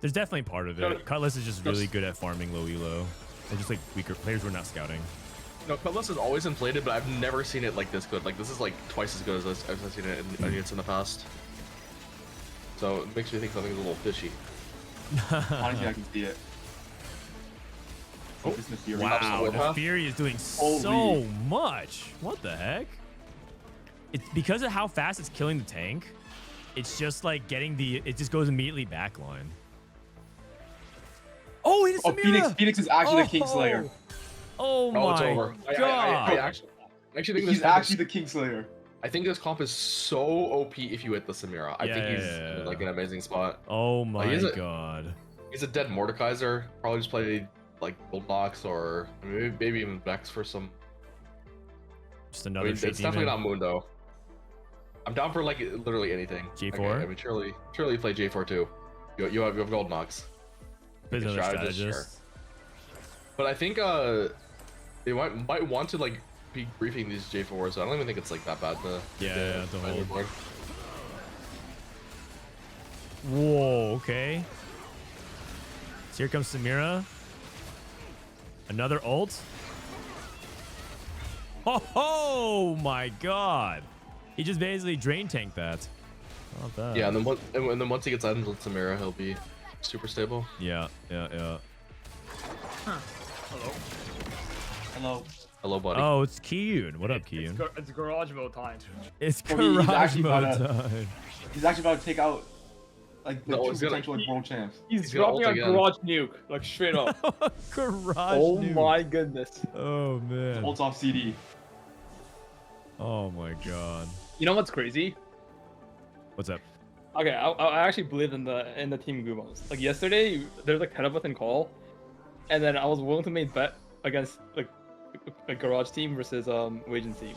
There's definitely part of it. Cutlass is just really good at farming low elo. Or just like weaker players were not scouting. No, Cutlass is always inflated, but I've never seen it like this good. Like this is like twice as good as I've seen it in units in the past. So it makes me think something's a little fishy. Honestly, I can see it. Oh, wow, the Fury is doing so much. What the heck? It's because of how fast it's killing the tank. It's just like getting it just goes immediatally backline. Oh, he's Phoenix is actually the Kingslayer. Oh my it's over. god! I actually think he's actually the Kingslayer. I think this comp is so OP if you hit the Samira. I think he's in like an amazing spot. Oh my god! He's a dead Mordekaiser. Probably just play like Gold Box or maybe even Vex for some. Just another. It's definitely not Mundo. I'm down for like literally anything. J4. Okay, I mean, surely play J4 too. You have Gold Nox. Another strategist. Sure. But I think they might want to like be briefing these J4s. So I don't even think it's like that bad to hold. Whoa, okay. So here comes Samira. Another ult. Oh my god. He just basically drain tanked that. Not bad. Yeah, and then once he gets items with Samira, he'll be super stable. Yeah. Hello, buddy. Oh, it's Kiyoon. What up, Kiyoon? It's garage mode time. It's Oh, he's garage actually mode about to- time. He's actually about to take out like the No, two he's gonna- potential like, world champs. He's gonna dropping ult a again. garage nuke, like straight up. Garage Oh nuke. my goodness. Oh man. Ults off CD. Oh my god. You know what's crazy? What's up? Okay, I actually believe in the team Golems. Like yesterday, there's like 10 of us in call, and then I was willing to make bet against like a garage team versus Wasian team.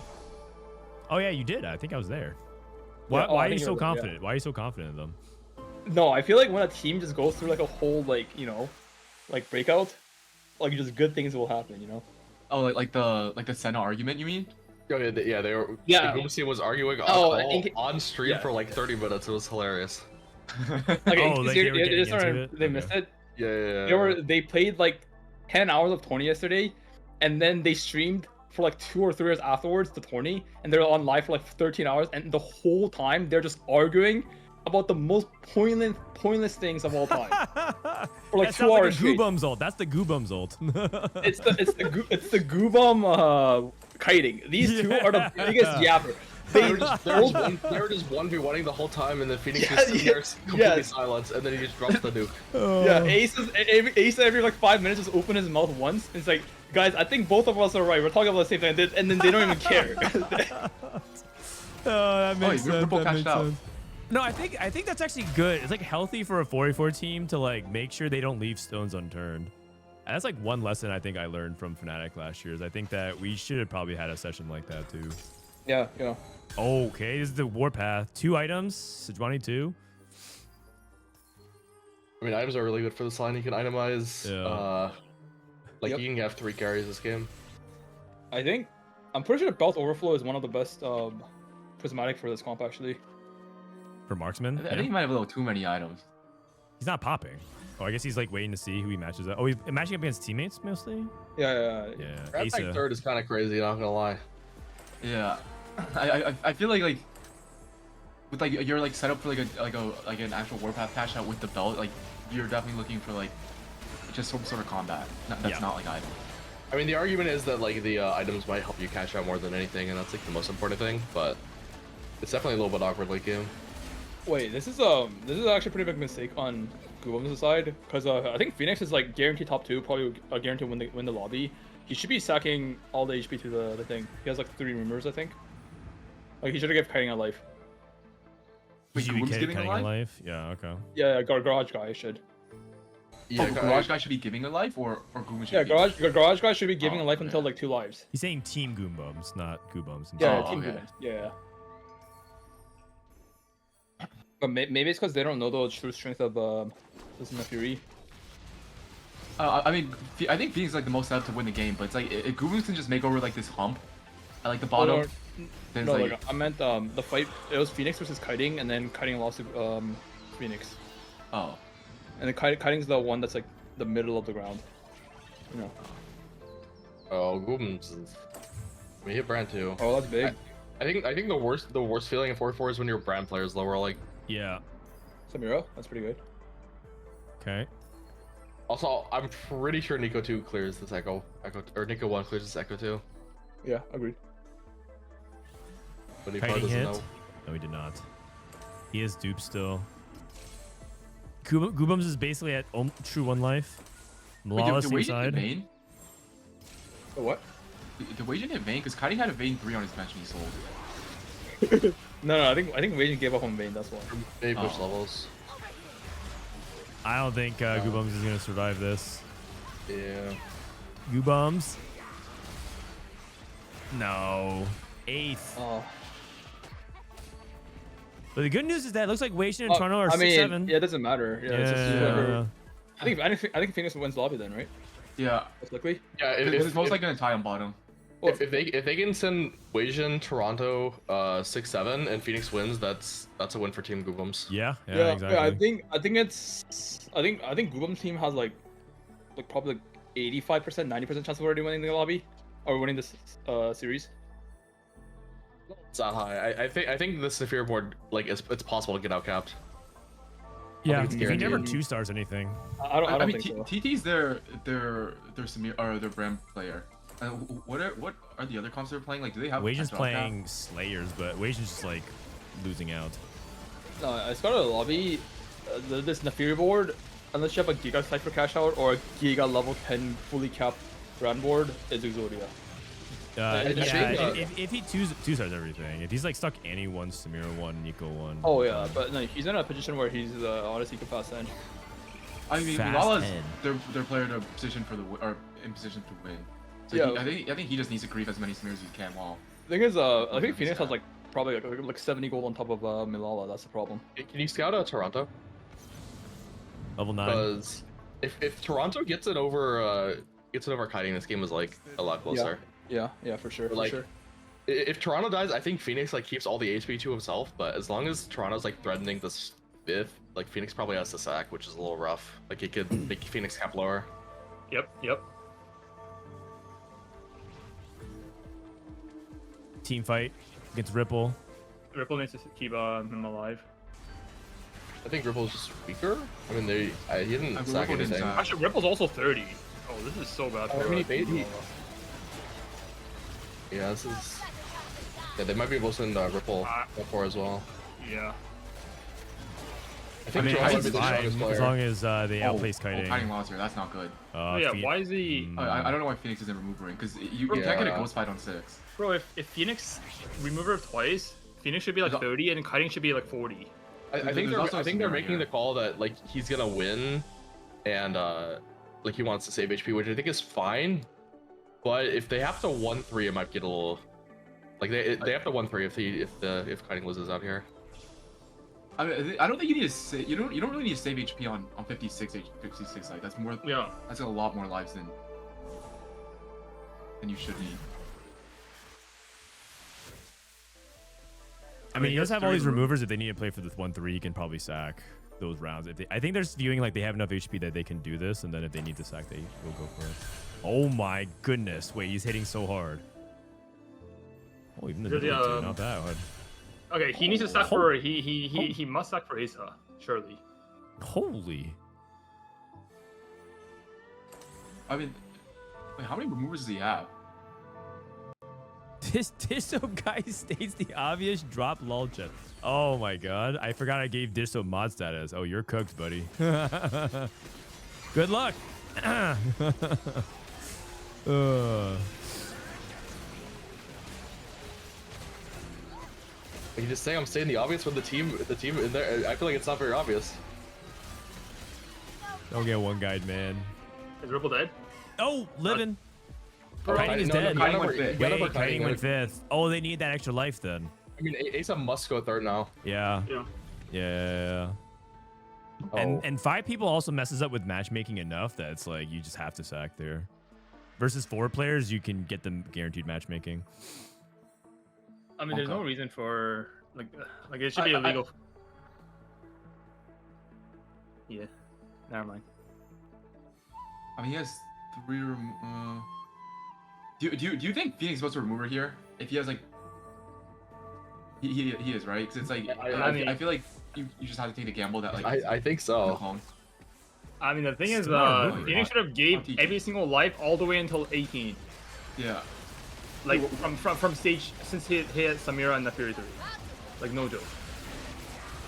Oh yeah, you did. I think I was there. Why, Yeah, oh, why I are you think you so were there, yeah. confident? Why are you so confident in them? No, I feel like when a team just goes through like a whole like like breakout, like just good things will happen. You know. Oh, like the Senna argument, you mean? Oh, yeah, they were. Yeah. The Golems team was arguing on, Oh, I call, think on stream yeah. for like 30 minutes. It was hilarious. Okay, Oh, like they were getting just into it? they Okay. missed it. Yeah. They played like 10 hours of 20 yesterday, and then they streamed for like 2 or 3 hours afterwards the 20, and they're on live for like 13 hours, and the whole time they're just arguing about the most pointless things of all time. For like That 2 sounds like hours a straight. Goobums ult. That's the Goobums ult. It's the Goobum kiting. These two are the biggest yapper. They were just 1v1ing the whole time, and then Phoenix Yeah, just sitting there completely yes. silent, and then he just drops the nuke. Yeah, Aesah every like 5 minutes just open his mouth once. It's like, guys, I think both of us are right. We're talking about the same thing, and then they don't even care. Oh, that makes sense. Ripple That cashed makes out. sense. No, I think that's actually good. It's like healthy for a 4v4 team to like make sure they don't leave stones unturned. And that's like one lesson I think I learned from Fnatic last year. Is I think that we should have probably had a session like that too. Yeah. Okay, this is the warpath. 2 items. Sejuani 2. I mean, items are really good for this line. You can itemize. Yeah. Like you can have 3 carries this game. I'm pretty sure Belt Overflow is one of the best prismatic for this comp actually. For marksman. I think he might have a little too many items. He's not popping. Oh, I guess he's like waiting to see who he matches up. Oh, he's matching up against teammates mostly. Yeah. Grab like third is kind of crazy. Not gonna lie. Yeah, I feel like with like you're like set up for like an actual warpath patch out with the belt. Like you're definitely looking for like just some sort of combat. That's not like item. I mean, the argument is that like the items might help you cash out more than anything, and that's like the most important thing. But it's definitely a little bit awkward late game. Wait, this is actually a pretty big mistake on Golems' side, because I think Phoenix is like guaranteed top 2, probably guaranteed win the lobby. He should be sacking all the HP to the thing. He has like 3 rumors, I think. Like he should have given kiting a life. Wait, Goob's giving a life? Yeah. Okay. Yeah, garage guy should. Yeah, garage guy should be giving a life, or Goom should. Yeah, garage guy should be giving a life until like 2 lives. He's saying team Goombums, not Goobums. Yeah, Oh, team okay. Golems. Yeah. But maybe it's because they don't know the true strength of Listen to Fury. I mean, I think Phoenix is like the most set up to win the game, but it's like if Goobs can just make over like this hump at like the bottom. Then No, it's like, I meant the fight. It was Phoenix versus Kiting, and then Kiting lost to Phoenix. Oh. And the Kiting's the one that's like the middle of the ground. You know. Oh, Golems is. We hit brand too. Oh, that's big. I think the worst feeling in 4-4 is when your brand players lower like. Yeah. Samira, that's pretty good. Okay. Also, I'm pretty sure Nico 2 clears this Echo, or Nico 1 clears this Echo 2. Yeah, agreed. But he Kiting probably doesn't hit. know. No, he did not. He is dupe still. Goobums is basically at true 1 life. Lawless inside. Vayne? The what? Did Wasian hit Vayne? Because Kiting had a Vayne 3 on his bench and he sold. No, I think Wasian gave up on Vayne. That's why. Maybe push levels. I don't think Goobums is gonna survive this. Yeah. Goobums. No. 8th. Oh. But the good news is that it looks like Wasian and Toronto are 6-7. Yeah, it doesn't matter. Yeah, it's just whoever. Yeah. I think Phoenix wins lobby then, right? Yeah. Most likely. Yeah, It's most likely gonna tie on bottom. If they can send Wasian, Toronto 6-7 and Phoenix wins, that's a win for Team Goobums. Yeah, Yeah, exactly. I think Google's team has like probably 85%, 90% chance of already winning the lobby or winning this series. It's not high. I think the Saphir board, like, it's possible to get outcapped. Yeah, it's if he never guaranteed. 2-stars anything. I don't mean, think so. TT's their Samir or their brand player. What are the other comps they're playing? Like, do they have? Wasian's a drop playing cap? Slayers, but Wasian's just like losing out. I started a lobby. This Nefiri board, unless you have a Giga Cypher cash out or a Giga level 10 fully capped brand board, is Exodia. If he 2-stars everything, if he's like stuck Annie 1, Samira 1, Nico 1. Oh yeah, but no, he's in a position where he's honestly can fast end. I mean, Fast Gala's end. their player to position for the or in position to win. So Yeah. I think he just needs to grief as many smears as he can. While The thing is, I think Phoenix has like probably like 70 gold on top of Milala. That's the problem. Can you scout out Toronto? Level 9. Because if Toronto gets it over kiting, this game is like a lot closer. Yeah, for sure. Like, for sure. If Toronto dies, I think Phoenix like keeps all the HP to himself. But as long as Toronto's like threatening this 5th, like Phoenix probably has to sack, which is a little rough. Like it could make Phoenix cap lower. Yep. Team fight against Ripple. Ripple needs to keep him alive. I think Ripple's just weaker. I mean, he didn't sack Ripple didn't anything. sack. Actually, Ripple's also 30. Oh, this is so bad. Oh, for I mean, yeah, this is. Yeah, they might be able to send Ripple before as well. Yeah. I think mean, Toronto it's might be the fine, strongest player. as long as they outplace kiting. kiting lost here. That's not good. Why is he? I don't know why Phoenix isn't removing because you can't get a ghost fight on 6. Bro, if Phoenix remove her twice, Phoenix should be like 30 and kiting should be like 40. I think they're making the call that like he's gonna win, and like he wants to save HP, which I think is fine. But if they have to 1-3, it might get a little. Like they have to 1-3 if kiting loses out here. I mean, I don't think you need to save. You don't really need to save HP on 56 like that's more. Yeah. That's a lot more lives than you should need. I mean, he does have all these removers. If they need to play for this 1-3, he can probably sack those rounds. I think they're just viewing like they have enough HP that they can do this, and then if they need to sack, they will go for it. Oh my goodness! Wait, he's hitting so hard. Oh, even the middle not that hard. Okay, he needs to sack for he must sack for Aesah, surely. Holy. I mean, wait, how many removers does he have? This Dishsoap guy states the obvious drop lol chat. Oh my god. I forgot I gave Dishsoap mod status. Oh, you're cooked, buddy. Good luck. You just say I'm saying the obvious with the team in there. I feel like it's not very obvious. Don't get one guide, man. Is Ripple dead? Oh, living. Oh, Kiting is dead. Kiting went fifth. Wait, Kiting went 5th. Oh, they need that extra life then. I mean, Aesah must go 3rd now. Yeah. Yeah. Oh. And 5 people also messes up with matchmaking enough that it's like you just have to sack there. Versus 4 players, you can get them guaranteed matchmaking. I mean, there's no reason for like it should be illegal. Yeah, never mind. I mean, he has 3. Do you think Phoenix is supposed to remove her here? If he has like, he is, right? Because it's like I feel like you just have to take the gamble that like. I think so. I mean, the thing is, Phoenix should have gave every single life all the way until 18. Yeah. Like from stage since he hit Samira and Nefiri 3. Like no joke.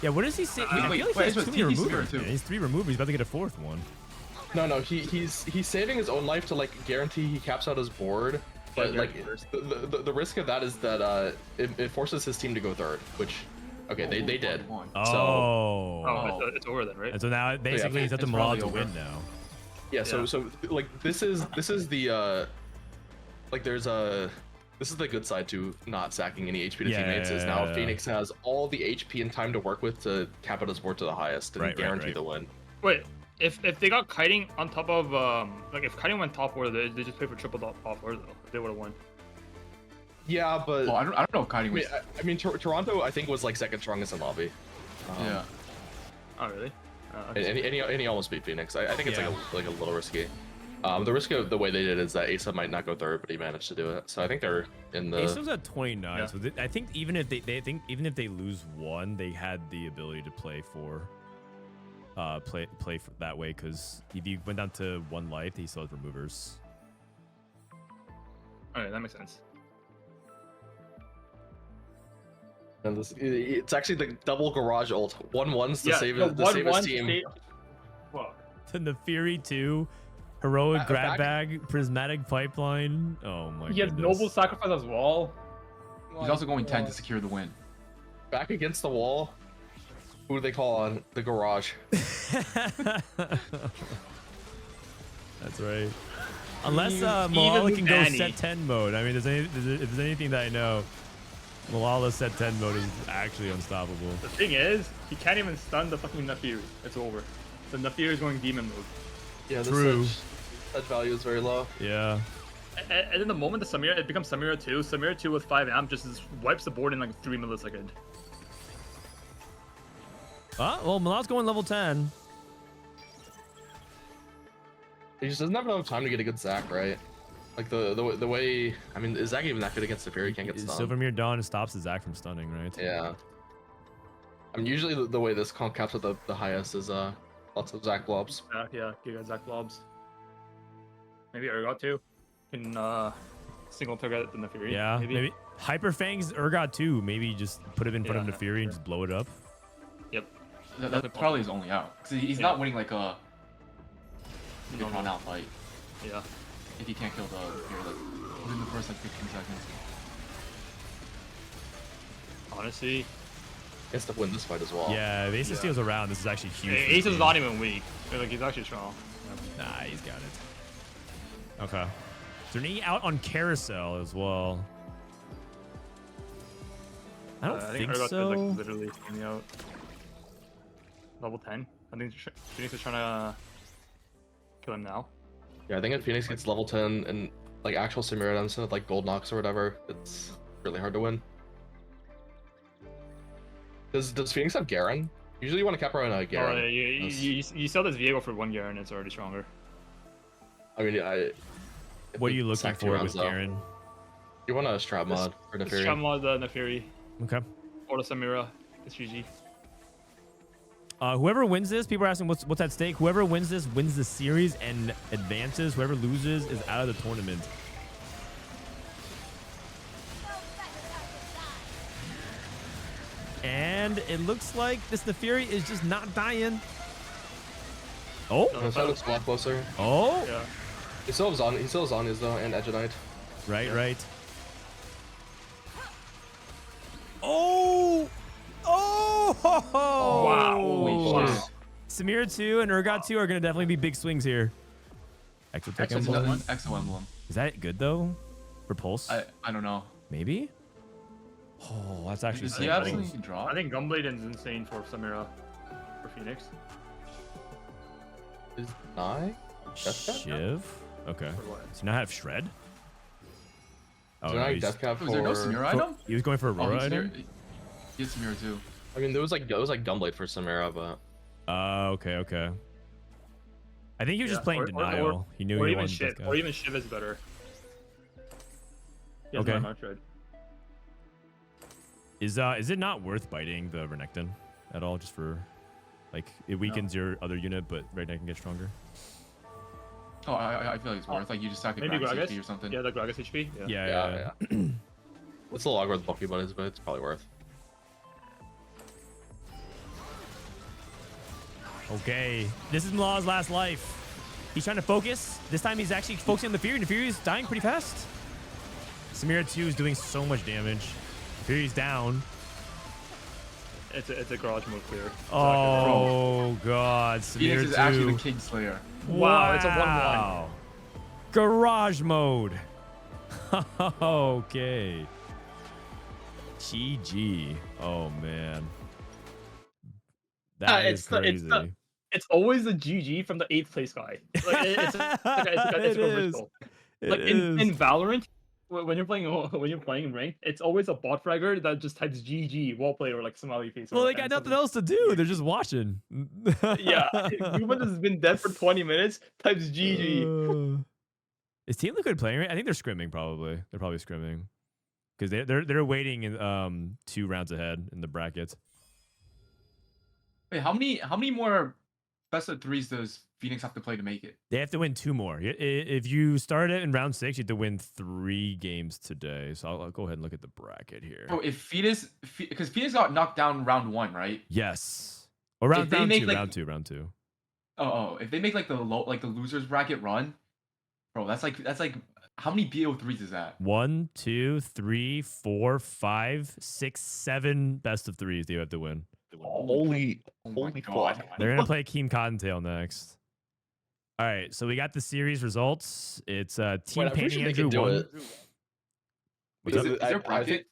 Yeah, what does he say? I feel like he has too many removers. He's 3 removers. He's about to get a 4th one. No, he's saving his own life to like guarantee he caps out his board. But like the risk of that is that it forces his team to go 3rd, which okay they did. Oh, it's over then, right? And so now basically he's at the Malad to win now. Yeah, so like this is the like this is the good side to not sacking any HP to teammates is now Phoenix has all the HP and time to work with to cap out his board to the highest and guarantee the win. Wait, if they got kiting on top of like if kiting went top order, they just play for triple top order though. If they would have won. Yeah, but well, I don't know if kiting was. I mean Toronto I think was like 2nd strongest in lobby. Yeah. Oh really? And he almost beat Phoenix. I think it's like a little risky. The risk of the way they did is that Aesah might not go third, but he managed to do it. So I think they're in the. Aesah was at 29, so I think even if they lose one, they had the ability to play for that way, because if you went down to 1 life, he still has removers. Alright, that makes sense. And it's actually the double garage ult. 1-1's the safest team. The Nefiri 2, heroic grab bag, prismatic pipeline. Oh my god. He has noble sacrifice as well. He's also going 10 to secure the win. Back against the wall. Who do they call on? The garage. That's right. Unless Malala can go set 10 mode. I mean, if there's anything that I know, Malala set 10 mode is actually unstoppable. The thing is, he can't even stun the fucking Nefiri. It's over. The Nefiri is going demon mode. Yeah, true. Sedge value is very low. Yeah. And in the moment the Samira, it becomes Samira 2. Samira 2 with 5 amp just wipes the board in like 3 milliseconds. Well, Malala's going level 10. He just doesn't have enough time to get a good Zac, right? Like the way, I mean, is Zac even that good against the Fury? He can't get stunned. Silvermere Dawn stops the Zac from stunning, right? Yeah. I mean, usually the way this comp caps with the highest is lots of Zac blobs. Yeah, you got Zac blobs. Maybe Urgot too. Can single target the Nefiri. Yeah, maybe. Hyper Fangs Urgot too. Maybe just put it in front of Nefiri and just blow it up. Yep. That's probably his only out. Because he's not winning like a drawn out fight. Yeah. If he can't kill the Nefiri like within the first like 15 seconds. Honestly. He has to win this fight as well. Yeah, if Aesah steals around, this is actually huge. Aesah's not even weak. Like, he's actually strong. Nah, he's got it. Okay. So Zernie out on Carousel as well. I don't think Urgot so. is, like, literally me out. Level 10. I think Phoenix is trying to kill him now. Yeah, I think if Phoenix gets level 10 and like actual Samira instead of like Gold Nox or whatever, it's really hard to win. Does Phoenix have Garen? Usually you want to cap around Garen. Oh, you sell this vehicle for 1 Garen, it's already stronger. I mean, what are you looking for with Garen? You want a strat mod for Nefiri. Strat mod the Nefiri. Okay. Or the Samira. It's GG. Whoever wins this, people are asking what's at stake. Whoever wins this wins the series and advances. Whoever loses is out of the tournament. And it looks like this Nefiri is just not dying. Oh, that looks a lot closer. Oh, yeah. He still has Zhonya's though, and Edgenite. Right. Oh! Wow. Holy shit. Samira 2 and Urgot 2 are going to definitely be big swings here. Exotech Emblem. Exo Emblem. Is that good though? For Pulse? I don't know. Maybe? Oh, that's actually Does so he close. absolutely drop? I think Gunblade is insane for Samira. For Phoenix. Is Nye? Shiv? Okay. So now I have Shred? Oh, no, Death Cap Was there no Samira item? he was going for Aurora item? He has Samira too. I mean, there was like Gunblade for Samira, but. Okay. I think he was just playing Denial. He knew he wanted Death Cap. Or even Shiv is better. He has Okay. more Shred. Is it not worth biting the Renekton at all, just for like it weakens your other unit, but Renekton can get stronger? Oh, I feel like it's worth. Like you just stack the Maybe Gragas Gragas HP or something. Yeah, the Gragas HP. Yeah. It's a little awkward with bulky buddies, but it's probably worth. Okay, this is Malala's last life. He's trying to focus. This time he's actually focusing on the Fury, and the Fury is dying pretty fast. Samira 2 is doing so much damage. Fury's down. It's a garage mode clear. Oh god, Samira Phoenix is 2. actually the King Slayer. Wow, it's a 1-1. Garage mode. Okay. GG. Oh man. That is crazy. It's always the GG from the 8th place guy. Like, it's It controversial. is. Like in Valorant, when you're playing ranked, it's always a bot fragger that just types GG, well played, or like smiley face. Well, or they got nothing else to do. They're just watching. Yeah, Human has been dead for 20 minutes. Types GG. Is Team Liquid playing right? I think they're scrimming probably. They're probably scrimming because they're waiting in 2 rounds ahead in the brackets. Wait, how many more best of 3s does Phoenix have to play to make it? They have to win 2 more. If you start it in round 6, you have to win 3 games today. So I'll go ahead and look at the bracket here. Bro, if because Phoenix got knocked down round 1, right? Yes. Or round 2, round 2. Oh, if they make like the losers bracket run, bro, that's like how many BO3s is that? 1, 2, 3, 4, 5, 6, 7 best of 3s they have to win. Holy God. They're gonna play Team Cottontail next. All right, so we got the series results. It's Team Penny Andrew 1. What's up? Is there a bracket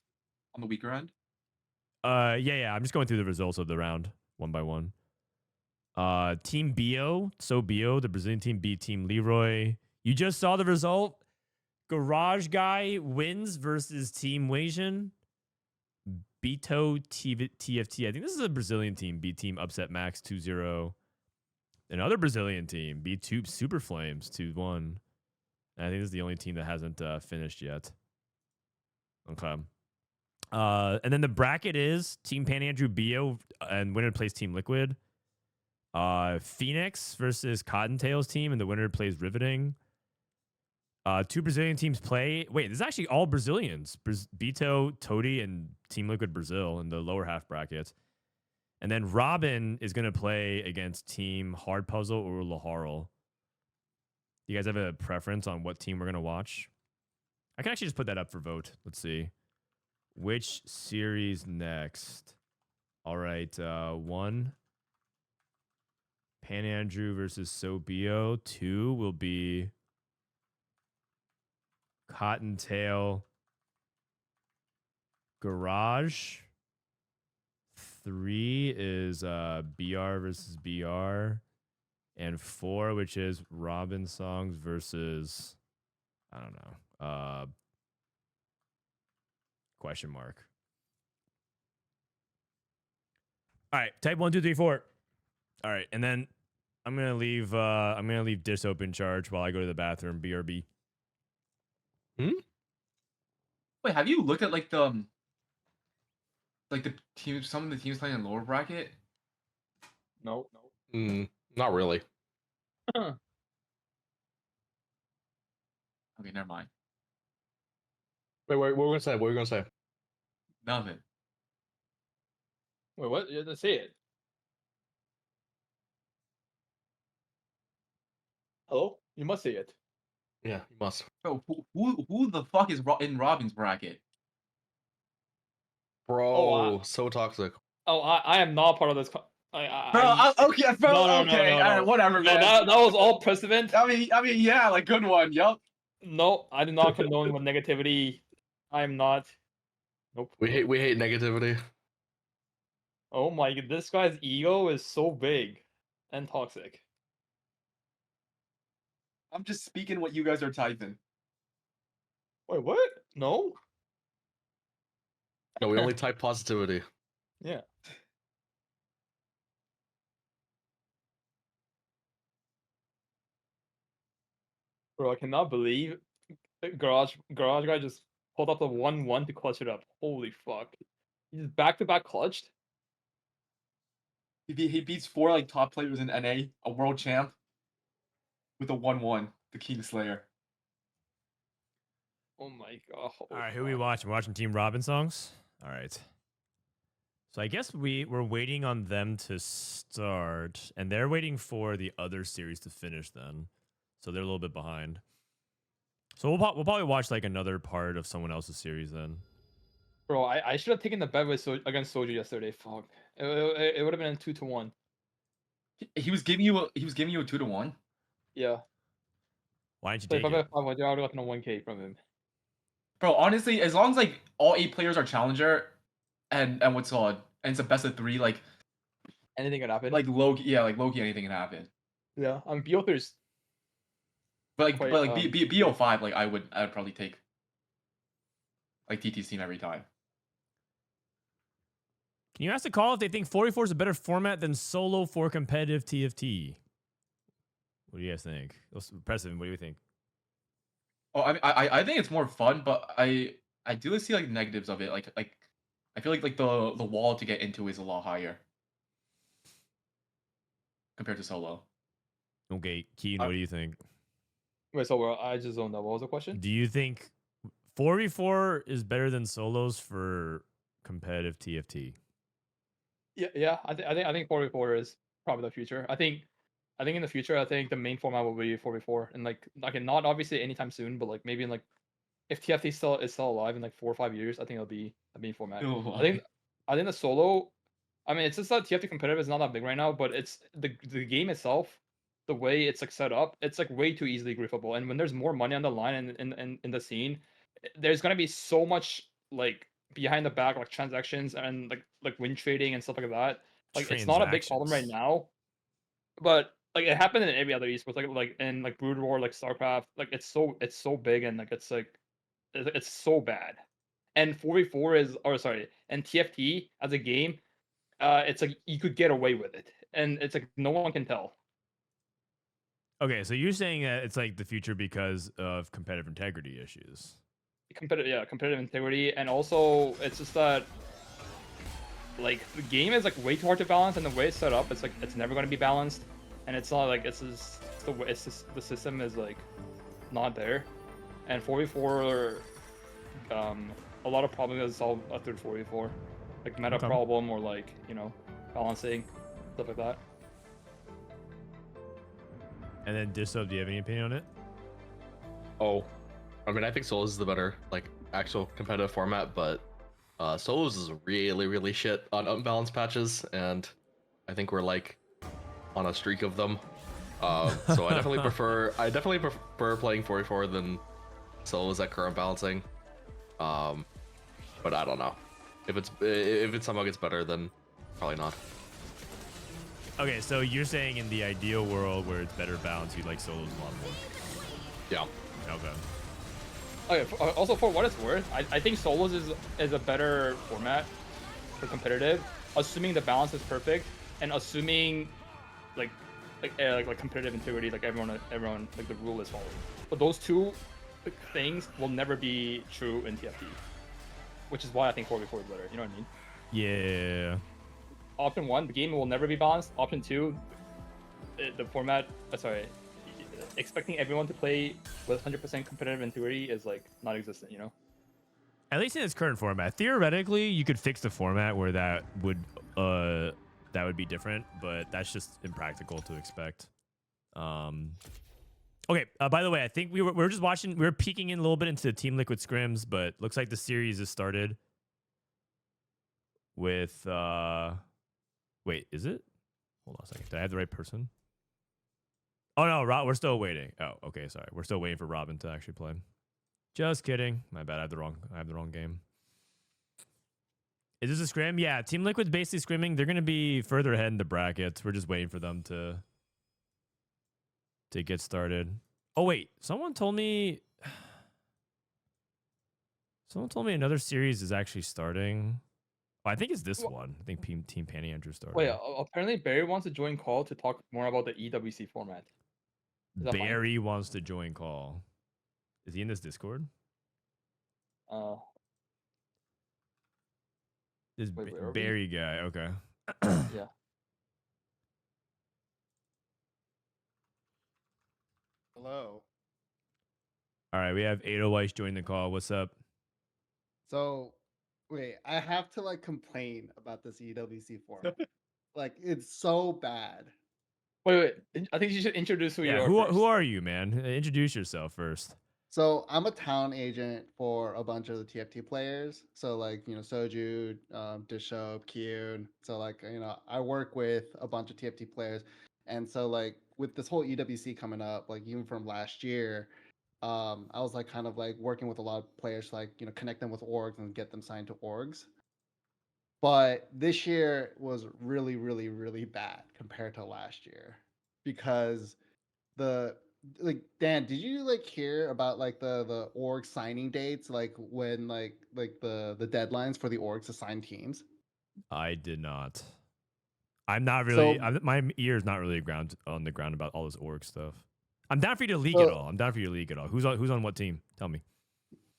on the weaker end? Yeah. I'm just going through the results of the round one by one. Team Bio, the Brazilian team beat Team Leroy. You just saw the result. Garage Guy wins versus Team Wasian. Beto TFT. I think this is a Brazilian team. B team upset Max 2-0. Another Brazilian team beat Super Flames 2-1. And I think this is the only team that hasn't finished yet. Okay. And then the bracket is Team Pan Andrew Bio and winner plays Team Liquid. Phoenix versus Cottontail's team, and the winner plays Riveting. 2 Brazilian teams play. Wait, this is actually all Brazilians. Beto, Todi, and Team Liquid Brazil in the lower half brackets. And then Robin is going to play against Team Hard Puzzle or Laharl. You guys have a preference on what team we're going to watch? I can actually just put that up for vote. Let's see. Which series next? All right. 1. Pan Andrew versus Sobio. 2 will be Cottontail Garage. 3 is BR versus BR. And 4, which is Robinsongz versus, I don't know, question mark. All right, type 1, 2, 3, 4. All right, and then I'm gonna leave Dishsoap in charge while I go to the bathroom. BRB. Wait, have you looked at like the teams? Some of the teams playing in lower bracket. No. Not really. Okay, never mind. Wait, what were we gonna say? What were we gonna say? Nothing. Wait, what? You have to say it. Hello? You must say it. Yeah, you must. Bro, who the fuck is in Robin's bracket? Bro, so toxic. Oh, I am not part of this. Okay, bro, no. Whatever, No, man. that was all Prestivent. I mean, yeah, like good one, yup. No, I do not condone with negativity. I'm not. Nope. We hate negativity. Oh my god, this guy's ego is so big and toxic. I'm just speaking what you guys are typing. Wait, what? No? No, we only type positivity. Yeah. Bro, I cannot believe Garage Guy just pulled up the 1-1 to clutch it up. Holy fuck. He just back-to-back clutched? He beats 4 like top players in NA, a world champ, with a 1-1, the Kingslayer. Oh my god. All right, who are we watching? We're watching Team Robinsongz. All right. So I guess we're waiting on them to start, and they're waiting for the other series to finish then. So they're a little bit behind. So we'll probably watch like another part of someone else's series then. Bro, I should have taken the bet with against Soju yesterday. Fuck. It would have been a 2-1. He was giving you a 2-1? Yeah. Why didn't you So take if I it? bet 500, I would have gotten a 1K from him. Bro, honestly, as long as like all 8 players are challenger and what's called, and it's a best of 3, like anything could happen. Like Loki, anything can happen. Yeah, BO3's But BO5, like I would probably take. like TT scene every time. Can you ask the call if they think 44 is a better format than solo for competitive TFT? What do you guys think? Prestivent, what do you think? Oh, I think it's more fun, but I do see like negatives of it. Like I feel like the wall to get into is a lot higher compared to solo. Okay, Kiyoon, what do you think? Wait, so I just don't know. What was the question? Do you think 4v4 is better than solos for competitive TFT? Yeah. I think 4v4 is probably the future. I think in the future, I think the main format will be 4v4, and like not obviously anytime soon, but like maybe in like if TFT is still alive in like 4 or 5 years, I think it'll be the main format. I think the solo. I mean, it's just that TFT competitive is not that big right now, but it's the game itself, the way it's like set up, it's like way too easily griefable. And when there's more money on the line in the scene, there's gonna be so much like behind the back like transactions and like win trading and stuff like that. Like it's not a big problem right now, but like it happened in every other esports, like in like Brood War, like StarCraft, like it's so big and like it's so bad. And 4v4 is, or sorry, and TFT as a game, it's like you could get away with it, and it's like no one can tell. Okay, so you're saying that it's like the future because of competitive integrity issues. Competitive integrity, and also it's just that like the game is like way too hard to balance, and the way it's set up, it's like it's never going to be balanced, and it's not like it's just the system is like not there, and 4v4 a lot of problems is solved through 4v4, like meta problem or like balancing stuff like that. And then Dishsoap, do you have any opinion on it? Oh, I mean, I think solos is the better like actual competitive format, but solos is really shit on unbalanced patches, and I think we're like on a streak of them. So I definitely prefer playing 44 than solos at current balancing. But I don't know if it somehow gets better, then probably not. Okay, so you're saying in the ideal world where it's better balanced, you like solos a lot more. Yeah. Okay. Okay. Also, for what it's worth, I think solos is a better format for competitive, assuming the balance is perfect and assuming like competitive integrity, like everyone like the rule is followed. But those two things will never be true in TFT, which is why I think 4v4 is better. You know what I mean? Yeah. Option 1, the game will never be balanced. Option 2, the format. Expecting everyone to play with 100% competitive integrity is like non-existent. You know. At least in its current format, theoretically, you could fix the format where that would be different, but that's just impractical to expect. Okay. By the way, I think we were just watching. We were peeking in a little bit into Team Liquid scrims, but looks like the series has started. With wait, is it? Hold on a second. Did I have the right person? Oh no, we're still waiting. Oh, okay, sorry. We're still waiting for Robin to actually play. Just kidding. My bad. I have the wrong game. Is this a scrim? Yeah, Team Liquid's basically scrimming. They're gonna be further ahead in the brackets. We're just waiting for them to get started. Oh wait, someone told me another series is actually starting. Oh, I think it's this one. I think Team Panty Andrew started. Wait, apparently Barry wants to join call to talk more about the EWC format. Barry wants to join call. Is he in this Discord? This Barry guy. Okay. Yeah. Hello. All right, we have Ada Weiss join the call. What's up? So, wait, I have to like complain about this EWC format. Like, it's so bad. Wait. I think you should introduce who you are. Who are you, man? Introduce yourself first. So I'm a town agent for a bunch of the TFT players. So like, Soju, Dishsoap, Kiyoon. So like, I work with a bunch of TFT players. And so like with this whole EWC coming up, like even from last year, I was like kind of like working with a lot of players to like, connect them with orgs and get them signed to orgs. But this year was really bad compared to last year because the like Dan, did you like hear about like the org signing dates, like when like the deadlines for the orgs to sign teams? I did not. I'm not really. So My ear is not really on the ground about all this org stuff. I'm down for you to leak so it all. I'm down for you to leak it all. Who's on what team? Tell me.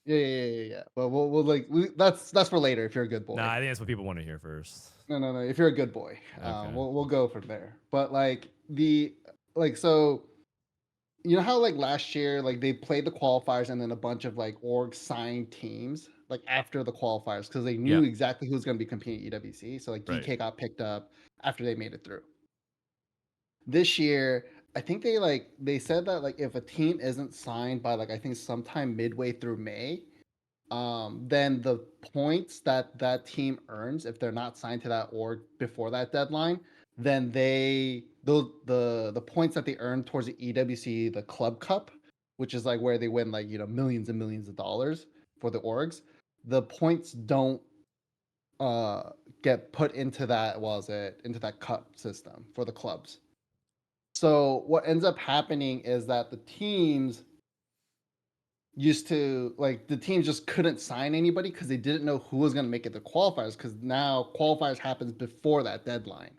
yeah. But we'll like that's for later if you're a good boy. Nah, I think that's what people want to hear first. No. If you're a good boy, Okay. we'll go from there. But like so, you know how like last year like they played the qualifiers and then a bunch of like org signed teams like after the qualifiers because they knew exactly who was going to be competing at EWC. So like DK got picked up after they made it through. This year, I think they said that like if a team isn't signed by like I think sometime midway through May, then the points that team earns if they're not signed to that org before that deadline, then the points that they earn towards the EWC, the Club Cup, which is like where they win like millions and millions of dollars for the orgs, the points don't get put into that into that cup system for the clubs. So what ends up happening is that the teams just couldn't sign anybody because they didn't know who was going to make it to qualifiers because now qualifiers happens before that deadline.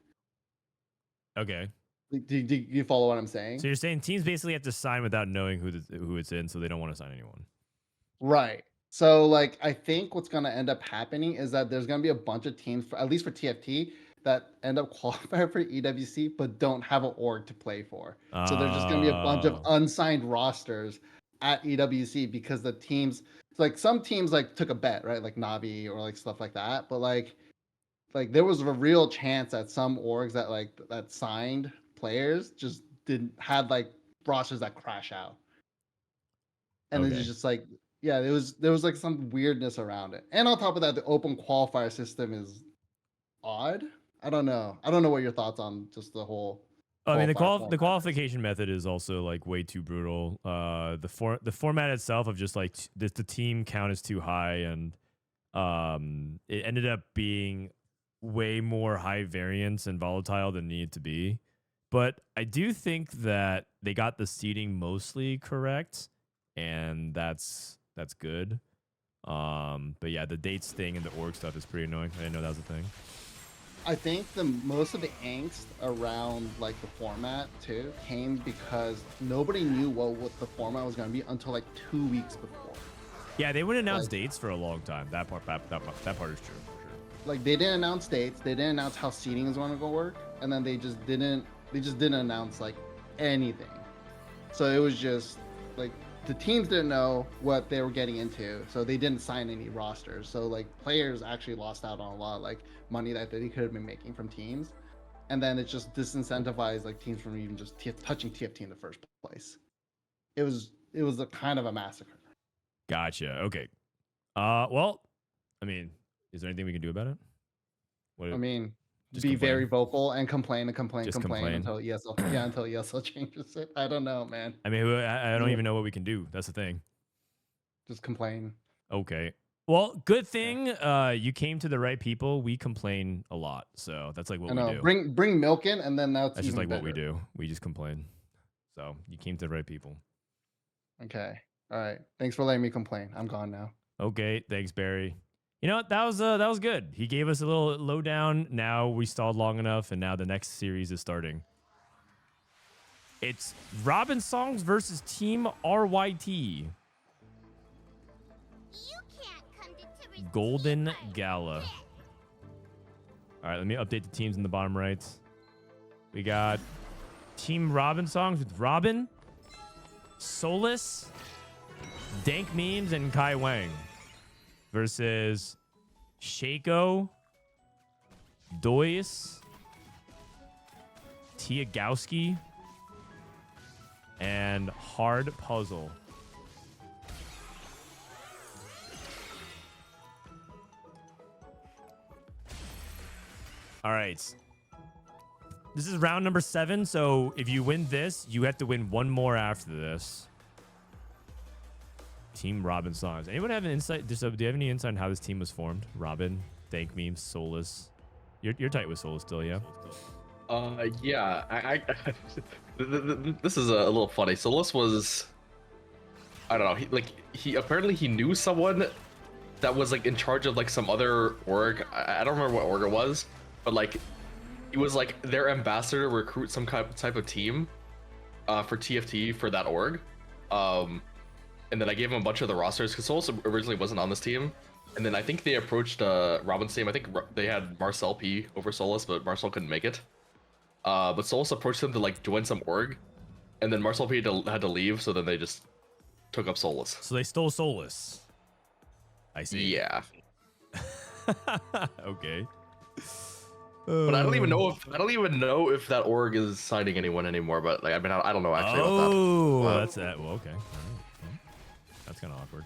Okay. Do you follow what I'm saying? So you're saying teams basically have to sign without knowing who it's in, so they don't want to sign anyone. Right. So like I think what's going to end up happening is that there's going to be a bunch of teams, at least for TFT, that end up qualifying for EWC but don't have an org to play for. So there's just going to be a bunch of unsigned rosters at EWC because the teams, like some teams like took a bet, right? Like NAVI or like stuff like that. But like there was a real chance that some orgs that signed players just had like rosters that crash out. And it's just like, yeah, there was like some weirdness around it. And on top of that, the open qualifier system is odd. I don't know what your thoughts on just the whole. I mean, the qualification method is also like way too brutal. The format itself of just like the team count is too high, and it ended up being way more high variance and volatile than it needed to be. But I do think that they got the seeding mostly correct, and that's good. But yeah, the dates thing and the org stuff is pretty annoying. I didn't know that was a thing. I think most of the angst around like the format too came because nobody knew what the format was going to be until like 2 weeks before. Yeah, they wouldn't announce dates for a long time. That part is true for sure. Like they didn't announce dates, they didn't announce how seeding is going to go work, and then they just didn't announce like anything. So it was just like the teams didn't know what they were getting into, so they didn't sign any rosters. So like players actually lost out on a lot of like money that they could have been making from teams, and then it just disincentivized like teams from even just touching TFT in the first place. It was a kind of a massacre. Gotcha. Okay. Well, I mean, is there anything we can do about it? I mean, just be complain. very vocal and complain until complain. until ESL changes it. I don't know, man. I mean, I don't even know what we can do. That's the thing. Just complain. Okay. Well, good thing you came to the right people. We complain a lot, so that's like what we do. Bring milk in, and then that's just like better. what we do. We just complain. So you came to the right people. Okay. All right. Thanks for letting me complain. I'm gone now. Okay. Thanks, Barry. You know what? That was good. He gave us a little lowdown. Now we stalled long enough, and now the next series is starting. It's Robinsongz versus Team RYT. Golden Gala. All right, let me update the teams in the bottom right. We got Team Robinsongz with Robin, Solus, Dank Memes, and Kai Wang versus Shaco, Dois, Tiagowski, and Hard Puzzle. All right. This is round number 7, so if you win this, you have to win one more after this. Team Robinsongz. Anyone have an insight? Do you have any insight on how this team was formed? Robin, Dank Memes, Solus. You're tight with Solus still, yeah? Yeah, this is a little funny. Solus was, I don't know, he apparently he knew someone that was like in charge of like some other org. I don't remember what org it was, but like he was like their ambassador to recruit some kind of type of team for TFT for that org. And then I gave him a bunch of the rosters because Solus originally wasn't on this team. And then I think they approached Robinsongz. I think they had Marcel P over Solus, but Marcel couldn't make it. But Solus approached them to like join some org, and then Marcel P had to leave, so then they just took up Solus. So they stole Solus. I see. Yeah. Okay. But I don't even know if that org is signing anyone anymore. But like, I mean, I don't know actually about that. Oh, that's that. Well, okay. All right. Well, that's kind of awkward.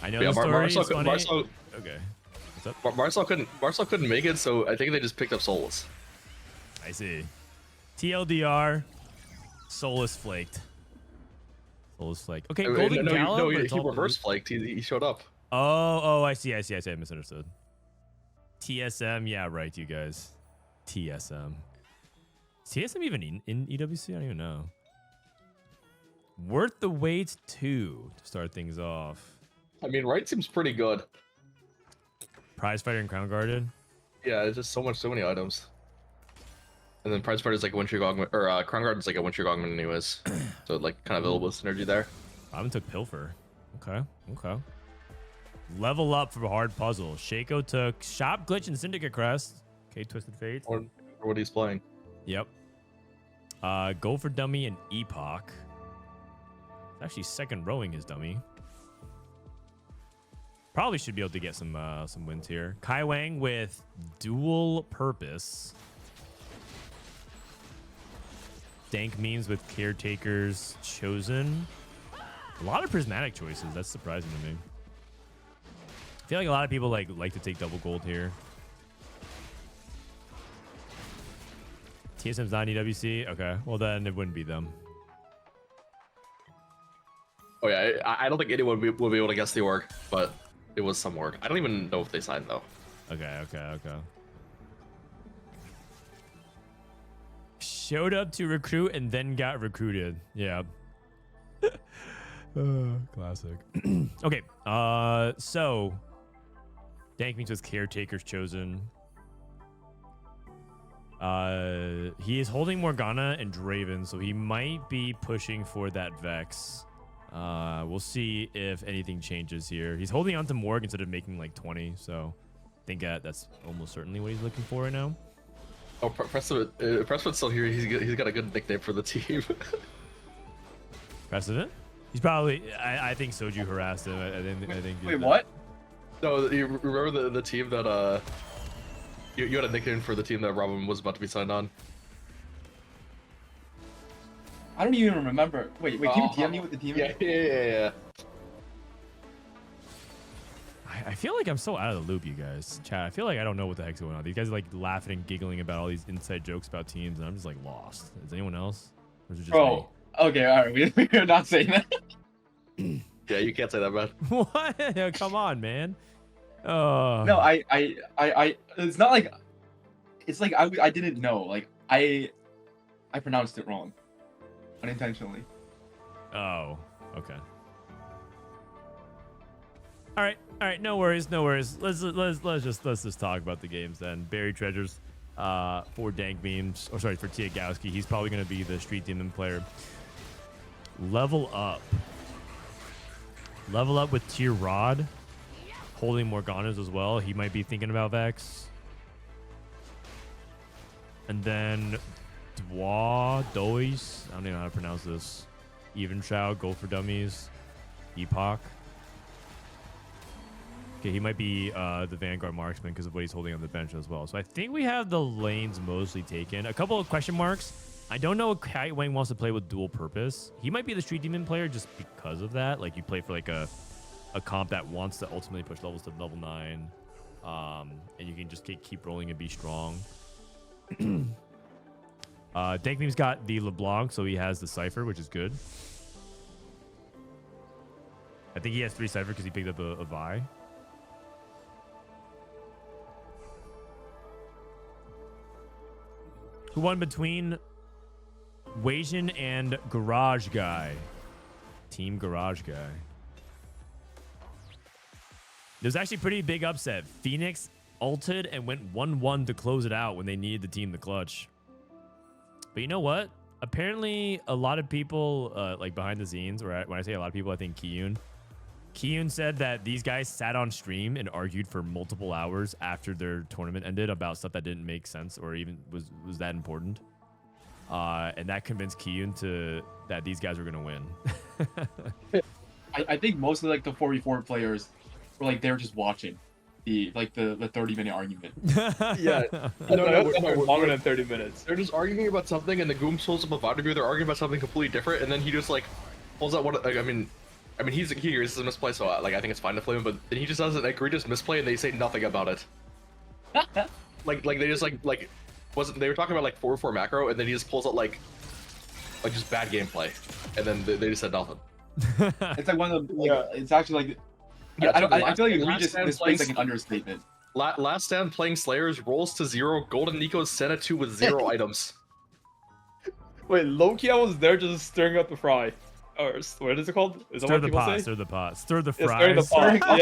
I know Yeah, the story Marcel, is funny. Marcel, Okay. What's up? Marcel couldn't make it, so I think they just picked up Solus. I see. TLDR. Solus flaked. Solus flaked. Okay, Golden Gala. No, but he it's all reverse flaked. He showed up. Oh, I see. I misunderstood. TSM, yeah, right, you guys. TSM. Is TSM even in EWC? I don't even know. Worth the wait 2 to start things off. I mean, right seems pretty good. Prize Fighter and Crown Guarded. Yeah, it's just so many items. And then Prize Fighter is like a one-trick augment, or Crown Guard is like a one-trick augment anyways. So like kind of available synergy there. Robin took Pilfer. Okay. Level up for hard puzzle. Shaco took Shop Glitch and Syndicate Crest. Okay, Twisted Fate. Or what he's playing. Yep. Go for Dummy and Epoch. It's actually second rowing his dummy. Probably should be able to get some wins here. Kai Wang with Dual Purpose. Dank Memes with Caretaker's Chosen. A lot of prismatic choices. That's surprising to me. I feel like a lot of people like to take double gold here. TSM's not EWC? Okay. Well, then it wouldn't be them. Oh, yeah. I don't think anyone will be able to guess the org, but it was some org. I don't even know if they signed, though. Okay. Showed up to recruit and then got recruited. Yeah. Classic. Okay. So Dank Means with Caretaker's Chosen. He is holding Morgana and Draven, so he might be pushing for that Vex. We'll see if anything changes here. He's holding on to Morg instead of making like 20, so I think that's almost certainly what he's looking for right now. Oh, Prestivent's still here. He's got a good nickname for the team. Prestivent? He's probably. I think Soju harassed him. I think. Wait, what? No, you remember the team that you had a nickname for the team that Robin was about to be signed on. I don't even remember. Wait, can you DM me with the team? Yeah. I feel like I'm so out of the loop, you guys. Chat, I feel like I don't know what the heck's going on. These guys are like laughing and giggling about all these inside jokes about teams, and I'm just like lost. Is anyone else? Or is it just me? Okay, all right. We're not saying that. Yeah, you can't say that, man. What? Come on, man. No, I it's not like, it's like I didn't know. Like I pronounced it wrong, unintentionally. Oh, okay. All right. No worries. Let's just talk about the games then. Buried Treasures, for Dank Memes, or sorry, for Tiagowski. He's probably gonna be the Street Demon player. Level up with Tier Rod, holding Morganas as well. He might be thinking about Vex. And then Dois, I don't even know how to pronounce this. Even Shroud, Go for Dummies, Epoch. Okay, he might be the Vanguard Marksman because of what he's holding on the bench as well. So I think we have the lanes mostly taken. A couple of question marks. I don't know if Kai Wang wants to play with dual purpose. He might be the Street Demon player just because of that. Like, you play for like a comp that wants to ultimately push levels to level 9. And you can just keep rolling and be strong. Dank Meme's got the LeBlanc, so he has the Cypher, which is good. I think he has 3 Cypher because he picked up a Vi. Who won between Wasian and Garage Guy? Team Garage Guy. There's actually pretty big upset. Phoenix ulted and went 1-1 to close it out when they needed the team to clutch. But you know what? Apparently, a lot of people, like behind the scenes, or when I say a lot of people, I think Kiyoon said that these guys sat on stream and argued for multiple hours after their tournament ended about stuff that didn't make sense or even was that important. And that convinced Kiyoon that these guys were gonna win. I think mostly like the 4v4 players were like they were just watching the 30-minute argument. Yeah. Longer than 30 minutes. They're just arguing about something, and the Goom pulls up a VOD review. They're arguing about something completely different, and then he just like pulls out what like I mean he's here. This is a misplay, so like I think it's fine to flame him. But then he just does an egregious misplay, and they say nothing about it. like they just like wasn't they were talking about like 4-4 macro, and then he just pulls out like just bad gameplay, and then they just said nothing. It's like one of the it's actually like I feel like egregious misplays like an understatement. Last stand playing Slayers rolls to 0. Golden Nico's Senna 2 with 0 items. Wait, low-key I was there just stirring up the fry. Or what is it called? Is that Stir what the people pot, say? stir the pot, stir the Yeah, fries. stirring the pot.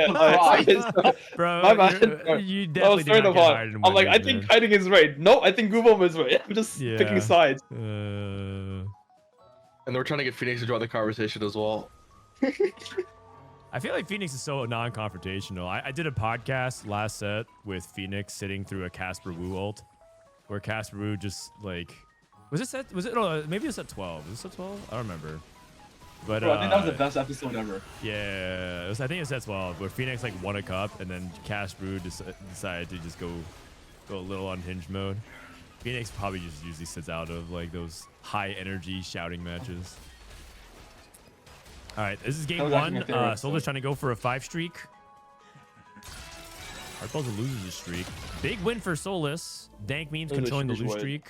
Yeah, Bro, my bad. you I was definitely stirring did the not get pot. hired in I'm like, I Windows, think man. kiting is right. No, I think Goobom is right. I'm just picking sides. And they're trying to get Phoenix to join the conversation as well. I feel like Phoenix is so non-confrontational. I did a podcast last set with Phoenix sitting through a Casper Wu ult, where Casper Wu just like, maybe it was at 12. Was it at 12? I don't remember. But Bro, I think that was the best episode ever. Yeah, I think it was at 12, where Phoenix like won a cup, and then Casper Wu decided to just go a little unhinged mode. Phoenix probably just usually sits out of like those high energy shouting matches. All right, this is game 1. Solar's trying to go for a 5 streak. Hardball's loses a streak. Big win for Solus. Dank memes controlling the lose streak.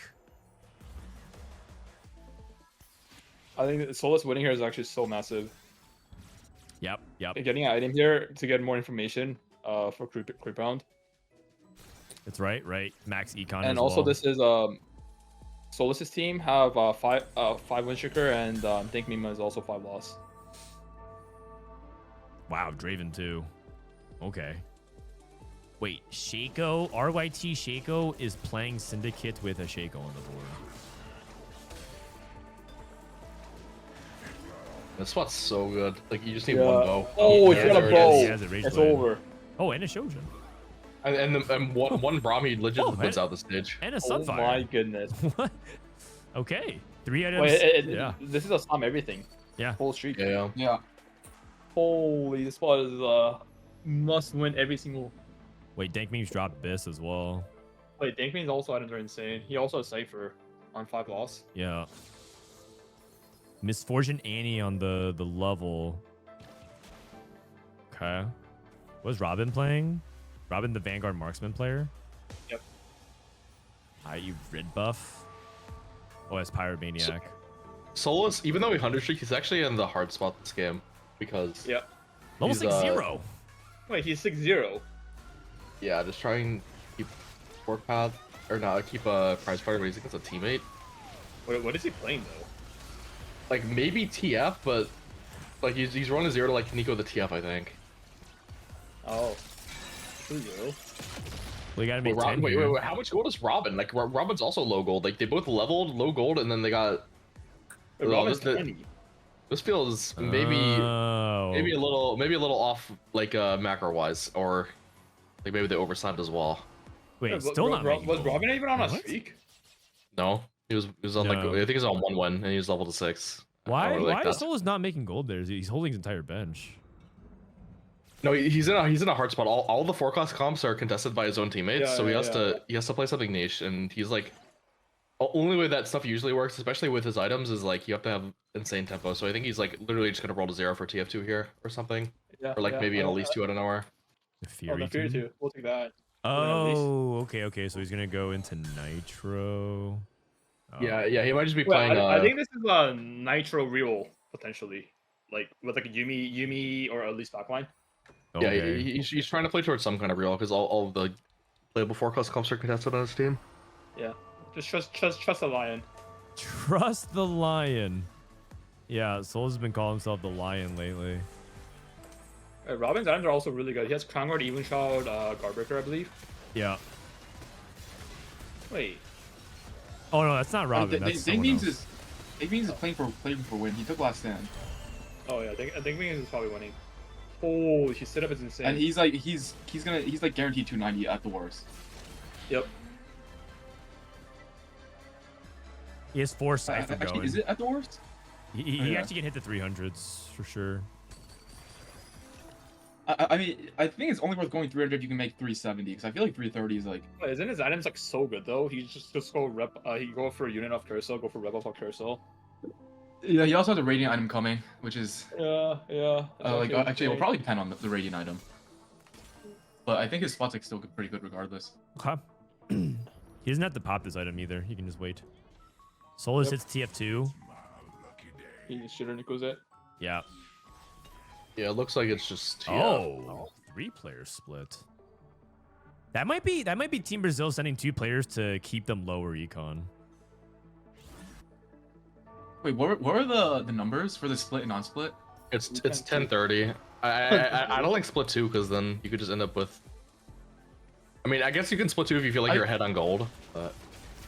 I think Solus winning here is actually so massive. Yep. Getting an item here to get more information for creep round. That's right. Max econ. And also this is Solus's team have 5 win streaker, and Dank meme is also 5 loss. Wow, Draven too. Okay. Wait, Shaco, RYT Shaco is playing Syndicate with a Shaco on the board. This spot's so good. Like you just need one bow. Oh, it's got a bow. It's over. Oh, and a Shojin. And one Brahmi legit puts out the stage. And a Sunfire. Oh my goodness. What? Okay. 3 items. Wait, this is a sum everything. Yeah. Full streak. Yeah. Holy, this spot is must win every single. Wait, Dank memes dropped Biss as well. Wait, Dank memes also items are insane. He also has Cypher on 5 loss. Yeah. Misfortune Annie on the level. Okay. Was Robin playing? Robin, the Vanguard marksman player? Yep. IU red buff. Oh, it's Pirate Maniac. Solus, even though he 100 streak, he's actually in the hard spot this game because level 6-0. Wait, he's 6-0. Yeah, just try and keep work path or not keep a prize fighter, but he's against a teammate. What is he playing though? Like maybe TF, but like he's running 0 to like Nico the TF, I think. Oh. 2-0. We gotta make wait, how much gold is Robin? Like Robin's also low gold. Like they both leveled low gold, and then they got. Robin's 20. This feels maybe a little off, like macro wise, or like maybe they oversigned as well. Wait, still not. Was Robin even on a streak? No, he was on like I think he was on 1-1, and he was level to 6. Why is Solus not making gold there? He's holding his entire bench. No, he's in a hard spot. All the 4-class comps are contested by his own teammates, so he has to play something niche, and he's like, only way that stuff usually works, especially with his items, is like you have to have insane tempo. So I think he's like literally just gonna roll to 0 for TF2 here or something, or like maybe an Elise 2 out of nowhere. The Fury 2. We'll take that. Oh, okay. So he's gonna go into Nitro. Oh. Yeah, he might just be playing. I think this is a Nitro reroll potentially, like with like a Yumi or at least backline. Okay. Yeah, he's trying to play towards some kind of reroll because all of the playable 4-class comps are contested on his team. Yeah. Just trust the lion. Trust the lion. Yeah, Souls has been calling himself the lion lately. Robin's items are also really good. He has Crown Guard, Even Shroud, Guardbreaker, I believe. Yeah. Wait. Oh no, that's not Robin. That's someone else. Is playing for win. He took last stand. Oh yeah, I think Means is probably winning. Oh, his setup is insane. And he's like he's like guaranteed 290 at the worst. Yep. He has 4 Cypher Actually, going. is it at the worst? He actually can hit the 300s for sure. I mean, I think it's only worth going 300 if you can make 370, because I feel like 330 is like... Isn't his items like so good though? He just go rep. He go for a unit off Carousel, go for rep off Carousel. Yeah, he also has a Radiant item coming, which is... Yeah. Actually, it'll probably depend on the Radiant item. But I think his spot's like still pretty good regardless. Okay. He doesn't have to pop this item either. He can just wait. Solus hits TF2. He shooter Nico's it. Yeah. Yeah, it looks like it's just TF. Oh, 3-player split. That might be Team Brazil sending 2 players to keep them lower econ. Wait, what are the numbers for the split and non-split? It's 1030. I don't like split 2 because then you could just end up with. I mean, I guess you can split 2 if you feel like you're ahead on gold. But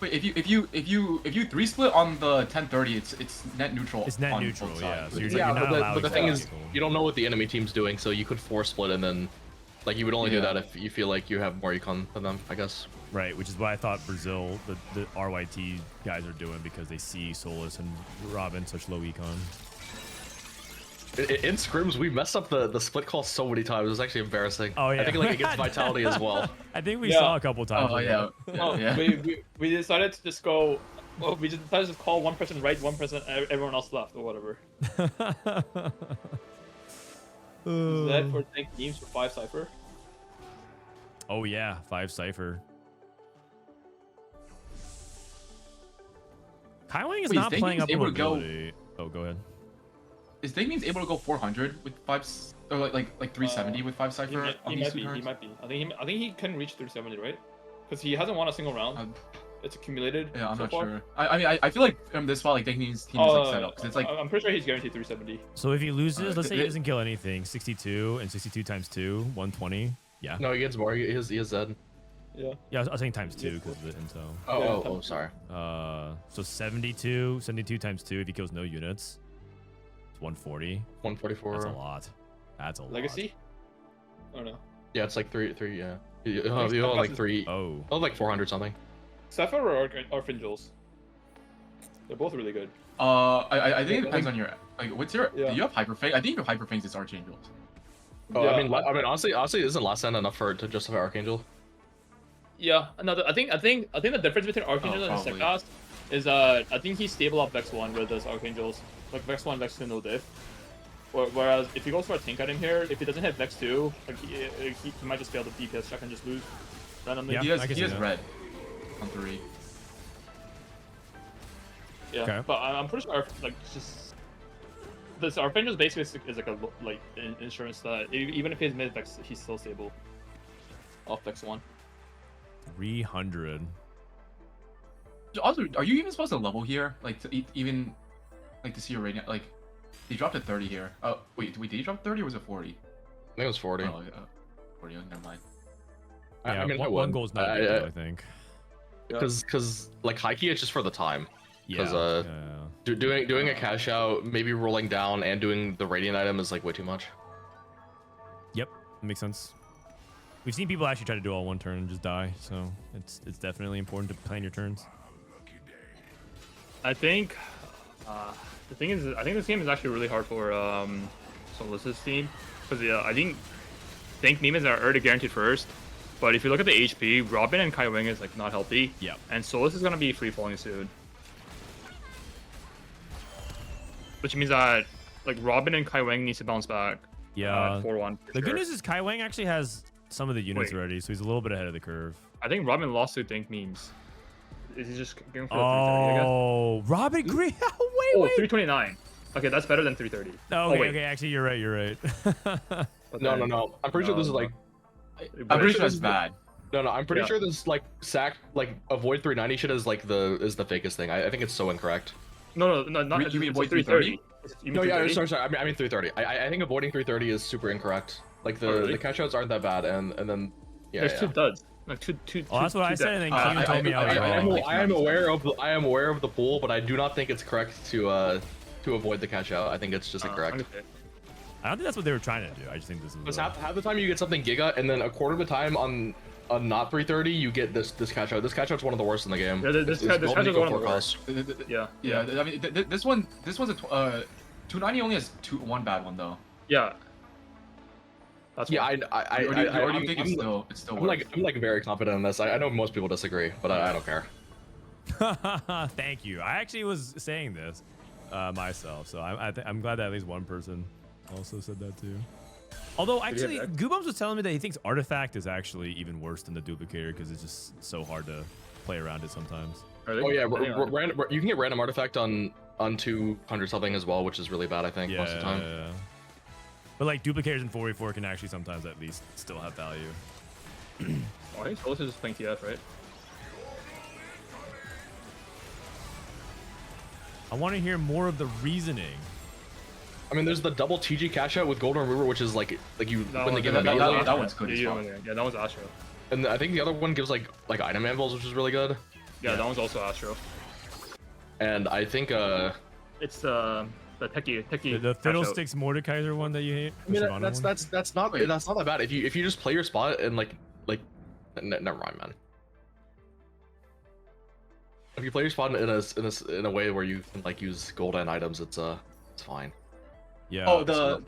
wait, if you 3-split on the 1030, it's net neutral. It's net on neutral, both yeah. sides. So you're not allowed but the to thing go is, gold. you don't know what the enemy team's doing, so you could 4-split and then, like, you would only do that if you feel like you have more econ than them, I guess. Right, which is what I thought Brazil, the RYT guys are doing because they see Solus and Robin such low econ. In scrims, we messed up the split call so many times. It was actually embarrassing. Oh yeah, I think like against Vitality as well. I think we saw a couple times. Oh yeah. Oh yeah. We decided to just go. Well, we just decided to call one person right, one person, everyone else left, or whatever. Is that for tank teams for 5 Cypher? Oh yeah, 5 Cypher. Kaiwing is not playing up on mobility. Oh, go ahead. Is Dagmeans able to go 400 with 5, or like 370 with 5 Cypher? He might be. I think he can reach 370, right? Because he hasn't won a single round. It's accumulated. Yeah, I'm so not far. sure. I mean, I feel like from this spot, like Dagmeans team is like set up because it's like. I'm pretty sure he's guaranteed 370. So if he loses, let's say he doesn't kill anything, 62 and 62 times 2, 120. Yeah. No, he gets more. He has Z. Yeah. Yeah, I was saying times 2 because of the intel. Oh, sorry. So 72 times 2 if he kills no units. It's 140. 144. That's a lot. That's a Legacy? Oh no. Yeah, it's like 3, yeah. You'll have like 3. Oh. Oh, like 400 something. Cypher or Archangels? They're both really good. I think it depends on your like. What's your? Yeah. Do you have Hyperfang? I think you have Hyperfangs. It's Archangels. Oh, Yeah, I mean, honestly, isn't last stand enough for to justify Archangel? Yeah, I think the difference between Archangel and probably. Secast is I think he's stable off Vex 1 with those Archangels. Like Vex 1, Vex 2, no diff. Whereas if he goes for a tank item here, if he doesn't hit Vex 2, like he might just fail the DPS check and just lose randomly. Yeah. He has I can see that. red on 3. Yeah, Okay. but I'm pretty sure like just this Archangel basically is like a insurance that even if he's mid Vex, he's still stable off Vex 1. 300. Also, are you even supposed to level here? Like to even like to see your rating? Like he dropped to 30 here. Oh wait, did he drop 30 or was it 40? I think it was 40. Oh, 40. Never mind. Yeah, I mean, one goal's not good, I think. Because like high key, it's just for the time. Yeah. Because doing a cash out, maybe rolling down and doing the radiant item is like way too much. Yep, makes sense. We've seen people actually try to do all one turn and just die, so it's definitely important to plan your turns. I think the thing is, I think this game is actually really hard for Solus's team because I think Demons are already guaranteed first, but if you look at the HP, Robin and Kai Wing is like not healthy. Yeah. And Solus is gonna be free falling soon, which means that like Robin and Kai Wing needs to bounce back. Yeah. 4-1. The good news is Kai Wang actually has some of the units already, so he's a little bit ahead of the curve. I think Robin lost to Think Memes. Is he just going for 330? Oh, Robin Green. wait. 329. Okay, that's better than 330. Okay, actually, you're right. No. I'm pretty sure this is like. I'm pretty sure that's bad. No, I'm pretty Yeah. sure this like avoid 390 shit is like the fakest thing. I think it's so incorrect. No, not You mean it's avoid 330. You mean No, yeah, 330? sorry. I mean 330. I think avoiding 330 is super incorrect. Like the Oh, really? catch outs aren't that bad, and then yeah. There's yeah. two duds. Like two. Oh, that's what I said, and then Kiyoon told me I was wrong. I am aware of the pool, but I do not think it's correct to avoid the catch out. I think it's just incorrect. Okay. I don't think that's what they were trying to do. I just think this is. Because half the time you get something Giga, and then a quarter of the time on not 330 you get this catch out. This catch out's one of the worst in the game. Yeah, this catch is one of the worst. Yeah. I mean, this one's a 290 only has one bad one though. Yeah. That's Yeah, I already think it's still worse. I'm like very confident in this. I know most people disagree, but I don't care. Thank you. I actually was saying this myself, so I'm glad that at least one person also said that too. Although actually, Goobums was telling me that he thinks Artifact is actually even worse than the Duplicator because it's just so hard to play around it sometimes. Oh yeah, you can get random Artifact on 200 something as well, which is really bad. I think most of the time. Yeah. But like Duplicators in 4v4 can actually sometimes at least still have value. Oh, I think Solis is just playing TF, right? I want to hear more of the reasoning. I mean, there's the double TG cash out with Golden Remover, which is like you win the game that immediately. one's good as well. Yeah, that one's Astro. And I think the other one gives like item anvils, which is really good. Yeah, that one's also Astro. And I think it's the techie. The Fiddlesticks Mordekaiser one that you hate. I mean, that's not that bad. If you just play your spot and like never mind, man. If you play your spot in a way where you can like use golden items, it's fine. Yeah. Oh,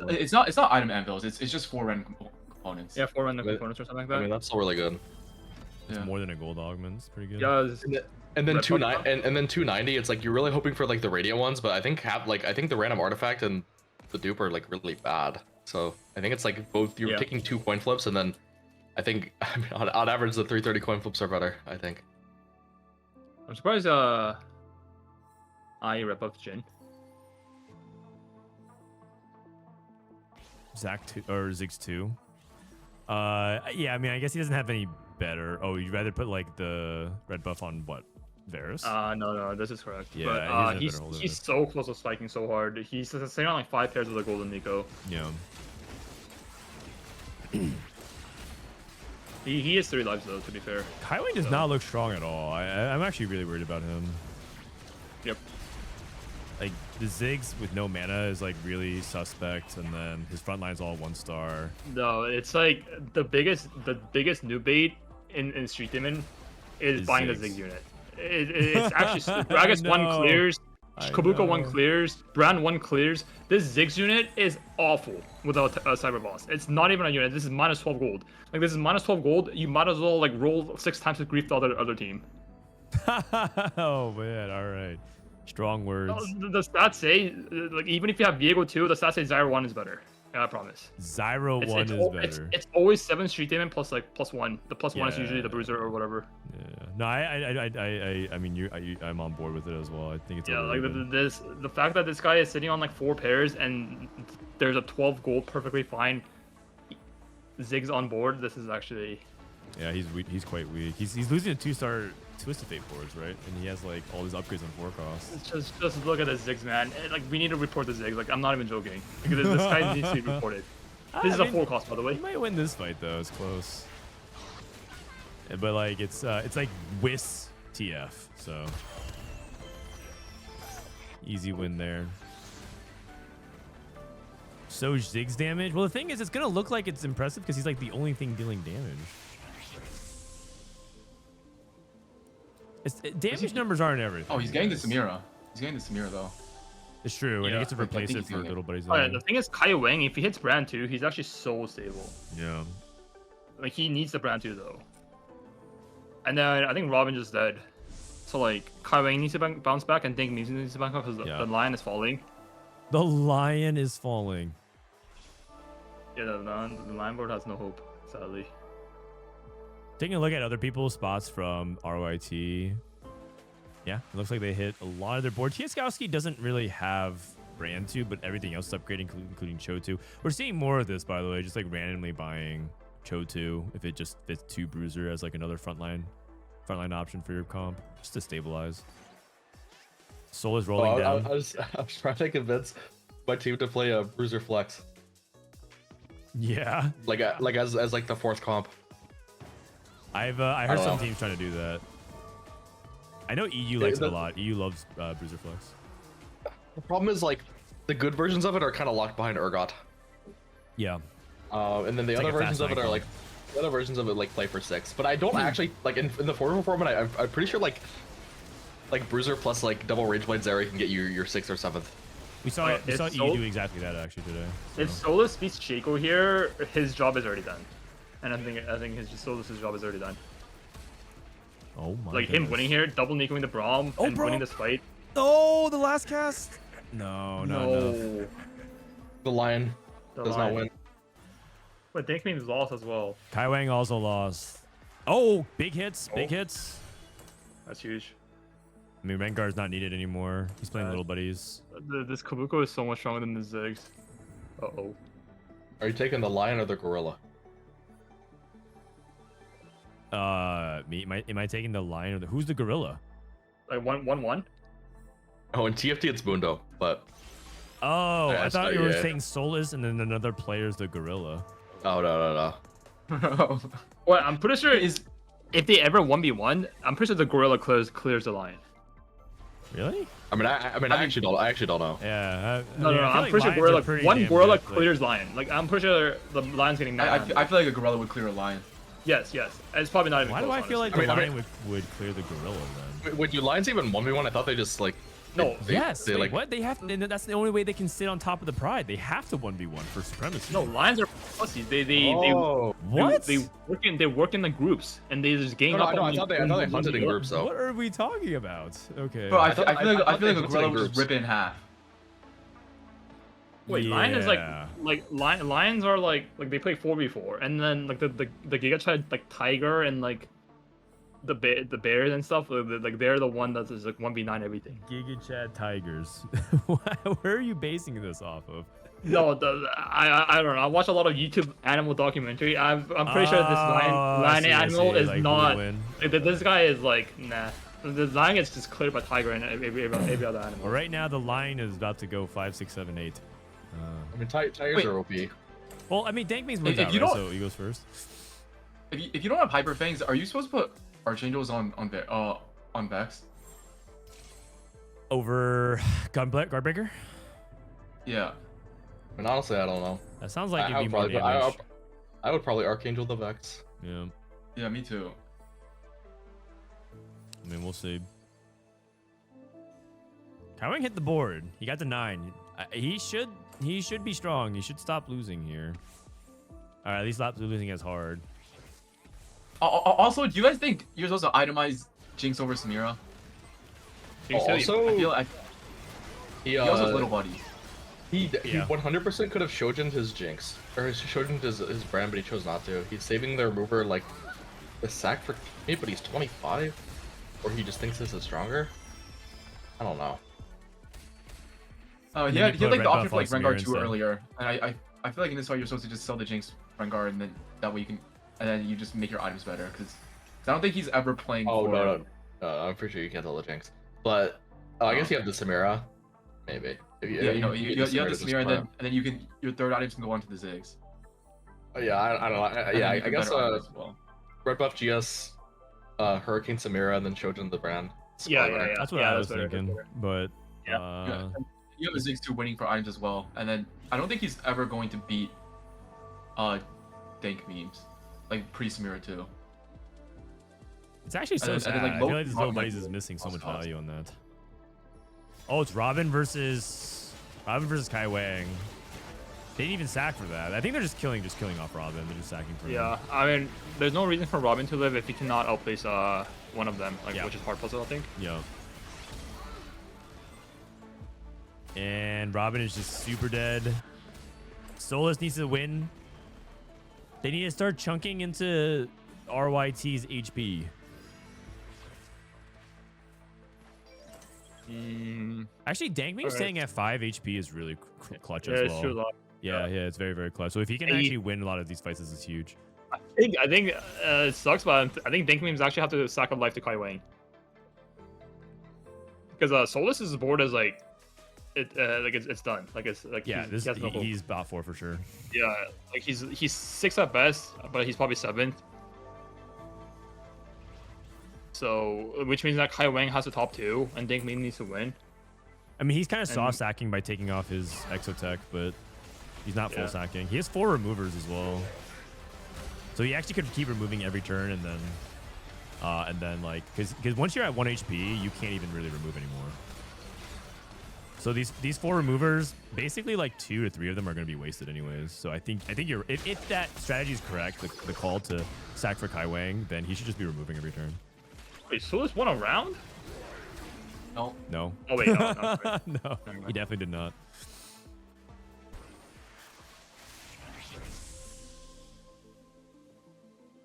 it's not item anvils. It's just 4 random components. Yeah, 4 random components or something like that. I mean, that's still really good. It's more than a gold augment. It's pretty good. Yeah. And then 290, it's like you're really hoping for like the radiant ones, but I think the random artifact and the dupe are like really bad. So I think it's like both you're taking 2 coin flips, and then I think on average the 330 coin flips are better. I think. I'm surprised I rep up Jin. Zach 2 or Ziggs 2. Yeah, I mean, I guess he doesn't have any better. Oh, you'd rather put like the red buff on what? Varus? No, this is correct. Yeah, but he's so close to spiking so hard. He's sitting on like 5 pairs of the golden Nico. Yeah. He is 3 lives though, to be fair. Kaiwing does not look strong at all. I'm actually really worried about him. Yep. Like the Ziggs with no mana is like really suspect, and then his front line's all 1-star. No, it's like the biggest new bait in Street Demon is buying the Ziggs unit. It's actually Gragas 1 clears, Kabuka 1 clears, Brand 1 clears. This Ziggs unit is awful without a Cyber Boss. It's not even a unit. This is minus 12 gold. Like this is minus 12 gold. You might as well like roll 6 times to grief the other team. Oh man, all right. Strong words. The stats say like even if you have Viego 2, the stats say Zyro 1 is better. I promise. Zyro 1 is better. It's always 7 Street Demon plus like +1. The +1 is usually the bruiser or whatever. Yeah. No, I mean, I'm on board with it as well. I think it's like the fact that this guy is sitting on like 4 pairs and there's a 12 gold perfectly fine Ziggs on board. This is actually. Yeah, he's quite weak. He's losing a 2-star Twisted Fate boards, right? And he has like all these upgrades on 4 costs. Just look at the Ziggs, man. Like we need to report the Ziggs. Like I'm not even joking. Because this guy needs to be reported. This is a 4 cost, by the way. He might win this fight though. It's close. But like it's like Whis TF, so easy win there. So Ziggs damage. Well, the thing is, it's gonna look like it's impressive because he's like the only thing dealing damage. Damage numbers aren't everything. Oh, he's getting the Samira. He's getting the Samira though. It's true, and he gets to replace it for little buddies. Oh, yeah, the thing is, Kaiwing, if he hits Brand 2, he's actually so stable. Yeah. Like he needs the Brand 2 though. And then I think Robin just dead. So like Kaiwing needs to bounce back, and Dink needs to bounce back because the lion is falling. The lion is falling. Yeah, the lion board has no hope, sadly. Taking a look at other people's spots from RYT. Yeah, it looks like they hit a lot of their board. Tiaskowski doesn't really have Brand 2, but everything else is upgrading, including Cho 2. We're seeing more of this, by the way, just like randomly buying Cho 2 if it just fits 2 Bruiser as like another frontline option for your comp, just to stabilize. Soul is rolling down. I was trying to convince my team to play a Bruiser Flex. Yeah. Like as like the 4th comp. I heard some teams trying to do that. I know EU likes it a lot. EU loves Bruiser Flex. The problem is like the good versions of it are kind of locked behind Urgot. Yeah. And then the other versions of it are like play for 6. But I don't actually like in the 4 format. I'm pretty sure like Bruiser plus like double Rage Blade Zeri can get you your 6th or 7th. We saw EU do exactly that actually today. So. If Solus beats Shaco here, his job is already done, and I think Solus's job is already done. Oh my! Like him winning here, double Nicoing the Braum and winning this fight. Oh, the last cast. No. The Lion does not win. But Dankmeme's lost as well. Kai Wang also lost. Oh, big hits. That's huge. I mean, Rengar's not needed anymore. He's playing little buddies. This Kabuko is so much stronger than the Ziggs. Uh-oh. Are you taking the Lion or the Gorilla? Am I taking the Lion or who's the Gorilla? Like 1-1? Oh, in TFT it's Mundo, but... Oh, I thought you were saying Solus and then another player's the Gorilla. Oh, no. Well, I'm pretty sure if they ever 1v1, I'm pretty sure the Gorilla clears the Lion. Really? I actually don't know. Yeah. No, I'm pretty sure Gorilla clears Lion. Like, I'm pretty sure the Lion's getting mad. I feel like a Gorilla would clear a Lion. Yes. It's probably not even Why close, do I feel honestly. like the Lion would clear the Gorilla then? Would you Lions even 1v1? I thought they just like... What? They have to, and that's the only way they can sit on top of the Pride. They have to 1v1 for supremacy. No, Lions are pussies. They what? They work in the groups and they just gang up. I thought they hunted in groups though. What are we talking about? Okay. Bro, I feel like a Gorilla would just rip it in half. Wait, Lion is Lions are like they play 4v4, and then like the Giga tried like Tiger and like the bears and stuff. Like they're the one that's just like 1v9 everything. Giga Chad Tigers. Where are you basing this off of? No, I don't know. I watch a lot of YouTube animal documentary. I'm pretty sure this lion animal is like not. This guy is like nah. The lion gets just cleared by Tiger and every other animal. Well, right now the lion is about to go 5, 6, 7, 8. I mean, Tigers are OP. Well, I mean, Dankme's moved out, right? So he goes first. If you don't have Hyper Fangs, are you supposed to put Archangels on Vex? Over Guardbreaker? Yeah. I mean, honestly, I don't know. That sounds like it'd be more damage. I would probably Archangel the Vex. Yeah. Yeah, me too. I mean, we'll see. Kaiwing hit the board. He got the 9. He should be strong. He should stop losing here. All right, at least stop losing as hard. Also, do you guys think you're supposed to itemize Jinx over Samira? Also, he also has little buddies. He 100% could have Shoujin'd his Jinx, or Shoujin'd his brand, but he chose not to. He's saving their mover like the sack for me, but he's 25, or he just thinks this is stronger. I don't know. He had like the option for like Rengar 2 earlier, and I feel like in this fight you're supposed to just sell the Jinx Rengar, and then that way you can, and then you just make your items better, because I don't think he's ever playing. No, I'm pretty sure you can't sell the Jinx, but I guess you have the Samira, maybe. You have the Samira, and then your third items can go onto the Ziggs. Yeah, I don't know. I guess Red Buff GS, Hurricane Samira, and then Shoujin the brand. Yeah. That's what I was thinking, but you have a Ziggs 2 winning for items as well, and then I don't think he's ever going to beat Dank memes, like pre-Samira 2. It's actually so sad. I feel like this little buddies is missing so much value on that. Oh, it's Robin versus Kai Wang. They didn't even sack for that. I think they're just killing off Robin. They're just sacking for him. Yeah, I mean, there's no reason for Robin to live if he cannot outplace one of them, which is hard puzzle, I think. Yeah. And Robin is just super dead. Solus needs to win. They need to start chunking into RYT's HP. Actually, Dankme staying at 5 HP is really clutch as well. Yeah, it's very, very clutch. So if he can actually win a lot of these fights, this is huge. I think it sucks, but I think Dank memes actually have to sack up life to Kai Wang. Because Solus's board is like, it's done. Like it's like Yeah, he's bot 4 for sure. Yeah, like he's 6 at best, but he's probably 7th. So, which means that Kai Wang has the top 2, and Dank meme needs to win. I mean, he's kind of soft sacking by taking off his Exotech, but he's not full sacking. He has 4 removers as well, so he actually could keep removing every turn, and then like, because once you're at 1 HP, you can't even really remove anymore. So these 4 removers, basically like 2 to 3 of them are going to be wasted anyways. So I think you're if that strategy is correct, the call to sack for Kai Wang, then he should just be removing every turn. Wait, Solus won a round? No. No. Oh wait, no, no, he definitely did not.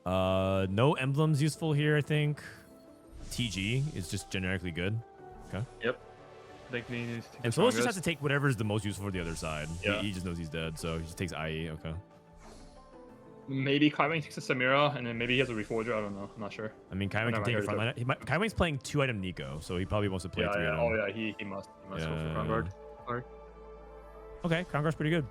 No emblems useful here, I think. TG is just generically good. Okay. Yep. And Solus just has to take whatever is the most useful for the other side. Yeah. He just knows he's dead, so he just takes IE. Okay. Maybe Kai Wang takes a Samira, and then maybe he has a Reforger. I don't know. I'm not sure. I mean, Kai Wang can take a frontline. Kai Wang's playing 2-item Nico, so he probably wants to play 3-item. Oh yeah, he must go for Crown Guard. Okay, Crown Guard's pretty good.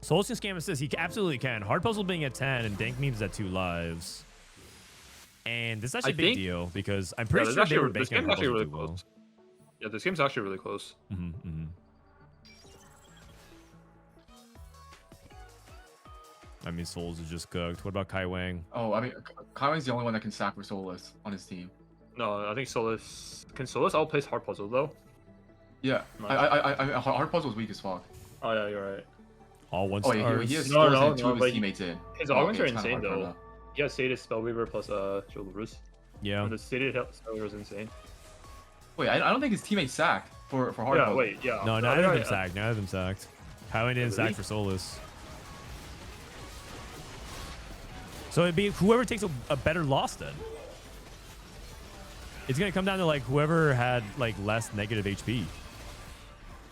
Solus can scam assist. He absolutely can. Hard Puzzle being at 10 and Dank memes at 2 lives. And this is actually a big deal because I'm pretty sure they were banking on Hard Puzzle really well. Yeah, this game's actually really close. I mean, Souls is just cooked. What about Kai Wang? Oh, I mean, Kai Wang's the only one that can sack for Solus on his team. No, I think Solus... Can Solus outplace Hard Puzzle, though? Yeah. I Hard Puzzle's weak as fuck. Oh, yeah, you're right. All one stars. Oh, he has 2 of his teammates in. His augments are insane, though. He has Sated Spellweaver plus Jolurus. Yeah. And the Sated Spellweaver is insane. Wait, I don't think his teammates sacked for Hard Puzzle. Wait, yeah. No, neither of them sacked. Neither of them sacked. Kai Wang didn't sack for Solus. So it'd be whoever takes a better loss then. It's gonna come down to like whoever had like less negative HP.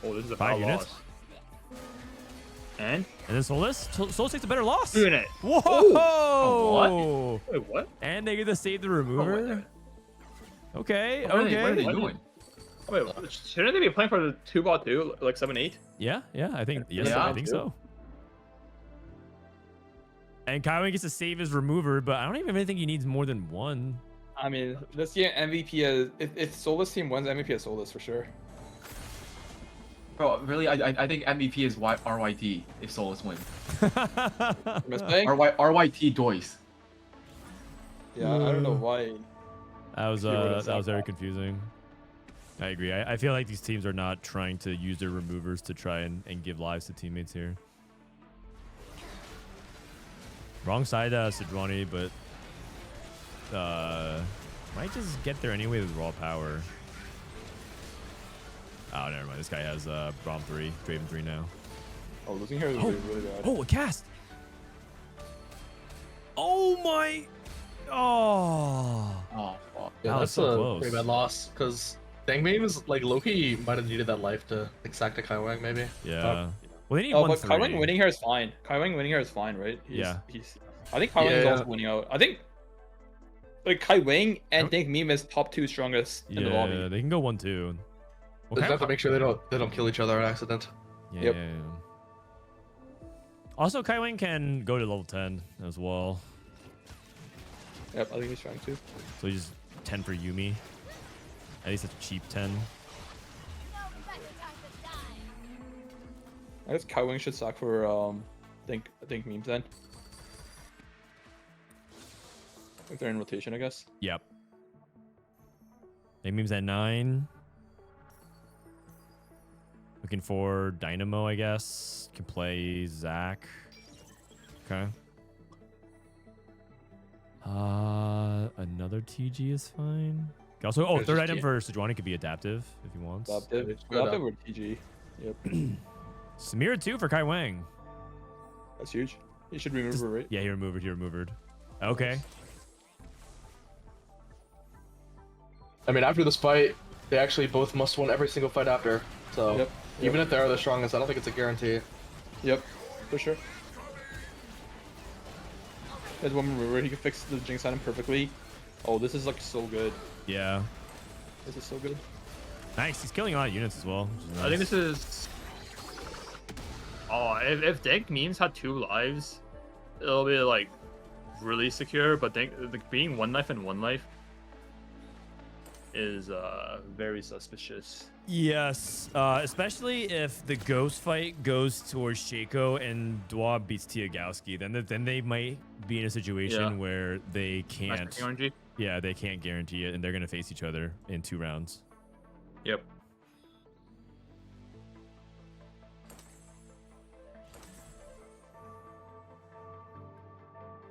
Oh, this is a 5 units. Loss. And then Solus takes a better loss. Unit. Whoa! Oh, what? Wait, what? And they get to save the remover. Okay. What are they doing? Wait, shouldn't they be playing for the 2-bot 2, like 7-8? Yeah, I think I think so. And Kai Wang gets to save his remover, but I don't even really think he needs more than 1. I mean, this year MVP is if Solus team wins, MVP is Solus for sure. Bro, really, I think MVP is RYT if Solus wins. RYT Dois. Yeah, I don't know why. That was very confusing. I agree. I feel like these teams are not trying to use their removers to try and give lives to teammates here. Wrong side, Sidwani, but might just get there anyway with raw power. Oh, never mind. This guy has Braum 3, Draven 3 now. Oh, losing here is really bad. Oh, a cast! Oh my! Oh! Fuck. Yeah, that's a pretty bad loss because Dang memes like Loki might have needed that life to sack to Kai Wang maybe. Yeah. Well, they need but Kai Wang winning here is fine. Kai Wang winning here is fine, right? I think Kai Wang is also winning out. I think like Kai Wang and Dank meme is top 2 strongest in the lobby. Yeah, they can go 1-2. They have to make sure they don't kill each other on accident. Yeah. Also, Kai Wang can go to level 10 as well. Yep, I think he's trying to. So he's 10 for Yuumi. At least it's a cheap 10. I guess Kai Wang should sack for Dank memes then. If they're in rotation, I guess. Yep. Dank memes at 9. Looking for Dynamo, I guess. Can play Zach. Okay. Another TG is fine. Also, third item for Sejuani could be adaptive if he wants. Adaptive or TG. Yep. Samira 2 for Kai Wang. That's huge. He should remove her, right? Yeah, he removed. Okay. I mean, after this fight, they actually both must win every single fight after. So. Even if they are the strongest, I don't think it's a guarantee. Yep, for sure. There's one where he can fix the Jinx item perfectly. Oh, this is like so good. Yeah. This is so good. Nice. He's killing a lot of units as well. Which is nice. I think this is. Oh, if Dank Memes had 2 lives, it'll be like really secure. But being 1 life and 1 life is very suspicious. Yes, especially if the ghost fight goes towards Shaco and Dwa beats Tiagowski, then they might be in a situation where they can't. Yeah, they can't guarantee it, and they're gonna face each other in 2 rounds. Yep.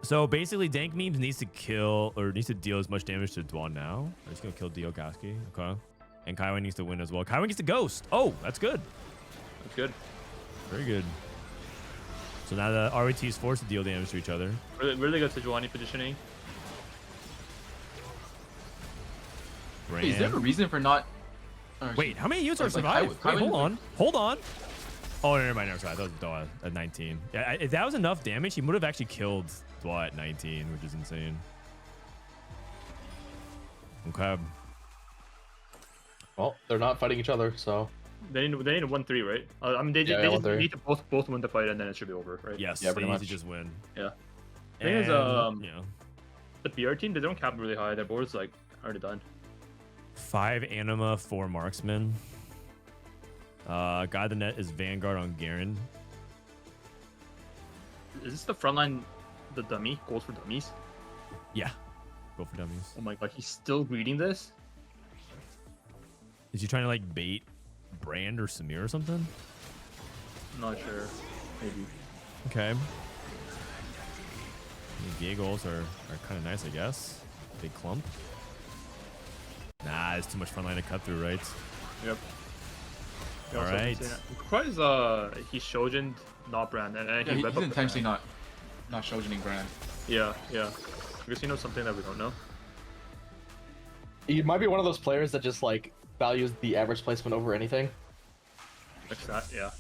So basically, Dank Memes needs to kill or needs to deal as much damage to Dwan now. I'm just gonna kill Tiagowski. Okay. And Kaiwan needs to win as well. Kaiwan gets the ghost. Oh, that's good. That's good. Very good. So now the RET is forced to deal damage to each other. Really good Sejuani positioning. Wait, is there a reason for not? Wait, how many units are survived? Wait, hold on. Hold on. Oh, never mind. Never mind. That was Dwa at 19. Yeah, if that was enough damage, he would have actually killed Dwa at 19, which is insane. Okay. Well, they're not fighting each other, so They need a 1-3, right? I mean, they just need to both win the fight, and then it should be over, right? Yes, they need to just win. Yeah. Thing is, the BR team, they don't cap really high. Their board's like already done. 5 Anima, 4 Marksman. Guy of the net is Vanguard on Garen. Is this the frontline, the dummy? Goals for dummies? Yeah. Go for dummies. Oh my god, he's still reading this? Is he trying to like bait Brand or Samir or something? Not sure. Maybe. Okay. The giggles are kind of nice, I guess. Big clump. Nah, it's too much frontline to cut through, right? Yep. All right. Surprised he Shojin'd not Brand, and he's intentionally not Shojining Brand. Yeah. I guess he knows something that we don't know. he might be one of those players that just like values the average placement over anything. Yeah.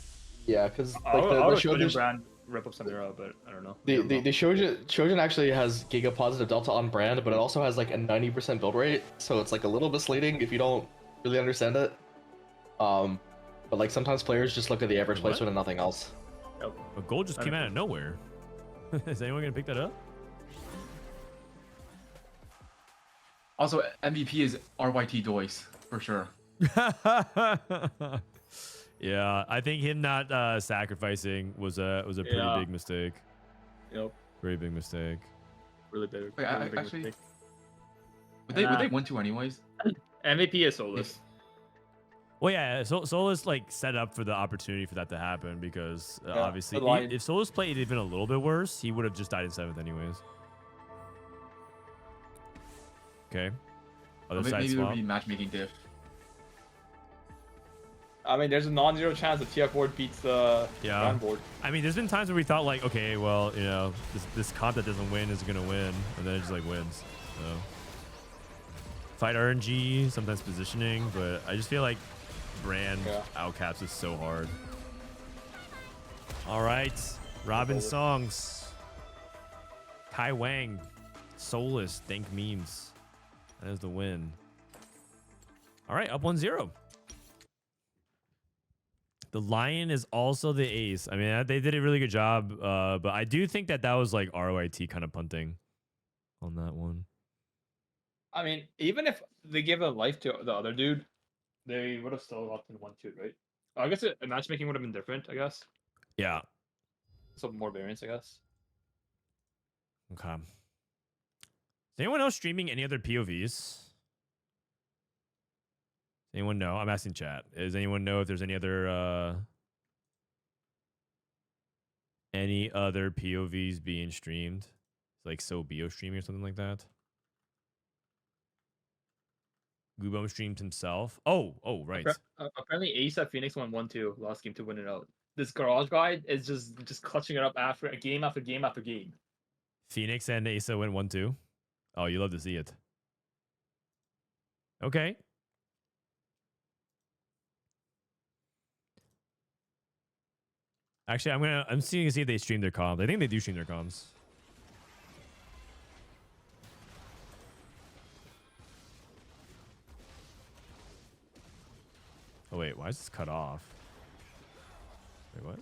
Yeah, because like the Shojin Brand rip up Samira, but I don't know. The Shojin actually has Giga positive Delta on Brand, but it also has like a 90% build rate, so it's like a little misleading if you don't really understand it. But like sometimes players just look at the average placement and nothing else. Yep. But gold just came out of nowhere. Is anyone gonna pick that up? Also, MVP is RYT Dois for sure. Yeah, I think him not sacrificing was a pretty big mistake. Yep. Very big mistake. Really big. Wait, really big actually, mistake. would they win to anyways? MVP is Solus. Well, yeah, Solus like set up for the opportunity for that to happen because obviously if Solus played even a little bit worse, he would have just died in 7th anyways. Okay. Other side maybe swap. it would be matchmaking diff. I mean, there's a non-zero chance the TF board beats the Brand board. I mean, there's been times where we thought like, okay, well, you know, this comp that doesn't win is gonna win, and then it just like wins. So fight RNG, sometimes positioning, but I just feel like Brand outcaps is so hard. All right, Robinsongz, Kai Wang, Solus, Dank Memes. That is the win. All right, up 1-0. The Lion is also the ace. I mean, they did a really good job, but I do think that was like ROIT kind of punting on that one. I mean, even if they give a life to the other dude, they would have still locked in 1-2, right? I guess matchmaking would have been different, I guess. Yeah. Some more variance, I guess. Okay. Is anyone else streaming any other POVs? Anyone know? I'm asking chat. Does anyone know if there's any other POVs being streamed? Like Bio streaming or something like that? Gubom streamed himself. Oh, right. Apparently Aesah Phoenix won 1-2 last game to win it out. This Garage Guide is just clutching it up after game after game after game. Phoenix and Aesah went 1-2. Oh, you love to see it. Okay. Actually, I'm seeing to see if they stream their comms. I think they do stream their comms. Oh wait, why is this cut off? Wait, what?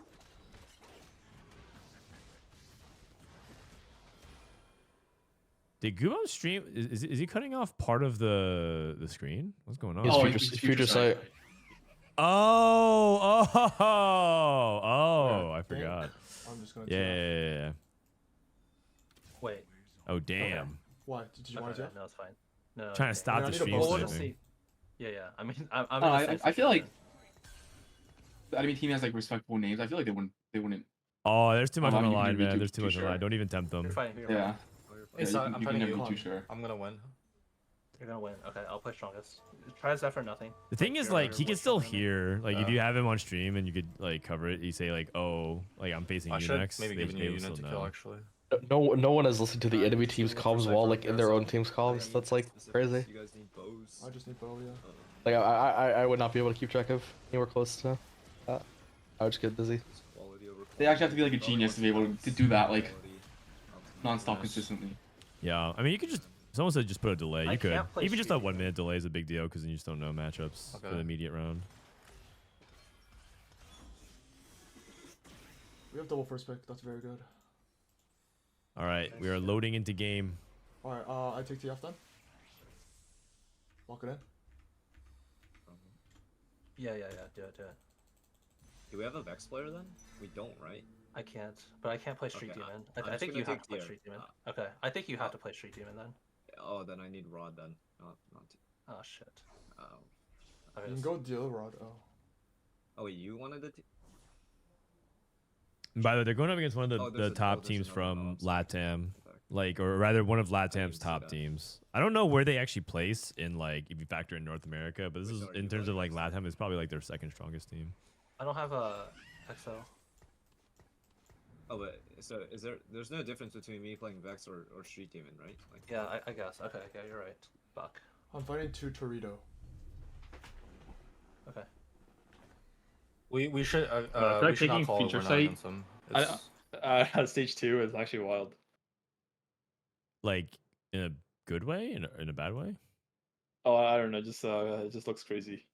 Did Gubam stream? Is he cutting off part of the screen? What's going on? Future sight. Oh, I forgot. I'm just gonna. Yeah. Wait. Oh damn. Okay. What? Did you want to? No, it's fine. No. Trying to stop the stream. We'll just see. Yeah. I mean, I feel like the enemy team has like respectable names. I feel like they wouldn't. Oh, there's too much on the I'm line, gonna be man. There's too much on sure. the line. Don't even tempt them. You're fine. Yeah. Aesah, you I'm can fighting never you. be too sure. I'm gonna win. You're gonna win. Okay, I'll play strongest. Try Zephyr, nothing. The thing is, like, he can still hear. Like, if you have him on stream and you could like cover it, you say like, "Oh, like I'm facing you next." Maybe giving you a unit to kill actually. No one has listened to the enemy team's comms wall like in their own team's comms. That's like crazy. I just need bow, yeah. Like I would not be able to keep track of anywhere close to that. I would just get busy. They actually have to be like a genius to be able to do that like non-stop consistently. Yeah, I mean, you could just. Someone said just put a delay. You could. can't play Even just a Street 1 minute delay is a big deal because then you just don't know matchups for the immediate round. We have double first pick. That's very good. All right, we are loading into game. All right. I take TF then. Lock it in. Yeah. Do it. Do we have a Vex player then? We don't, right? I can't, but I can't play Street Okay, Demon. I'm I just think gonna you have take to play tier. Street Demon. Okay, I think you have to play Street Demon then. Oh, then I need Rod then. Not Oh shit. Oh. Okay, You can go deal rod. Oh. Oh, wait, you wanted it? And by the way, they're going up against one of Oh, the there's a- top there's teams another from box. LATAM, like, or rather one of LATAM's see top that. teams. I don't know where they actually place in, like, if you factor in North America, but this is in terms of like LATAM, it's probably like their second strongest team. I don't have a XL. Oh, but so there's no difference between me playing Vex or Street Demon, right? Like, Yeah, I guess. Okay, you're right. Fuck. I'm fighting 2 Torito. Okay. We should I feel we like should not taking call feature we're not sight. against them. Stage 2 is actually wild. Like in a good way, in a bad way. Oh, I don't know. Just it just looks crazy.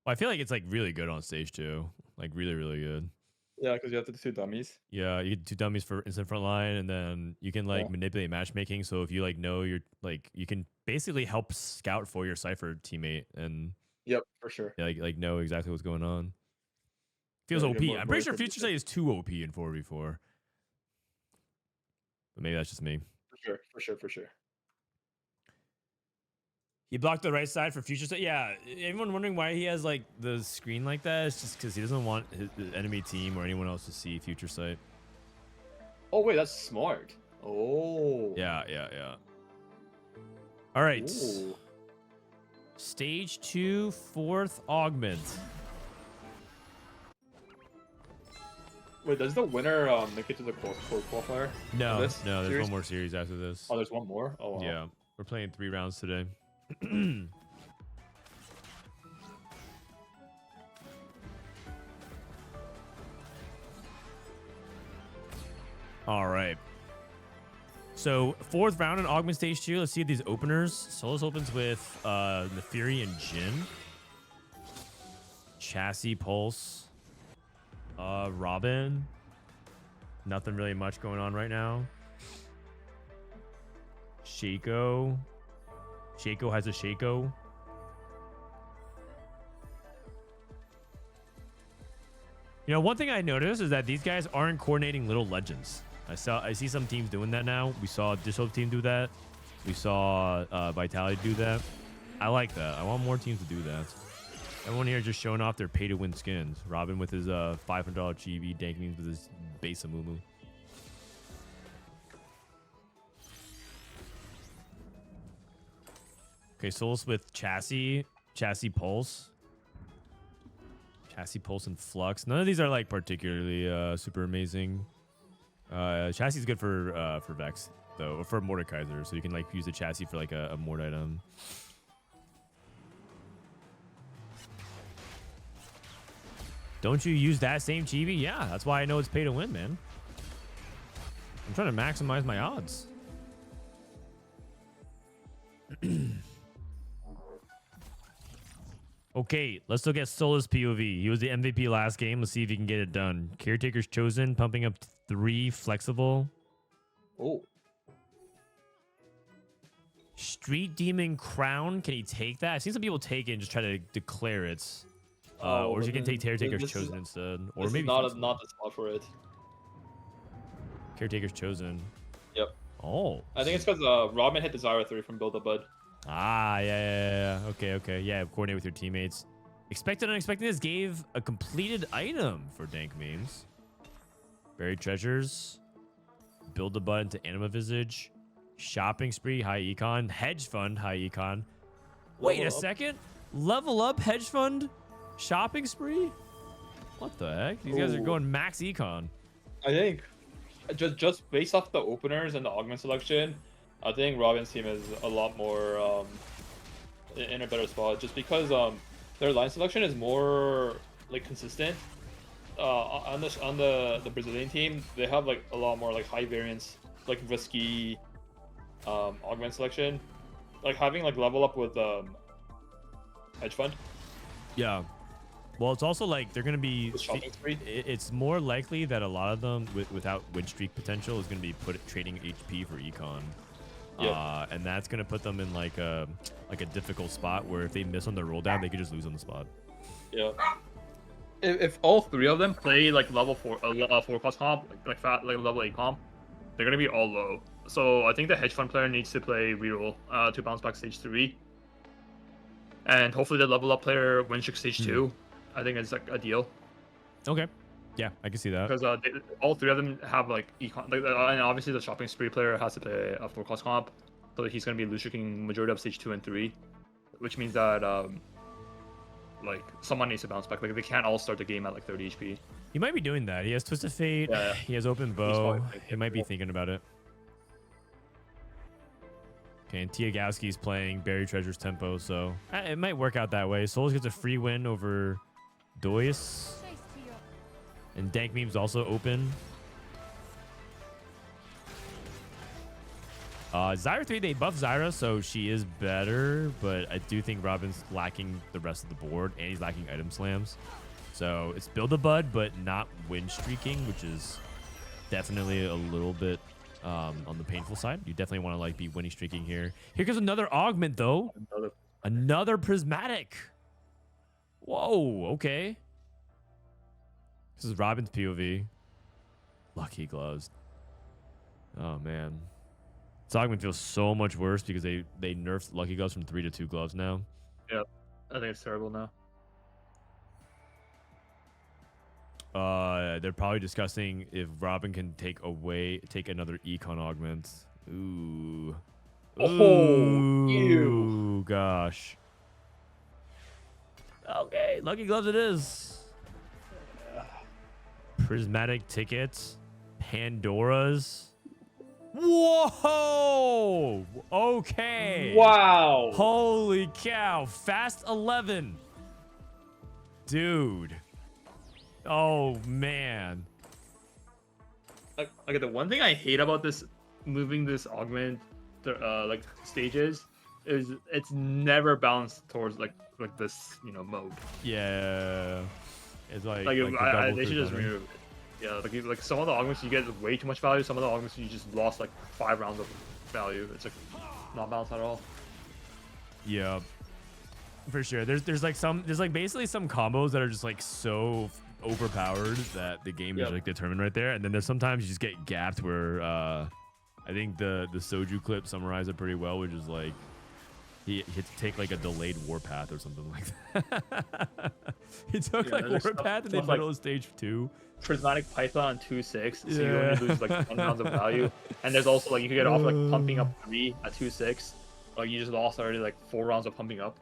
Well, I feel like it's like really good on stage 2, like really good. Yeah, because you have to do 2 dummies. Yeah, you get 2 dummies for instant front line, and then you can like Yeah. manipulate matchmaking. So if you like know you're like, you can basically help scout for your Cypher teammate and Yep, for sure. like know exactly what's going on. Feels Yeah, OP. get more I'm pretty sure equipped Future Sight is too OP in 4v4, but maybe that's just me. For sure. He blocked the right side for Future Sight. Yeah, anyone wondering why he has like the screen like that? It's just because he doesn't want the enemy team or anyone else to see Future Sight. Oh wait, that's smart. Oh. Yeah. All right. Ooh. Stage 2, 4th Augment. Wait, does the winner make it to the qualifier? No, This there's series? one more series after this. Oh, there's one more. Oh, wow. Yeah, we're playing 3 rounds today. All right. So 4th round in Augment Stage 2. Let's see these openers. Solus opens with Neferi and Jin. Chassis, Pulse. Robin. Nothing really much going on right now. Shaco. Shaco has a Shaco. You know, one thing I noticed is that these guys aren't coordinating little legends. I see some teams doing that now. We saw Dishsoap team do that. We saw Vitality do that. I like that. I want more teams to do that. Everyone here just showing off their pay-to-win skins. Robin with his $500 chibi, Dankmeans with his base of Mumu. Okay, Solus with Chassis Pulse. Chassis Pulse and Flux. None of these are like particularly super amazing. Chassis is good for Vex though, or for Mordekaiser, so you can like use the chassis for like a Mord item. Don't you use that same chibi? Yeah, that's why I know it's pay to win, man. I'm trying to maximize my odds. Okay, let's look at Solus POV. He was the MVP last game. Let's see if he can get it done. Caretaker's chosen, pumping up 3 flexible. Oh. Street Demon Crown. Can he take that? I've seen some people take it and just try to declare it. Or he can take Caretaker's chosen instead. Or This maybe is not the spot for it. Caretaker's chosen. Yep. Oh. I think it's because Robin hit the Zyra 3 from Build a Bud. Ah, yeah. Okay. Yeah, coordinate with your teammates. Expected Unexpected this gave a completed item for Dank Memes. Buried Treasures. Build a Bud into Anima Visage. Shopping Spree, high econ. Hedge Fund, high econ. Wait a second. Level up Hedge Fund? Shopping Spree? What the heck? These guys are going max econ. I think just based off the openers and the augment selection, I think Robin's team is a lot more in a better spot just because their line selection is more like consistent. On the Brazilian team, they have like a lot more like high variance, like risky augment selection, like having like level up with hedge fund. Yeah. Well, it's also like they're going to be... It's more likely that a lot of them, without win streak potential, is going to be trading HP for econ. Yeah. And that's going to put them in like a difficult spot where if they miss on their roll down, they could just lose on the spot. Yeah. If all 3 of them play like level 4 cost comp, like level 8 comp, they're going to be all low. So I think the hedge fund player needs to play reroll to bounce back stage 3. And hopefully the level up player wins stage 2. I think it's like a deal. Okay. Yeah, I can see that. Because all 3 of them have like econ, and obviously the shopping spree player has to play a 4 cost comp, so he's going to be losing majority of stage 2 and 3, which means that like someone needs to bounce back. Like they can't all start the game at like 30 HP. He might be doing that. He has Twisted Fate. Yeah. He has Open Bow. He might be thinking about it. Okay, and Tiagowski's playing Buried Treasures tempo, so it might work out that way. Souls gets a free win over Doyce. And Dank Meme's also open. Zyra 3, they buff Zyra, so she is better, but I do think Robin's lacking the rest of the board, and he's lacking item slams. So it's Build a Bud, but not win streaking, which is definitely a little bit on the painful side. You definitely want to like be winning streaking here. Here comes another Augment, though. Another Prismatic. Whoa, okay. This is Robin's POV. Lucky gloves. Oh, man. This Augment feels so much worse because they nerfed Lucky Gloves from 3 to 2 gloves now. Yeah, I think it's terrible now. They're probably discussing if Robin can take another econ augment. Ooh. Oh, ew. Gosh. Okay, Lucky Gloves it is. Prismatic tickets. Pandora's. Whoa! Okay. Wow. Holy cow. Fast 11. Dude. Oh, man. Like the one thing I hate about this, moving this augment, like stages, is it's never balanced towards like this, mode. Yeah. It's like they the should just remove it. Yeah, like some of the augments you get way too much value. Some of the augments you just lost like 5 rounds of value. It's like not balanced at all. Yeah, for sure. There's basically some combos that are just like so overpowered that the game is like determined right there, and then there's sometimes you just get gapped where I think the Soju clip summarized it pretty well, which is like he had to take like a delayed warpath or something like that. He took like warpath in the middle of stage 2. Prismatic Python 2-6, so you only lose like 10 rounds of value. And there's also like you can get off like pumping up 3 at 2-6. Like you just lost already like 4 rounds of pumping up.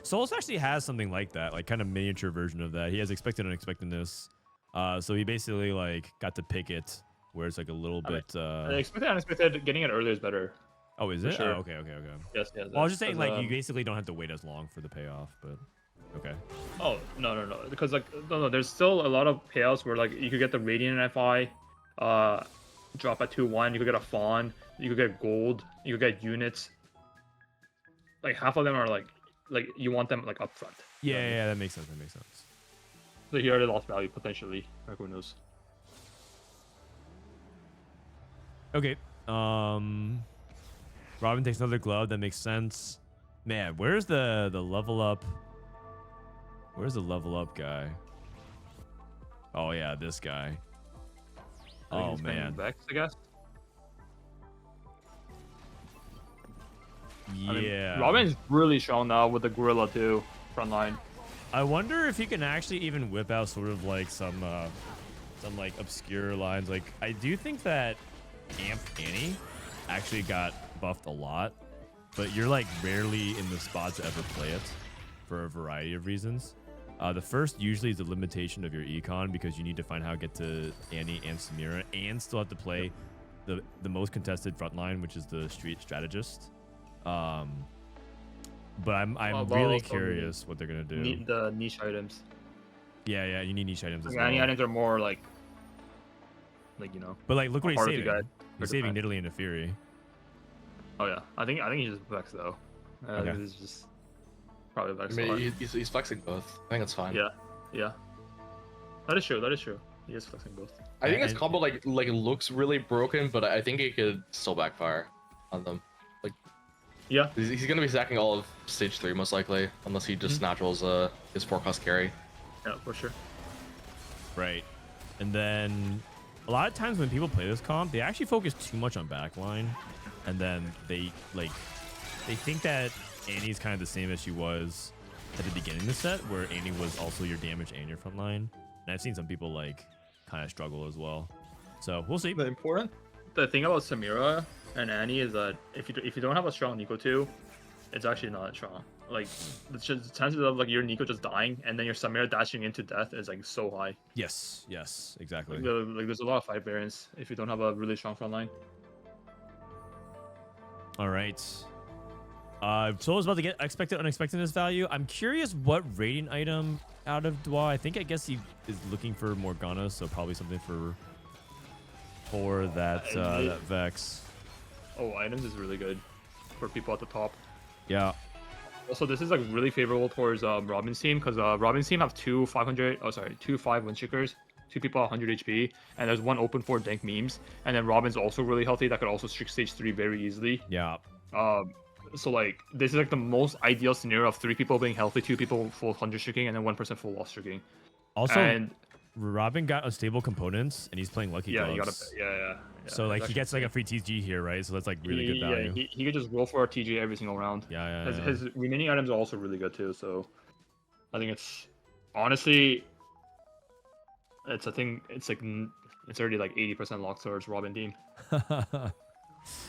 Souls actually has something like that, like kind of miniature version of that. He has expected unexpectedness. So he basically like got to pick it where it's like a little bit expected unexpected, getting it earlier is better. Oh, is it? Sure. Oh, okay. Yes. Well, I was just saying like you basically don't have to wait as long for the payoff, but okay. Oh, no. Because like no, there's still a lot of payouts where like you could get the Radiant FI, drop at 2-1, you could get a Fawn, you could get gold, you could get units. Like half of them are like like you want them like up front. Yeah, that makes sense. That makes sense. So here they lost value potentially. Like who knows? Okay. Robin takes another glove. That makes sense. Man, where's the level up? Where's the level up guy? Oh yeah, this guy. Oh man. Vex, I guess. Yeah. I mean, Robin's really strong now with the gorilla too, front line. I wonder if he can actually even whip out sort of like some like obscure lines. Like I do think that Amp Annie actually got buffed a lot, but you're like rarely in the spot to ever play it for a variety of reasons. The first usually is the limitation of your econ because you need to find how to get to Annie and Samira and still have to play the most contested front line, which is the street strategist. But I'm really curious what they're gonna do. Need the niche items. Yeah, you need niche items as well. Any items are more like you know. But like, look what he's harder to saving. get He's for saving defense. Nidalee into Fury. Oh yeah, I think he's just Vex though. Okay. This is just probably I Vex. mean, he's flexing both. I think it's fine. Yeah. That is true. That is true. He is flexing both. I think his combo like looks really broken, but I think it could still backfire on them. Like, yeah, he's gonna be sacking all of stage 3 most likely, unless he just naturals his forecast carry. Yeah, for sure. Right. And then a lot of times when people play this comp, they actually focus too much on backline, and then they think that Annie's kind of the same as she was at the beginning of the set, where Annie was also your damage and your front line. And I've seen some people like kind of struggle as well. So we'll see. The thing about Samira and Annie is that if you don't have a strong Nico 2, it's actually not strong. Like the chances of like your Nico just dying and then your Samira dashing into death is like so high. Yes, exactly. Like there's a lot of fight variance if you don't have a really strong front line. All right. Soul's about to get expected unexpectedness value. I'm curious what rating item out of Dwa. I guess he is looking for Morgana, so probably something for that that Vex. Oh, items is really good for people at the top. Yeah. Also, this is like really favorable towards Robin's team because Robin's team have two 5 Windshakers, 2 people at 100 HP, and there's 1 open for dank memes. And then Robin's also really healthy that could also streak stage 3 very easily. Yeah. So like this is like the most ideal scenario of 3 people being healthy, 2 people full 100 streaking, and then 1% full loss streaking. Also, and Robin got unstable components, and he's playing Lucky Gloves. Yeah. So like he gets like a free TG here, right? So that's like really good value. Yeah, he could just roll for a TG every single round. Yeah. His remaining items are also really good too. So I think it's honestly, it's already like 80% locked towards Robin team.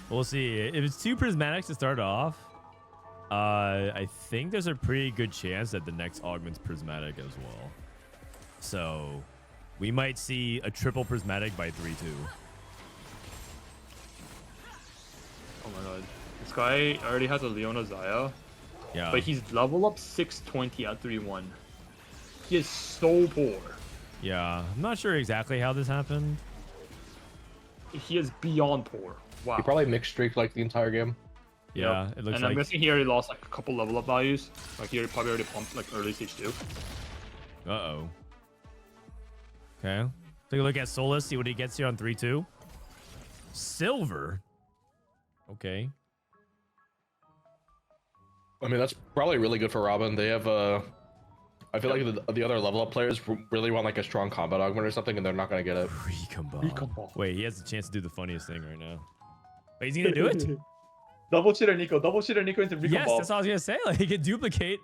We'll see. If it's 2 Prismatics to start off, I think there's a pretty good chance that the next Augment's Prismatic as well. So we might see a triple Prismatic by 3-2. Oh my god. This guy already has a Leona Zaya. Yeah. But he's level up 620 at 3-1. He is so poor. Yeah. I'm not sure exactly how this happened. He is beyond poor. Wow. He probably mixed streaked like the entire game. Yeah, Yep. it looks and like. I'm guessing he already lost like a couple level up values. Like he probably already pumped like early stage 2. Uh-oh. Okay. Take a look at Solus, see what he gets here on 3-2. Silver. Okay. I mean, that's probably really good for Robin. They have I feel like the other level up players really want like a strong combat augment or something, and they're not gonna get it. Recombo. Wait, he has the chance to do the funniest thing right now. Wait, is he gonna do it? Double cheater Nico into Recombo. Yes, that's all I was gonna say. Like he could duplicate.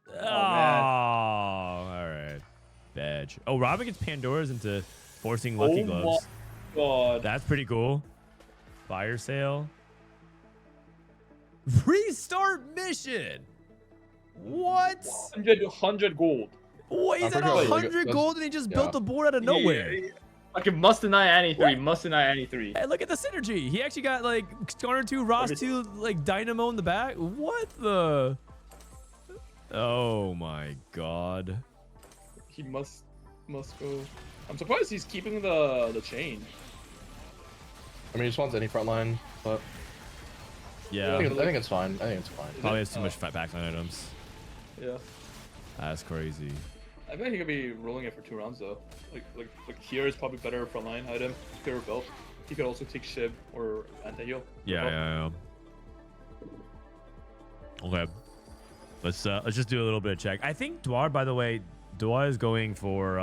Oh, man. All right. Badge. Oh, Robin gets Pandora's into forcing Lucky Gloves. My god. That's pretty cool. Fire sale. Restart mission. What? 100 gold. What? He's at 100 gold and he just built the board out of nowhere. Yeah. Like, it must deny Annie 3. Must deny Annie 3. Hey, look at the synergy. He actually got like Skarner 2, Ross 2, like Dynamo in the back. What the? Oh my god. He must go. I'm surprised he's keeping the chain. I mean, he just wants any front line, but Yeah. I think it's fine. I think it's fine. Probably has too much backline items. Yeah. That's crazy. I bet he could be rolling it for 2 rounds though. Like here is probably better frontline item. Pure belt. He could also take Shib or anti-heal. Yeah. Okay. Let's just do a little bit of check. I think Dwar, by the way, Dwar is going for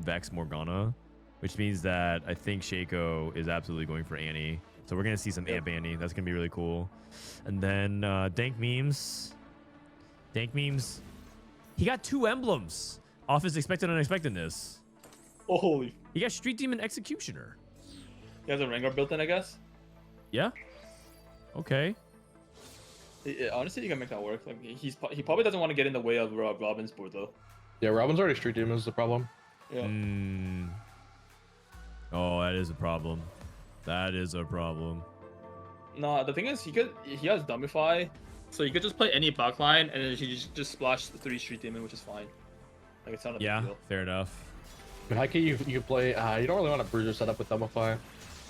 Vex Morgana, which means that I think Shaco is absolutely going for Annie. So we're gonna see some Amp Annie. That's gonna be really cool. And then Dank Memes. He got 2 emblems off his expected unexpectedness. Oh, holy. He got Street Demon Executioner. He has a Rengar built in, I guess. Yeah. Okay. Honestly, you can make that work. Like he probably doesn't want to get in the way of Robin's board though. Yeah, Robin's already Street Demon is the problem. Yeah. Oh, that is a problem. That is a problem. Nah, the thing is he has Dumbify, so he could just play any backline and then he just splash the 3 Street Demon, which is fine. Like it's not a big deal. Fair enough. But high key, you could play. You don't really want a bruiser setup with Dumbify,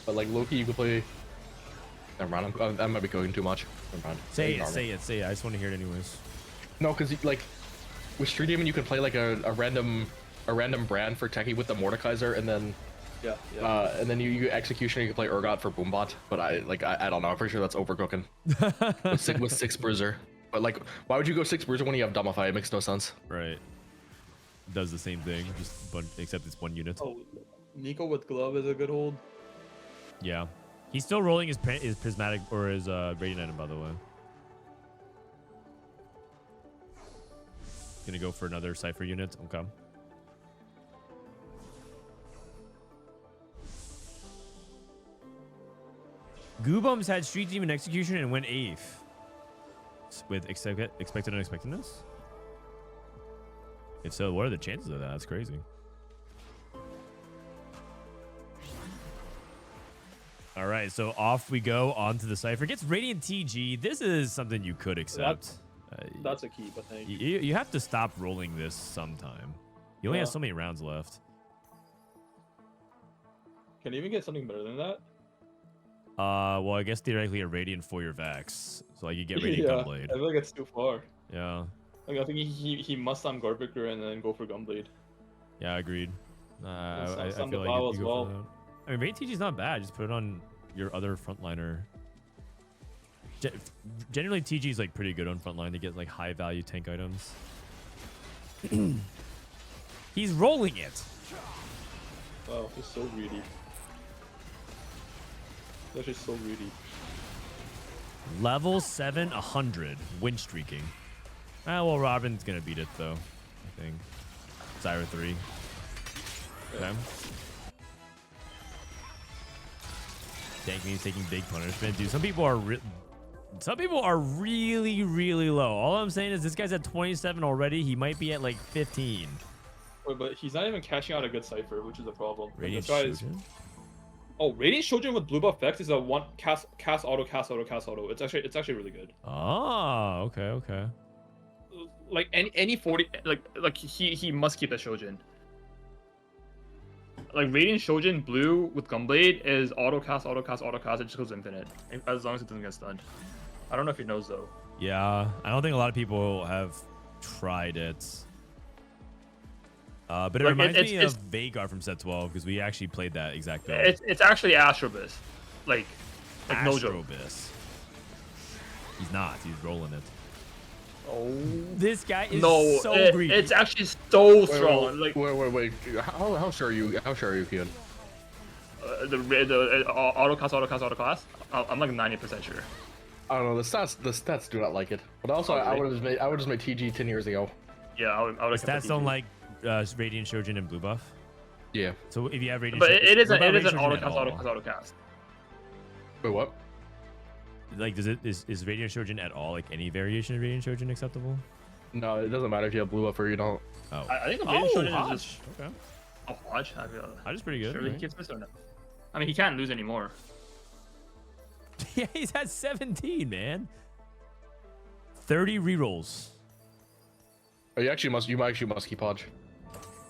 but like low key, you could play. Never mind. I might be going too much. Never mind. Say it. I just want to hear it anyways. No, because like with Street Demon, you can play like a random brand for Techie with the Mordekaiser, and then and then you Executioner, you can play Urgot for Boombot. But I don't know. I'm pretty sure that's overcooking with 6 bruiser. But like, why would you go 6 bruiser when you have Dumbify? It makes no sense. Right. Does the same thing, except it's 1 unit. Oh, Nico with glove is a good hold. Yeah. He's still rolling his prismatic or his radiant item, by the way. Gonna go for another Cypher unit. Okay. Goobums had Street Demon Execution and went 8th with expected unexpectedness. If so, what are the chances of that? That's crazy. All right, so off we go onto the Cypher. Gets Radiant TG. This is something you could accept. That's a keep, I think. You have to stop rolling this sometime. You only have so many rounds left. Can you even get something better than that? Well, I guess theoretically a Radiant for your Vex. So like you get Radiant Gunblade. I feel like it's too far. Yeah. Like I think he must on Garbage and then go for Gunblade. Yeah, agreed. I feel like as well. I mean, Radiant TG is not bad. Just put it on your other frontliner. Generally, TG is like pretty good on frontline to get like high value tank items. He's rolling it. Wow, he's so greedy. That's just so greedy. Level 7, 100 win streaking. Well, Robin's gonna beat it though. I think. Zyra 3. Okay. Dank means taking big punishment. Dude, some people are really, really low. All I'm saying is this guy's at 27 already. He might be at like 15. Wait, but he's not even cashing out a good Cypher, which is a problem. Radiant Shojin? Oh, Radiant Shojin with blue buff Vex is a one cast auto. It's actually really good. Oh, okay. Like any 40, like he must keep that Shojin. Like Radiant Shojin blue with Gunblade is auto cast. It just goes infinite as long as it doesn't get stunned. I don't know if he knows though. Yeah, I don't think a lot of people have tried it. But it reminds me of Vhagar from set 12 because we actually played that exact build. It's actually Astrobis, like no joke. Astrobis. He's not. He's rolling it. Oh, this guy is so greedy. It's actually so strong. Wait. How sure are you? How sure are you, Kiyoon? The auto cast. I'm like 90% sure. I don't know. The stats do not like it. But also, I would have just made TG 10 years ago. Yeah, I would. The stats don't like Radiant Shojin and blue buff. Yeah. So if you have Radiant, but it is an auto cast. Wait, what? Like, is Radiant Shojin at all, like any variation of Radiant Shojin acceptable? No, it doesn't matter if you have blue buff or you don't. Oh. I think Radiant Shojin is just okay. Oh, Hodge. Hodge is pretty good. Surely he keeps this or no? I mean, he can't lose anymore. Yeah, he's at 17, man. 30 rerolls. Oh, you actually must keep Hodge.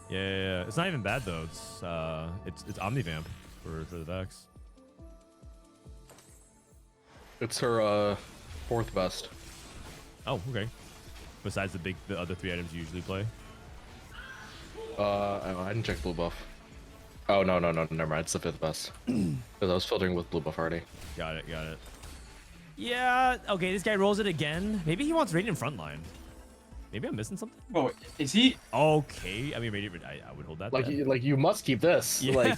Yeah. It's not even bad though. It's Omnivamp for the Vex. It's her 4th best. Oh, okay. Besides the other 3 items you usually play. I didn't check blue buff. Oh no, never mind. It's the 5th best. Because I was filtering with blue buff already. Got it. Yeah. Okay, this guy rolls it again. Maybe he wants Radiant frontline. Maybe I'm missing something. Oh, is he? Okay. I mean, Radiant. I would hold that. Like, then. you must keep this. Yeah. Like,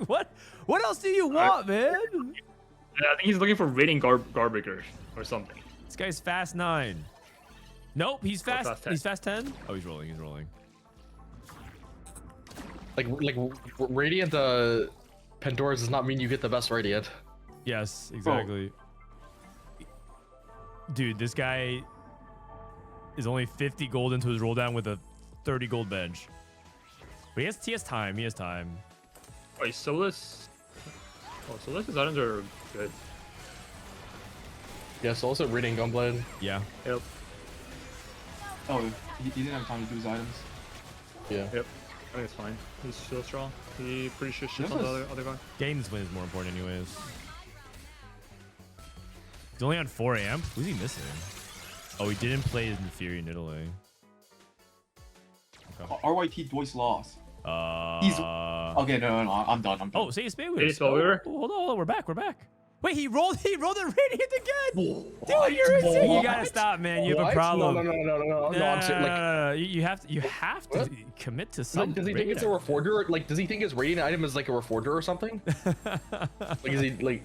what else do you want, man? I think he's looking for Radiant Garbreaker or something. This guy's fast 9. Nope, he's fast. fast 10. He's fast 10. Oh, he's rolling. like Radiant Pandora's does not mean you get the best Radiant. Yes, exactly. Dude, this guy is only 50 gold into his roll down with a 30 gold bench. But he has time. Wait, Solus? Oh, Solus's items are good. Yeah, so also Radiant Gunblade. Yeah. Yep. Oh, he didn't have time to do his items. Yeah. Yep. I think it's fine. He's so strong. He pretty sure shit on the other guy. Getting this win is more important anyways. He's only on 4 amp. Who's he missing? Oh, he didn't play his Inferior in Italy. Okay. RYT voice loss. He's okay. No, I'm done. Oh, say Spade Hey, Spellweaver. Hold on, we're back. Wait, he rolled the Radiant again. Dude, you're insane. You gotta stop, man. You have a problem. No. I'm saying, like, you have to commit to something. Does he think it's a reforger? Like, does he think his Radiant item is like a reforger or something? Like, is he like?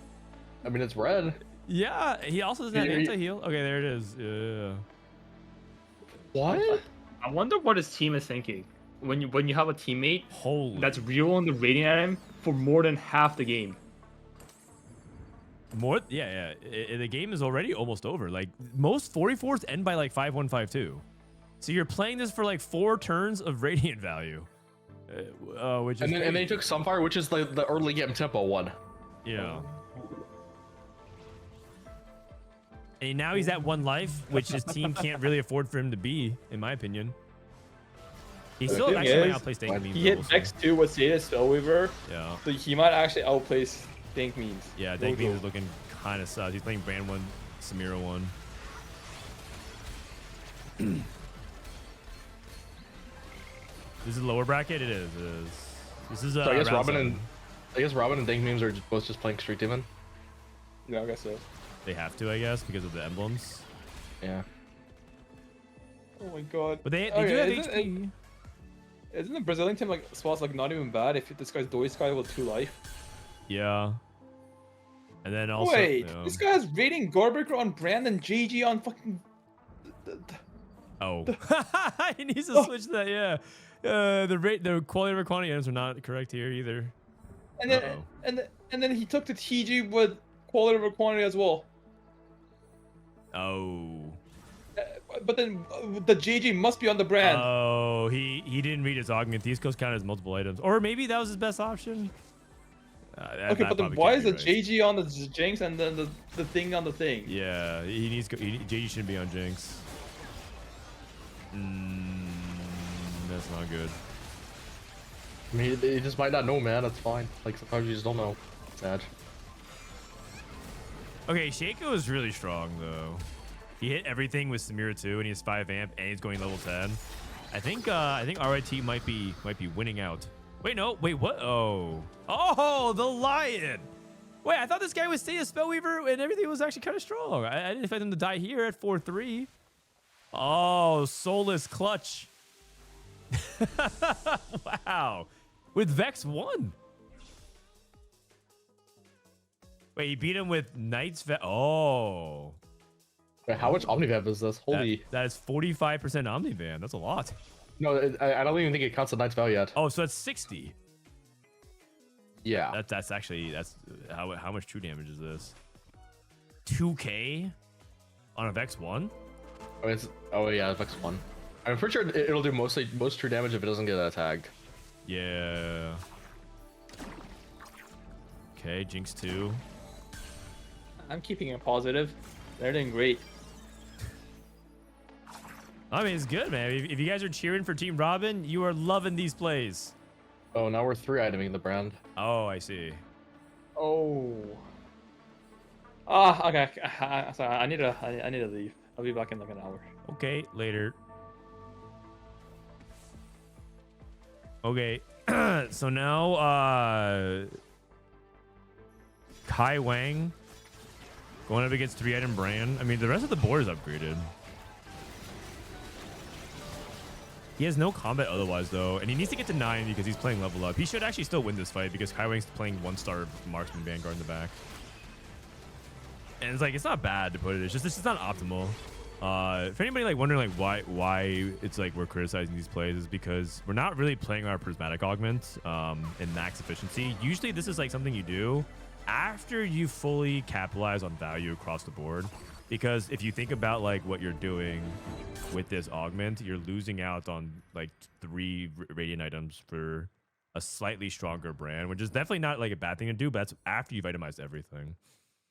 I mean, it's red. Yeah, he also doesn't have anti-heal. Okay, there it is. Yeah. What? I wonder what his team is thinking when you have a teammate that's rerolling the Radiant item for more than half the game. Yeah. The game is already almost over. Like most 44s end by like 5-1, 5-2. So you're playing this for like 4 turns of Radiant value, which is. And they took Sunfire, which is the early game tempo one. Yeah. And now he's at 1 life, which his team can't really afford for him to be, in my opinion. He's still actually might outplay Stank Memes. He hit X2 with Zeta Spellweaver. Yeah. So he might actually outplace Stank Memes. Yeah, Stank Memes is looking kind of sus. He's playing Brand 1, Samira 1. This is lower bracket? It is. This is So I guess Robin and Dank Memes are both just playing Street Demon. Yeah, I guess so. They have to, I guess, because of the emblems. Yeah. Oh my god. But they do have HP. Isn't the Brazilian team like spots like not even bad if this guy's Dois guy with 2 life? Yeah. And then also. Wait, this guy has Radiant Garbreaker on Brand and GG on fucking. Oh. He needs to switch that. Yeah. The quality over quantity items are not correct here either. And then he took the TG with quality over quantity as well. Oh. But then the GG must be on the Brand. Oh, he didn't read his augment. These goes count as multiple items, or maybe that was his best option. Okay, but then why is the JG on the Jinx and then the thing on the thing? Yeah, he needs JG shouldn't be on Jinx. That's not good. I mean, they just might not know, man. That's fine. Like sometimes you just don't know. Sad. Okay, Shaco is really strong though. He hit everything with Samira too, and he has 5 amp, and he's going level 10. I think RIT might be winning out. Wait, no, wait, what? Oh, the Lion. Wait, I thought this guy was staying a Spellweaver and everything was actually kind of strong. I didn't expect him to die here at 4-3. Oh, Soulless clutch. Wow, with Vex 1. Wait, he beat him with Knight's Oh. Wait, how much Omnivan is this? Holy. That is 45% Omnivan. That's a lot. No, I don't even think it counts the Knight's value yet. Oh, so that's 60. Yeah. That's how much true damage is this? 2K on a Vex 1? Oh yeah, Vex 1. I'm pretty sure it'll do most true damage if it doesn't get tagged. Yeah. Okay, Jinx 2. I'm keeping it positive. They're doing great. I mean, it's good, man. If you guys are cheering for Team Robin, you are loving these plays. Oh, now we're 3-iteming the Brand. Oh, I see. Oh. Okay. Sorry, I need to leave. I'll be back in like an hour. Okay, later. Okay, so now Kai Wang going up against 3-item Brand. I mean, the rest of the board is upgraded. He has no combat otherwise, though, and he needs to get to 9 because he's playing level up. He should actually still win this fight because Kai Wang's playing 1-star Marksman Vanguard in the back. And it's like, it's not bad to put it. It's just not optimal. If anybody like wondering like why it's like we're criticizing these plays is because we're not really playing our Prismatic Augment in max efficiency. Usually this is like something you do after you fully capitalize on value across the board. Because if you think about like what you're doing with this augment, you're losing out on like 3 radiant items for a slightly stronger brand, which is definitely not like a bad thing to do, but that's after you've itemized everything.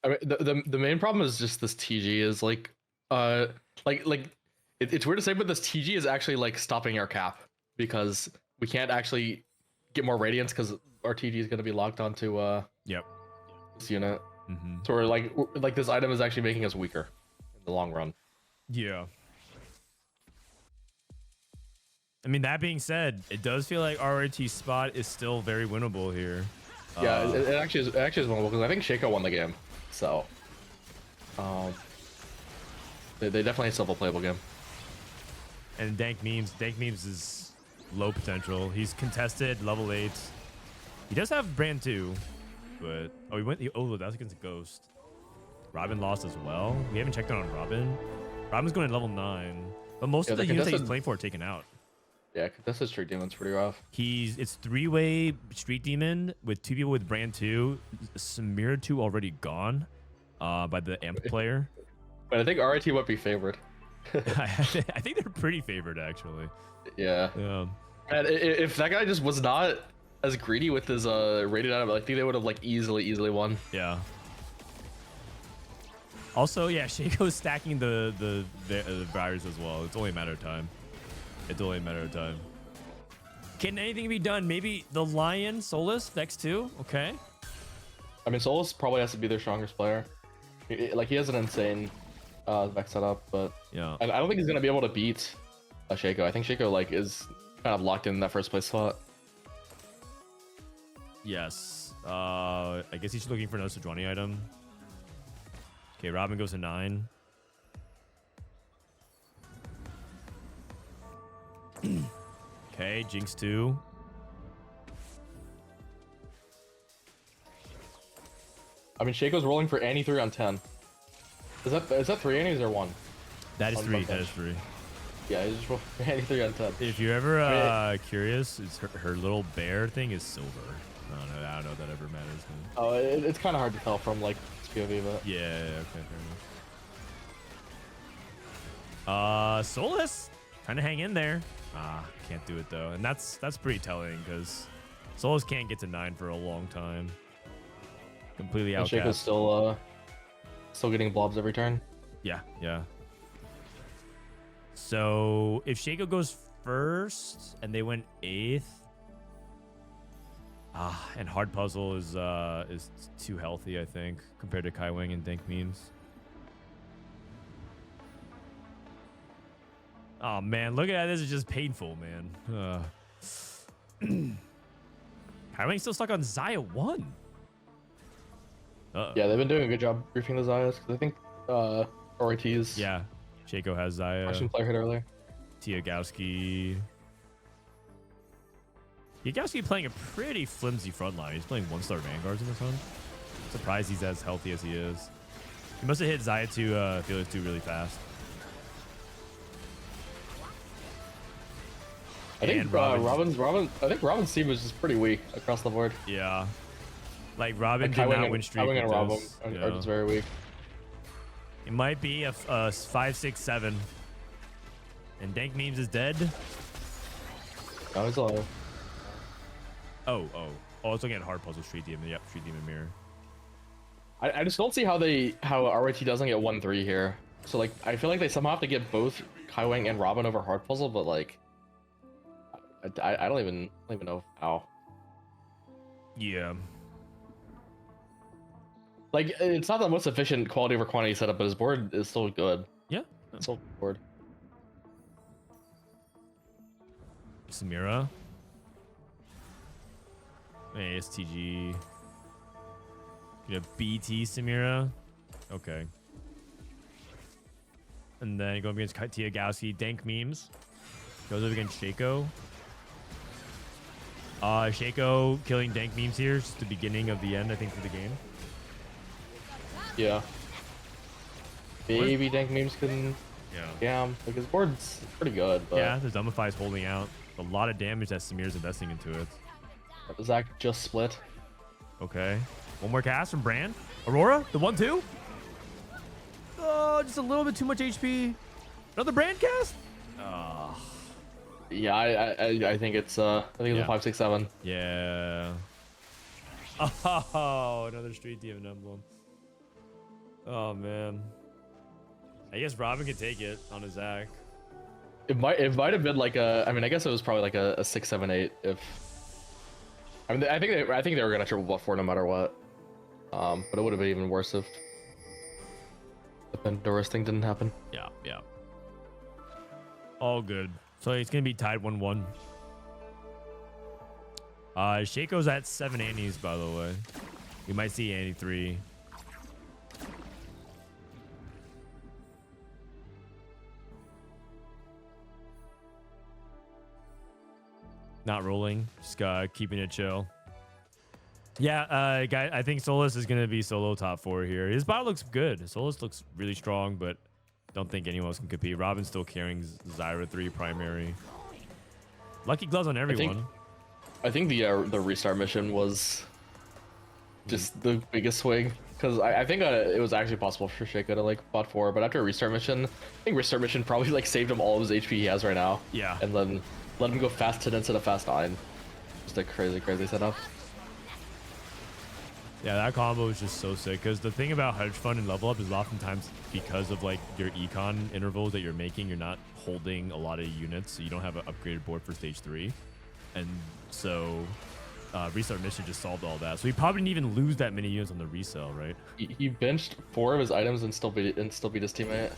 I mean, the main problem is just this TG is like it's weird to say, but this TG is actually like stopping our cap because we can't actually get more radiance because our TG is going to be locked onto this unit. So we're like this item is actually making us weaker in the long run. Yeah. I mean, that being said, it does feel like RRT's spot is still very winnable here. Yeah, it actually is winnable because I think Shaco won the game. So they definitely still have a playable game. And Dank Memes is low potential. He's contested level 8. He does have brand 2. But that's against a Ghost. Robin lost as well. We haven't checked on Robin. Robin's going to level 9, but most of the units that he's playing for are taken out. Yeah, contested Street Demon's pretty rough. It's 3-way Street Demon with 2 people with brand 2. Samir 2 already gone by the Amp player. But I think RIT might be favored. I think they're pretty favored actually. Yeah. And if that guy just was not as greedy with his rated item, I think they would have like easily won. Yeah. Also, yeah, Shaco's stacking the virus as well. It's only a matter of time. Can anything be done? Maybe the Lion Solus Vex 2. Okay. I mean, Solus probably has to be their strongest player. Like he has an insane Vex setup, but yeah, I don't think he's gonna be able to beat Shaco. I think Shaco like is kind of locked in that first place spot. Yes. I guess he's looking for another Sejuani item. Okay, Robin goes to 9. Okay, Jinx 2. I mean, Shaco's rolling for Annie 3 on 10. Is that 3 Annies or 1? That is 3. That is 3. Yeah, he's just rolling for Annie 3 on 10. If you're ever curious, it's her little bear thing is silver. I don't know if that ever matters. Oh, it's kind of hard to tell from like POV, but yeah, okay, fair enough. Solus trying to hang in there. Can't do it though, and that's pretty telling because Solus can't get to 9 for a long time. Completely outcast. Shaco's still getting blobs every turn. Yeah. So if Shaco goes first and they went 8th. And hard puzzle is too healthy, I think, compared to Kai Wang and Dank Memes. Oh man, look at that! This is just painful, man. Kai Wang's still stuck on Xayah 1. Yeah, they've been doing a good job briefing the Xayahs because I think RIT's. Yeah, Shaco has Xayah. Action player hit earlier. Yagowski playing a pretty flimsy front line. He's playing 1-star Vanguards in this one. Surprised he's as healthy as he is. He must have hit Xayah 2, Felix 2 really fast. I think Robin's team is just pretty weak across the board. Yeah. Like Robin did not win streak. And Robin are just very weak. It might be a 5, 6, 7. And Dank Memes is dead. No, he's alive. Oh, it's looking at hard puzzle Street Demon. Yep, Street Demon mirror. I just don't see how RIT doesn't get 1-3 here. So like I feel like they somehow have to get both Kai Wang and Robin over hard puzzle, but like I don't even know how. Yeah. Like, it's not the most efficient quality over quantity setup, but his board is still good. Yeah. It's still board. Samira. ASTG. You know, BT Samira. Okay. And then going against Tiagowski, Dank Memes. Goes up against Shaco. Shaco killing Dank Memes here. Just the beginning of the end, I think, for the game. Yeah. Maybe Dank Memes can... Yeah. Like his board's pretty good, but... Yeah, the Dumbify is holding out. A lot of damage that Samir's investing into it. Zach just split. Okay. One more cast from Brand. Aurora, the 1-2. Oh, just a little bit too much HP. Another Brand cast? Oh. Yeah, I think it's a 5-6-7. Yeah. Oh, another Street Demon emblem. Oh man. I guess Robin could take it on a Zach. It might have been like a. I mean, I guess it was probably like a 6-7-8 if. I mean, I think they were gonna triple buff 4 no matter what. But it would have been even worse if the Pandora's thing didn't happen. Yeah, yeah. All good. So it's gonna be tied 1-1. Shaco's at 7 annies, by the way. You might see Annie 3. Not rolling, just keeping it chill. Yeah, guy, I think Solus is gonna be solo top 4 here. His bot looks good. Solus looks really strong, but don't think anyone else can compete. Robin's still carrying Zyra 3 primary. Lucky gloves on everyone. I think the restart mission was just the biggest swing, because I think it was actually possible for Shaco to like bot 4, but after a restart mission, I think restart mission probably like saved him all of his HP he has right now. Yeah. And then let him go fast 10 instead of fast 9. Just a crazy setup. Yeah, that combo is just so sick, because the thing about Hedge Fund and Level Up is oftentimes because of like your econ intervals that you're making, you're not holding a lot of units, so you don't have an upgraded board for stage 3. And so restart mission just solved all that. So he probably didn't even lose that many units on the resell, right? He benched 4 of his items and still beat his teammate.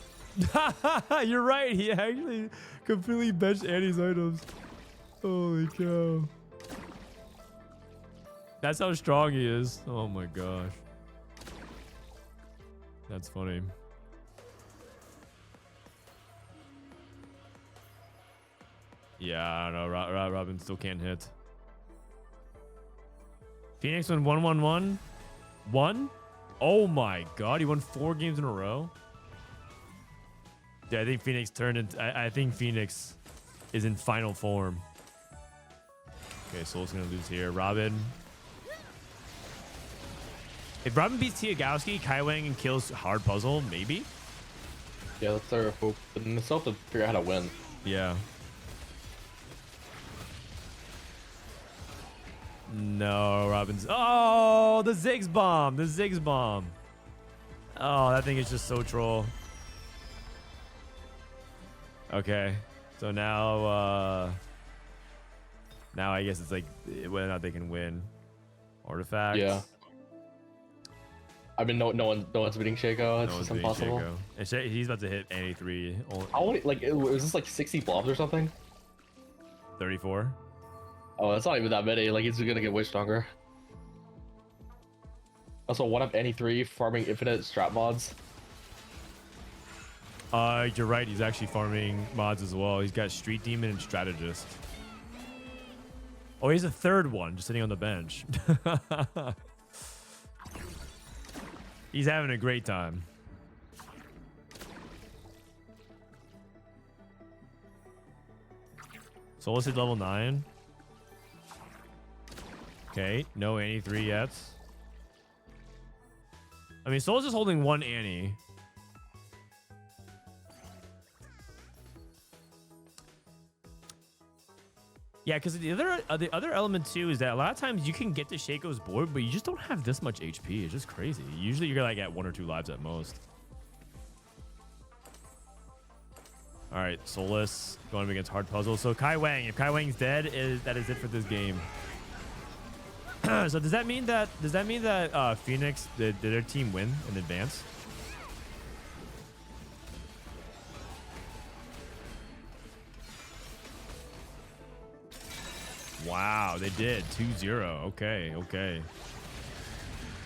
You're right. He actually completely benched Annie's items. Holy cow. That's how strong he is. Oh my gosh. That's funny. Yeah, I don't know. Robin still can't hit. Phoenix won 1-1-1. 1? Oh my god, he won 4 games in a row. Yeah, I think Phoenix turned into... I think Phoenix is in final form. Okay, Soul's gonna lose here. Robin. If Robin beats Tiagowski, Kaiwang and kills Hard Puzzle, maybe? Yeah, that's their hope. But they still have to figure out how to win. Yeah. No, Robin's... Oh, the Ziggs bomb. The Ziggs bomb. Oh, that thing is just so troll. Okay. So now... now I guess it's like whether or not they can win. Artifacts. Yeah. I mean, no one's beating Shaco. It's just impossible. And he's about to hit Annie 3. How many, like, was this like 60 blobs or something? 34. Oh, that's not even that many. Like, he's gonna get way stronger. Also, one up Annie 3 farming infinite strat mods. You're right. He's actually farming mods as well. He's got Street Demon and Strategist. Oh, he's a third one just sitting on the bench. He's having a great time. Solus hit level 9. Okay, no Annie 3 yet. I mean, Solus is holding 1 Annie. Yeah, because the other element too is that a lot of times you can get to Shaco's board, but you just don't have this much HP. It's just crazy. Usually you're like at 1 or 2 lives at most. All right, Solus going up against Hard Puzzle. So Kai Wang, if Kai Wang's dead, that is it for this game. So does that mean that Phoenix did their team win in advance? Wow, they did 2-0. Okay, okay.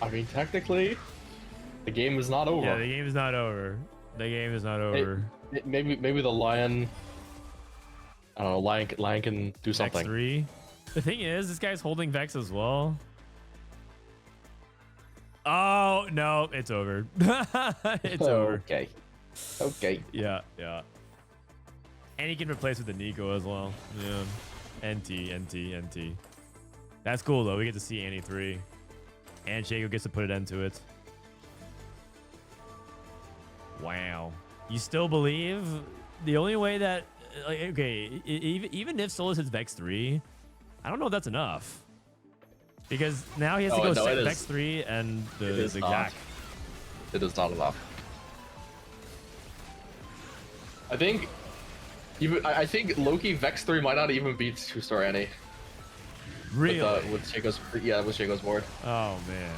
I mean, technically, the game is not over. Yeah, the game is not over. The game is not over. Maybe the lion. I don't know. Lion can do something. X3. The thing is, this guy's holding Vex as well. Oh no, it's over. It's over. Okay. Okay. Yeah, yeah. And he can replace with the Nico as well. Yeah. NT. That's cool though. We get to see Annie 3. And Shaco gets to put an end to it. Wow. You still believe? The only way that, like, okay, even if Solus hits Vex 3, I don't know if that's enough. Because now he has to go set Vex 3 and the Zac. It is not enough. I think Loki Vex 3 might not even beat 2-star Annie. Really? With Shaco's board. Oh man.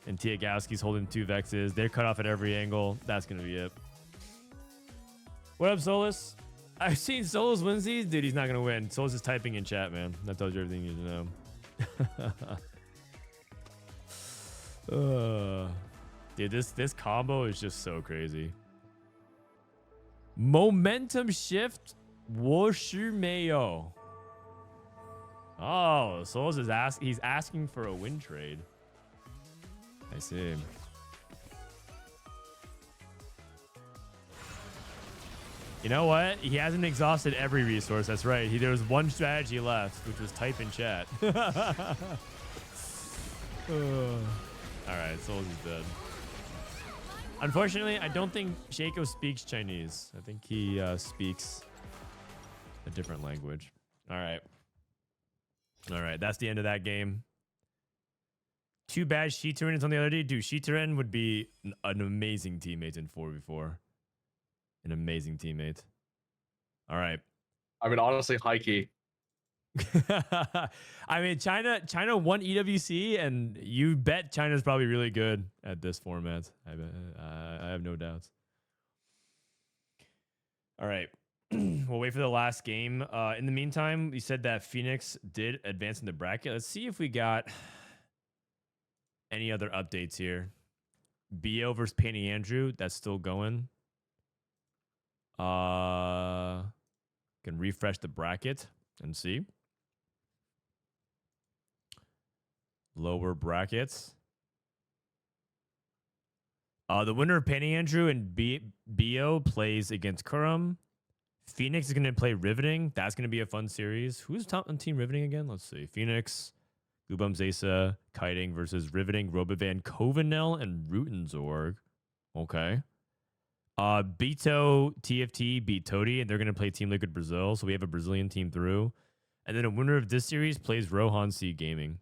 And Tiagowski's holding 2 Vexes. They're cut off at every angle. That's gonna be it. What up, Solus? I've seen Solus wins these. Dude, he's not gonna win. Solus is typing in chat, man. That tells you everything you need to know. Dude, this combo is just so crazy. Momentum shift, 我是没有. Oh, Solus is he's asking for a win trade. I see. You know what? He hasn't exhausted every resource. That's right. There was one strategy left, which was type in chat. All right, Solus is dead. Unfortunately, I don't think Shaco speaks Chinese. I think he speaks a different language. All right. All right, that's the end of that game. Too bad Shiturin is on the other day. Dude, Shiturin would be an amazing teammate in 4v4. An amazing teammate. All right. I mean, honestly, high key. I mean, China won EWC, and you bet China's probably really good at this format. I have no doubts. All right. We'll wait for the last game. In the meantime, we said that Phoenix did advance in the bracket. Let's see if we got any other updates here. BO versus Penny Andrew. That's still going. Can refresh the bracket and see. Lower brackets. The winner of Penny Andrew and BO plays against Kurum. Phoenix is going to play Riveting. That's going to be a fun series. Who's top on Team Riveting again? Let's see. Phoenix, Goobums, Aesah, Kiting versus Riveting, Robivan, Covenel, and Rutenzorg. Okay. Bito, TFT beat Toady, and they're going to play Team Liquid Brazil. So we have a Brazilian team through. And then a winner of this series plays Rohan C Gaming.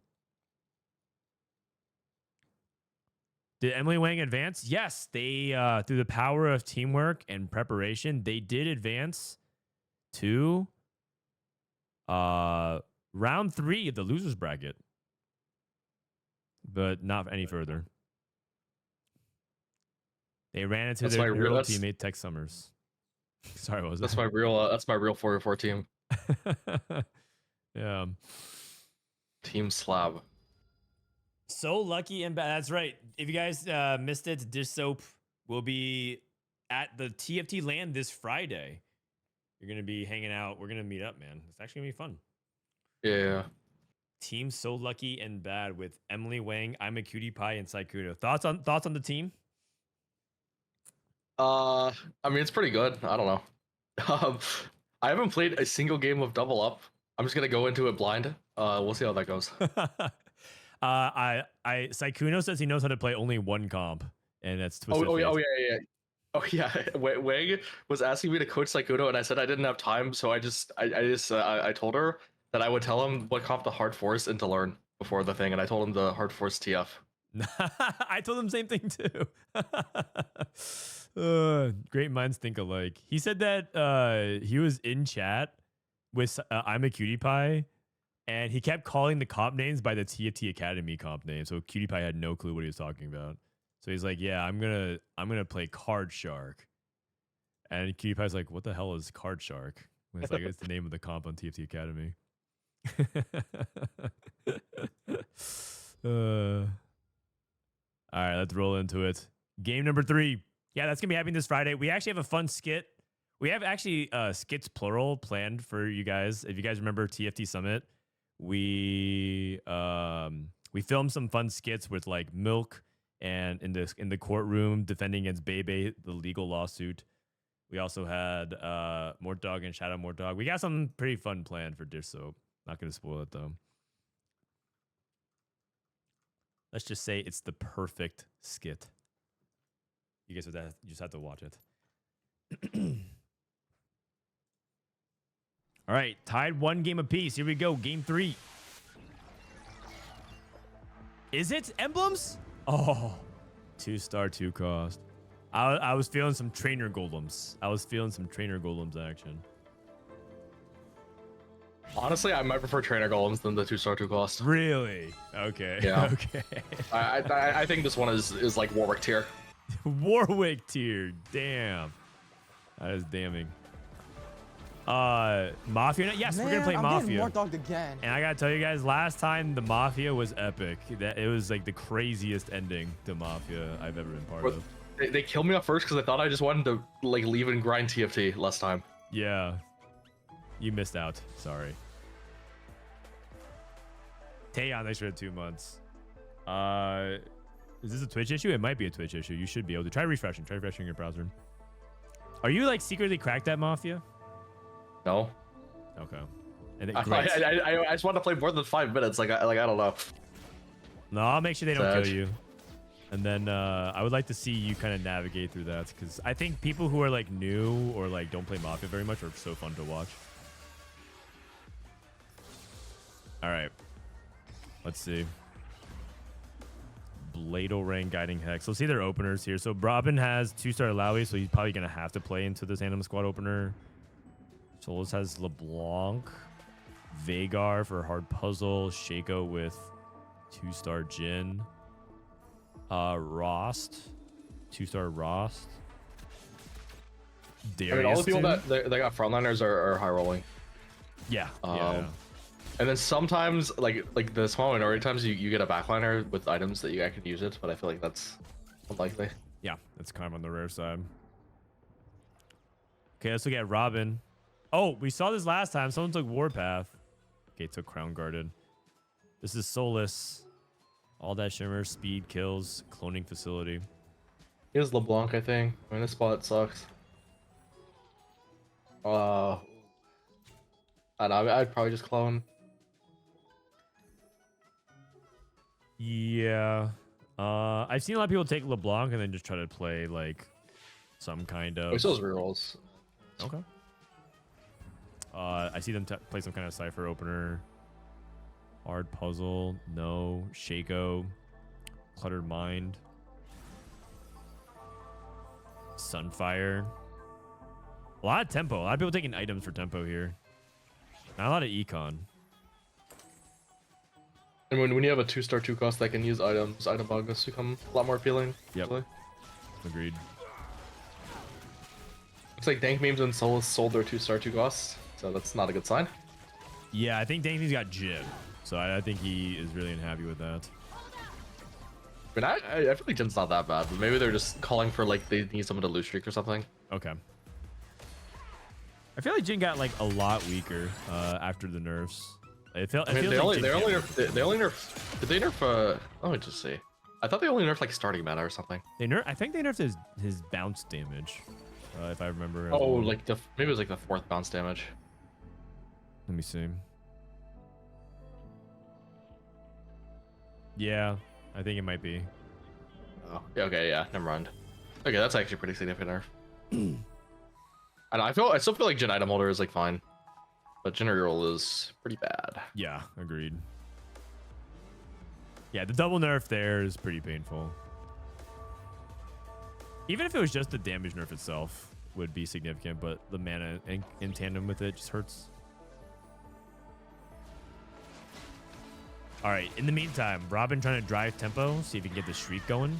Did Emily Wang advance? Yes, they through the power of teamwork and preparation, they did advance to round 3 of the losers bracket, but not any further. They ran into their real teammate Tech Summers. Sorry, what was that? That's my real 4v4 team. Yeah. Team Slab. So lucky and bad. That's right. If you guys missed it, Dishsoap will be at the TFT LAN this Friday. You're going to be hanging out. We're going to meet up, man. It's actually going to be fun. Yeah. Team So Lucky and Bad with Emily Wang, I'm a Cutie Pie, and Saikudo. Thoughts on the team? I mean, it's pretty good. I don't know. I haven't played a single game of Double Up. I'm just going to go into it blind. We'll see how that goes. Saikuno says he knows how to play only one comp, and that's Twisted Fate. Oh yeah. Wang was asking me to coach Saikuno, and I said I didn't have time, so I told her that I would tell him what comp to hard force and to learn before the thing, and I told him the hard force TF. I told him the same thing too. Great minds think alike. He said that he was in chat with I'm a Cutie Pie, and he kept calling the comp names by the TFT Academy comp name. So Cutie Pie had no clue what he was talking about. So he's like, "Yeah, I'm gonna play Card Shark," and Cutie Pie's like, "What the hell is Card Shark?" And it's like it's the name of the comp on TFT Academy. All right, let's roll into it. Game number 3. Yeah, that's gonna be happening this Friday. We actually have a fun skit. We have actually skits plural planned for you guys. If you guys remember TFT Summit, we filmed some fun skits with like Milk and in the courtroom defending against Bebe, the legal lawsuit. We also had Mortdog and Shadow Mortdog. We got something pretty fun planned for Dishsoap. Not gonna spoil it though. Let's just say it's the perfect skit. You guys just have to watch it. All right, tied 1 game apiece. Here we go, game 3. Is it emblems? Oh, 2-star, 2 cost. I was feeling some trainer golems. Action. Honestly, I might prefer trainer golems than the 2-star 2 cost. Really? Okay. Yeah. Okay. I think this one is like Warwick tier. Warwick tier. Damn. That is damning. Mafia. Yes, Man, we're gonna play I'm Mafia. getting more dogged again. And I gotta tell you guys, last time the Mafia was epic. That it was like the craziest ending to Mafia I've ever been part of. They killed me off first because I thought I just wanted to like leave and grind TFT last time. Yeah. You missed out. Sorry. Taeyeon, thanks for the 2 months. Is this a Twitch issue? It might be a Twitch issue. You should be able to try refreshing. Try refreshing your browser. Are you like secretly cracked at Mafia? No. Okay. And I just want to play more than 5 minutes. Like I don't know. No, I'll make sure they don't Sad. kill you. And then I would like to see you kind of navigate through that because I think people who are like new or like don't play Mafia very much are so fun to watch. All right. Let's see. Bladeorang Guiding Hex. Let's see their openers here. So Robin has 2-star Lowy, so he's probably going to have to play into this Animal Squad opener. Solus has LeBlanc. Vagar for hard puzzle. Shaco with 2-star Jin. Rost. 2-star Rost. Darius. I mean, all the people that they got frontliners are high rolling. Yeah. And then sometimes, like the small minority times, you get a backliner with items that you can use it, but I feel like that's unlikely. Yeah, that's kind of on the rare side. Okay, let's look at Robin. Oh, we saw this last time. Someone took Warpath. Okay, took Crown Guarded. This is Solus. All that shimmer, speed, kills, cloning facility. He has LeBlanc, I think. I mean, this spot sucks. I don't know, I'd probably just clone. Yeah. I've seen a lot of people take LeBlanc and then just try to play like some kind of. Oh, he still has rerolls. Okay. I see them play some kind of cipher opener. Hard puzzle. No. Shaco. Cluttered Mind. Sunfire. A lot of tempo. A lot of people taking items for tempo here. Not a lot of econ. And when you have a 2-star 2 cost that can use items, item bugs become a lot more appealing. Yep. Actually. Agreed. Looks like Dank Memes and Solus sold their 2-star 2 costs, so that's not a good sign. Yeah, I think Danky's got Jib. So I think he is really unhappy with that. I mean, I feel like Jin's not that bad, but maybe they're just calling for like they need someone to lose streak or something. Okay. I feel like Jin got like a lot weaker after the nerfs. They only nerfed. Did they nerf? Let me just see. I thought they only nerfed like starting mana or something. I think they nerfed his bounce damage, if I remember. Oh, like maybe it was like the 4th bounce damage. Let me see. Yeah, I think it might be. Oh, yeah, okay, yeah, never mind. Okay, that's actually pretty significant nerf. I still feel like Jin item holder is like fine, but Jin reroll is pretty bad. Yeah, agreed. Yeah, the double nerf there is pretty painful. Even if it was just the damage nerf itself would be significant, but the mana in tandem with it just hurts. All right, in the meantime, Robin trying to drive tempo, see if he can get the streak going.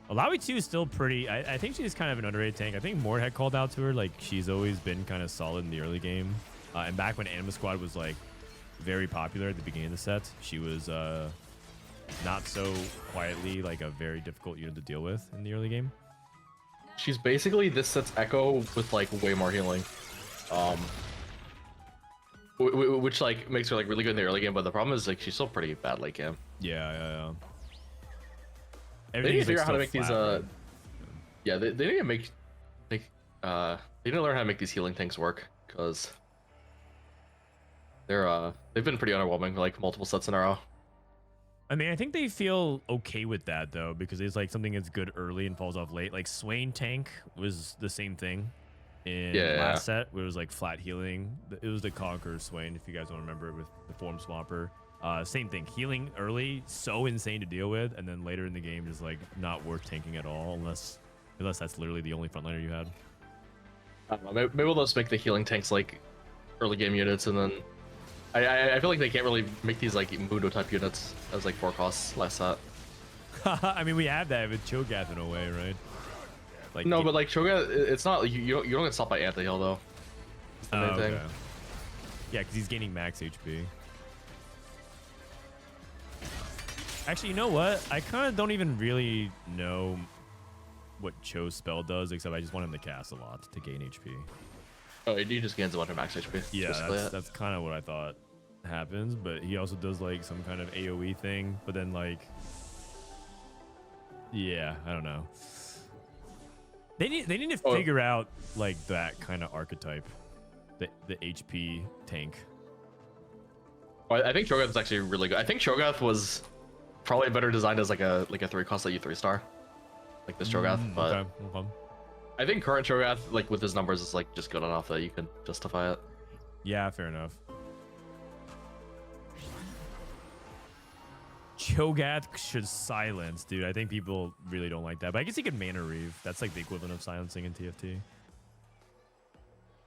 Alawi 2 is still pretty... I think she's kind of an underrated tank. I think Mort had called out to her. Like, she's always been kind of solid in the early game. And back when Anima Squad was, like, very popular at the beginning of the set, she was not so quietly, like, a very difficult unit to deal with in the early game. She's basically this set's Echo with, like, way more healing. Which, like, makes her, like, really good in the early game, but the problem is, like, she's still pretty bad late game. Yeah. They need to figure out how to make these, yeah, they need to make, like, they need to learn how to make these healing tanks work, because they've been pretty underwhelming, like, multiple sets in a row. I mean, I think they feel okay with that, though, because it's, like, something that's good early and falls off late. Like, Swain tank was the same thing in last set, where it was, like, flat healing. It was the Conqueror Swain, if you guys don't remember, with the Form Swamper. Same thing, healing early, so insane to deal with, and then later in the game just like not worth tanking at all, unless that's literally the only frontliner you had. I don't know, maybe we'll just make the healing tanks like early game units, and then I feel like they can't really make these like Mundo type units as like 4 costs last set. I mean, we have that with Cho'Gath in a way, right? Like no, but like Cho'Gath, it's not you don't get stopped by anti-heal though. It's the main thing. Yeah, because he's gaining max HP. Actually, you know what? I kind of don't even really know what Cho's spell does, except I just want him to cast a lot to gain HP. Oh, he just gains a bunch of max HP. Yeah, that's kind of what I thought happens, but he also does like some kind of AoE thing, but then like... Yeah, I don't know. They need to figure out like that kind of archetype, the HP tank. Well, I think Cho'Gath is actually really good. I think Cho'Gath was probably better designed as like a 3 cost that you 3-star, like this Cho'Gath. But okay. I think current Cho'Gath, like with his numbers, is like just good enough that you can justify it. Yeah, fair enough. Cho'Gath should silence, dude. I think people really don't like that, but I guess he could mana reave. That's like the equivalent of silencing in TFT.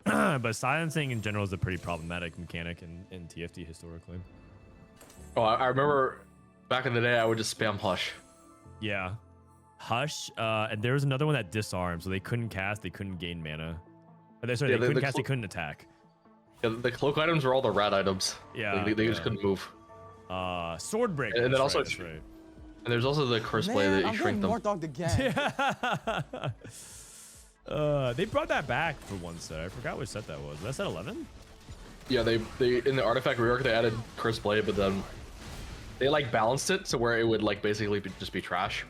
But silencing in general is a pretty problematic mechanic in TFT historically. Oh, I remember back in the day, I would just spam Hush. Yeah. Hush, and there was another one that disarmed, so they couldn't cast, they couldn't gain mana. Sorry, they couldn't cast, they couldn't attack. Yeah, the cloak items were all the rat items. Yeah. Like, they just couldn't move. Sword break. And then also, right. And there's also the curse blade that you shrink them. More dogged again. They brought that back for one set. I forgot which set that was. Was that set 11? Yeah, they in the artifact rework they added curse blade, but then they like balanced it to where it would like basically just be trash.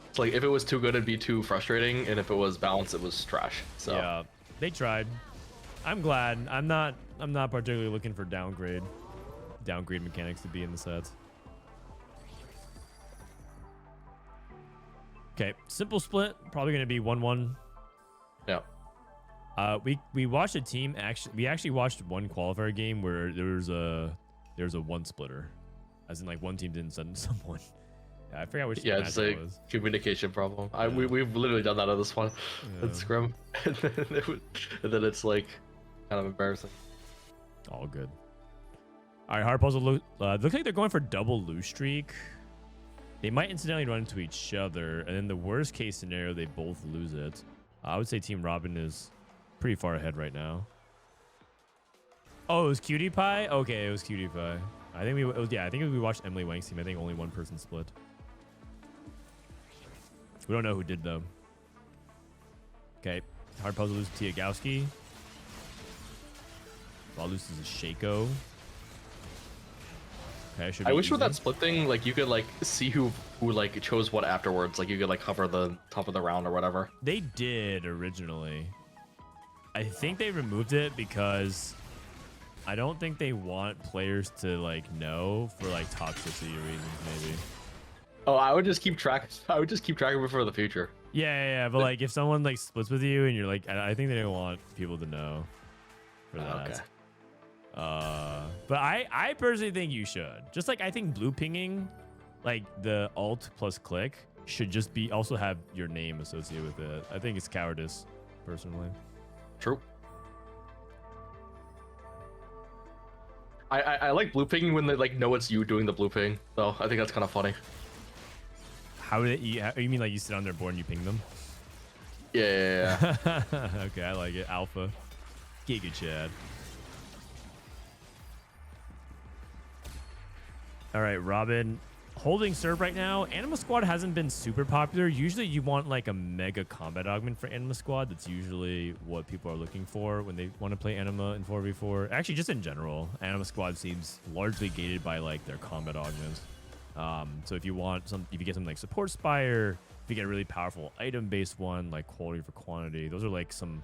It's like if it was too good, it'd be too frustrating, and if it was balanced, it was trash. So yeah, they tried. I'm glad. I'm not particularly looking for downgrade mechanics to be in the sets. Okay, simple split. Probably gonna be 1-1. Yeah. We watched a team we actually watched one qualifier game where there was a one splitter, as in like one team didn't send someone. Yeah, I forgot which. Yeah, it's a communication problem. We've literally done that on this one. Yeah. It's Scrum, and then it's like kind of embarrassing. All good. All right, hard puzzle. Looks like they're going for double lose streak. They might incidentally run into each other, and in the worst case scenario, they both lose it. I would say Team Robin is pretty far ahead right now. Oh, it was Cutie Pie? Okay, it was Cutie Pie. I think we watched Emily Wang's team. I think only one person split. We don't know who did though. Okay, hard puzzle loses Tiagowski. Ball loses a Shaco. Okay, I wish with that split thing, like you could like see who like chose what afterwards. Like you could like hover the top of the round or whatever. They did originally. I think they removed it because I don't think they want players to like know for like toxicity reasons, maybe. Oh, I would just keep track. I would just keep track of it for the future. Yeah. But like if someone like splits with you and you're like, I think they don't want people to know for that. Okay. But I personally think you should. Just like I think blue pinging, like the alt plus click, should just be also have your name associated with it. I think it's cowardice, personally. True. I like blue pinging when they like know it's you doing the blue ping, though. I think that's kind of funny. How did you mean like you sit on their board and you ping them? Yeah. Okay, I like it. Alpha. Giga Chad. All right, Robin. Holding serve right now. Anima Squad hasn't been super popular. Usually you want like a mega combat augment for Anima Squad. That's usually what people are looking for when they want to play Anima in 4v4. Actually, just in general, Anima Squad seems largely gated by like their combat augments. So if you get something like Support Spire, if you get a really powerful item-based one like Quality for Quantity, those are like some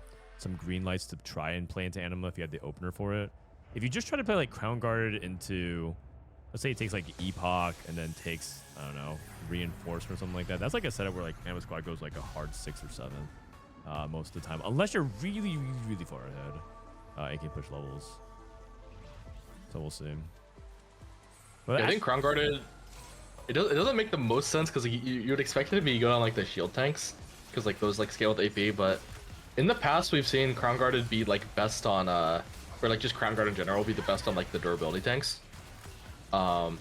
green lights to try and play into Anima if you have the opener for it. If you just try to play like Crown Guarded into, let's say it takes like Epoch and then takes, I don't know, Reinforcement or something like that. That's like a setup where like Anima Squad goes like a hard 6 or 7 most of the time, unless you're really, really far ahead and can push levels. So we'll see. But yeah, I think Crown Guarded, it doesn't make the most sense because you would expect it to be good on like the shield tanks because like those like scale with AP, but in the past we've seen Crown Guarded be like best on or like just Crown Guard in general be the best on like the durability tanks.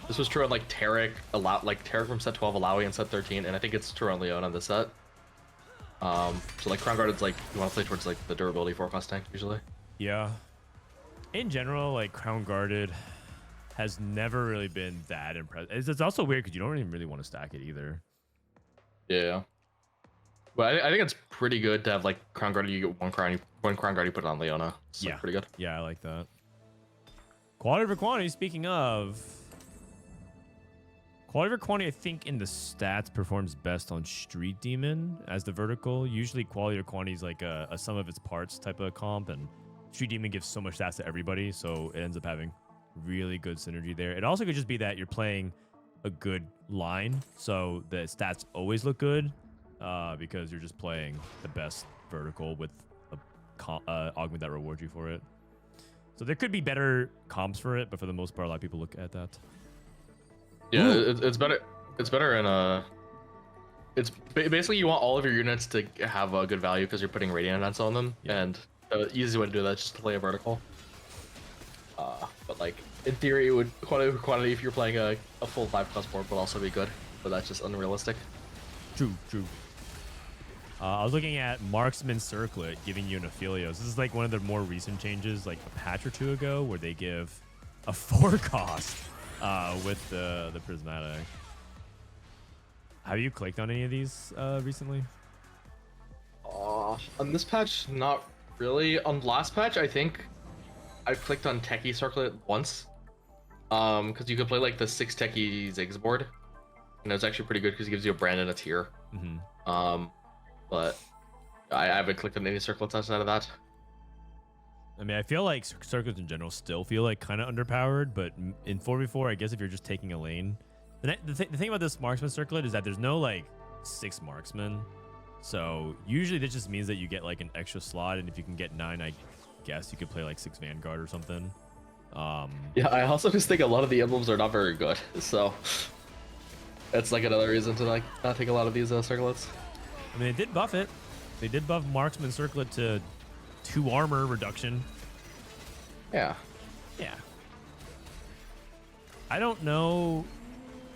This was true on like Taric, Taric from set 12, Alawi in set 13, and I think it's true on Leon on this set. So like Crown Guarded's like you want to play towards like the durability forecast tank usually. Yeah. In general, like Crown Guarded has never really been that impressive. It's also weird because you don't even really want to stack it either. Yeah. But I think it's pretty good to have like Crown Guard. You get one Crown Guard, you put it on Leona. It's yeah, like, pretty good. Yeah, I like that. Quality for Quantity. Speaking of Quality for Quantity, I think in the stats performs best on Street Demon as the vertical. Usually Quality or Quantity is like a sum of its parts type of comp, and Street Demon gives so much stats to everybody, so it ends up having really good synergy there. It also could just be that you're playing a good line, so the stats always look good because you're just playing the best vertical with a augment that rewards you for it. So there could be better comps for it, but for the most part, a lot of people look at that. Yeah, it's better. It's better in it's basically you want all of your units to have a good value because you're putting radiant events on them, and the easiest way to do that is just to play a vertical. But like in theory, it would quantity if you're playing a full 5+ board would also be good, but that's just unrealistic. True. I was looking at Marksman Circlet giving you an Aphelios. This is like one of the more recent changes, like a patch or two ago, where they give a 4 cost with the Prismatic. Have you clicked on any of these recently? On this patch, not really. On last patch, I think I clicked on Techie Circlet once, because you could play like the 6 Techie Ziggs board, and it's actually pretty good because it gives you a brand and a tier. But I haven't clicked on any circlets outside of that. I mean, I feel like circlets in general still feel like kind of underpowered, but in 4v4, I guess if you're just taking a lane, the thing about this Marksman Circlet is that there's no like 6 marksmen, so usually this just means that you get like an extra slot, and if you can get 9, I guess you could play like 6 Vanguard or something. Yeah, I also just think a lot of the emblems are not very good, so that's like another reason to like not take a lot of these circlets. I mean, they did buff it. They did buff Marksman Circlet to 2 armor reduction. Yeah. I don't know.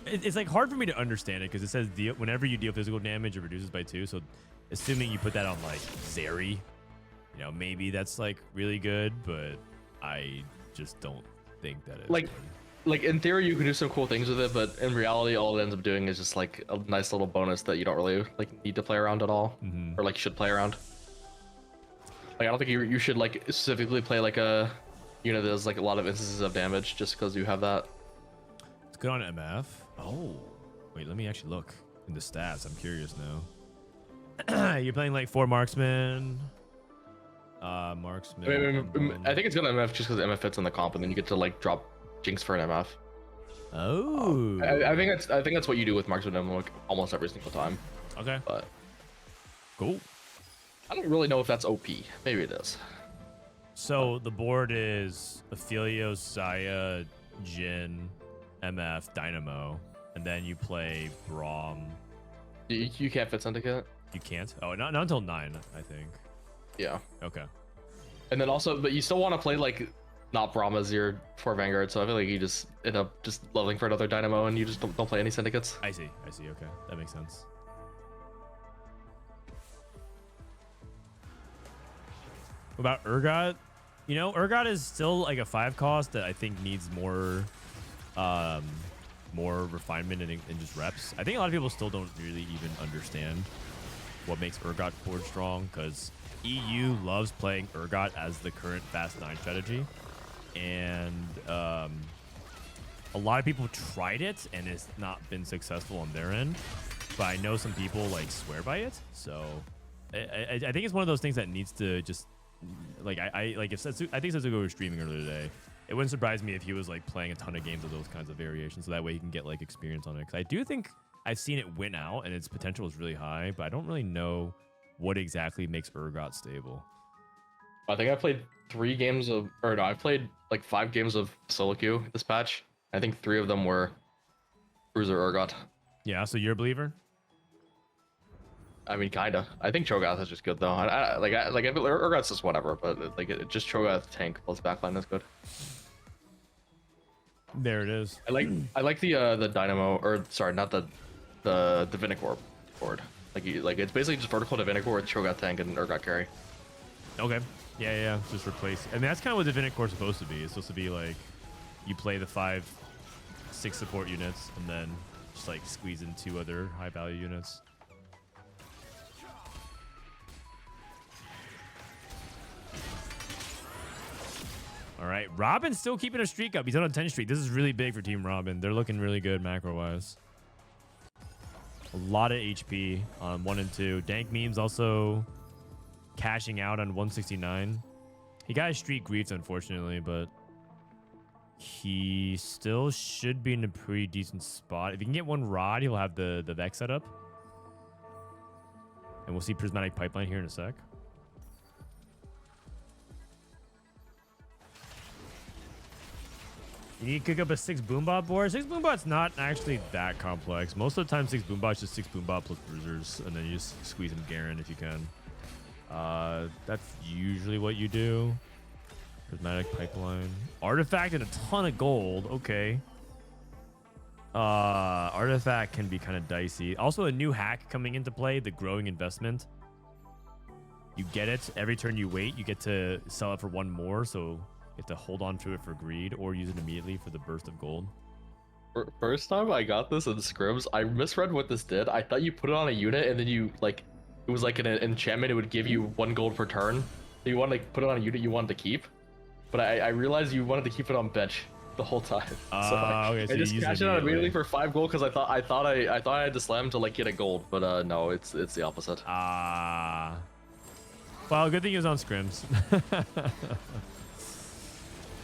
It's like hard for me to understand it because it says whenever you deal physical damage, it reduces by 2. So assuming you put that on like Zeri, you know, maybe that's like really good, but I just don't think that it's like in theory you can do some cool things with it, but in reality all it ends up doing is just like a nice little bonus that you don't really like need to play around at all, or like should play around. Like I don't think you should like specifically play like a unit that does like a lot of instances of damage just because you have that. It's good on MF. Oh, wait, let me actually look in the stats. I'm curious now. You're playing like 4 marksmen. Marksman. I think it's good on MF just because MF fits in the comp, and then you get to like drop Jinx for an MF. Oh. I think that's what you do with Marksman emblem like almost every single time. Okay. But cool. I don't really know if that's OP. Maybe it is. So the board is Ophelio, Saya, Jin, MF, Dynamo, and then you play Braum. You can't fit Syndicate. You can't? Oh, not until 9, I think. Yeah. Okay. And then also, but you still want to play like not Braum as your 4 Vanguard, so I feel like you just end up just leveling for another Dynamo and you just don't play any Syndicates. I see. Okay, that makes sense. What about Urgot? You know, Urgot is still like a 5 cost that I think needs more refinement and just reps. I think a lot of people still don't really even understand what makes Urgot board strong, because EU loves playing Urgot as the current Fast 9 strategy. And a lot of people tried it and it's not been successful on their end. But I know some people like swear by it. So I think it's one of those things that needs to just like I think Setsuko was streaming earlier today. It wouldn't surprise me if he was like playing a ton of games of those kinds of variations, so that way he can get like experience on it. Because I do think I've seen it win out and its potential is really high, but I don't really know what exactly makes Urgot stable. I think I played 3 games of, or no, I played like 5 games of solo queue this patch. I think 3 of them were Bruiser Urgot. Yeah, so you're a believer? I mean, kinda. I think Cho'Gath is just good though. I feel Urgot's just whatever, but like just Cho'Gath tank plus backline is good. There it is. I like the Dynamo, or sorry, not the Divinicor board. Like it's basically just vertical Divinicor with Cho'Gath tank and Urgot carry. Okay. Yeah. Just replace. I mean, that's kind of what Divinicor is supposed to be. It's supposed to be like you play the 5-6 support units and then just like squeeze in 2 other high value units. All right, Robin's still keeping a streak up. He's on a 10 streak. This is really big for Team Robin. They're looking really good macro-wise. A lot of HP on 1 and 2. Dank Memes also cashing out on 169. He got his streak griefed, unfortunately, but he still should be in a pretty decent spot. If he can get 1 Rod, he'll have the Vex set up. And we'll see Prismatic Pipeline here in a sec. You need to cook up a 6 Boombot board. 6 Boombot's not actually that complex. Most of the time, 6 Boombot's just 6 Boombot plus Bruisers, and then you just squeeze in Garen if you can. That's usually what you do. Prismatic Pipeline. Artifact and a ton of gold. Okay. Artifact can be kind of dicey. Also, a new hack coming into play, the Growing Investment. You get it. Every turn you wait, you get to sell it for 1 more, so you have to hold on to it for greed or use it immediately for the burst of gold. First time I got this in scrims, I misread what this did. I thought you put it on a unit and then you like, it was like an enchantment. It would give you 1 gold per turn. You want to like, put it on a unit you wanted to keep, but I realized you wanted to keep it on bench the whole time. Okay, so I just cashed it out immediately for 5 gold because I thought I had to slam to like get a gold, but no, it's the opposite. Well, good thing it was on scrims.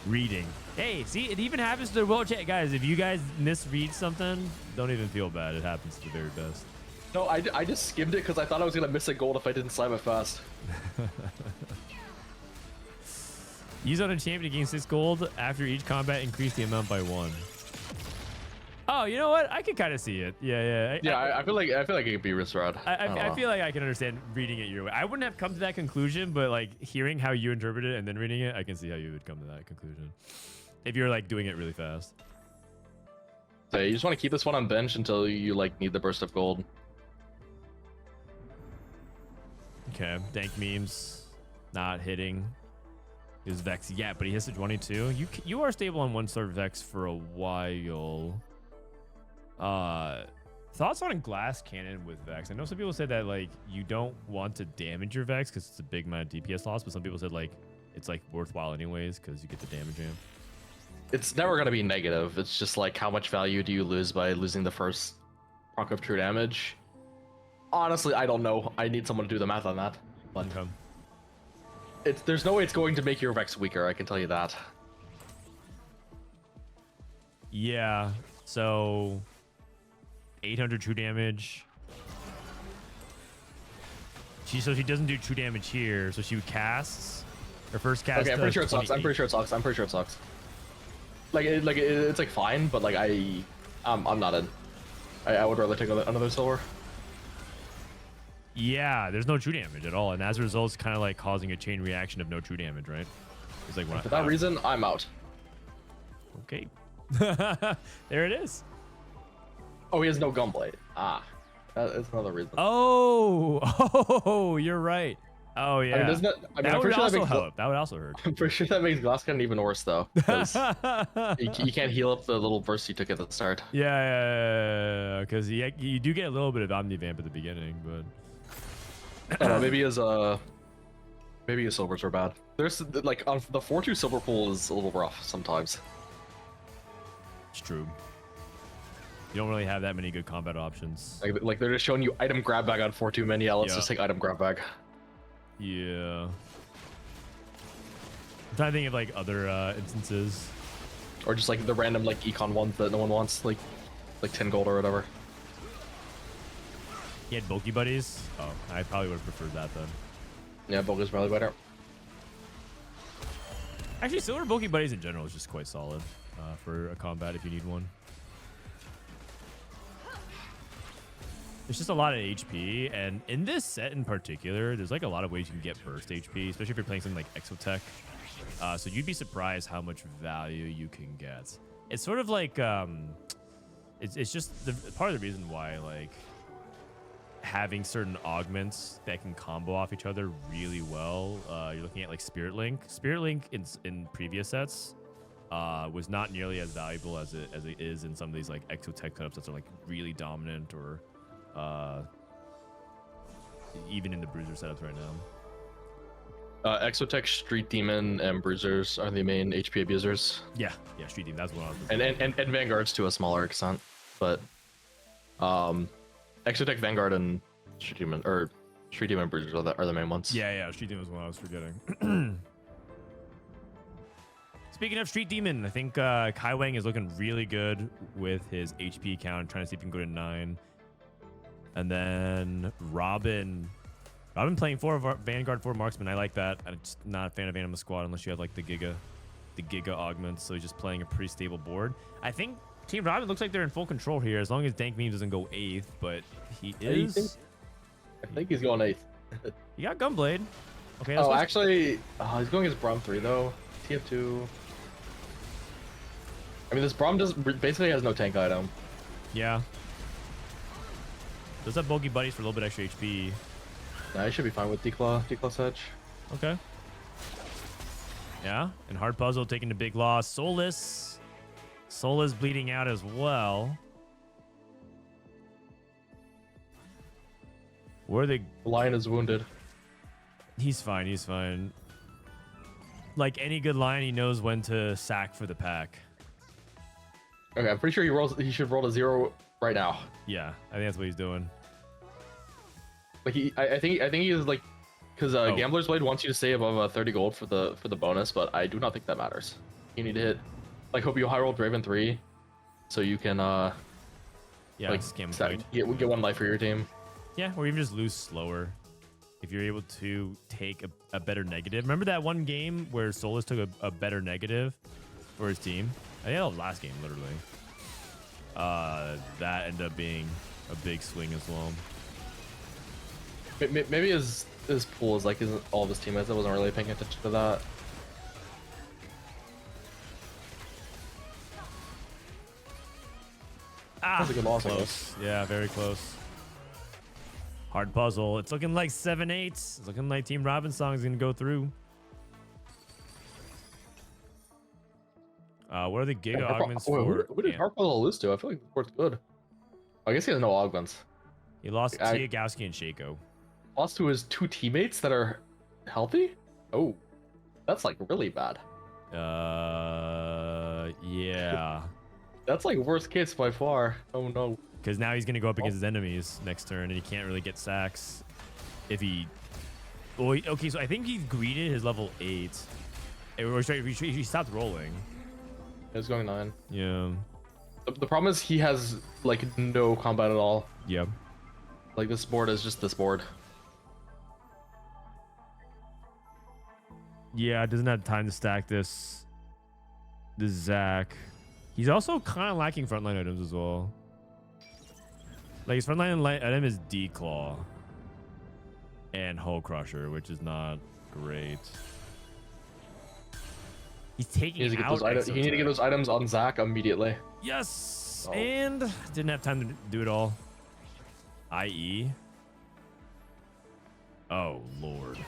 Reading. Hey, see, it even happens to the world chat. Guys, if you guys misread something, don't even feel bad. It happens to the very best. No, I just skimmed it because I thought I was going to miss a gold if I didn't slam it fast. Use on a champion to gain 6 gold. After each combat, increase the amount by 1. Oh, you know what? I can kind of see it. Yeah. I feel like it could be Risrod. I feel like I can understand reading it your way. I wouldn't have come to that conclusion, but like hearing how you interpret it and then reading it, I can see how you would come to that conclusion. If you're like doing it really fast. So you just want to keep this one on bench until you like need the burst of gold. Okay, Dank Memes not hitting his Vex yet, but he hits a 22. You are stable on 1-star Vex for a while. Thoughts on Glass Cannon with Vex? I know some people said that like you don't want to damage your Vex because it's a big amount of DPS loss, but some people said like it's like worthwhile anyways because you get the damage in. It's never going to be negative. It's just like how much value do you lose by losing the first proc of true damage? Honestly, I don't know. I need someone to do the math on that. But there's no way it's going to make your Vex weaker, I can tell you that. Yeah, so 800 true damage. So she doesn't do true damage here, so she casts Her first cast. Okay, I'm pretty sure it sucks. I'm pretty sure it sucks. I'm pretty sure it sucks. It's like fine, but like I'm not in. I would rather take another silver. Yeah, there's no true damage at all, and as a result, it's kind of like causing a chain reaction of no true damage, right? It's like for that reason, I'm out. Okay, there it is. Oh, he has no gunblade. Ah, that's another reason. Oh, you're right. Oh yeah. I mean, that would also help. That would also hurt. I'm pretty sure that makes glass cannon even worse though, because you can't heal up the little burst you took at the start. Yeah, because you do get a little bit of omnivamp at the beginning, but I don't know, maybe his silvers are bad. There's like on the 4-2 silver pool is a little rough sometimes. It's true. You don't really have that many good combat options. Like they're just showing you item grab bag on 4-2 many. Yeah, let's just take item grab bag. Yeah. I'm trying to think of like other instances. Or just like the random like econ ones that no one wants, like 10 gold or whatever. He had bulky buddies. Oh, I probably would have preferred that then. Yeah, bulky's probably better. Actually, silver bulky buddies in general is just quite solid for a combat if you need one. There's just a lot of HP, and in this set in particular, there's like a lot of ways you can get burst HP, especially if you're playing something like Exotech. So you'd be surprised how much value you can get. It's sort of like it's just part of the reason why like having certain augments that can combo off each other really well. You're looking at like Spirit Link. Spirit Link in previous sets was not nearly as valuable as it is in some of these like Exotech setups that are like really dominant or even in the bruiser setups right now. Exotech, Street Demon, and Bruisers are the main HP abusers. Yeah, Street Demon, that's what I was and Vanguards to a smaller extent, but Exotech, Vanguard, and Street Demon Bruisers are the main ones. Yeah, Street Demon was one I was forgetting. Speaking of Street Demon, I think Kai Wang is looking really good with his HP count, trying to see if he can go to 9. And then Robin playing 4 Vanguard, 4 Marksman. I like that. I'm just not a fan of Anima Squad unless you have like the Giga augments. So he's just playing a pretty stable board. I think Team Robin looks like they're in full control here, as long as Dank Meme doesn't go 8th, but he is. I think he's going 8th. He got Gunblade. Okay. Actually, he's going as Braum 3 though. TF2. I mean, this Braum basically has no tank item. Yeah. Does have bulky buddies for a little bit extra HP. Nah, I should be fine with Declaw Sedge. Okay. Yeah, and Hard Puzzle taking the big loss. Solus bleeding out as well. Where the Lion is wounded. He's fine. Like any good lion, he knows when to sack for the pack. Okay, I'm pretty sure he should roll a 0 right now. Yeah, I think that's what he's doing. Like I think he is like, because Gambler's Blade wants you to stay above 30 gold for the bonus, but I do not think that matters. You need to hit, like, hope you high roll Draven 3, so you can like get 1 life for your team. Yeah, or even just lose slower if you're able to take a better negative. Remember that one game where Solus took a better negative for his team? I think that was last game, literally. That ended up being a big swing as well. Maybe his pool is like isn't all of his teammates. I wasn't really paying attention to that. That's a good loss. Close. Yeah, very close. Hard puzzle. It's looking like 7-8. It's looking like Team Robinsongz is gonna go through. What are the Giga augments for? Who did Hard Puzzle lose to? I feel like the board's good. I guess he has no augments. He lost to Yagowski and Shaco. Lost to his 2 teammates that are healthy? Oh, that's like really bad. Yeah. That's like worst case by far. Oh no. Because now he's gonna go up against his enemies next turn, and he can't really get sacks if he. Well, okay, so I think he greeted his level 8. Or he stopped rolling. It's going 9. Yeah. The problem is he has like no combat at all. Yep. Like this board is just this board. Yeah, doesn't have time to stack this. This Zach. He's also kind of lacking frontline items as well. Like his frontline item is D-Claw and Hull Crusher, which is not great. He's taking He need to get those items on Zach immediately. Yes, and didn't have time to do it all. IE. Oh Lord,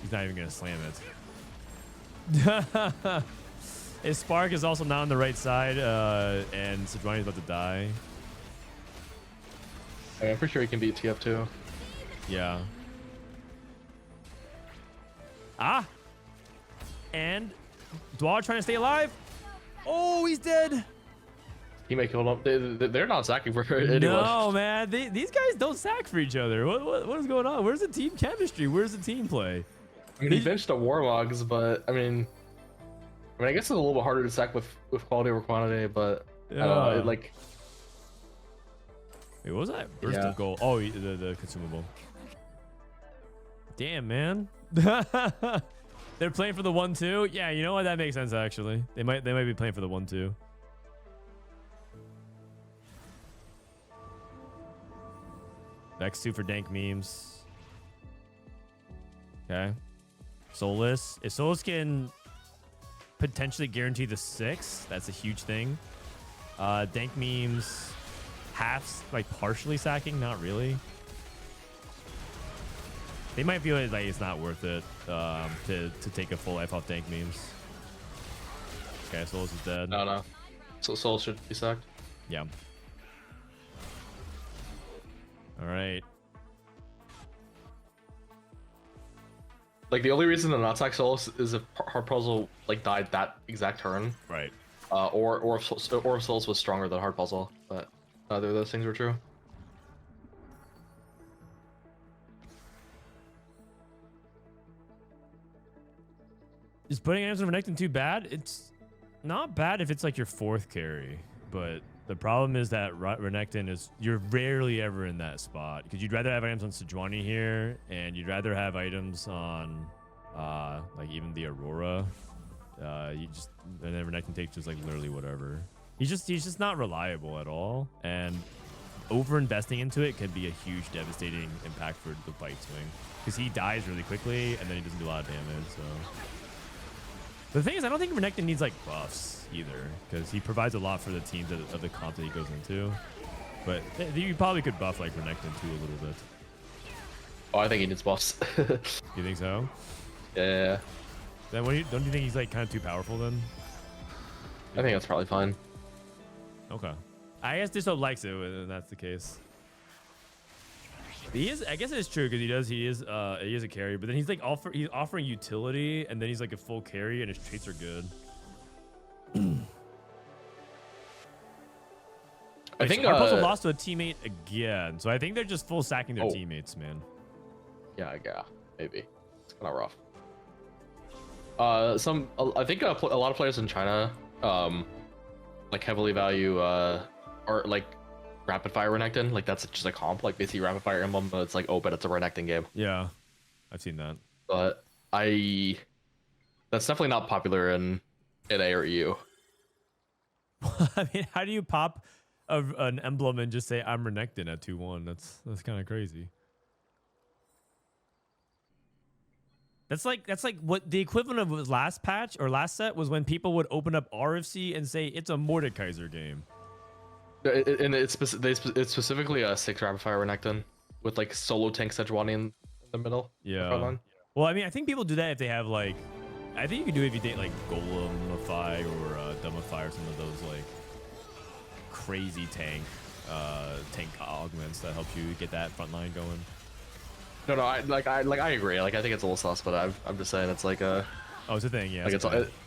he's not even gonna slam it. His Spark is also not on the right side, and Sejuani's about to die. I'm pretty sure he can beat TF2. Yeah. Ah! And Dwar trying to stay alive. Oh, he's dead. He may kill him. They're not sacking for anyone. No, man. These guys don't sack for each other. What is going on? Where's the team chemistry? Where's the team play? I mean, he benched a Warlogs, but I mean, I guess it's a little bit harder to sack with quality over quantity, but I don't know. It, like, wait, what was that? Burst of gold. Oh, the consumable. Damn, man. They're playing for the 1-2. Yeah, you know what? That makes sense actually. They might be playing for the 1-2. Vex 2 for dank memes. Okay. Solus. If Solus can potentially guarantee the 6, that's a huge thing. Dank memes half, like partially sacking, not really. They might feel like it's not worth it to take a full life off dank memes. Okay, Solus is dead. No. So Solus should be sacked. Yeah. All right. Like the only reason to not sack Solus is if Hard Puzzle like died that exact turn. Right. Or if Solus was stronger than Hard Puzzle, but neither of those things were true. Is putting items on Renekton too bad? It's not bad if it's like your 4th carry, but the problem is that Renekton is, you're rarely ever in that spot because you'd rather have items on Sejuani here, and you'd rather have items on like even the Aurora. And then Renekton takes just like literally whatever. He's just not reliable at all, and over investing into it can be a huge devastating impact for the fight swing because he dies really quickly and then he doesn't do a lot of damage. So the thing is, I don't think Renekton needs like buffs either because he provides a lot for the teams of the comp that he goes into. But you probably could buff like Renekton too a little bit. Oh, I think he needs buffs. You think so? Yeah. Then don't you think he's like kind of too powerful then? I think that's probably fine. Okay. I guess Dishsoap likes it when that's the case. He is. I guess it's true because he is a carry, but then he's like he's offering utility, and then he's like a full carry, and his traits are good. I think Hard Puzzle lost to a teammate again, so I think they're just full sacking their teammates, man. Yeah, maybe. It's kind of rough. I think a lot of players in China, like heavily value or like rapid fire Renekton. Like that's just a comp, like basically rapid fire emblem, but it's like but it's a Renekton game. Yeah, I've seen that. But that's definitely not popular in A or EU. I mean, how do you pop an emblem and just say I'm Renekton at 2-1? That's kind of crazy. That's like what the equivalent of was last patch or last set was when people would open up RFC and say it's a Mordekaiser game. And it's specifically a 6 rapid fire Renekton with like solo tank Sejuani in the middle. Yeah. Well, I mean, I think people do that if they have like, I think you can do it if you date like Golemify or Dumbify or some of those like crazy tank augments that help you get that front line going. No, I agree. Like I think it's a little sus, but I'm just saying it's like a. Oh, it's a thing, yeah.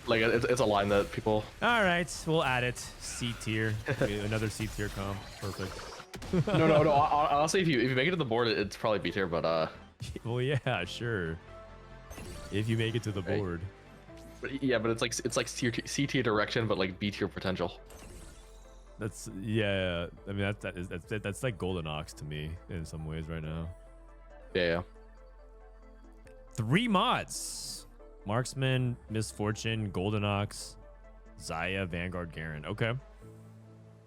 Like it's a line that people. All right, we'll add it. C tier, another C tier comp. Perfect. No. Honestly, if you make it to the board, it's probably B tier, but Well, yeah, sure. If you make it to the board. But yeah, but it's like C tier direction, but like B tier potential. That's yeah. I mean that's like Golden Ox to me in some ways right now. Yeah. 3 mods. Marksman, Misfortune, Golden Ox, Zaya, Vanguard, Garen. Okay.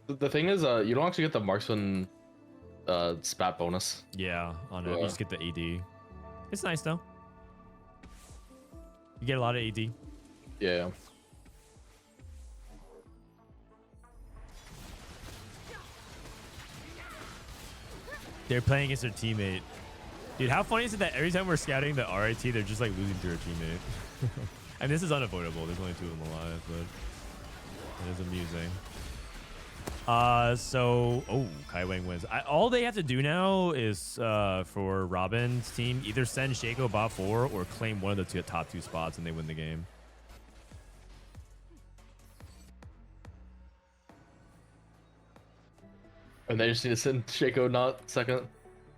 The thing is, you don't actually get the marksman spat bonus. Yeah, on it. You just get the AD. It's nice though. You get a lot of AD. Yeah. They're playing against their teammate. Dude, how funny is it that every time we're scouting the RIT, they're just like losing to their teammate? And this is unavoidable. There's only 2 of them alive, but it is amusing. Kai Wang wins. All they have to do now is for Robin's team either send Shaco bot 4 or claim one of the top 2 spots and they win the game. And they just need to send Shaco not second.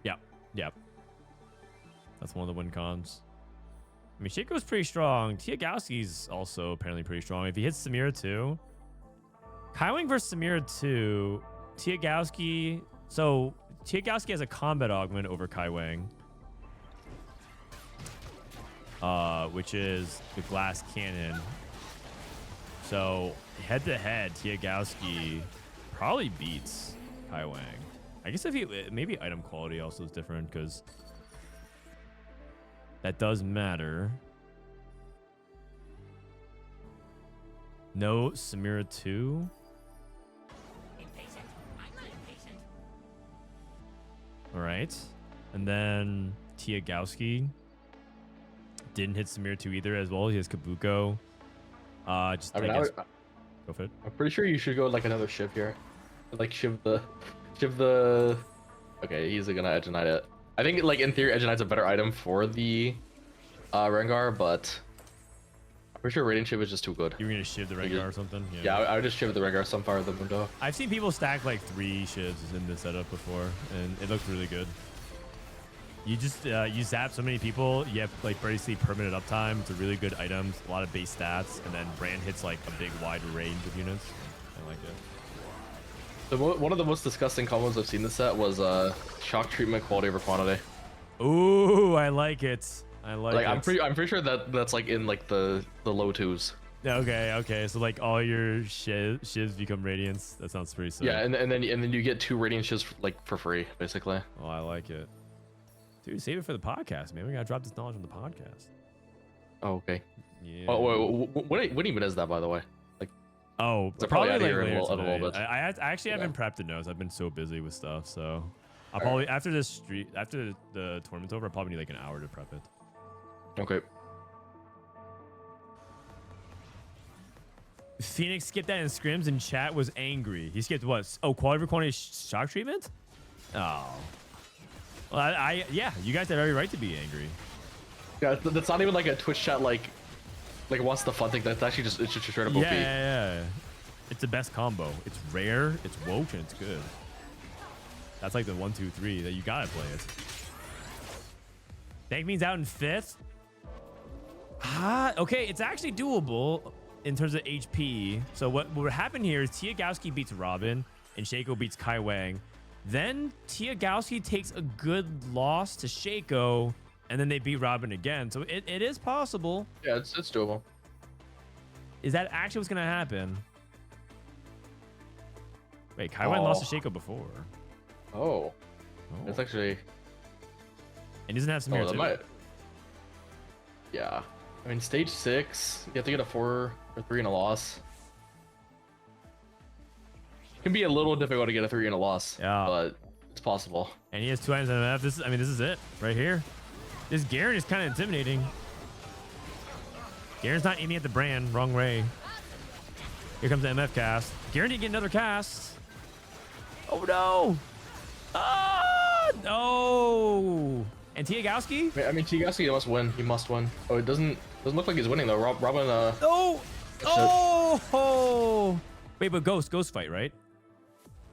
Yep. That's one of the win cons. I mean, Shaco's pretty strong. Tiagowski's also apparently pretty strong. If he hits Samira too. Kai Wang versus Samira 2. Tiagowski. So Tiagowski has a combat augment over Kai Wang, which is the glass cannon. So head to head, Tiagowski probably beats Kai Wang. I guess if he maybe item quality also is different because that does matter. No Samira 2. All right. And then Tiagowski didn't hit Samira 2 either as well. He has Kabuko. Go for it. I'm pretty sure you should go like another Shiv here. Like Shiv the okay, he's gonna Edge Knight it. I think like in theory Edge Knight's a better item for the Rengar, but I'm pretty sure Radiant Shiv is just too good. You're gonna Shiv the Rengar or something? Yeah, I would just Shiv the Rengar, Sunfire the Mundo. I've seen people stack like 3 Shivs in this setup before, and it looks really good. You just you zap so many people, you have like basically permanent uptime. It's a really good item, a lot of base stats, and then Brand hits like a big wide range of units. I like it. One of the most disgusting combos I've seen this set was shock treatment quality over quantity. Ooh, I like it. I like it. I'm pretty sure that's like in like the low 2s. Okay. So like all your shivs become radiance. That sounds pretty sick. Yeah, and then you get 2 radiant shivs like for free, basically. Oh, I like it. Dude, save it for the podcast, man. We gotta drop this knowledge on the podcast. Oh, okay. Yeah. Oh, what even is that, by the way? Like, oh, it's probably like later later in a little today. bit. I actually haven't prepped the notes. I've been so busy with stuff, so I'll probably after the tournament's over, I'll probably need like an hour to prep it. Okay. Phoenix skipped that in scrims and chat was angry. He skipped what? Oh, quality over quantity shock treatment? Oh. Well, yeah, you guys have every right to be angry. Yeah, that's not even like a Twitch chat like wants the fun thing. That's actually just it's just straight up OP. Yeah. It's the best combo. It's rare, it's woke, and it's good. That's like the 1, 2, 3 that you gotta play it. Dank means out in 5th. Okay, it's actually doable in terms of HP. So what would happen here is Tiagowski beats Robin and Shaco beats Kai Wang. Then Tiagowski takes a good loss to Shaco, and then they beat Robin again. So it is possible. Yeah, it's doable. Is that actually what's gonna happen? Wait, Kai Wang lost to Shaco before. Oh. It's actually. And he doesn't have Samira too. Yeah. I mean, stage 6, you have to get a 4 or 3 and a loss. It can be a little difficult to get a 3 and a loss. Yeah. But it's possible. And he has 2 items in MF. This is it right here. This Garen is kind of intimidating. Garen's not aiming at the brand. Wrong way. Here comes the MF cast. Garen didn't get another cast. Oh no. Ah, no. And Tiagowski? I mean, Tiagowski must win. He must win. Oh, it doesn't look like he's winning though. Robin. Oh. Wait, but Ghost fight, right?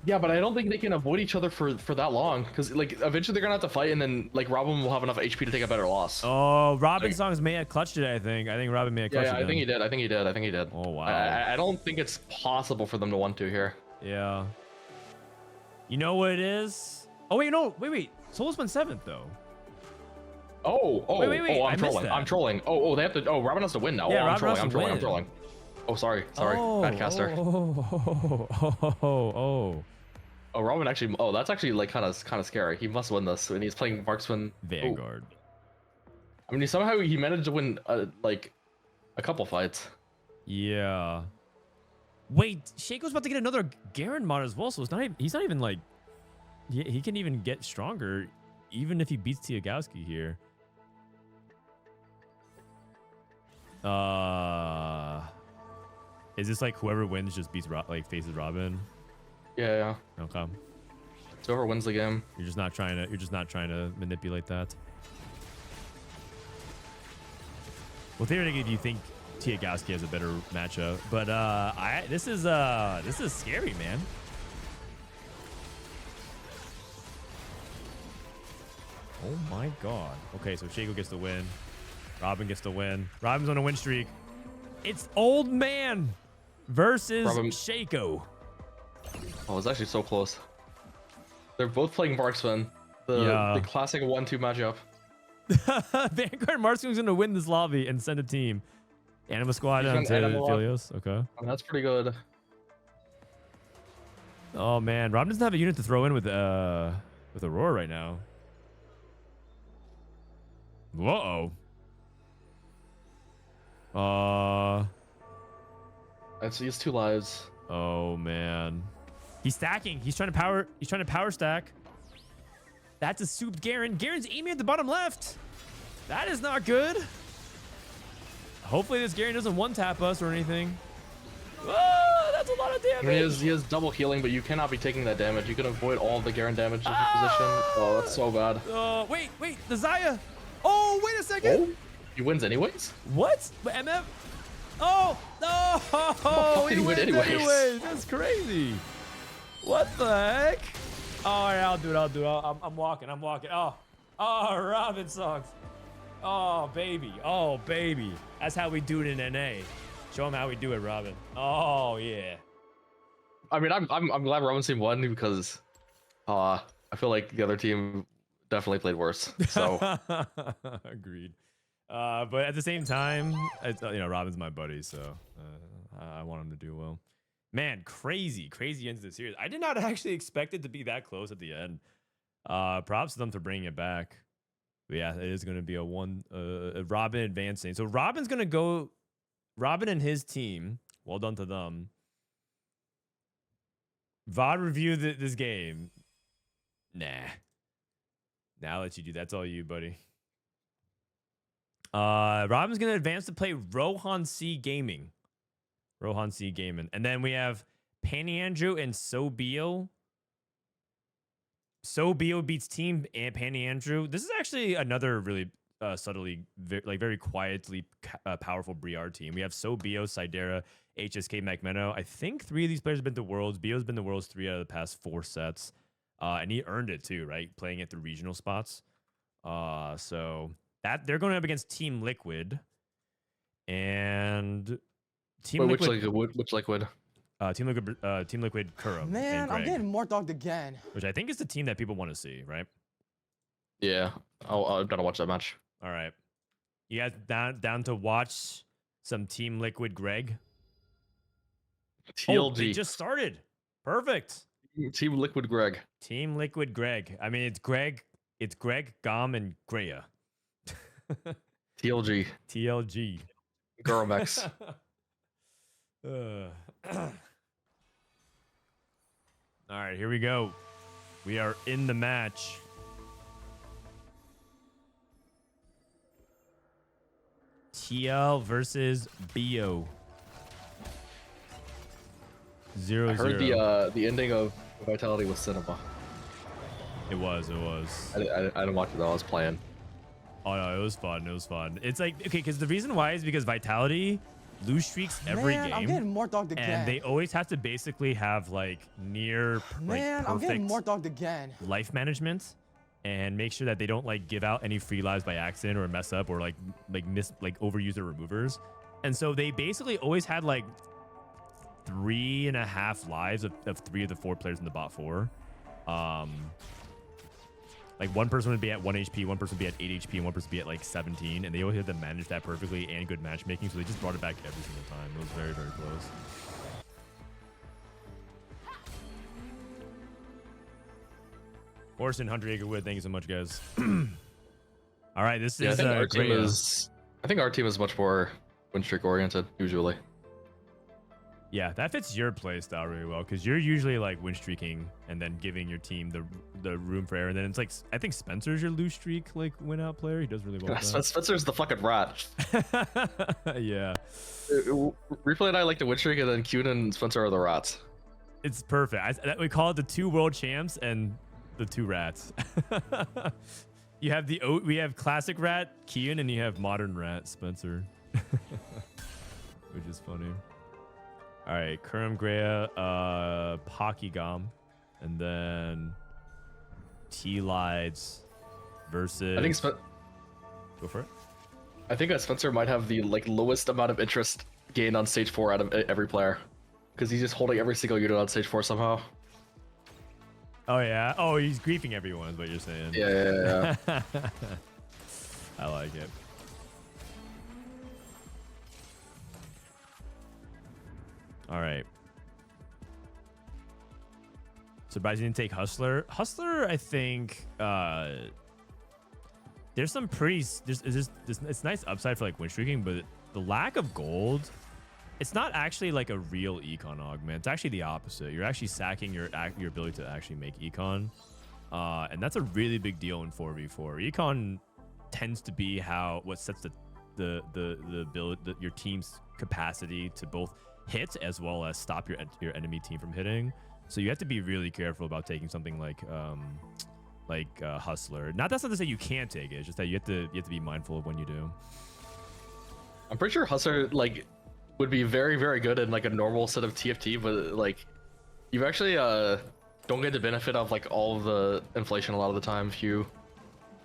Yeah, but I don't think they can avoid each other for that long, because like eventually they're gonna have to fight, and then like Robin will have enough HP to take a better loss. Oh, Robinsongz may have clutched it. I think Robin may have clutched it. Yeah, I think he did. Oh wow. I don't think it's possible for them to 1-2 here. Yeah. You know what it is? Oh wait, no, wait. Solos went 7th though. Oh, Wait, I I'm missed trolling. that. I'm trolling. Oh, they have to. Oh, Robin has to win now. Yeah, I'm Robin has trolling. to I'm win. trolling. Oh, sorry. Bad caster. Oh, Robin actually. Oh, that's actually like kind of scary. He must win this, and he's playing Marksman Vanguard. I mean, somehow he managed to win like a couple fights. Yeah. Wait, Shaco's about to get another Garen mod as well, so it's not even, he's not even like he can even get stronger even if he beats Tiagowski here. Is this like whoever wins just beats faces Robin? Yeah. Okay. So whoever wins the game. You're just not trying to manipulate that. Well, theoretically, do you think Tiagowski has a better matchup? But this is scary, man. Oh my god. Okay, so Shaco gets the win. Robin gets the win. Robin's on a win streak. It's Old Man versus Shaco. Oh, it's actually so close. They're both playing Marksman. The classic 1-2 matchup. Vanguard Marksman's gonna win this lobby and send a team. Anima Squad down to Philios. Okay. Oh, that's pretty good. Oh man, Robin doesn't have a unit to throw in with Aurora right now. Whoa. He has 2 lives. Oh man. He's stacking. He's trying to power stack. That's a souped Garen. Garen's aiming at the bottom left. That is not good. Hopefully this Garen doesn't one-tap us or anything. Whoa, that's a lot of damage. I mean, he has double healing, but you cannot be taking that damage. You can avoid all the Garen damage in your position. Oh, that's so bad. Wait, the Xayah. Oh, wait a second. Oh, he wins anyways? What? But MF? Oh, no. He wins anyways. That's crazy. What the heck? All right, I'll do it. I'm walking. Oh, Robinsongz. Oh, baby. That's how we do it in NA. Show him how we do it, Robin. Oh, yeah. I mean, I'm glad Robin's team won because I feel like the other team definitely played worse. So agreed. But at the same time, it's, Robin's my buddy, so I want him to do well. Man, crazy end to the series. I did not actually expect it to be that close at the end. Props to them for bringing it back. But yeah, it is going to be a Robin advancing. So Robin's going to go. Robin and his team. Well done to them. VOD review this game. Nah. Now I'll let you do that. That's all you, buddy. Robin's going to advance to play Rohan C Gaming. And then we have Panny Andrew and Sobio. Sobio beats Team and Panny Andrew. This is actually another really subtly, very quietly powerful Briard team. We have Sobio, Sidera, HSK, Magmeno. I think 3 of these players have been to Worlds. Bio's been to Worlds 3 out of the past 4 sets. And he earned it too, right? Playing at the regional spots. So that they're going up against Team Liquid. And Team Liquid. Which Liquid? Team Liquid Kuro. Man, I'm getting more dogged again. Which I think is the team that people want to see, right? Yeah, I'm gonna watch that match. All right, you guys down to watch some Team Liquid Greg? TLG. Oh, they just started. Perfect. Team Liquid Greg. Team Liquid Greg. I mean, it's Greg, Gom, and Greya. TLG. Girlmex. All right, here we go. We are in the match. TL versus Bio. 0-0. I heard the ending of Vitality was cinema. It was. I didn't watch it though. I was playing. Oh no, it was fun. It's like, okay, because the reason why is because Vitality lose streaks every game. I'm getting more dogged again. And they always have to basically have like near Man, I'm getting more dogged again. Life management and make sure that they don't like give out any free lives by accident or mess up or like overuse their removers. And so they basically always had like 3.5 lives of 3 of the 4 players in the bot 4. Like one person would be at 1 HP, one person would be at 8 HP, and one person would be at like 17, and they always had to manage that perfectly and good matchmaking, so they just brought it back every single time. It was very, very close. Orson, 100 Acre Wood, thank you so much, guys. All right, this is I think our great. team is much more win streak oriented usually. Yeah, that fits your play style really well because you're usually like win streaking and then giving your team the room for error. And then it's like I think Spencer's your lose streak like win out player. He does really well. With that. Spencer's the fucking rat. Yeah. Replay and I like the win streak, and then Kiyoon and Spencer are the rats. It's perfect. We call it the 2 world champs and the 2 rats. You have we have classic rat Kiyoon, and you have modern rat Spencer, which is funny. All right, Kurum Greya, Pokygom, and then Tleyds versus. I think Go for it. I think that Spencer might have the like lowest amount of interest gained on stage 4 out of every player, because he's just holding every single unit on stage 4 somehow. Oh yeah. Oh, he's griefing everyone, is what you're saying. Yeah. I like it. All right. Surprised you didn't take Hustler. Hustler, I think there's some pretty it's nice upside for like win streaking, but the lack of gold, it's not actually like a real econ augment. It's actually the opposite. You're actually sacking your ability to actually make econ, and that's a really big deal in 4v4. Econ tends to be what sets the your team's capacity to both hit as well as stop your enemy team from hitting. So you have to be really careful about taking something like Hustler. That's not to say you can't take it. It's just that you have to be mindful of when you do. I'm pretty sure Hustler like would be very, very good in like a normal set of TFT, but like you actually don't get the benefit of like all of the inflation a lot of the time. If you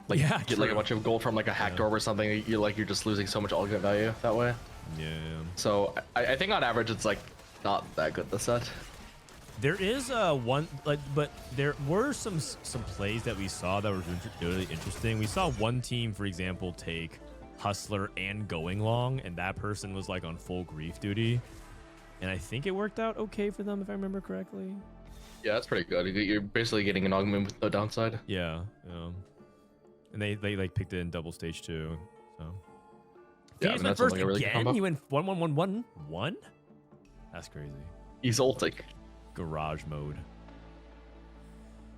like get like a bunch of gold from like a hacked orb or something, you're just losing so much augment value that way. Yeah. So I think on average it's like not that good, the set. There is but there were some plays that we saw that were really interesting. We saw one team, for example, take Hustler and Going Long, and that person was like on full grief duty, and I think it worked out okay for them if I remember correctly. Yeah, that's pretty good. You're basically getting an augment with no downside. Yeah. And they like picked it in double stage too. So yeah, Phoenix went first again. He went 1-1-1-1-1. That's crazy. He's ulting. Garage mode.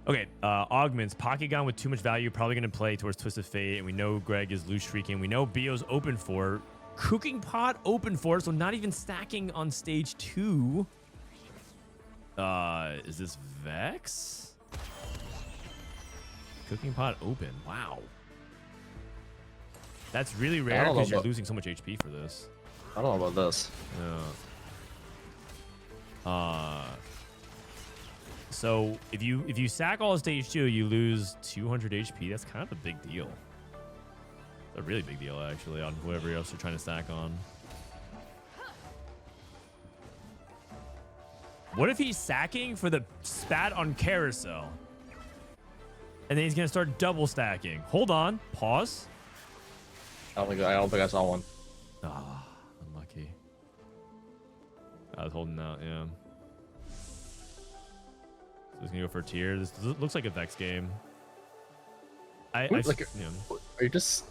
Okay, augments. Pokygon with too much value, probably going to play towards Twist of Fate, and we know Greg is loose streaking. We know Bio's open for. Cooking Pot open for, so not even stacking on stage 2. Is this Vex? Cooking Pot open. Wow. That's really rare because you're losing so much HP for this. I don't know about this. Yeah. So if you sack all of stage 2, you lose 200 HP. That's kind of a big deal. It's a really big deal actually on whoever else you're trying to stack on. What if he's sacking for the spat on Carousel? And then he's gonna start double stacking. Hold on. Pause. I don't think I saw one. Ah, unlucky. I was holding out, yeah. So he's gonna go for a tier. This looks like a Vex game. Are you just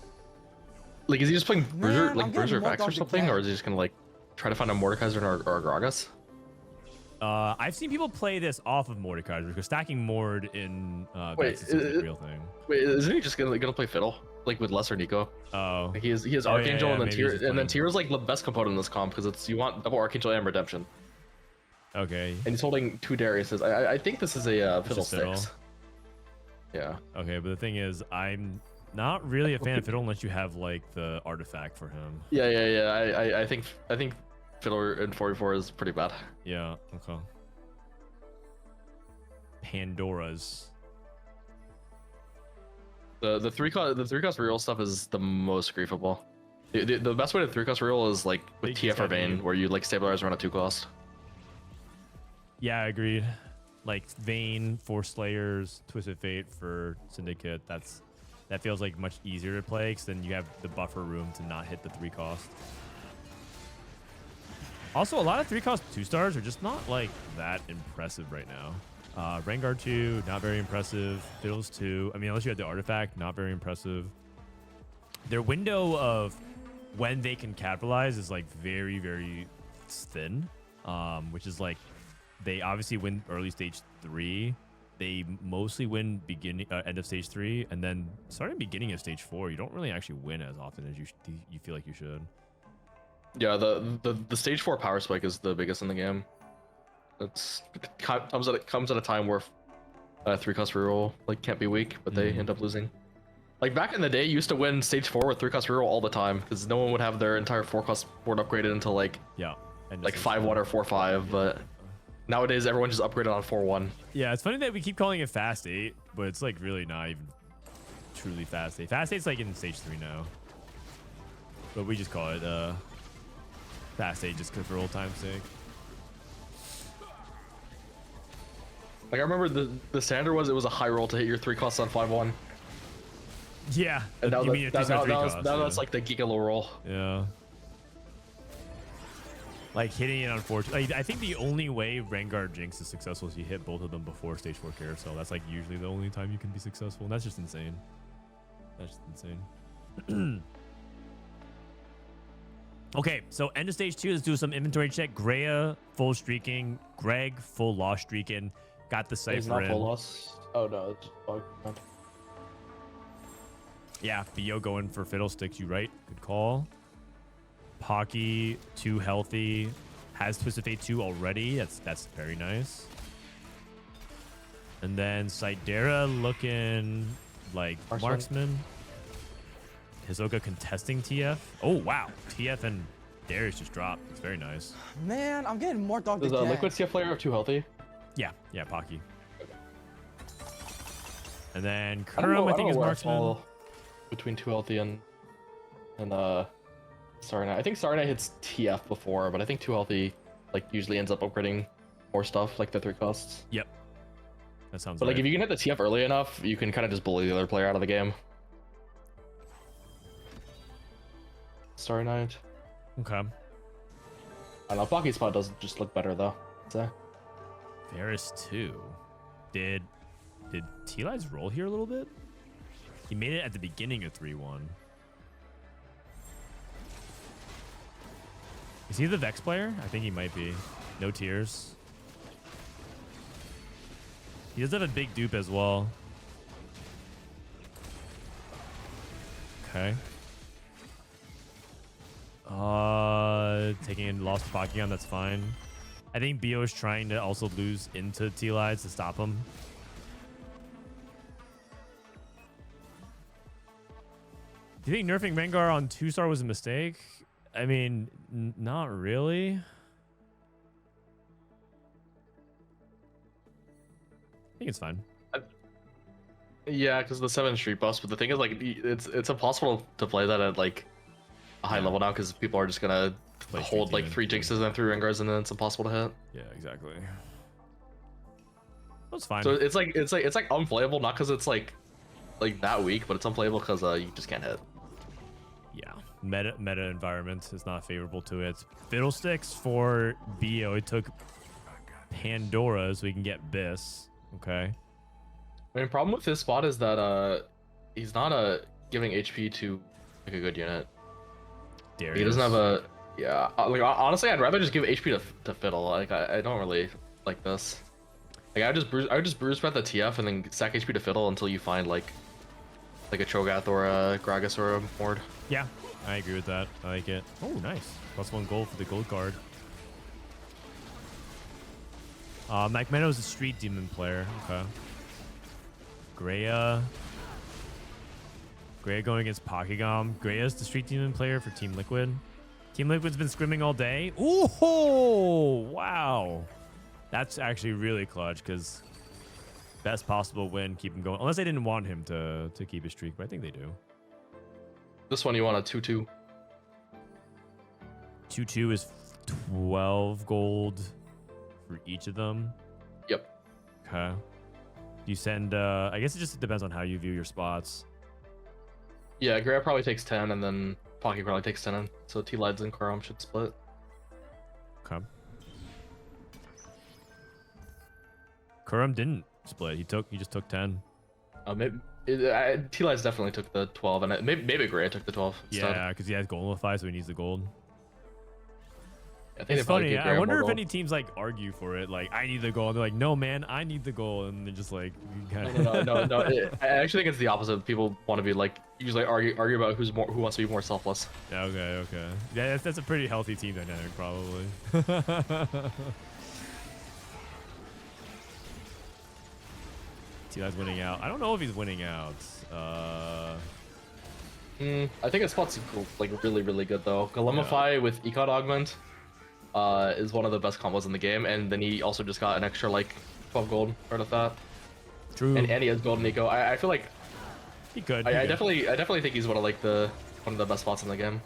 like, is he just playing Bruiser Vex or something, or is he just gonna like try to find a Mordekaiser or a Gragas? I've seen people play this off of Mordekaiser because stacking Mord in Vex is a real thing. Wait, isn't he just gonna play Fiddle like with lesser Nico? Oh, like he has Archangel and then Tier, and then Tier is like the best component in this comp because it's you want double Archangel and Redemption. Okay. And he's holding 2 Dariuses. I think this is a Fiddlesticks. Yeah. Okay, but the thing is, I'm not really a fan of Fiddle unless you have like the artifact for him. Yeah. I think Fiddle in 44 is pretty bad. Yeah. Okay. Pandora's. The 3-cost reroll stuff is the most griefable. The best way to 3-cost reroll is like with TF or Bane, where you like stabilize around a 2-cost. Yeah, I agreed. Like Vayne for Slayers, Twisted Fate for Syndicate. That feels like much easier to play because then you have the buffer room to not hit the 3 cost. Also, a lot of 3 cost 2-stars are just not like that impressive right now. Rengar 2, not very impressive. Fiddles 2, I mean, unless you had the artifact, not very impressive. Their window of when they can capitalize is like very, very thin, which is like they obviously win early stage 3. They mostly win beginning end of stage 3, and then starting beginning of stage 4, you don't really actually win as often as you feel like you should. Yeah, the stage 4 power spike is the biggest in the game. It comes at a time where 3-cost reroll like can't be weak, but they end up losing. Like back in the day, you used to win stage 4 with 3-cost reroll all the time because no one would have their entire 4-cost board upgraded until like 5-1 or 4-5. But nowadays, everyone just upgraded on 4-1. Yeah, it's funny that we keep calling it fast 8, but it's like really not even truly fast 8. Fast 8's like in stage 3 now, but we just call it fast 8 just for old time's sake. Like I remember the standard was it was a high roll to hit your 3 costs on 5-1. Yeah, and that was was like the Giga low roll. Yeah. Like hitting it on 4. Like, I think the only way Rengar Jinx is successful is you hit both of them before stage 4 carousel. That's like usually the only time you can be successful, and that's just insane. That's just insane. Okay, so end of stage 2. Let's do some inventory check. Greya full streaking. Greg full loss streaking. Got the Cypher He's not in. full loss. Oh no, it's Augment. Yeah, Bio going for Fiddlesticks. You right. Good call. Pocky 2 healthy. Has Twisted Fate 2 already. That's very nice. And then Sidera looking like marksman. Hisoka contesting TF. Oh wow, TF and Darius just dropped. It's very nice. Man, I'm getting more dogged Is again. Liquid TF player 2 healthy? Yeah, Pocky. And then Kurum, I think, is marksman. Between 2 healthy and Sarnite. I think Sarnite hits TF before, but I think 2 healthy like usually ends up upgrading more stuff like the 3 costs. Yep. That sounds But like right. if you can hit the TF early enough, you can kind of just bully the other player out of the game. Sarnite. Okay. I don't know, Pocky spot does just look better though. So. Varus 2. Did Tleyds roll here a little bit? He made it at the beginning of 3-1. Is he the Vex player? I think he might be. No tears. He does have a big dupe as well. Okay. Taking in lost Pokemon, that's fine. I think Bio is trying to also lose into Tleyds to stop him. Do you think nerfing Rengar on 2-star was a mistake? I mean, not really. I think it's fine. Yeah, because the 7 street buffs, but the thing is, like, it's impossible to play that at like a high level now because people are just gonna hold like 3 Jinxes and 3 Rengars, and then it's impossible to hit. Yeah, exactly. That's fine. So it's like unplayable, not because it's like that weak, but it's unplayable because you just can't hit. Yeah, meta environment is not favorable to it. Fiddlesticks for Bio. It took Pandora so we can get Biss. Okay. I mean, problem with his spot is that he's not giving HP to like a good unit. Darius. He doesn't have a like honestly, I'd rather just give HP to Fiddle. Like I don't really like this. Like I would just bruise spread the TF and then stack HP to Fiddle until you find like a Cho'Gath or a Gragas or a Mord. Yeah, I agree with that. I like it. Oh, nice. +1 gold for the gold card. Mike Meadows is a street demon player. Okay. Greya going against Pokegom. Greya's the street demon player for Team Liquid. Team Liquid's been scrimming all day. Ooh, wow. That's actually really clutch because best possible win, keep him going. Unless they didn't want him to keep his streak, but I think they do. This one you want a 2-2. 2-2 is 12 gold for each of them. Yep. Okay. You send, I guess it just depends on how you view your spots. Yeah, Gray probably takes 10, and then Pocky probably takes 10. So Tleyds and Karam should split. Okay. Karam didn't split. He just took 10. Tleyds definitely took the 12, and maybe Gray took the 12 instead. Yeah, because he has Golemify, so he needs the gold. I think It's funny. I wonder if any teams like argue for it. Like, I need the goal. And they're like, no, man, I need the goal. And they're just like, No. I actually think it's the opposite. People want to be like usually argue about who wants to be more selfless. Okay. Yeah, that's a pretty healthy team dynamic, probably. Tleyds winning out. I don't know if he's winning out. I think his spot's like really good though. Golemify with Econ Augment is one of the best combos in the game, and then he also just got an extra like 12 gold right off that. True. And he has golden eco. I feel like he could. I definitely think he's one of the best spots in the game.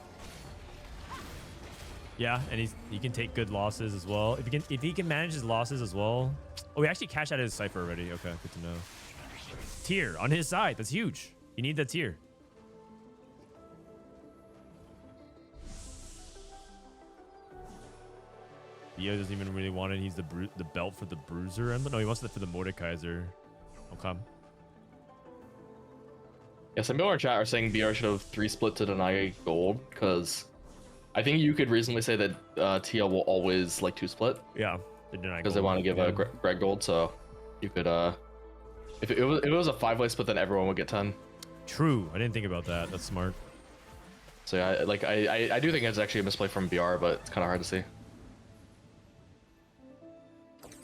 Yeah, and he can take good losses as well. If he can manage his losses as well. Oh, he actually cashed out his Cypher already. Okay, good to know. Tier on his side. That's huge. You need that tier. Theo doesn't even really want it. He's the belt for the Bruiser Emblem. No, he wants it for the Mordekaiser. Okay. Yeah, some people in our chat are saying BR should have 3 split to deny gold, because I think you could reasonably say that TL will always like 2 split. Yeah, they deny because they want to give Greg gold, so you could if it was a 5-way split, then everyone would get 10. True, I didn't think about that. That's smart. So yeah, like I do think it's actually a misplay from BR, but it's kind of hard to see.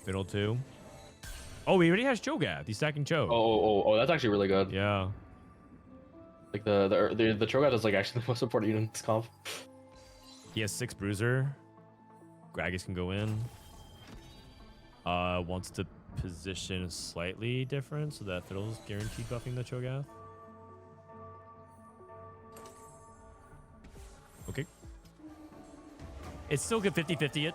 Fiddle 2. Oh, he already has Cho'Gath. He's stacking Cho. Oh, that's actually really good. Yeah. Like the Cho'Gath is like actually the most important unit in this comp. He has 6 Bruiser. Gragas can go in. Wants to position slightly different so that Fiddle's guaranteed buffing the Cho'Gath. Okay. It's still good 50-50 it.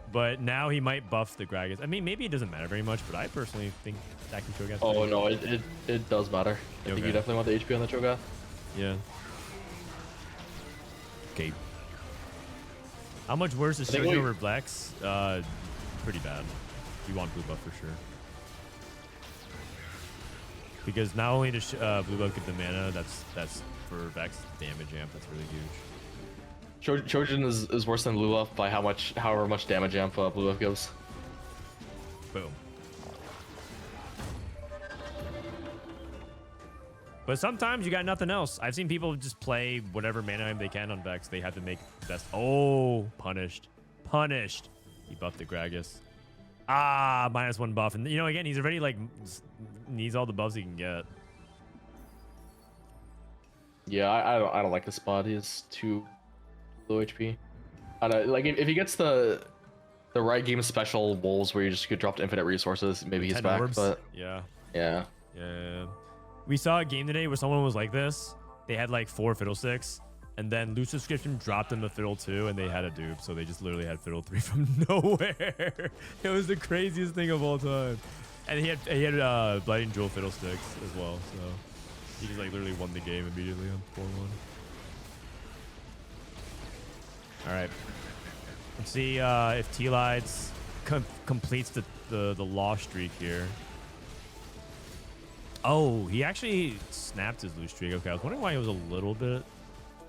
But now he might buff the Gragas. I mean, maybe it doesn't matter very much, but I personally think stacking Cho'Gath. Oh no, it does matter. I think you definitely want the HP on the Cho'Gath. Yeah. Okay. How much worse is Shogun over Blex? Pretty bad. You want blue buff for sure. Because not only does blue buff get the mana, that's for Vex damage amp. That's really huge. Trojan is worse than blue buff by however much damage amp blue buff gives. Boom. But sometimes you got nothing else. I've seen people just play whatever mana item they can on Vex. They have to make the best. Oh, punished. Punished. He buffed the Gragas. Ah, -1 buff. And, you know, again, he's already, like, needs all the buffs he can get. Yeah, I don't like this spot. He's too low HP. I don't, like, if he gets the right game special wolves where you just get dropped infinite resources, maybe he's back. But yeah. We saw a game today where someone was like this. They had like 4 Fiddlesticks, and then loot subscription dropped them a Fiddle 2, and they had a dupe. So they just literally had Fiddle 3 from nowhere. It was the craziest thing of all time. And he had Blighting Jewel Fiddlesticks as well. So he just like literally won the game immediately on 4-1. All right. Let's see if Tleyds completes the loss streak here. Oh, he actually snapped his lose streak. Okay, I was wondering why he was a little bit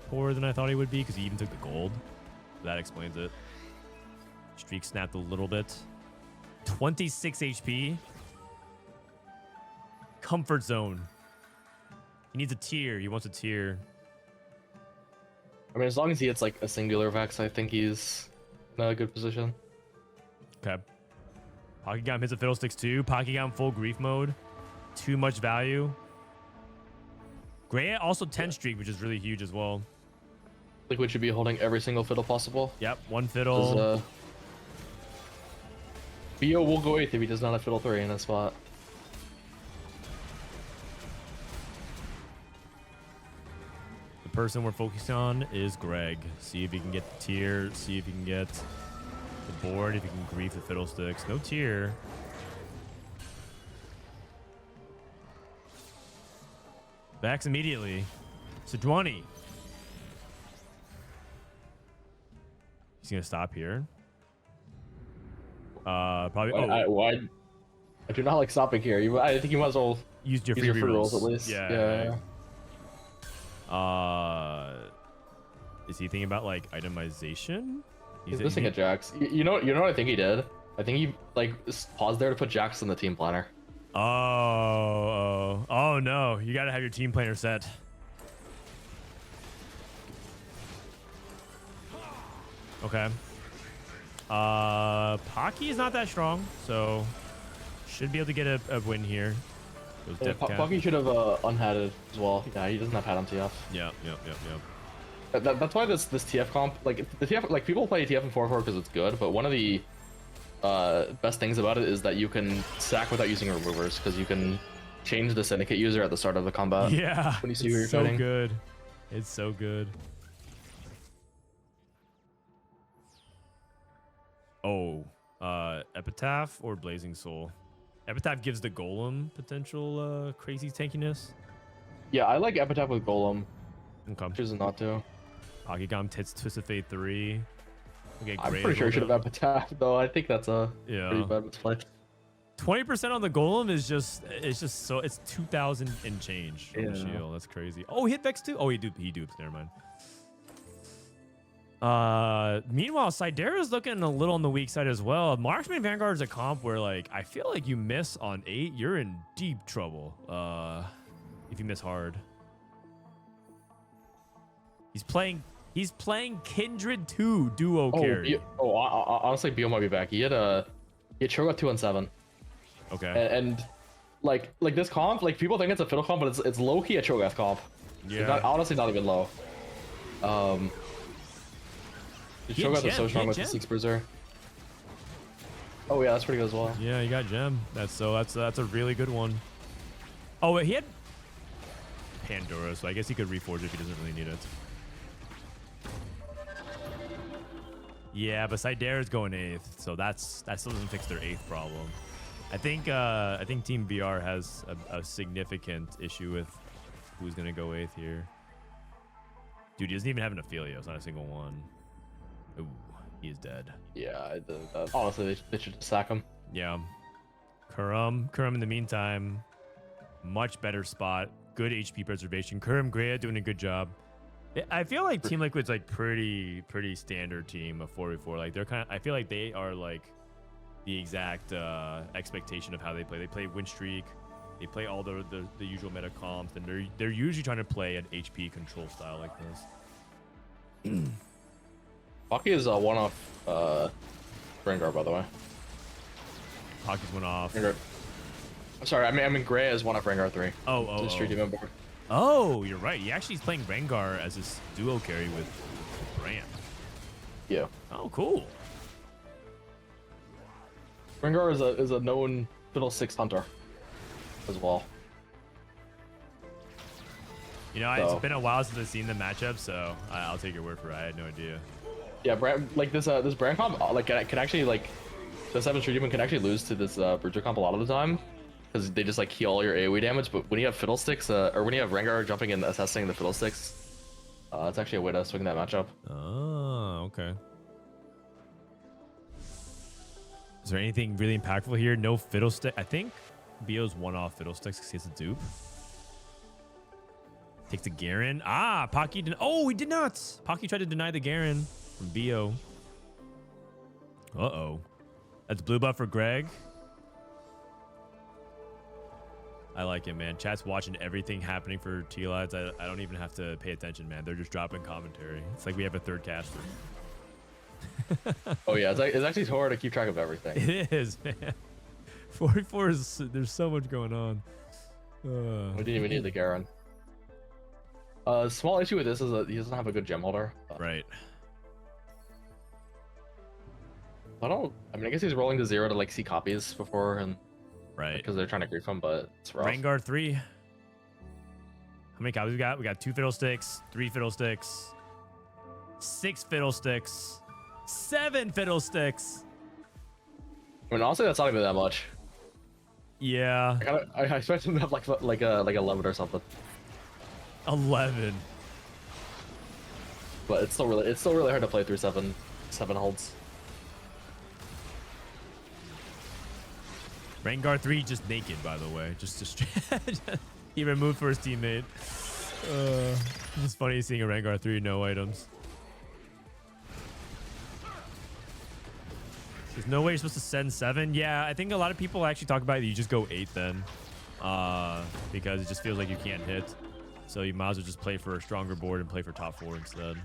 poorer than I thought he would be, because he even took the gold. That explains it. Streak snapped a little bit. 26 HP. Comfort zone. He needs a tier. He wants a tier. I mean, as long as he hits like a singular Vex, I think he's in a good position. Okay. Pokkygam hits a Fiddlesticks too. Pokkygam full grief mode. Too much value. Gray also 10 streak, which is really huge as well. Liquid should be holding every single fiddle possible. Yep, 1 fiddle. BO will go 8th if he does not have fiddle 3 in that spot. The person we're focused on is Greg. See if he can get the tier. See if he can get the board. If he can grief the Fiddlesticks. No tier. Backs immediately. So 20. He's gonna stop here. Probably. I do not like stopping here. I think you might as well use your free rolls at least. Yeah. Is he thinking about like itemization? He's missing a Jax. You know what I think he did? I think he like paused there to put Jax in the team planner. Oh no! You gotta have your team planner set. Okay. Pocky is not that strong, so should be able to get a win here. Pocky should have unhatted as well. Yeah, he doesn't have hat on TF. Yep. That's why this TF comp, like the TF, like people play TF in 4-4 because it's good, but one of the best things about it is that you can sack without using removers because you can change the syndicate user at the start of the combat. Yeah, when you see who you're so fighting. Good. It's so good. Oh, Epitaph or Blazing Soul? Epitaph gives the Golem potential crazy tankiness. Yeah, I like Epitaph with Golem. Okay. Choosing not to. Pokygom Tits Twisted Fate 3. Okay, I'm pretty sure he should have Epitaph though. I think that's a pretty bad misplay. 20% on the Golem is just so it's 2,000 and change from the shield. That's crazy. Oh, he hit Vex too. Oh, he dupes. Never mind. Meanwhile, Sidera's looking a little on the weak side as well. Marksman Vanguard is a comp where like I feel like you miss on 8, you're in deep trouble. If you miss hard. He's playing Kindred 2 duo carry. Honestly, Bio might be back. He had Cho'Gath 2 and 7. Okay. And like this comp, like people think it's a fiddle comp, but it's low key a Cho'Gath comp. Yeah. Honestly, not even low. Cho'Gath is so strong with the 6 bruiser. Oh yeah, that's pretty good as well. Yeah, you got Gem. That's a really good one. Oh, wait, he had Pandora, so I guess he could reforge if he doesn't really need it. Yeah, but Sidera's going 8th, so that still doesn't fix their 8th problem. I think Team VR has a significant issue with who's gonna go 8th here. Dude, he doesn't even have an Ophelia. It's not a single one. Ooh, he is dead. Yeah, honestly, they should just sack him. Yeah. Kurum in the meantime, much better spot. Good HP preservation. Kurum Greya doing a good job. I feel like Team Liquid's like pretty standard team of 4v4. Like they're I feel like they are like the exact expectation of how they play. They play win streak. They play all the usual meta comps, and they're usually trying to play an HP control style like this. Pocky is one off Rengar, by the way. Pocky's one off. Rengar. I'm sorry, I mean Greya is one off Rengar 3. Oh. Street Demon board. Oh, you're right. He actually is playing Rengar as his duo carry with Brand. Yeah. Oh, cool. Rengar is a known Fiddle 6 hunter as well. You know, it's been a while since I've seen the matchup, so I'll take your word for it. I had no idea. Yeah, like this Brand comp like can actually like the 7 Street Demon can actually lose to this Bridger comp a lot of the time. Because they just like heal all your AoE damage, but when you have Fiddlesticks, or when you have Rengar jumping and assessing the Fiddlesticks, it's actually a way to swing that matchup. Oh, okay. Is there anything really impactful here? No Fiddlestick. I think Bio's one off Fiddlesticks because he has a dupe. Takes the Garen. Ah, Pocky did. Oh, he did not. Pocky tried to deny the Garen from Bio. Uh-oh. That's blue buff for Greg. I like it, man. Chat's watching everything happening for Tleyds. I don't even have to pay attention, man. They're just dropping commentary. It's like we have a third caster. Oh yeah, it's actually hard to keep track of everything. It is, man. 44 is there's so much going on. We didn't even need the Garen. Small issue with this is that he doesn't have a good gem holder. Right. I mean, I guess he's rolling to 0 to like see copies before and. Right. Because they're trying to grief him, but it's rough. Rengar 3. How many copies we got? We got 2 Fiddlesticks, 3 Fiddlesticks, 6 Fiddlesticks, 7 Fiddlesticks. I mean, honestly, that's not even that much. Yeah. I expect him to have like 11 or something. 11. But it's still really hard to play through seven holds. Rengar 3 just naked, by the way. Just he removed for his teammate. It's funny seeing a Rengar 3 no items. There's no way you're supposed to send 7. Yeah, I think a lot of people actually talk about it. You just go 8 then, because it just feels like you can't hit. So you might as well just play for a stronger board and play for top 4 instead.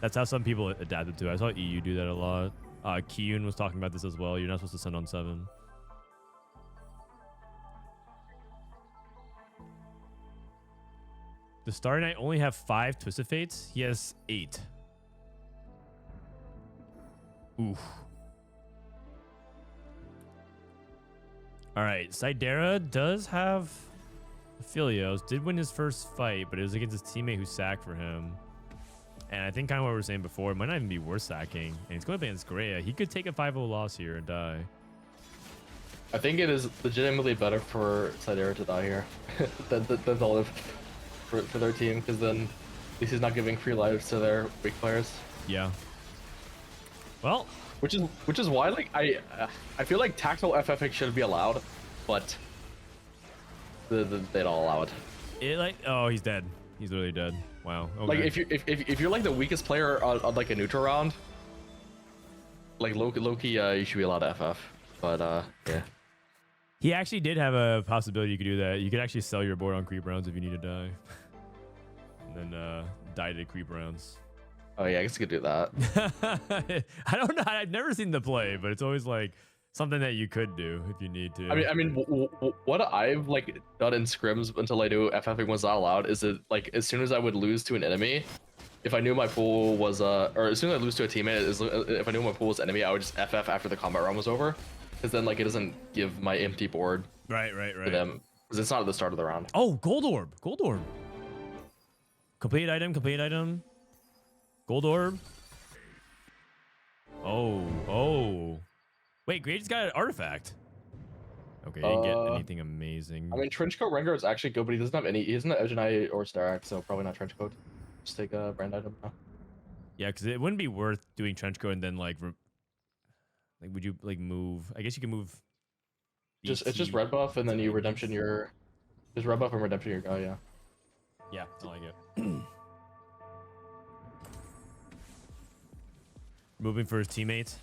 That's how some people adapted to it. I saw EU do that a lot. Kiyoon was talking about this as well. You're not supposed to send on 7. The Starry Night only have 5 Twisted Fates. He has 8. Oof. All right, Sidera does have Aphelios. Did win his first fight, but it was against his teammate who sacked for him. And I think kind of what we were saying before, it might not even be worth sacking. And he's going up against Greya. He could take a 5-0 loss here and die. I think it is legitimately better for Sidera to die here than to live for their team, because then at least he's not giving free lives to their weak players. Yeah. Well, which is why like I feel like tactical FFing should be allowed, but they don't allow it. Oh, he's dead. He's literally dead. Wow. Okay. Like if you're like the weakest player on like a neutral round, like Loki, you should be allowed to FF. But yeah. He actually did have a possibility you could do that. You could actually sell your board on creep rounds if you need to die. And then die to creep rounds. Oh yeah, I guess you could do that. I don't know. I've never seen the play, but it's always like something that you could do if you need to. I mean, what I've like done in scrims until I knew FFing was not allowed is that like as soon as I would lose to an enemy, if I knew my pool was or as soon as I lose to a teammate, if I knew my pool was enemy, I would just FF after the combat round was over, because then like it doesn't give my empty board right to them, because it's not at the start of the round. Oh, gold orb. Complete item. Gold orb. Oh. Wait, Grade's got an artifact. Okay, he didn't get anything amazing. I mean, Trenchcoat Rengar is actually good, but he doesn't have any. He doesn't have Edge or Starak, so probably not Trenchcoat. Just take a brand item now. Yeah, because it wouldn't be worth doing Trenchcoat and then like would you like move? I guess you can move. It's just red buff, and then you redemption your. Just red buff and redemption your guy. Yeah. Yeah, I like it. Moving for his teammates.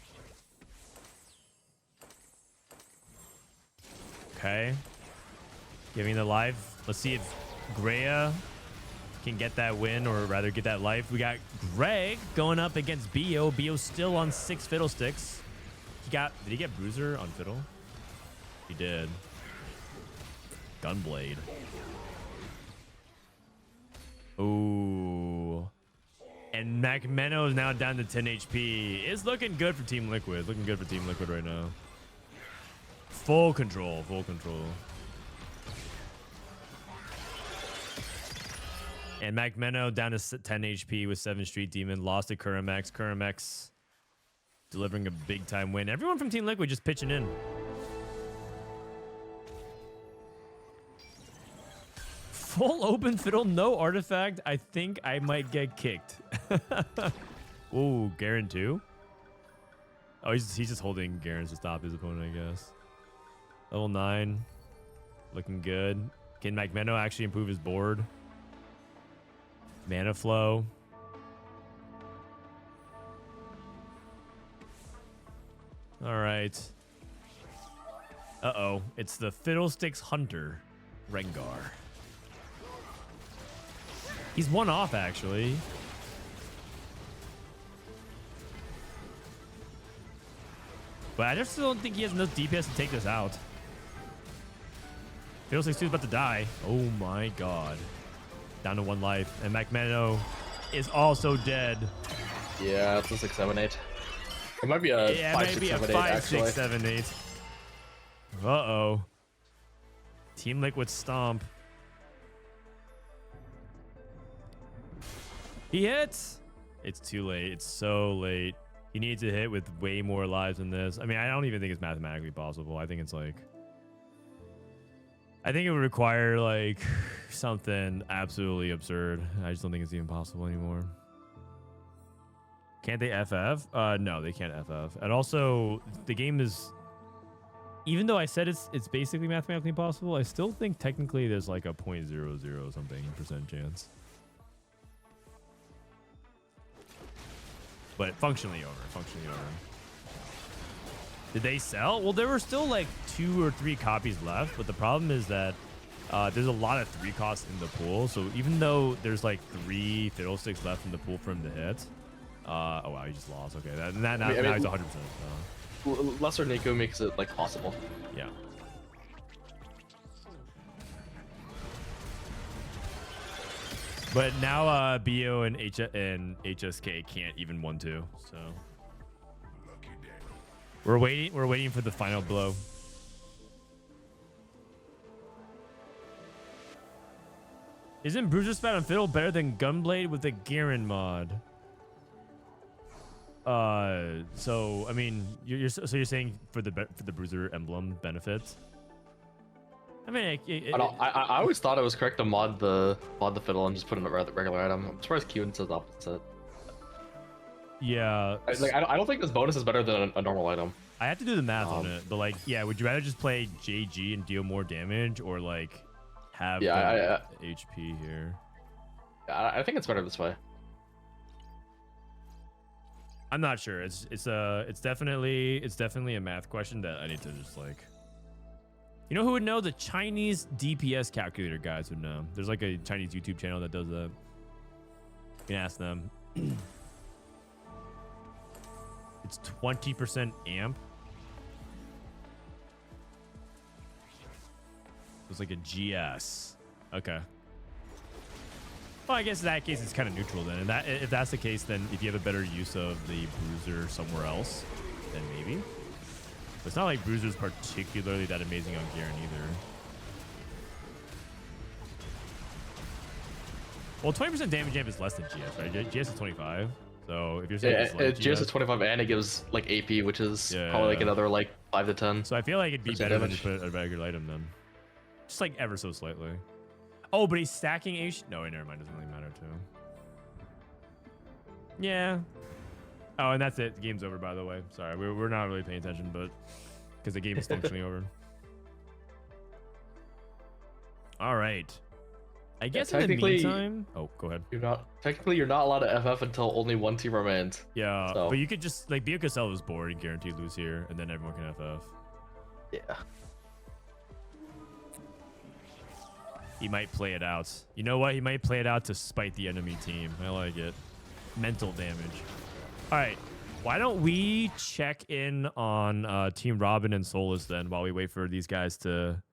Okay. Giving the life. Let's see if Greya can get that win, or rather get that life. We got Greg going up against Bio. Bio's still on 6 Fiddlesticks. Did he get Bruiser on Fiddle? He did. Gunblade. Ooh. And McMeno is now down to 10 HP. It's looking good for Team Liquid. Looking good for Team Liquid right now. Full control. And McMeno down to 10 HP with 7 Street Demon. Lost to Kuramex. Kuramex delivering a big time win. Everyone from Team Liquid just pitching in. Full open Fiddle, no artifact. I think I might get kicked. Ooh, Garen too? Oh, he's just holding Garen to stop his opponent, I guess. Level 9. Looking good. Can McMeno actually improve his board? Mana flow. All right. Uh-oh. It's the Fiddlesticks Hunter, Rengar. He's one off, actually. But I just don't think he has enough DPS to take this out. Fiddlesticks 2 is about to die. Oh my god. Down to 1 life. And McMeno is also dead. Yeah, it's a 6, 7, 8. It might be a 5, 6, 7, 8, 5, 6, 7, 8. Uh-oh. Team Liquid Stomp. He hits. It's too late. It's so late. He needs to hit with way more lives than this. I mean, I don't even think it's mathematically possible. I think it's like I think it would require like something absolutely absurd. I just don't think it's even possible anymore. Can't they FF? No, they can't FF. And also, the game is, even though I said it's basically mathematically possible, I still think technically there's like a 0.00 something % chance. But functionally over. Functionally over. Did they sell? Well, there were still like 2 or 3 copies left, but the problem is that there's a lot of 3 costs in the pool. So even though there's like 3 fiddlesticks left in the pool for him to hit, oh wow, he just lost. Okay, now he's 100%. Lesser Nico makes it like possible. Yeah. But now BO and HSK can't even 1-2. So we're waiting for the final blow. Isn't Bruiser Spat on Fiddle better than Gunblade with the Garen mod? So I mean, you're saying for the Bruiser emblem benefits? I mean, I always thought it was correct to mod the fiddle and just put in a regular item. I'm surprised Kiyoon says opposite. Yeah. I don't think this bonus is better than a normal item. I have to do the math on it, but like, yeah, would you rather just play JG and deal more damage, or like have HP here? I think it's better this way. I'm not sure. It's definitely a math question that I need to just like. You know who would know? The Chinese DPS calculator guys would know. There's like a Chinese YouTube channel that does that. You can ask them. It's 20% amp. It's like a GS. Okay. Well, I guess in that case it's kind of neutral then. And that, if that's the case, then if you have a better use of the bruiser somewhere else, then maybe. But it's not like bruiser's particularly that amazing on Garen either. Well, 20% damage amp is less than GS, right? GS is 25. So if you're saying it's like GS is 25 and it gives like AP, which is probably like another like 5 to 10. So I feel like it'd be better than just put a regular item then. Just like ever so slightly. Oh, but he's stacking H. No, never mind. Doesn't really matter too. Yeah. Oh, and that's it. The game's over, by the way. Sorry, we're not really paying attention, but because the game is functionally over. All right. I guess in the meantime. Oh, go ahead. You're not allowed to FF until only one team remains. Yeah, but you could just like Vclf was bored and guaranteed lose here, and then everyone can FF. Yeah. He might play it out. You know what? He might play it out to spite the enemy team. I like it. Mental damage. All right. Why don't we check in on Team Robin and Solus then while we wait for these guys to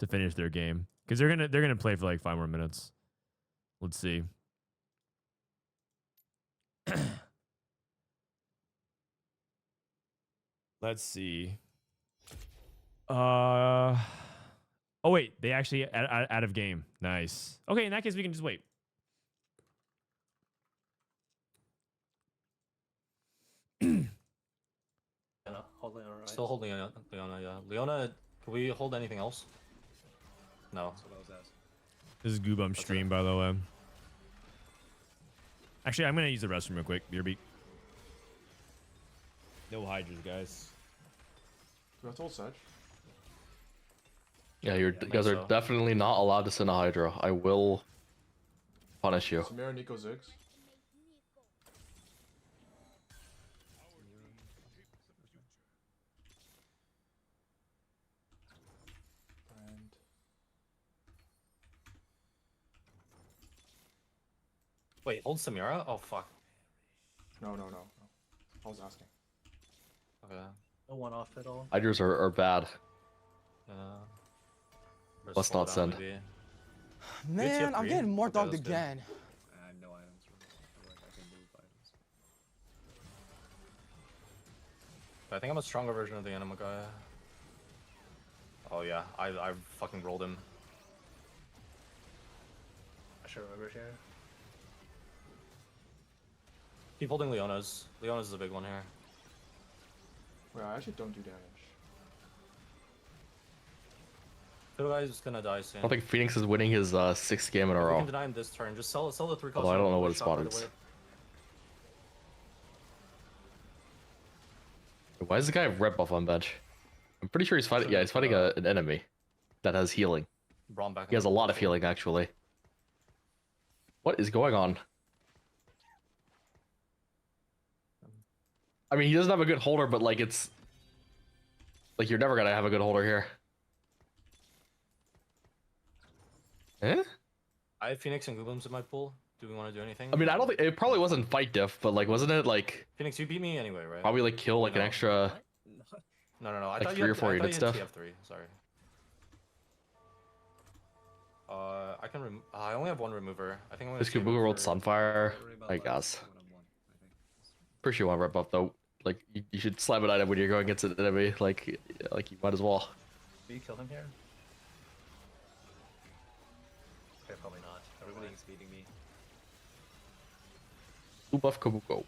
finish their game? Because they're gonna play for like 5 more minutes. Let's see. Let's see. Oh wait, they actually out of game. Nice. Okay, in that case we can just wait. Still holding Leona. Yeah, Leona. Can we hold anything else? No. This is Goobum stream, by the way. Actually, I'm gonna use the restroom real quick. BRB. No hydras, guys. That's all Sedge. Yeah, you guys are definitely not allowed to send a Hydra. I will punish you. Samira, Nico, Ziggs. Wait, hold Samira? Oh fuck. No. I was asking. Okay. No one off at all. Hydras are bad. Let's Let's not send. Man, I'm getting more dogged again. I have no items for me. I can move items. I think I'm a stronger version of the anima guy. Oh yeah, I fucking rolled him. I should remember here. Keep holding Leona's. Leona's is a big one here. Wait, I actually don't do damage. Fiddle guy's gonna die soon. I don't think Phoenix is winning his 6th game in a We row. can deny him this turn. Just sell the 3 cost. Although I don't know what his spot is. Why is the guy have red buff on bench? I'm pretty sure he's fighting. Yeah, he's fighting an enemy that has healing. Braum back. He has a lot of healing actually. What is going on? I mean, he doesn't have a good holder, but like it's like you're never gonna have a good holder here. Eh? I have Phoenix and Golems in my pool. Do we want to do anything? I mean, I don't think it probably wasn't fight diff, but like, wasn't it like Phoenix, you beat me anyway, right? probably like kill like an extra No. I like thought 3 you or had, 4 I unit thought stuff? you had TF3. Sorry. I can. I only have 1 remover. I think I'm gonna. This save it Kubuga rolled for- Sunfire, I guess. Pretty sure you want red buff though. Like you should slam an item when you're going against an enemy. Like you might as well. Do you kill him here? Okay, probably not. Everybody's beating me. Blue buff Kubugo.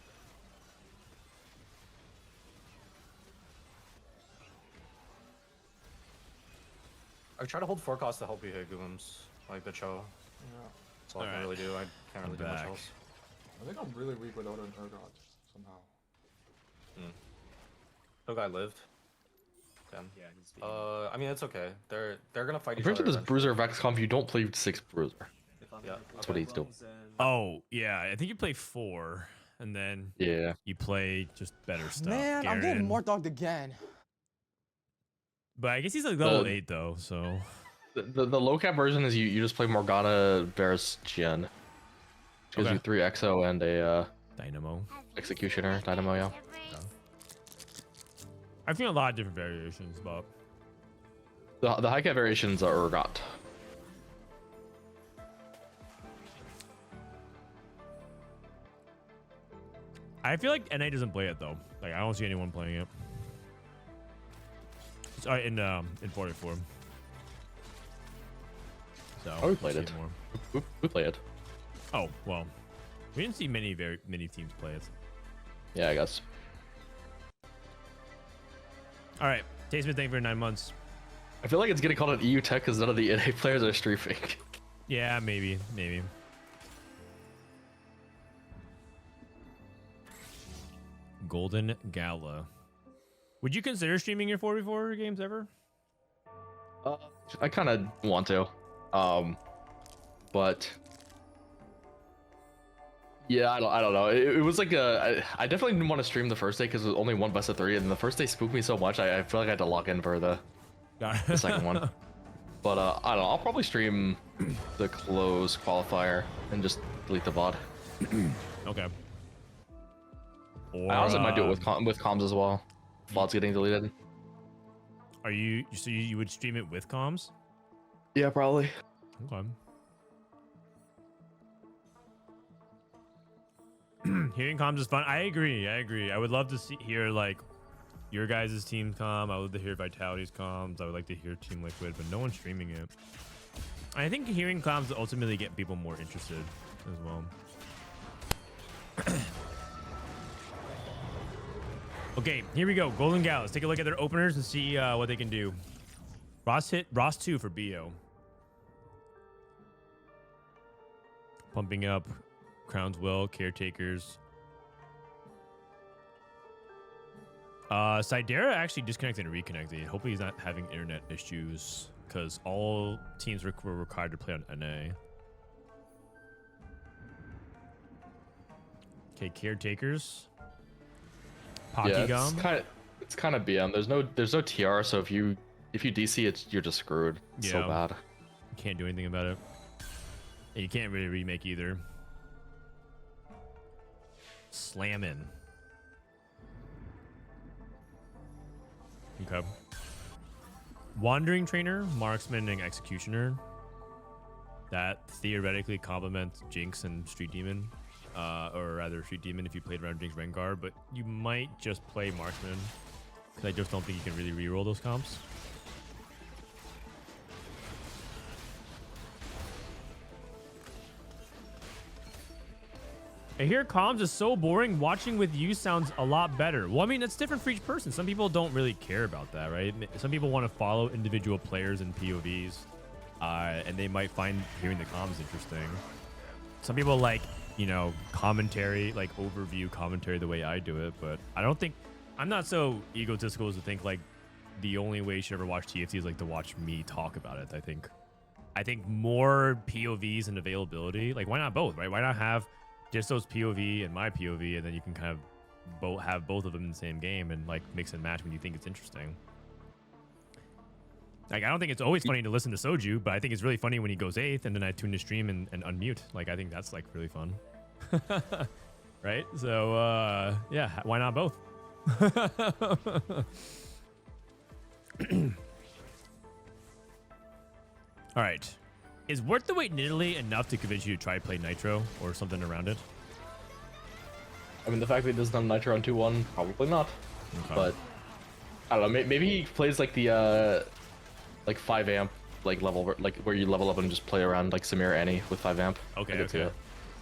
I try to hold 4 costs to help you hit Golems, like the Cho. That's all I can really do. I can't really do much else. I think I'm really weak without an Urgot somehow. The guy lived. Damn. Yeah, he's I mean, it's okay. They're gonna fight I'm each pretty other. sure this Bruiser Vex comp, you don't play 6 Bruiser. Yeah, That's what he's doing. Oh, yeah. I think you play 4, and then Yeah. you play just better stuff. Man, I'm getting Garen. more dogged again. But I guess he's like level 8 though, so. The low cap version is you just play Morgana, Varus, Jian. Gives Okay. you 3 Exo and a Dynamo. Executioner, Dynamo, yeah. I've seen a lot of different variations, but The high cap variations are Urgot. I feel like NA doesn't play it though. Like I don't see anyone playing it. Sorry, in 44. So Oh, we played we'll it. see more. We play it. Oh well, we didn't see many teams play it. Yeah, I guess. All right, Tasman, thank you for 9 months. I feel like it's getting called an EU tech because none of the NA players are streaming. Yeah, maybe. Golden Gala. Would you consider streaming your 4v4 games ever? I kind of want to, but yeah, I don't know. It was like I definitely didn't want to stream the first day because it was only 1 best of 3, and the first day spooked me so much. I feel like I had to log in for the second one. But I don't know. I'll probably stream the close qualifier and just delete the VOD. Okay. Or, I also might do it with comms as well. VOD's getting deleted. Are you so you would stream it with comms? Yeah, probably. Okay. Hearing comms is fun. I agree. I would love to hear like your guys' team comm. I would love to hear Vitality's comms. I would like to hear Team Liquid, but no one's streaming it. I think hearing comms will ultimately get people more interested as well. Okay, here we go. Golden Gal. Let's take a look at their openers and see what they can do. Ross 2 for BO. Pumping up Crown's Will, Caretakers. Sidera actually disconnected and reconnected. Hopefully he's not having internet issues because all teams were required to play on NA. Okay, Caretakers. Yeah, it's kind of BM. There's no TR, so if you DC, you're just screwed. It's so bad. You can't do anything about it. And you can't really remake either. Slammin'. Okay. Wandering Trainer, Marksman, and Executioner. That theoretically complements Jinx and Street Demon. Or rather Street Demon if you played around Jinx Rengar, but you might just play Marksman. Because I just don't think you can really reroll those comps. I hear comms is so boring. Watching with you sounds a lot better. Well, I mean, it's different for each person. Some people don't really care about that, right? Some people want to follow individual players and POVs, and they might find hearing the comms interesting. Some people like, you know, commentary, like overview commentary the way I do it, but I don't think, I'm not so egotistical as to think like the only way you should ever watch TFT is like to watch me talk about it. I think more POVs and availability, like why not both, right? Why not have just those POV and my POV, and then you can kind of have both of them in the same game and like mix and match when you think it's interesting. Like, I don't think it's always funny to listen to Soju, but I think it's really funny when he goes 8th and then I tune the stream and unmute. Like, I think that's like really fun. Right? So, yeah, why not both? All right. Is Worth the Wait in Italy enough to convince you to try play Nitro or something around it? I mean, the fact that he doesn't have Nitro on 2-1, probably not. Okay. But I don't know. Maybe he plays like the like 5 amp like level, like where you level up and just play around like Samir Annie with 5 amp. Okay. Okay.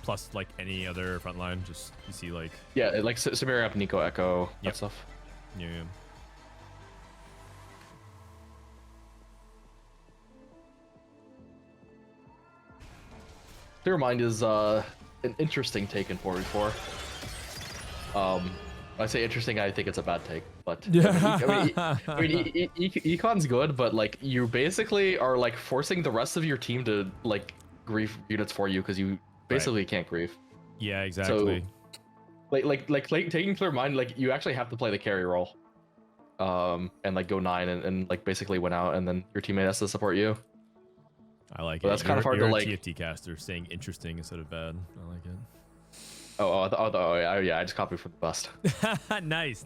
Plus like any other frontline, just you see like like Samir amp, Nico Echo, that stuff. Yeah. Clear Mind is an interesting take in 4v4. I say interesting, I think it's a bad take, but I mean, Econ's good, but like you basically are like forcing the rest of your team to like grief units for you because you basically can't grief. Yeah, exactly. So, like taking Clear Mind, like you actually have to play the carry role, and like go 9 and like basically win out, and then your teammate has to support you. I like it. That's kind of hard to like. TFT caster saying interesting instead of bad. I like it. Yeah, I just copied from the bust. Nice.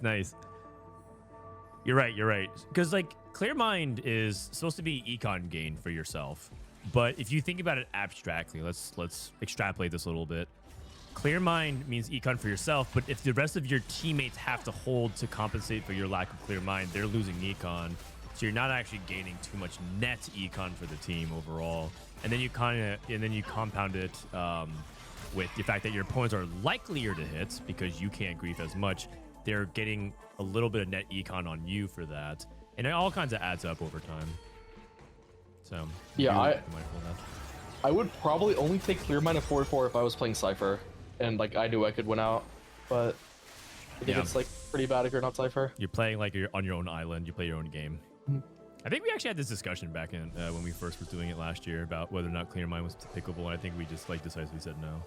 You're right. Because like Clear Mind is supposed to be econ gain for yourself, but if you think about it abstractly, let's extrapolate this a little bit. Clear Mind means econ for yourself, but if the rest of your teammates have to hold to compensate for your lack of Clear Mind, they're losing econ. So you're not actually gaining too much net econ for the team overall, and then you compound it with the fact that your opponents are likelier to hit because you can't grief as much. They're getting a little bit of net econ on you for that, and it all kinds of adds up over time. So yeah, I would probably only take Clear Mind at 4-4 if I was playing Cypher, and like I knew I could win out, but I think it's like pretty bad if you're not Cypher. You're playing like you're on your own island. You play your own game. I think we actually had this discussion back in when we first was doing it last year about whether or not Clear Mind was pickable, and I think we just like decisively said no.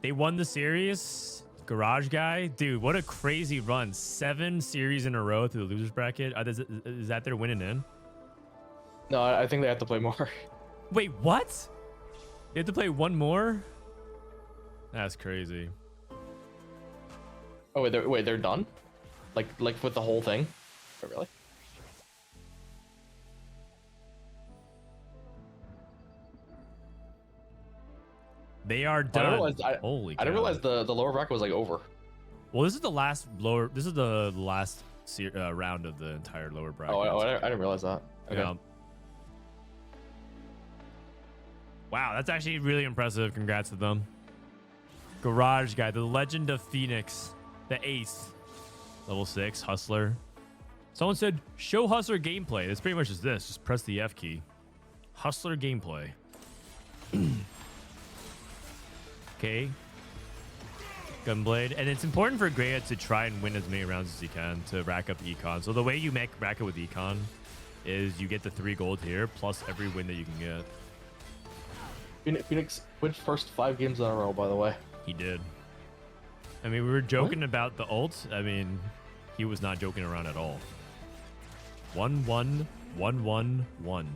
They won the series. Garage Guy, dude, what a crazy run! 7 series in a row through the losers bracket. Is that their winning in? No, I think they have to play more. Wait, what? They have to play one more? That's crazy. Oh wait, they're done? Like with the whole thing? Oh, really? They are done. Holy cow. I didn't realize the lower bracket was like over. Well, this is the last round of the entire lower bracket. I didn't realize that. Okay. Yeah. Wow, that's actually really impressive. Congrats to them. Garage Guy, the legend of Phoenix, the ace. Level 6, Hustler. Someone said, show Hustler gameplay. That's pretty much just this. Just press the F key. Hustler gameplay. Okay. Gunblade. And it's important for Greya to try and win as many rounds as he can to rack up econ. So the way you rack it with econ is you get the 3 gold here, plus every win that you can get. Phoenix wins first 5 games in a row, by the way. He did. I mean, we were joking about the ult. I mean, he was not joking around at all. 1-1, 1-1, 1.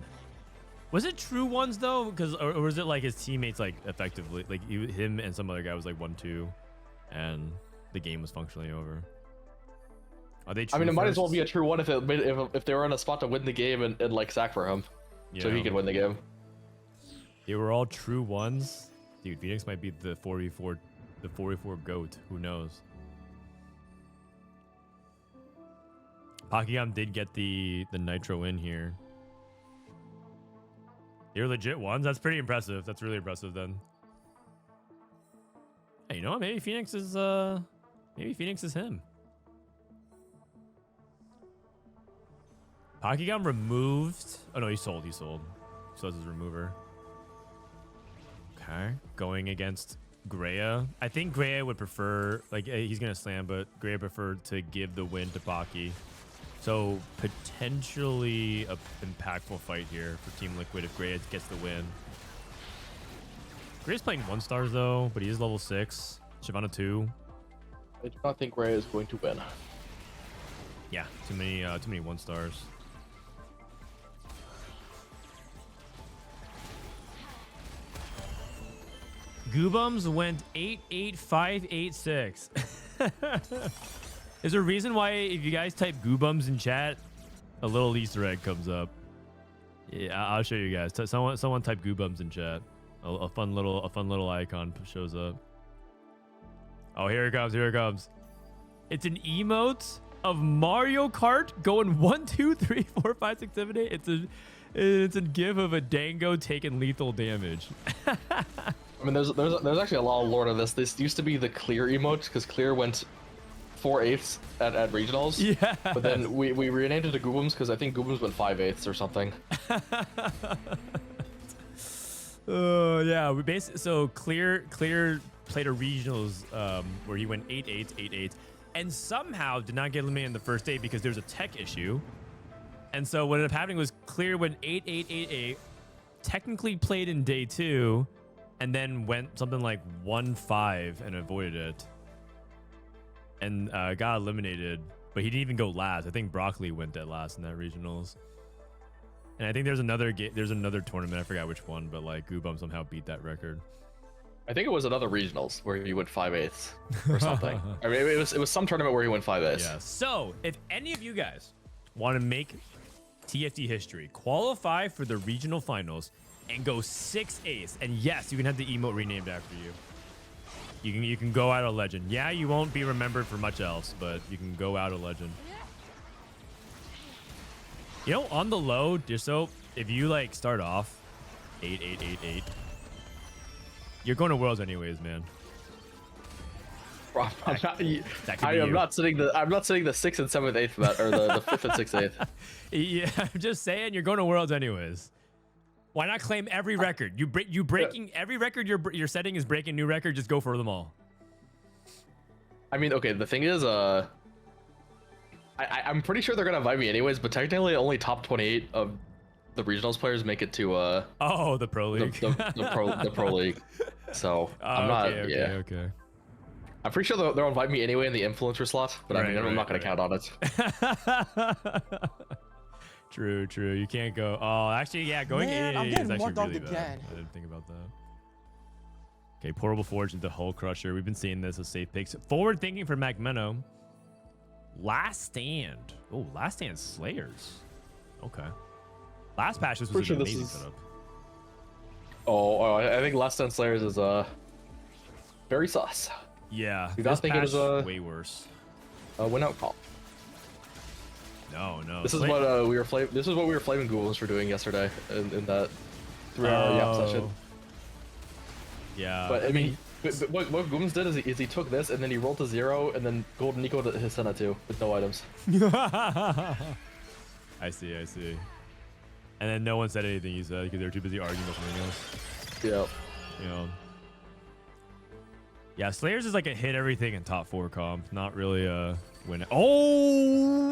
Was it true ones though? Because or was it like his teammates like effectively like him and some other guy was like 1-2, and the game was functionally over? Are they true? I mean, it might as well be a true one if they were in a spot to win the game and like sack for him, so he could win the game. They were all true ones. Dude, Phoenix might be the 4v4 GOAT. Who knows? Pakiyam did get the nitro in here. You're legit ones? That's pretty impressive. That's really impressive then. Hey, you know what? Maybe Phoenix is him. Pocky got removed. Oh no, he sold. He sold. So that's his remover. Okay. Going against Greya. I think Greya would prefer, like, he's gonna slam, but Greya preferred to give the win to Pocky. So potentially a impactful fight here for Team Liquid if Greya gets the win. Greya's playing 1-stars though, but he is level 6. Shyvana 2. I do not think Greya is going to win. Yeah, too many 1-stars. Goobums went 88586. Is there a reason why if you guys type Goobums in chat, a little Easter egg comes up? Yeah, I'll show you guys. Someone type Goobums in chat. A fun little icon shows up. Oh, here it comes. Here it comes. It's an emote of Mario Kart going 1, 2, 3, 4, 5, 6, 7, 8. It's a gif of a Dango taking lethal damage. I mean, there's actually a lot of lore to this. This used to be the Clear emote because Clear went 4/8 at regionals. Yeah. But then we renamed it to Goobums because I think Goobums went 5/8 or something. Yeah. We basically Clear played a regionals where he went 8/8, 8/8, and somehow did not get eliminated in the first day because there's a tech issue. And so what ended up happening was Clear went 8/8, 8/8, technically played in day 2. And then went something like 1-5 and avoided it. And got eliminated. But he didn't even go last. I think Broccoli went dead last in that regionals. And I think there's another tournament. I forgot which one. But like Goobum somehow beat that record. I think it was another regionals where he went 5/8 or something. I mean, it was some tournament where he went 5/8. Yeah. So if any of you guys want to make TFT history, qualify for the regional finals, and go 6/8, and yes, you can have the emote renamed after you. You can go out a legend. Yeah, you won't be remembered for much else, but you can go out a legend. You know, on the low, Dishsoap, if you like start off 8/8/8/8, you're going to Worlds anyways, man. Bro, I'm not sitting the 6th and 7th, 8th or the 5th and 6th, 8th. Yeah, I'm just saying you're going to Worlds anyways. Why not claim every record? You breaking every record you're setting is breaking new record. Just go for them all. I mean, okay. The thing is, I'm pretty sure they're gonna invite me anyways. But technically, only top 28 of the regionals players make it to the pro league. the pro league. So I'm not. Okay. I'm pretty sure they'll invite me anyway in the influencer slot. But I mean, I'm not gonna count on it. True. You can't go. Oh, actually, yeah, going Man, I'm is getting actually more really dogged bad. again. I didn't think about that. Okay, Portable Forge into Hull Crusher. We've been seeing this as safe picks. Forward thinking for Magmeno. Last Stand. Oh, Last Stand Slayers. Okay. Last patch this was an amazing setup. Oh, I think Last Stand Slayers is very sus. Yeah, you guys think it is way worse. Win out call. No. This is what we were flaming Golems for doing yesterday in that 3-hour Yap session. Yeah. But I mean, what Golems did is he took this and then he rolled to 0 and then Golden Nico to his Senna 2 with no items. I see. And then no one said anything, you said, because they were too busy arguing with something else. Yep. You know. Yeah, Slayers is like a hit everything in top 4 comp, not really a win. Oh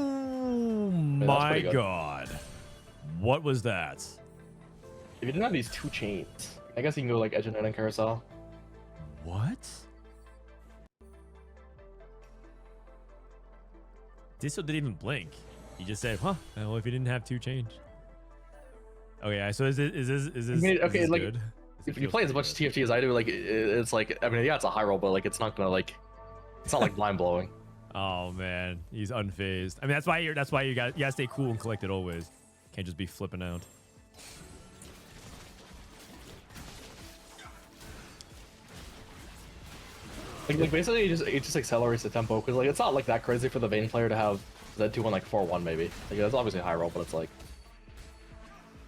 my god. What was that? If you didn't have these 2 chains, I guess you can go like Edge and and Carousel. What? Dishsoap didn't even blink. He just said, "Huh? Well, if you didn't have 2 chains." Okay, so is this I mean, okay, is this like good? if you play as much TFT as I do, like it's like, I mean, yeah, it's a high roll, but like it's not gonna like, it's not like blind blowing. Oh man, he's unfazed. I mean, that's why you gotta stay cool and collected always. Can't just be flipping out. Like basically, it just accelerates the tempo because like it's not like that crazy for the Vayne player to have Z2 on like 4-1 maybe. Like that's obviously a high roll, but it's like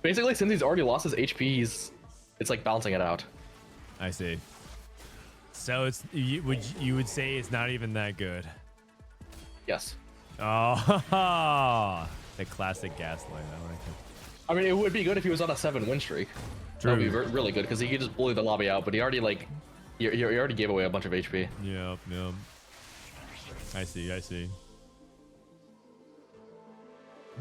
Basically, since he's already lost his HP, it's like balancing it out. I see. So it's you would say it's not even that good. Yes. Oh, the classic gaslight. I like it. I mean, it would be good if he was on a 7-win streak. That would be really good because he could just bully the lobby out. But he already like, he already gave away a bunch of HP. Yep. I see.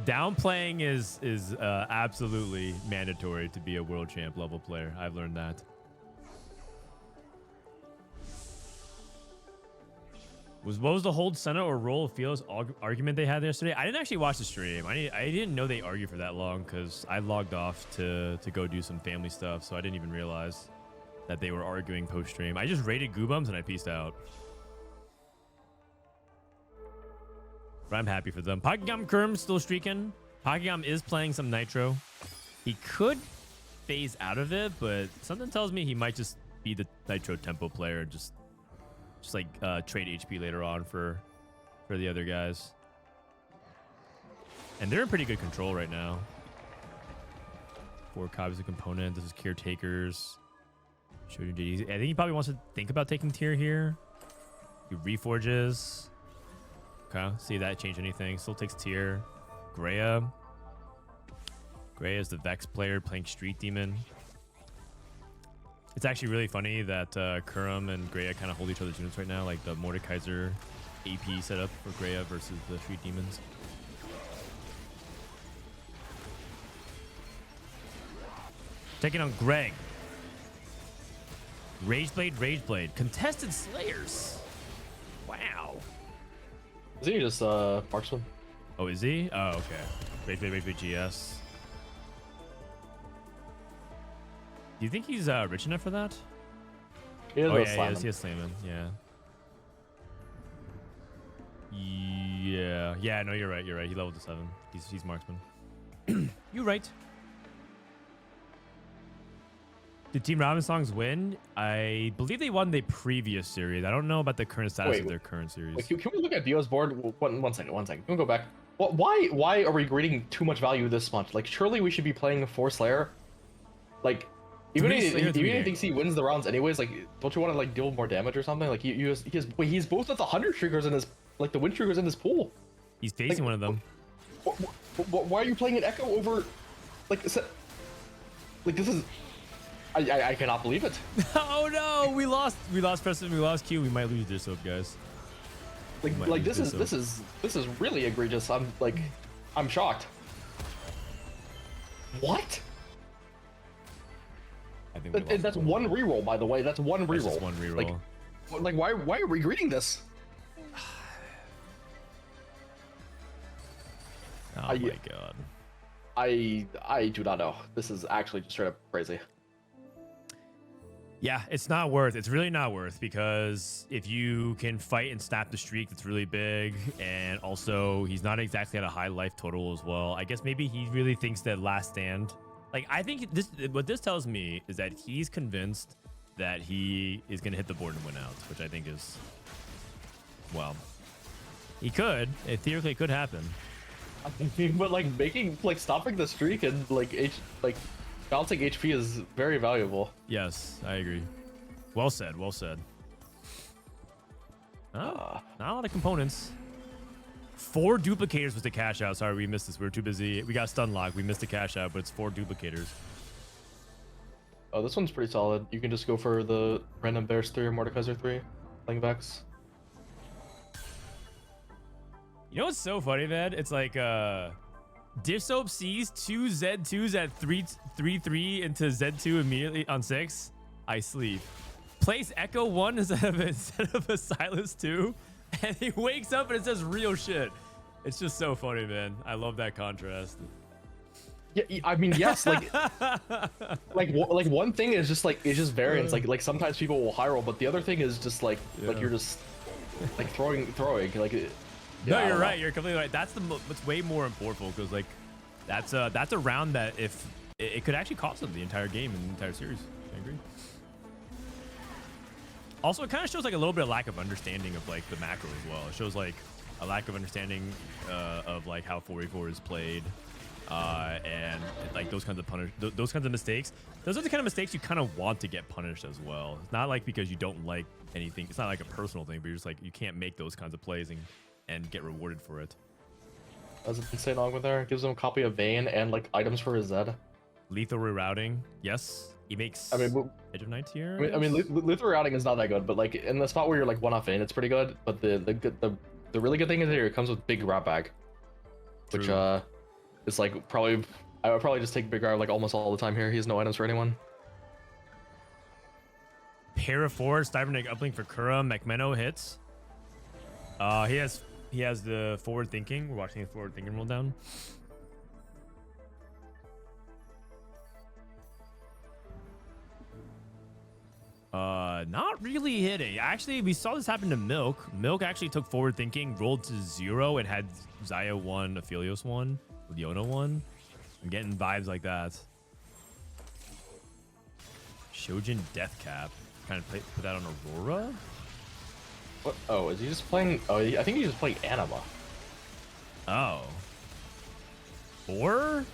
Downplaying is absolutely mandatory to be a world champ level player. I've learned that. What was the hold center or roll of Fields argument they had yesterday? I didn't actually watch the stream. I didn't know they argued for that long because I logged off to go do some family stuff, so I didn't even realize that they were arguing post stream. I just raided Goobums and I peaced out. But I'm happy for them. Pokegum Kerm still streaking. Pokegum is playing some Nitro. He could phase out of it, but something tells me he might just be the Nitro tempo player, just like trade HP later on for the other guys. And they're in pretty good control right now. 4 copies of component. This is caretakers. I think he probably wants to think about taking tier here. He reforges. Okay, see that change anything. Still takes tier. Greya. Greya is the Vex player playing Street Demon. It's actually really funny that Kurum and Greya kind of hold each other's units right now, like the Mordekaiser AP setup for Greya versus the Street Demons. Taking on Greg. Rageblade. Contested Slayers. Wow. Is he just marksman? Oh, is he? Oh, okay. Rageblade GS. Do you think he's rich enough for that? He he is slamming. Yeah, no, you're right. He leveled to 7. He's marksman. You're right. Did Team Robinsongz win? I believe they won the previous series. I don't know about the current status of their current series. Wait, can we look at Dio's board? One second. Can we go back? Why are we grading too much value this much? Like, surely we should be playing a 4 Slayer. Like, even if he thinks he wins the rounds anyways, like, don't you want to like deal more damage or something? Like, he's both of the 100 triggers in his, like, the win triggers in his pool. He's facing one of them. Why are you playing an Echo over, like this is. I cannot believe it. Oh no, we lost Prestivent, we lost Q. We might lose Dishsoap, guys. Like this is really egregious. I'm shocked. What? I think that's one reroll, by the way. That's one reroll. That's just one reroll. Like why are we reading this? Oh my god. I do not know. This is actually just straight up crazy. Yeah, it's not worth. It's really not worth, because if you can fight and snap the streak, that's really big. And also, he's not exactly at a high life total as well. I guess maybe he really thinks that last stand. Like, I think what this tells me is that he's convinced that he is going to hit the board and win out, which I think is, well, he could. It theoretically could happen. But like stopping the streak and bouncing HP is very valuable. Yes, I agree. Well said. Not a lot of components. 4 duplicators was the cash out. Sorry, we missed this. We were too busy. We got stun locked. We missed the cash out, but it's 4 duplicators. Oh, this one's pretty solid. You can just go for the random Bears 3 or Mordekaiser 3, playing Vex. You know what's so funny, man? It's like Dishsoap sees 2 Z2s at 3-3 into Z2 immediately on 6. I sleep. Plays Echo 1 instead of a Silas 2, and he wakes up and it says real shit. It's just so funny, man. I love that contrast. Yeah, I mean, yes, like one thing is just variance. Like sometimes people will high roll, but the other thing is just like you're just like throwing like. No, you're right. You're completely right. That's what's way more important, because like that's a round that if it could actually cost them the entire game and the entire series. I agree. Also, it kind of shows like a little bit of lack of understanding of like the macro as well. It shows like a lack of understanding of like how 4v4 is played, And like those kinds of those kinds of mistakes, those are the kind of mistakes you kind of want to get punished as well. It's not like because you don't like anything. It's not like a personal thing, but you're just like, you can't make those kinds of plays and get rewarded for it. That's an insane Augment there. Gives him a copy of Vayne and like items for his Zed. Lethal rerouting, yes. He makes Edge of Night here. I mean, lethal rerouting is not that good, but like in the spot where you're like one off Vayne, it's pretty good. But the really good thing is here, it comes with big grab bag, which is like probably I would probably just take big grab like almost all the time here. He has no items for anyone. Pair of forwards, Cybernetic uplink for Kura. McMeno hits. He has the forward thinking. We're watching the forward thinking roll down. Not really hitting. Actually, we saw this happen to Milk. Milk actually took forward thinking, rolled to 0, and had Xayah 1, Aphelios 1, Leona 1. I'm getting vibes like that. Shojin Death Cap. Kind of put that on Aurora. What? Oh, is he just playing? Oh, I think he's just playing Anima. Oh. Or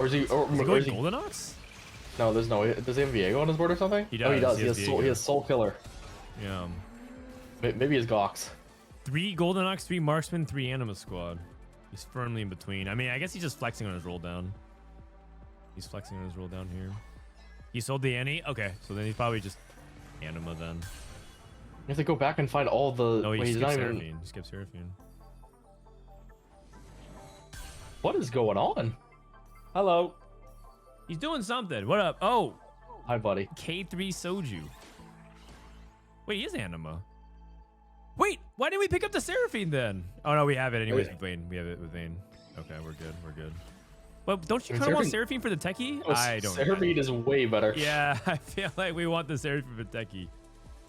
is he? Or is he going Golden Ox? No, there's no. Does he have Viego on his board or something? He does. Oh, he does. He has Soul Killer. Yeah. Maybe his Gox. 3 Golden Ox, 3 Marksman, 3 Anima Squad. He's firmly in between. I mean, I guess he's just flexing on his roll down. He's flexing on his roll down here. He sold the Annie? Okay, so then he's probably just Anima then. You have to go back and find all the... No, he skips Seraphine. He skips Seraphine. What is going on? Hello. He's doing something. What up? Oh. Hi, buddy. K3 Soju. Wait, he is Anima. Wait, why didn't we pick up the Seraphine then? Oh, no, we have it anyways with Vayne. We have it with Vayne. Okay, we're good. We're good. But don't you kind of want Seraphine for the techie? Oh, I don't. Seraphine is way better. Yeah, I feel like we want the Seraphine for the techie.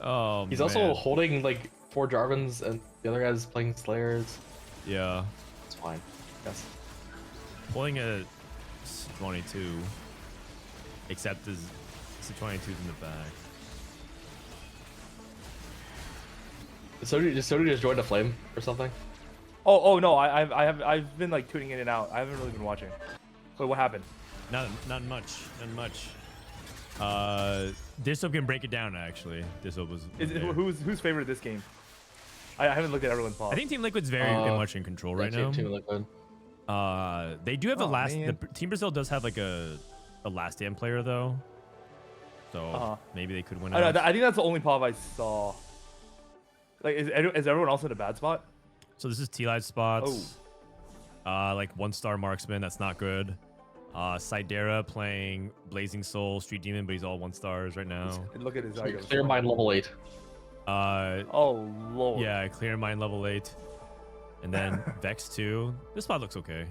Oh, he's also holding like 4 Jarvans and the other guy's playing Slayers. Yeah. It's fine. Yes. Pulling a 22. Except his 22's in the back. Did Soju just join the flame or something? Oh no, I've been like tuning in and out. I haven't really been watching. Wait, what happened? Not much. Not much. Dishsoap can break it down actually. Dishsoap was who's favorite this game? I haven't looked at everyone's pod. I think Team Liquid's very much in control right now. Team Liquid. They do have Team Brazil does have like a last stand player though. So maybe they could win. I think that's the only pod I saw. Like is everyone else in a bad spot? So this is Tleyds spots. Oh. Like 1-star marksman, that's not good. Sidera playing Blazing Soul, Street Demon, but he's all 1-stars right now. Look at his items. Clear Mind level 8. Oh lord. Yeah, Clear Mind level 8. And then Vex 2. This spot looks okay.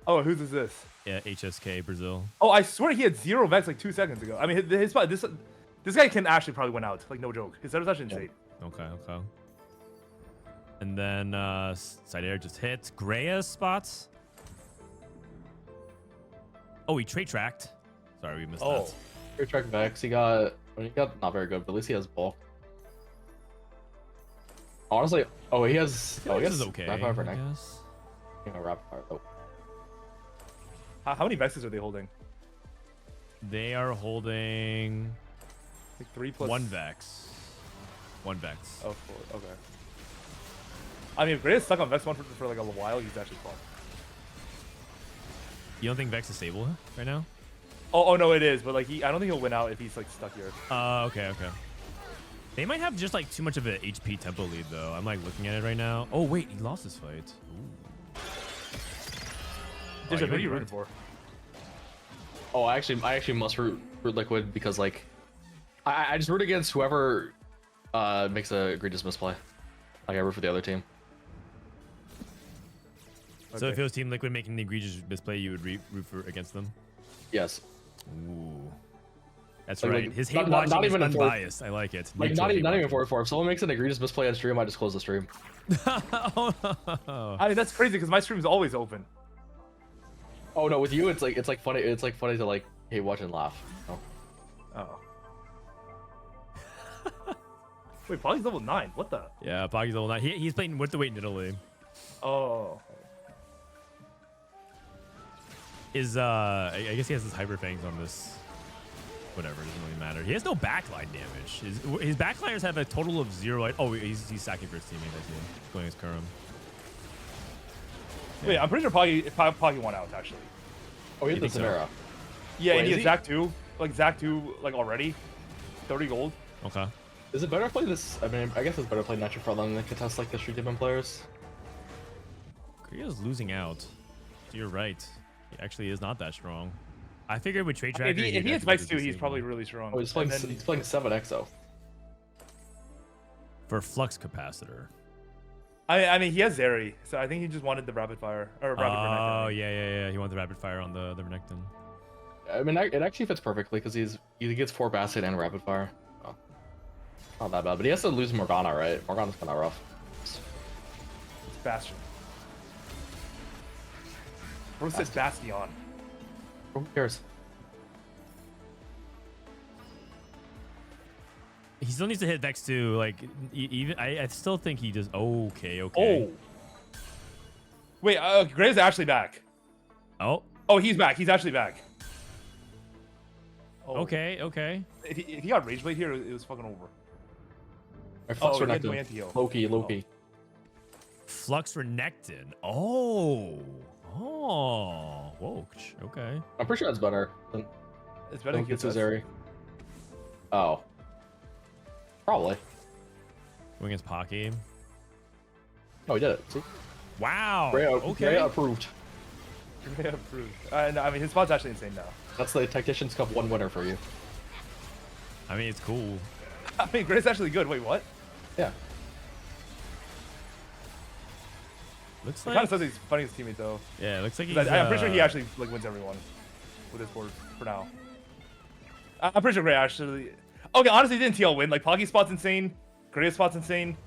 Oh, whose is this? Yeah, HSK Brazil. Oh, I swear he had 0 Vex like 2 seconds ago. I mean, his spot. This guy can actually probably win out. Like no joke. His setup is actually insane. Okay. And then Sidera just hits. Greya spots. Oh, he trade tracked. Sorry, we missed that. Trade track Vex. He got not very good, but at least he has bulk. Honestly, he has. He has okay. Rapid fire for next. Rapid fire. Oh. How many Vexes are they holding? They are holding like 3 plus 1 Vex. 1 Vex. Oh, 4. Okay. I mean, if Grey is stuck on Vex 1 for like a while, he's actually fun. You don't think Vex is stable right now? Oh no, it is, but like I don't think he'll win out if he's like stuck here. Okay. They might have just like too much of an HP tempo lead though. I'm like looking at it right now. Oh wait, he lost his fight. Ooh. What are you rooting for? Oh, I actually must root Liquid because like I just root against whoever makes a egregious misplay. Like I root for the other team. So if it was Team Liquid making the egregious misplay, you would root for against them? Yes. Ooh. That's like, right. His hate watching not is unbiased. I like it. Like not even 4-4. If someone makes an egregious misplay on stream, I just close the stream. I mean that's crazy because my stream is always open. Oh no, with you it's like funny to like hate watch and laugh. Oh. Wait, Poggy's level 9. What the? Yeah, Poggy's level 9. He's playing with the weight in Italy. Oh. Is I guess he has his hyper fangs on this. Whatever, doesn't really matter. He has no backline damage. His backliners have a total of 0. Oh, he's sacking for his teammate. I see. Going as Kurum. Wait, I'm pretty sure Pocky won out actually. Oh, he had the Samara. Yeah, Wait, and he is had Zac 2. Like Zac 2, like already. 30 gold. Okay. Is it better to play this? I mean, I guess it's better to play Natural Frodan than contest like the Street Demon players. Korea's losing out. You're right. He actually is not that strong. I figured with Trade Tracker... If he hits Vex 2, he's probably really strong. Oh, he's playing 7 Exo. For Flux Capacitor. I mean, he has Zeri, so I think he just wanted the Rapid Fire. Or Rapid Renekton. Oh, yeah. He wanted the Rapid Fire on the Renekton. I mean, it actually fits perfectly because he gets 4 Basket and Rapid Fire. Oh. Not that bad, but he has to lose Morgana, right? Morgana's kind of rough. It's Bastion. Bro says Bastion. Who cares? He still needs to hit Vex 2. Like, even I still think he does. Okay. Oh. Wait, Gray's actually back. Oh, he's back. He's actually back. Oh. Okay. If he got Rage Blade here, it was fucking over. Flux he had Renekton. no anti-heal. Loki. Flux Renekton. Oh. Whoa. Okay. I'm pretty sure that's better. It's better than Zeri. Oh. Probably. Going against Pocky. Oh, he did it. See? Wow. Okay. Gray approved. Gray approved. I mean, his spot's actually insane now. That's the Tacticians Cup 1 winner for you. I mean, it's cool. I mean, Gray's actually good. Wait, what? Yeah. Looks It like... kind of says he's fighting his teammate, though. Yeah, it looks like he's... I'm pretty sure he actually like wins everyone with his board for now. I'm pretty sure Gray actually... Okay, honestly, didn't TL win. Like, Pocky's spot's insane. Gray's spot's insane.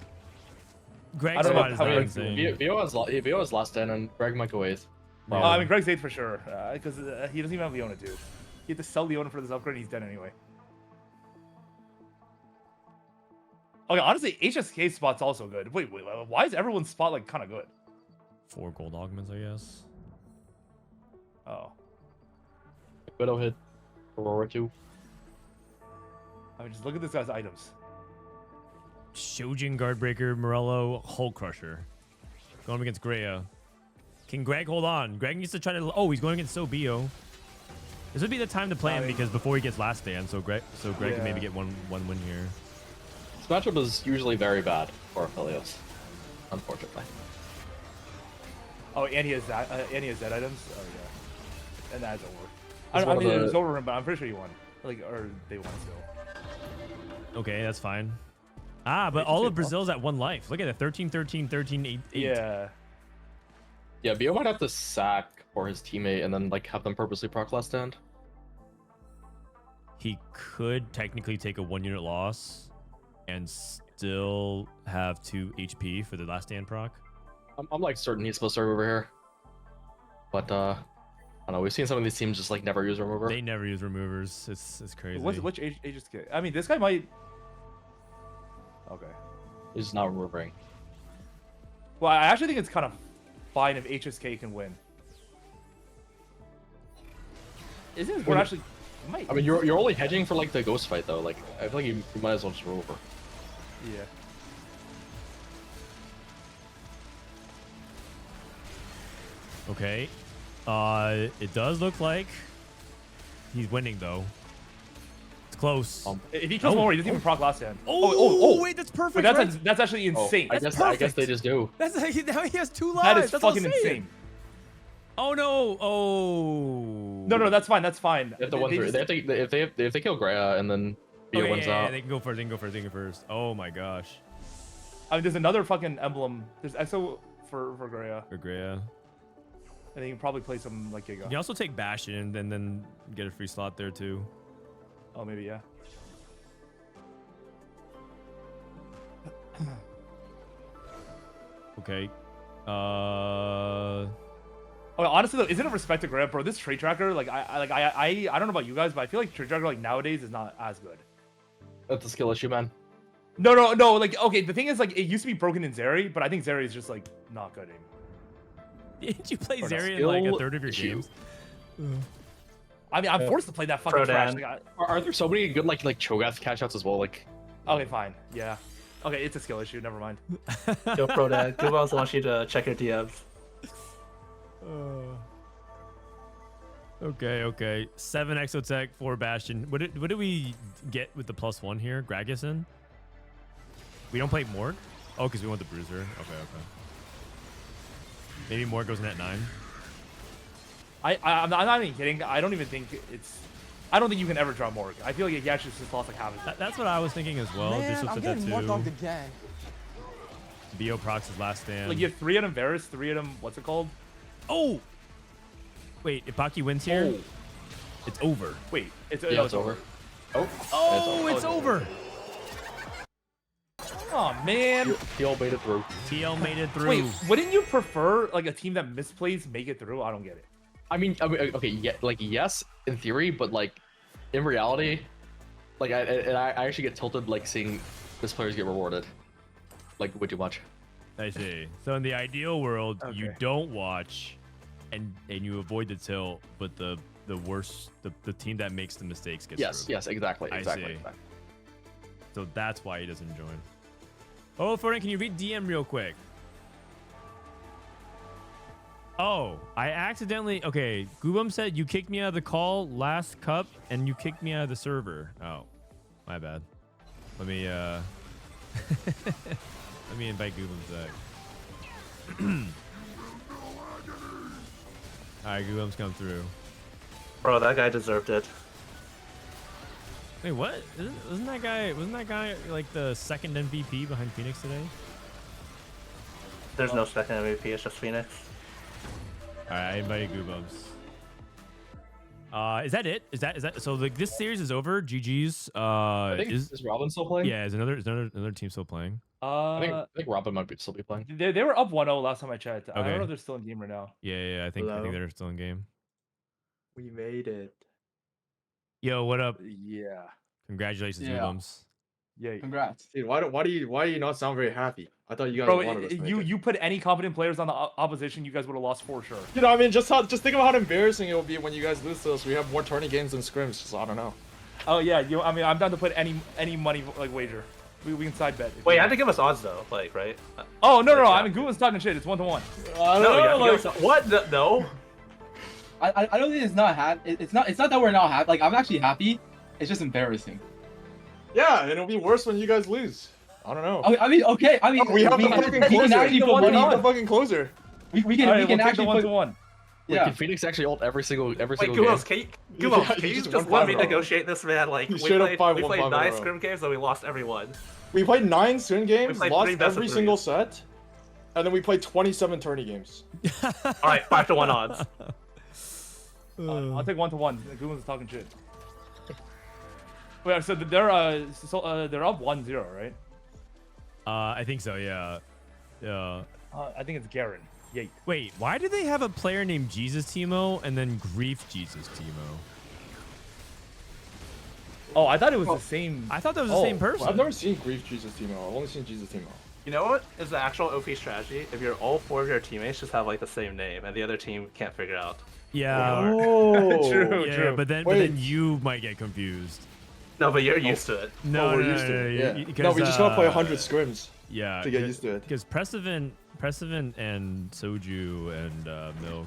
Greg's spot is not insane. VO has last 10 and Greg might go 8th. I mean, Greg's 8th for sure. Because he doesn't even have Leona, dude. He had to sell Leona for this upgrade and he's dead anyway. Okay, honestly, HSK's spot's also good. Wait, why is everyone's spot, like, kind of good? 4 gold augments, I guess. Oh. Widow hit. Aurora 2. I mean, just look at this guy's items. Shojin, Guardbreaker, Morello, Hull Crusher. Going up against Greya. Can Greg hold on? Greg needs to try to... Oh, he's going against Sobio. This would be the time to play him because before he gets last stand, so Greg can maybe get one win here. This matchup is usually very bad for Aphelios, unfortunately. Oh, and he has that. And he has Zed items. Oh yeah, and that's over. I mean, it was over him, but I'm pretty sure he won. Like, or they won still. Okay, that's fine. But all of Brazil's at 1 life. Look at it, 13, 13, 13, 8, 8. Yeah. Yeah, Bio might have to sack for his teammate and then like have them purposely proc last stand. He could technically take a 1-unit loss and still have 2 HP for the last stand proc. I'm like certain he's supposed to over here. But I don't know, we've seen some of these teams just like never use remover. They never use removers. It's crazy. Which HSK? I mean, this guy might. Okay. He's just not removing. Well, I actually think it's kind of fine if HSK can win. Isn't it? We're actually. Might. I mean, you're only hedging for like the ghost fight though. Like I feel like you might as well just roll over. Yeah. Okay. It does look like he's winning though. It's close. If he kills more, he doesn't even proc last hand. Oh, wait, that's perfect. But that's actually insane. I guess they just do. That's now he has 2 lives. That is that's fucking insane. Oh no! Oh. No, that's fine. That's fine. They have to win through. If they kill Greya and then Bio wins out. They can go first. They can go first. Oh my gosh. I mean, there's another fucking emblem. There's EXO for Greya. For Greya. And then you can probably play some like Giga. You can also take Bastion and then get a free slot there too. Oh, maybe yeah. Okay. Oh, honestly though, isn't it respect to Grab, bro? This trade tracker, like I don't know about you guys, but I feel like trade tracker like nowadays is not as good. That's a skill issue, man. No. Like, okay, the thing is, like, it used to be broken in Zeri, but I think Zeri is just like not good anymore. Did you play Zeri in like a third of your games? I mean, I'm forced to play that fucking trash. Like, Are there so many good like Cho'Gath cash outs as well? Like, okay, fine. Yeah. Okay, it's a skill issue. Never mind. Yo, Frodan, Golems wants you to check your DMs. Okay. 7 Exotech, 4 Bastion. What did we get with the +1 here? Graguson? We don't play Morg? Oh, because we want the Bruiser. Okay. Maybe Morg goes in at 9. I'm not even kidding. I don't think you can ever draw Morg. I feel like he actually just lost like half his. That's what I was thinking as well. Man, I'm getting more dogged again. Bo Prox's last stand. Like you have 3 of them Varus, 3 of them. What's it called? Oh. Wait, if Baki wins here, it's over. Wait, it's over. Oh, it's over. Oh man. TL made it through. TL made it through. Wait, wouldn't you prefer like a team that misplays make it through? I don't get it. I mean, okay, yeah, like yes, in theory, but like in reality, like I actually get tilted like seeing this players get rewarded, like way too much. I see. So in the ideal world, you don't watch, and you avoid the tilt, but the worst, the team that makes the mistakes gets through. Yes, exactly. I see. So that's why he doesn't join. Oh, Frodan, can you read DM real quick? Oh, I accidentally... Okay, Goobum said you kicked me out of the call last cup, and you kicked me out of the server. Oh, my bad. Let me, let me invite Goobum back. Alright, Goobum's come through. Bro, that guy deserved it. Wait, what? Wasn't that guy like the second MVP behind Phoenix today? There's no second MVP, it's just Phoenix. Alright, I invited Goobums. Is that it? Is that so? Like this series is over. GG's. I think is Robin still playing? Yeah, is another team still playing? I think Robin might still be playing. They were up 1-0 last time I checked. Okay. I don't know if they're still in game right now. Yeah. I think they're still in game. We made it. Yo, what up? Yeah. Congratulations, Goobums. Yeah. Congrats. Dude, why do you not sound very happy? I thought you guys wanted us to make it. You put any competent players on the opposition, you guys would have lost for sure. You know, I mean, just think about how embarrassing it will be when you guys lose to us. We have more tourney games than scrims, so I don't know. Oh yeah, I mean, I'm down to put any money like wager. We can side bet. Wait, you had to give us odds though, like, right? Oh no, I mean, Google's talking shit. It's 1-1. What? No. I don't think it's not it's not that we're not happy. Like, I'm actually happy. It's just embarrassing. Yeah, and it'll be worse when you guys lose. I don't know. I mean, okay. I mean, we have the fucking closer. We can actually put money on the fucking closer. We can actually put 1-1. Wait, can Phoenix actually ult every single Wait, game? Golems, can you just let me negotiate this, man? Like, we played 9 scrim games and we lost every one. We played 9 scrim games, lost 3 best of every 3s. single set, and then we played 27 tourney games. Alright, 5-1 odds. I'll take 1-1. Google's talking shit. Wait, so they're up 1-0, right? I think so. Yeah. I think it's Garen. Yate. Wait, why do they have a player named JesusTeemo and then Grief JesusTeemo? Oh, I thought it was the same. I thought that was the same person. I've never seen Grief JesusTeemo. I've only seen JesusTeemo. You know what is the actual OP strategy? If all 4 of your teammates just have like the same name and the other team can't figure out. Yeah. Oh, true. But then you might get confused. No, but you're used to it. No, we're used to it. Yeah. No, we just gotta play 100 scrims. Yeah. To get used to it. Because Prestivent and Soju and Milk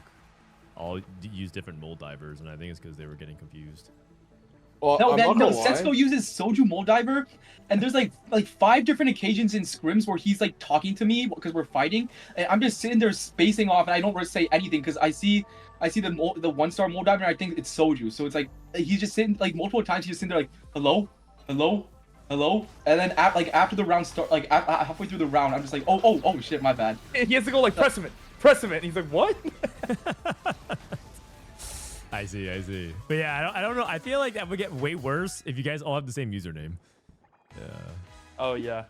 all use different mold divers, and I think it's because they were getting confused. Well, no, Setsuko uses Soju Mold Diver, and there's like 5 different occasions in scrims where he's like talking to me because we're fighting, and I'm just sitting there spacing off, and I don't really say anything because I see the 1-star Mold Diver, and I think it's Soju. So it's like he's just sitting like multiple times. He's just sitting there like hello, and then after the round start, like halfway through the round, I'm just like oh shit, my bad. He has to go like Prestivent. He's like what? I see. But yeah, I don't know. I feel like that would get way worse if you guys all have the same username. Yeah. Oh yeah.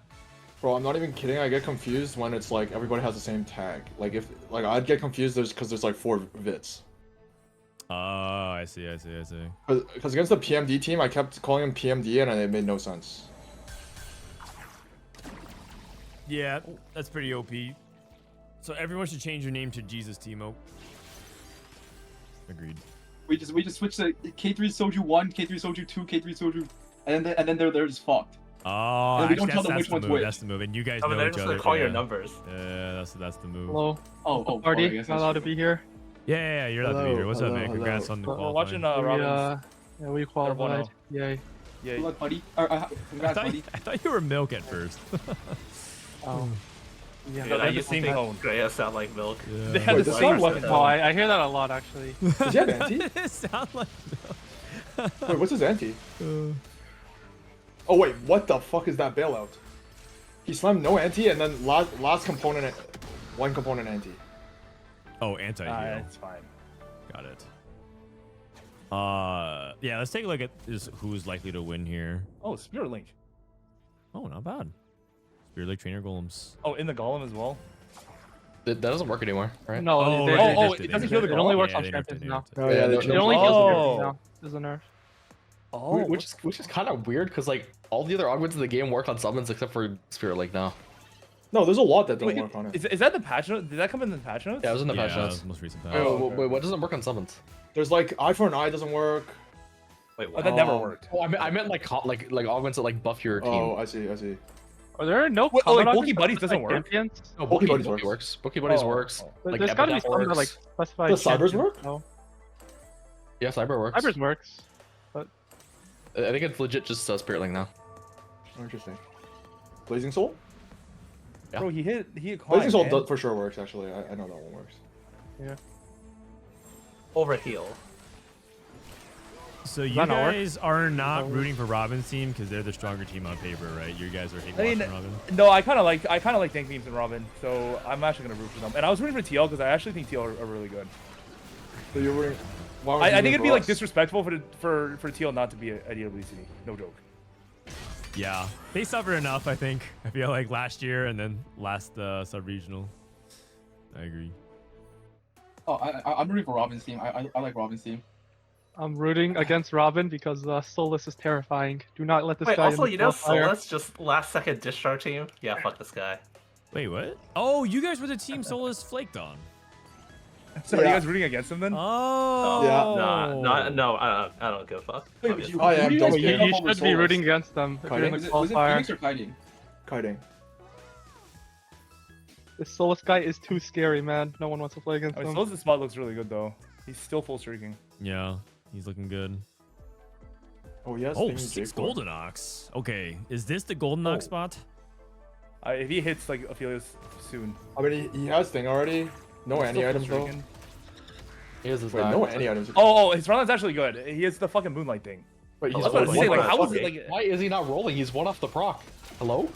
Bro, I'm not even kidding. I get confused when it's like everybody has the same tag. Like I'd get confused because there's like 4 Vits. Oh, I see. Because against the PMD team, I kept calling him PMD and it made no sense. Yeah, that's pretty OP. So everyone should change your name to JesusTeemo. Agreed. We just switched to K3 Soju 1, K3 Soju 2, K3 Soju, and then they're just fucked. Oh, and we don't actually, tell them that's which the one's move. which. That's the move, and you guys I mean, know they're each just other. gonna call your yeah. numbers. Yeah, that's the move. Hello. Oh, Party, I guess not that's allowed to true. be here. Yeah, you're allowed to be here. What's up, man? Congrats on the We're qualifying. watching Yeah, Robin's. we qualified. Yay. Yeah. Good luck, buddy. Congrats, buddy. I thought you were Milk at first. Oh. Yeah. Yeah, I the used to same think tone. Graya sound like milk. Yeah. They had Wait, the this same sound like- Oh, I hear that a lot actually. Does he have anti? It sound like Wait, what's his anti? Oh wait, what the fuck is that bailout? He slammed no anti and then last component, one component anti. Oh, anti-heal. It's fine. Got it. Yeah, let's take a look at who's likely to win here. Oh, Spirit Link. Oh, not bad. Spirit Link Trainer Golems. Oh, in the Golem as well. That doesn't work anymore, right? No, Oh, they- right, Oh, they it doesn't heal the it only Golem? works Yeah, on they nerfed champions it, now. Oh yeah, It only heals the champions now. There's a nerf. Oh, Which is kind of weird because like all the other augments in the game work on summons except for Spirit Lake now. No, there's a lot that don't Wait, work on it. is that the patch note? Did that come in the patch notes? Yeah, it was in the Yeah, patch that notes. was the most recent patch. Wait, okay. wait, what doesn't work on summons? There's like eye for an eye doesn't work. Wait, Oh, what? that never worked. Oh, I meant like augments that like buff your team. Oh, I see. Are there no Wait, oh, like combat Bulky augments Buddies for, doesn't like, work? champions? No, Bulky Bulky Buddies works. Bulky Buddies Oh, works. oh. There- Like There's gotta be Epitaph some that like works. specify. Does Cybers champions, work? no? Yeah, Cyber works. Cybers works. I think it's legit just Spirit Link now. Oh, interesting. Blazing Soul? Yeah. Bro, he hit Blazing Klein, Soul man. for sure works actually. I know that one works. Yeah. Overheal. So you that not work? guys are not rooting for Robin's team because they're the stronger team on paper, right? You guys are hating I mean, watching Robin. no, I kind of like Tank Beams and Robin, so I'm actually gonna root for them. And I was rooting for TL because I actually think TL are really good. So you're rooting. Why would I you think root it'd be for like us? disrespectful for TL not to be a EWC. No joke. Yeah, they suffered enough, I think. I feel like last year and then last sub-regional. I agree. Oh, I'm rooting for Robin's team. I like Robin's team. I'm rooting against Robin because Solus is terrifying. Do not let this Wait, guy also, in the you know qualifier. Solus just last second discharge team? Yeah, fuck this guy. Wait, what? Oh, you guys were the team Solus flaked on. So are you guys rooting against him then? Oh. Yeah. No, I don't give a fuck. Wait, obviously. I am. you Don't guys get pick You up over should be Solus? rooting against them if you're in the Kiting? Was it qualifier. Phoenix or Kiting? Kiting. This Solus guy is too scary, man. No one wants to play against I mean, him. Solus' spot looks really good though. He's still full streaking. Yeah, he's looking good. Oh yes. Oh, thing is 6 J4. Golden Ox. Okay, is this the Golden Ox spot? If he hits like Aphelios soon. I mean, he has thing already. No He's any still items full though. streaking. He has his Wait, back. no any items. Oh, his runline's actually good. He has the fucking Moonlight thing. Wait, I he's was about to say, like, how what is the it like? Why is he not rolling? He's one off the proc. Hello?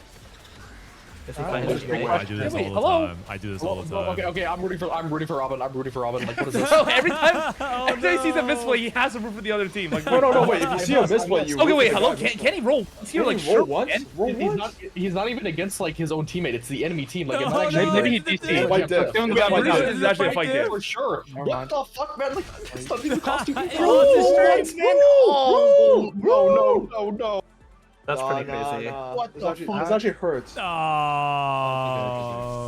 Is he Ah, playing there's no stream? way. I do this Wait, all the hello? time. I do this all the time. Okay, I'm rooting for Robin. I'm rooting for Robin. Like, what is this? So every time he sees a misplay, he has to root for the other team. Like, No, wait. If you see a misplay, you. Okay, root wait, for the hello. guy. Can he roll? Once here, Can like, he roll sure. once? man. Roll He's once? not even against like his own teammate. It's the enemy team. Like, No, it's not no, actually. Maybe it's he's the DC. thing. White diff. Kiyoon Yeah, got I'm one pretty sure down. this is actually a fight there. For sure. Never What mind. the fuck, man? Like, it's not even costume. No. That's pretty crazy. What the fuck? This actually hurts. Oh.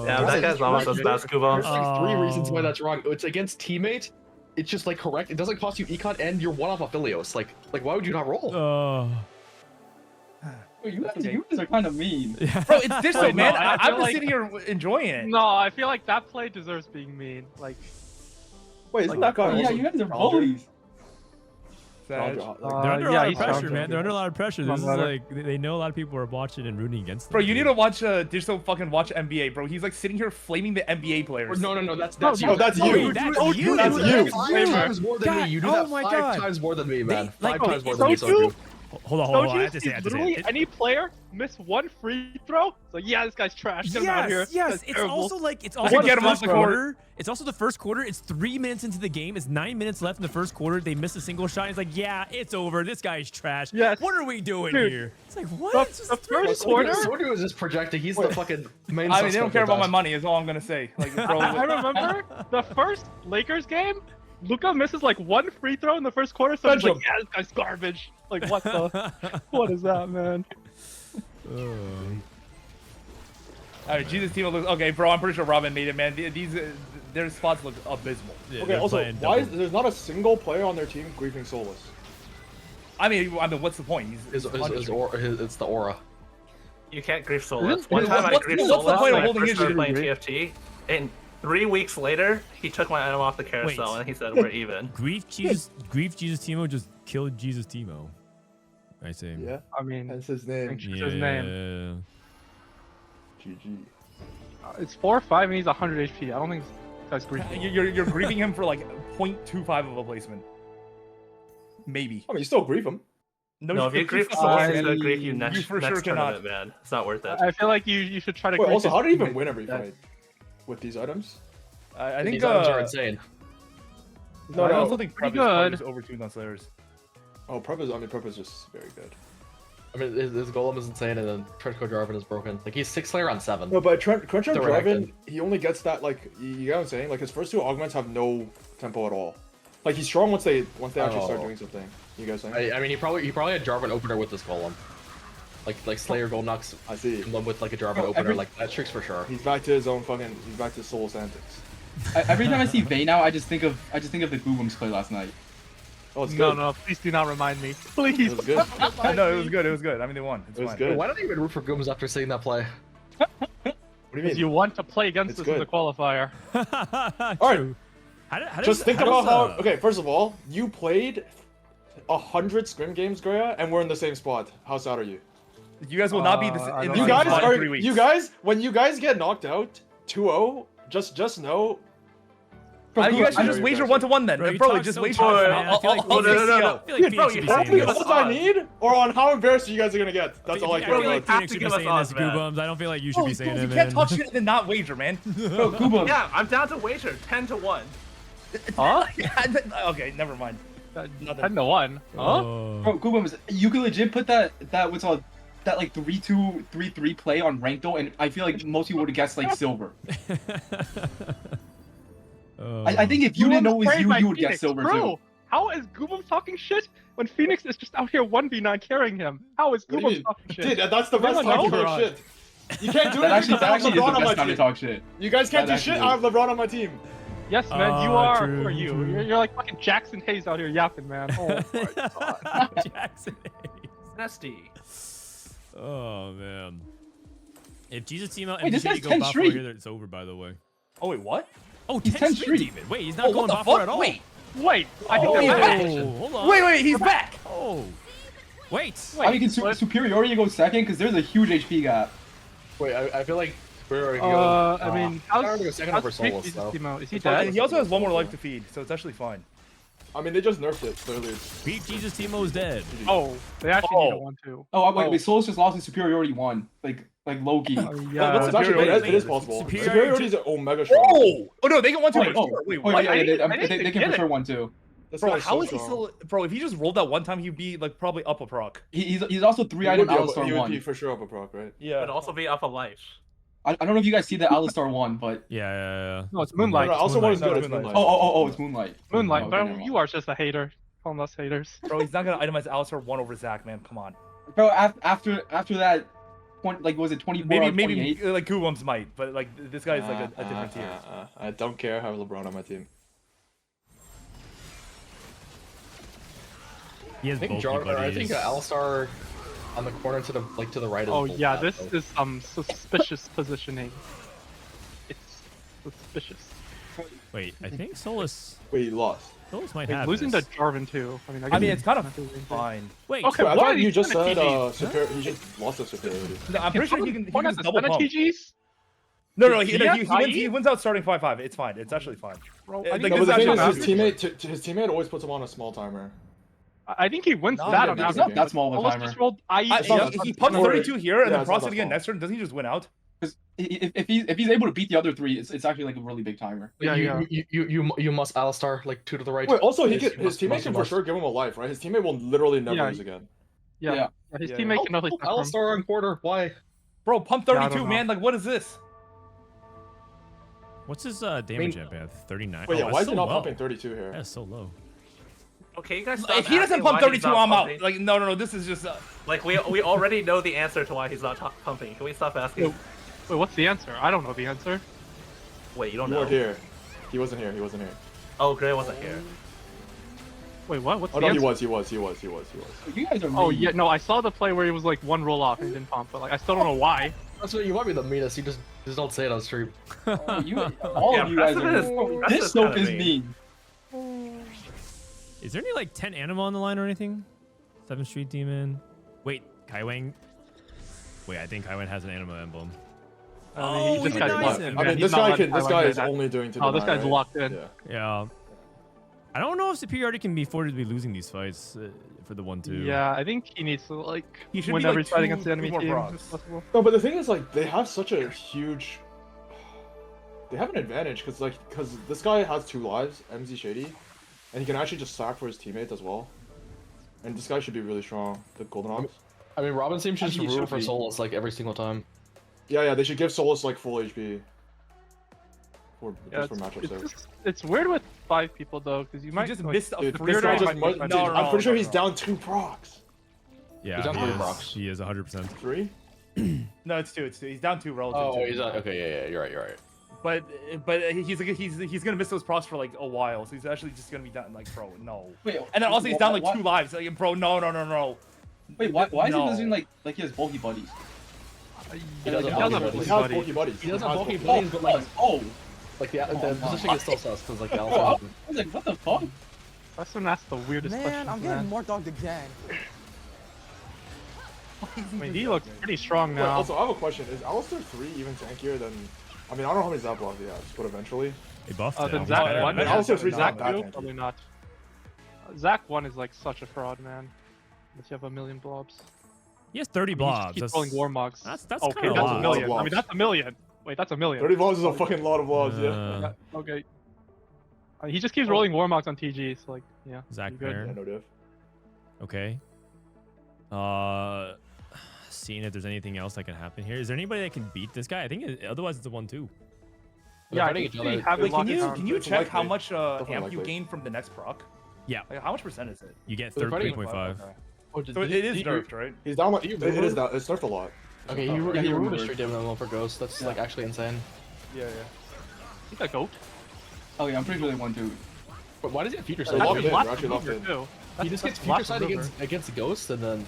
Yeah, that guy's almost as bad as Kubo. There's like 3 reasons why that's wrong. It's against teammate. It's just like correct. It doesn't cost you econ, and you're one off Aphelios. Like why would you not roll? Wait, you guys are kind of mean. Bro, it's this though, Wait, man. no, I I'm feel just like- sitting here enjoying it. No, I feel like that play deserves being mean. Like, Wait, isn't that guy? Oh, yeah, also you guys are challenger? bullies. Savage. Challenger, They're under a yeah, lot of he's pressure, challenging. man. They're under a lot of pressure. This is Not better. like they know a lot of people are watching and rooting against them. Bro, you need to watch Dishsoap fucking watch NBA, bro. He's like sitting here flaming the NBA players. No, that's No, you. Oh, that's you. Dude, that's you. That's you. 5 times more than me. You do that Oh my 5 God. times more than me, man. They- like, 5 times more than me, Soju? Soju. Hold on. I have to say it. literally any player miss one free throw. So yeah, this guy's trash. Get him out of here. Yes. That's It's terrible. also like I can get him off the court. It's also the first quarter. It's 3 minutes into the game. It's 9 minutes left in the first quarter. They miss a single shot. It's like, yeah, it's over. This guy's trash. Yes. What are we doing Dude. here? It's like, what? The- It's just the 3 first minutes. quarter? Soju is just projecting. He's the fucking main I mean, they don't suspect care of about my that. money. Is all I'm gonna say. Like, bro, I remember the first Lakers game. Luka misses like one free throw in the first quarter. So he's like, yeah, this guy's garbage. Like, what the? What is that, man? Alright, JesusTeemo looks okay, bro. I'm pretty sure Robin made it, man. These their spots look abysmal. Yeah, Okay, also, why is there's not a single player on their team griefing Solus? I mean, what's the point? It's the aura. You can't grief Solus. One time I griefed what's the Solus point when of I holding first started injury? playing TFT, and 3 weeks later, he took my item off the carousel and he said we're even. Grief JesusTeemo just killed JesusTeemo. I say. Yeah. I mean, that's his name. That's his name. GG. It's 4 or 5 and he's 100 HP. I don't think that's griefing. You're griefing him for like 0.25 of a placement. Maybe. I mean, you still grief him. No, if you grief Solus, he's gonna grief you You next for sure cannot. tournament, man. It's not worth it. I feel like you should try to. Wait, grief also, his how do you even teammates win every instead. fight with these items? I think These items are insane. No, I no, also think pretty Prep is good. overtuned on Slayers. Oh, Prep is just very good. I mean, his golem is insane, and then Trenchcoat Jarvan is broken. Like he's 6 Slayer on 7. No, but Crunch on Direct Jarvan, it. he only gets that like you get what I'm saying. Like his first 2 augments have no tempo at all. Like he's strong once they actually start doing something. You guys saying? I mean, he probably had Jarvan opener with this golem. Like Slayer Golem Knocks. I see. With like a Jarvan opener, like that tricks for sure. He's back to his own fucking. He's back to Solus antics. Every time I see Vay now, I just think of the Golems play last night. Oh, it's No, good. no, please do not remind me. Please. It was good. No, it was good. It was good. I mean, they won. It's It was fine. good. Why don't you even root for Gooms after seeing that play? What do you Because mean? you want to play against It's us in the good. qualifier. All right. Just think about how. Okay. Okay, first of all, you played 100 scrim games, Greya, and we're in the same spot. How sad are you? You guys will not be in the You same guys spot in are. 3 weeks. You guys, when you guys get knocked out 2-0, just know. You guys should just wager 1-1 then. Bro, you Bro, talk just so wager. tough, man. I feel like I'll Phoenix- take I CL. feel like Dude, bro, Phoenix you should be have to saying give that. us Odds I odds. need, or on how embarrassed you guys are gonna get. That's all I I care feel about. like have Phoenix to should give be us saying odds, this, man. Goobums. I don't feel like you should be saying You it, can't man. talk shit and not wager, man. Bro, Golems. Yeah, I'm down to wager 10-1. Huh? Okay, never mind. 10-1. Huh? Bro, Golems, you could legit put that what's all that like 3-2, 3-3 play on ranked though, and I feel like most people would have guessed like silver. I think if you didn't know it was you would guess silver Bro, too. how is Goobum talking shit when Phoenix is just out here 1v9 carrying him? How is What do you Goobum mean? talking shit? Dude, that's the Does best anyone time to know? talk shit. You can't do That it actually, because I have is the LeBron on my best time to team. talk shit. You guys can't That do shit. actually I have LeBron on my team. Yes, man, you Oh, are. true, Who are you? true. You're like fucking Jackson Hayes out here yapping, man. Oh my god. Jackson Hayes. Nasty. Oh man. If JesusTeemo Wait, and this Shady guy's go 10 bot streak. four here, it's over, by the way. Oh wait, what? Oh, He's 10 10 streak streak. even. Wait, he's not Oh, going what the bot four fuck? at all. Wait. Wait, I think Oh, they're he's back. back. Hold on. Wait, he's back. Oh. Wait. I mean, can Superiority go second? Because there's a huge HP gap. Wait, I feel like we're I mean, I'm how's gonna go second over Solus though. JesusTeemo? Is he And dead? he also has one more life to feed, so it's actually fine. I mean, they just nerfed it. Clearly. Beat JesusTeemo is dead. Oh, they actually need a 1-2. Oh, wait, Solus just lost in Superiority 1. Like Loki. Yeah. It's actually, Superiority? it is possible. Superiority- Superiority is omega strong. Oh no, they get 1-2 for Oh, sure. Wait, oh, what? yeah, I they didn't can get for it. sure 1-2. That's Bro, probably how so is he strong. still? Bro, if he just rolled that one time, he'd be like probably up a proc. He's also 3 He item would be Alistar he would 1. be for sure up a proc, right? Yeah. But also be up a life. I don't know if you guys see the Alistar 1, but Yeah. No, it's Moonlight. No, also one is good. No, It's Moonlight. Moonlight. oh, it's Moonlight. Moonlight, Oh, bro, okay, never mind. you are just a hater. Calling us haters. Bro, he's not gonna itemize Alistar 1 over Zach, man. Come on. Bro, after that, was it 24 Maybe or 28? like Goobums might, but like this guy's like a different tier. I don't care. I have LeBron on my team. He has I think bulky I buddies. think Alistar on the corner to the right. Oh is yeah, bad, this though. is suspicious positioning. It's suspicious. Wait, I think Solus Wait, he lost. might Like, have losing this. to Jarvan too. I mean, I mean, it's kind of not doing fine. Wait, Okay, Wait, I why thought are you these just said TGs? he just lost the superiority. No, I'm pretty sure he can Point just at the double Senate pump. TGs? No, Yeah, he wins out starting 5-5. It's fine. It's actually fine. Bro, Yeah, I like, think No, but the this thing actually is, his teammate always puts him on a small timer. I think he wins No, that yeah, on it's average. not that small of a Almost timer. just rolled IE. He pumps 32 here and Yeah, then it's not procs it that again small. next turn. Doesn't he just win out? Because if he's able to beat the other 3, it's actually like a really big timer. Yeah, yeah. You must Alistar like 2 to the right. Wait, also Yes, his teammate must, can for must. sure give him a life, right? His teammate will literally never Yeah. lose again. Yeah. Yeah. His Yeah, teammate yeah. can definitely stop him. Alistar on quarter. Why? Bro, pump Yeah, I 32, don't man. know. Like, what is this? What's his damage amp at? 39. Wait, yeah, Oh, why is that's he so not low. pumping 32 here? That's so low. Okay, you guys. If stop he doesn't asking pump why he's 32, not I'm out. pumping. Like, no. This is just. Like we already know the answer to why he's not pumping. Can we stop asking? Wait, what's the answer? I don't know the answer. Wait, you don't You know. weren't here. He wasn't here. He wasn't here. Oh, Gray wasn't here. Wait, what? What's Oh the no, he answer? was. You guys are Oh mean. yeah, no, I saw the play where he was like one roll off and he didn't pump, but like I still don't know why. That's what you want me the meanest. You just don't say it on stream. Oh, all of you guys are. This soap is mean. Is there any like 10 anima on the line or anything? 7 Street Demon. Wait, Kaiwang. Wait, I think Kaiwang has an anima emblem. Oh, he denies him. I mean, this guy is only doing to. Oh, this guy's locked in. Yeah. I don't know if superiority can be afforded to be losing these fights for the 1-2. Yeah, I think he needs to like should win be, every like, fight against the enemy more team procs. if possible. No, but the thing is, like, they have such a huge. They have an advantage because this guy has 2 lives, MZ Shady, and he can actually just sack for his teammates as well. And this guy should be really strong. The Golden Ops. I mean, Robin seems to just he root should for be. Solus like every single time. Yeah, they should give Solus like full HP. Yeah, Just for matchups there. it's weird with 5 people though, because you might just like, missed a Dude, three this guy or just nine- dude, no, I'm pretty sure no, he's no. down 2 procs. Yeah, He's down he 3 is. procs. He is 100%. 3? No, it's 2. He's down 2 relative. Oh, he's not. Okay, yeah, you're right. But he's gonna miss those procs for like a while, so he's actually just gonna be down like, bro, no. Wait, and then also he's down like why- 2 lives, like, bro, no. Wait, why is No. he losing like he has bulky buddies? He doesn't He has bulky buddies. He doesn't has bulky bulky buddies, but like, Like the position is still sus because like the I alpha. was like, what the fuck? Western asked the weirdest Man, questions, I'm getting more dogged again. I mean, he looks pretty strong Wait, now. also, I have a question. Is Alistar 3 even tankier than... I mean, I don't know how many Zap blocks he has, but eventually... They buffed Then him. Zach better. 1. But Alistar 3 is Zach not that 2, tanky. probably not. Zach 1 is like such a fraud, man. Unless you have a million blobs. He has 30 He blobs. just keeps rolling Warmogs. That's okay, kind of that's a a lot. million. I Blobs. mean, that's a million. Wait, that's a million. 30 blobs is a fucking lot of blobs, yeah. Okay. He just keeps rolling Warmogs on TG, so like, yeah. Zach you good. Baron. Yeah, no diff. Okay. Seeing if there's anything else that can happen here. Is there anybody that can beat this guy? I think otherwise it's a 1-2. Yeah, I fighting think each they other. have it Wait, locked can down. you It's check how likely. much Definitely amp you likely. gain from the next proc? Yeah. Like, how much percent is it? You get They're fighting 3.5. Okay. Oh, So it is nerfed, right? He's down like... Do you It move is him? down. It's nerfed a lot. Okay, he he ruined a removed. straight damage for Ghost. That's like actually insane. Yeah. He's a goat. Oh yeah, I'm pretty sure they won 2. But why does he have future We're sight? locked in. Last We're actually locked mover, in. too. He just gets That's future last sight mover. against Ghost and then.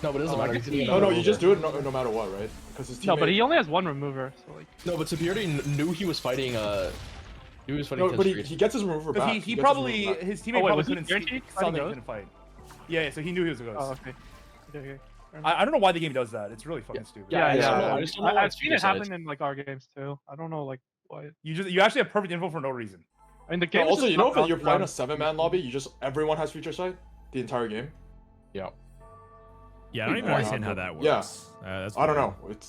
No, but it doesn't Oh, I matter. guess He's gonna get No, another you just do remover. it no matter what, right? Because his teammate... No, but he only has 1 remover, so like. No, but Superiority knew he was fighting. He was fighting. No, 10 but streets. he gets his remover Because back. he gets his probably remover back. his teammate Oh, wait, probably was he couldn't guaranteed sell that he fighting couldn't fight. Yeah, so he knew he was a ghost. Oh, okay. Okay. I don't know why the game does that. It's really fucking stupid. Yeah, yeah. I I just don't know why I've it's seen future it sight. happen in like our games too. I don't know like why. You actually have perfect info for no reason. I mean, the No, game. also, is you know, just if you're not playing a balanced. 7-man lobby, everyone has future sight the entire game. Yeah. Yeah, I don't even Why understand not? how that works. Yeah. That's I don't weird. know.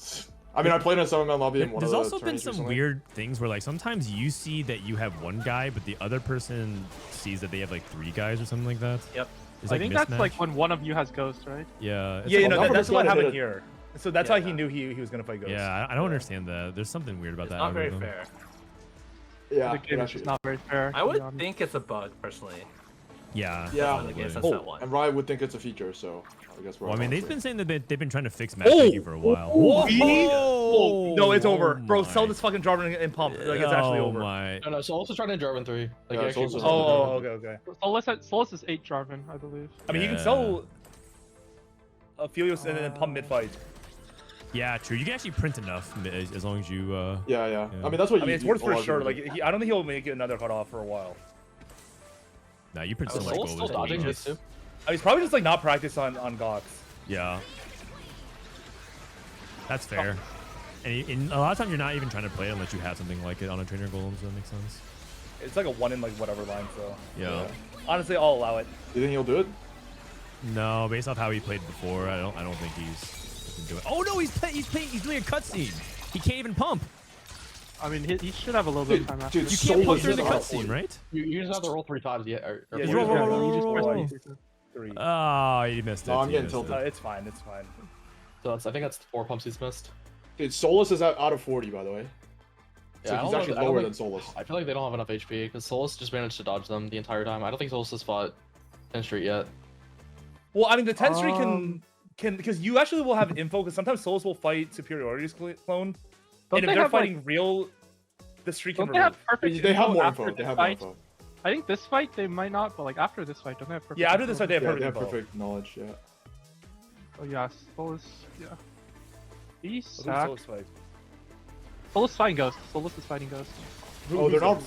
I mean, I played in a 7-man lobby in one There's of the also been tourneys some recently. weird things where like sometimes you see that you have one guy, but the other person sees that they have like 3 guys or something like that. Yep. It's I like think that's mismatch. like when one of you has Ghost, right? Yeah. it's Yeah, like- no, Number that's was what gonna hit happened it. here. So that's why he knew he was gonna fight ghosts. Yeah, I don't understand that. There's something weird about It's that. not very algorithm. fair. Yeah, The game is just not very fair. I to be would honest. think it's a bug, personally. Yeah. Yeah. One of the games that's Oh, that one. and Ryan would think it's a feature, so I guess we're Well, I all mean, they've free. been saying that they've been trying to fix matchmaking for a while. Whoa! No, it's over, Oh bro. Sell my. this fucking Jarvan and pump. Like it's actually Oh over. my. No, so also trying to Jarvan 3. Like, Yeah, actually Solus is- was- Okay. Solus is 8 Jarvan, I believe. I mean, you can Yeah. sell Aphelios and then pump mid fight. Yeah, true. You can actually print enough as long as you. Yeah. I mean, that's what I mean, it's you- worth a for lot of sure. people Like, do. I don't think he'll make it another cutoff for a while. Nah, you print Oh, so much Solus gold still with dodging Golems. this too. He's probably just like not practice on Gox. Yeah. That's fair. And a lot of times you're not even trying to play it unless you have something like it on a trainer Golems. That makes sense. It's like a 1 in like whatever line. So Yeah. honestly, I'll allow it. You think he'll do it? No, based off how he played before, I don't think he's doing. Oh no, he's doing a cutscene. He can't even pump. I mean, he should have a little bit of time after. Dude, You can't pump Solus during the is cutscene, out. right? You just have to roll 3 times. Yeah. Yeah, you roll, roll, You just roll, press roll. B. 3. Oh, you missed it. No, I'm You getting missed tilted. it. It's fine. It's fine. So I think that's 4 pumps he's missed. Dude, Solus is out of 40, by the way. Yeah, So I he's don't actually know- I don't lower think- than Solus. I feel like they don't have enough HP because Solus just managed to dodge them the entire time. I don't think Solus has fought 10 Street yet. Well, I mean, the 10 streak can because you actually will have info because sometimes Souls will fight superiority's clone, Don't and if they they're have, like- fighting real, the streak Don't can they have remove. perfect They have info more after info. They this have more fight? info. I think this fight they might not, but like after this fight, don't they have perfect? Yeah, after info? this fight, they have Yeah, perfect they have info. perfect knowledge. Yeah. Oh yeah, Solus. Yeah. He's Who's sacked. Solus fight? Solus fighting Ghost. Solus is fighting Ghost. Oh, they're not.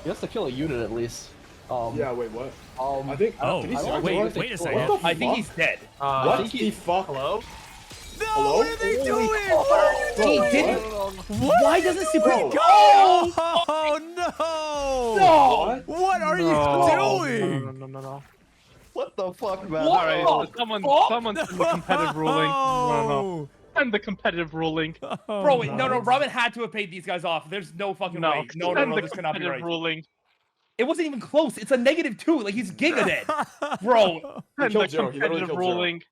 He has to kill a unit at least. Yeah. Wait. What? I think. Oh, did he I sack don't- the wait, one? wait a What second. the I think fuck? he's dead. What the fuck? Hello? No, Hello? what are they doing? He didn't. Why doesn't Super Bro. go? Oh no! No! What are you doing? No. What the fuck, man? What? Alright, the someone fuck? send the competitive ruling. No. Send the competitive ruling. Bro, wait, no, Robin had to have paid these guys off. There's no fucking way. No, send the this cannot be competitive right. ruling. It wasn't even close. It's a -2. Like, he's giga dead. Bro. Send killed the Zero. He literally competitive killed Zero. ruling.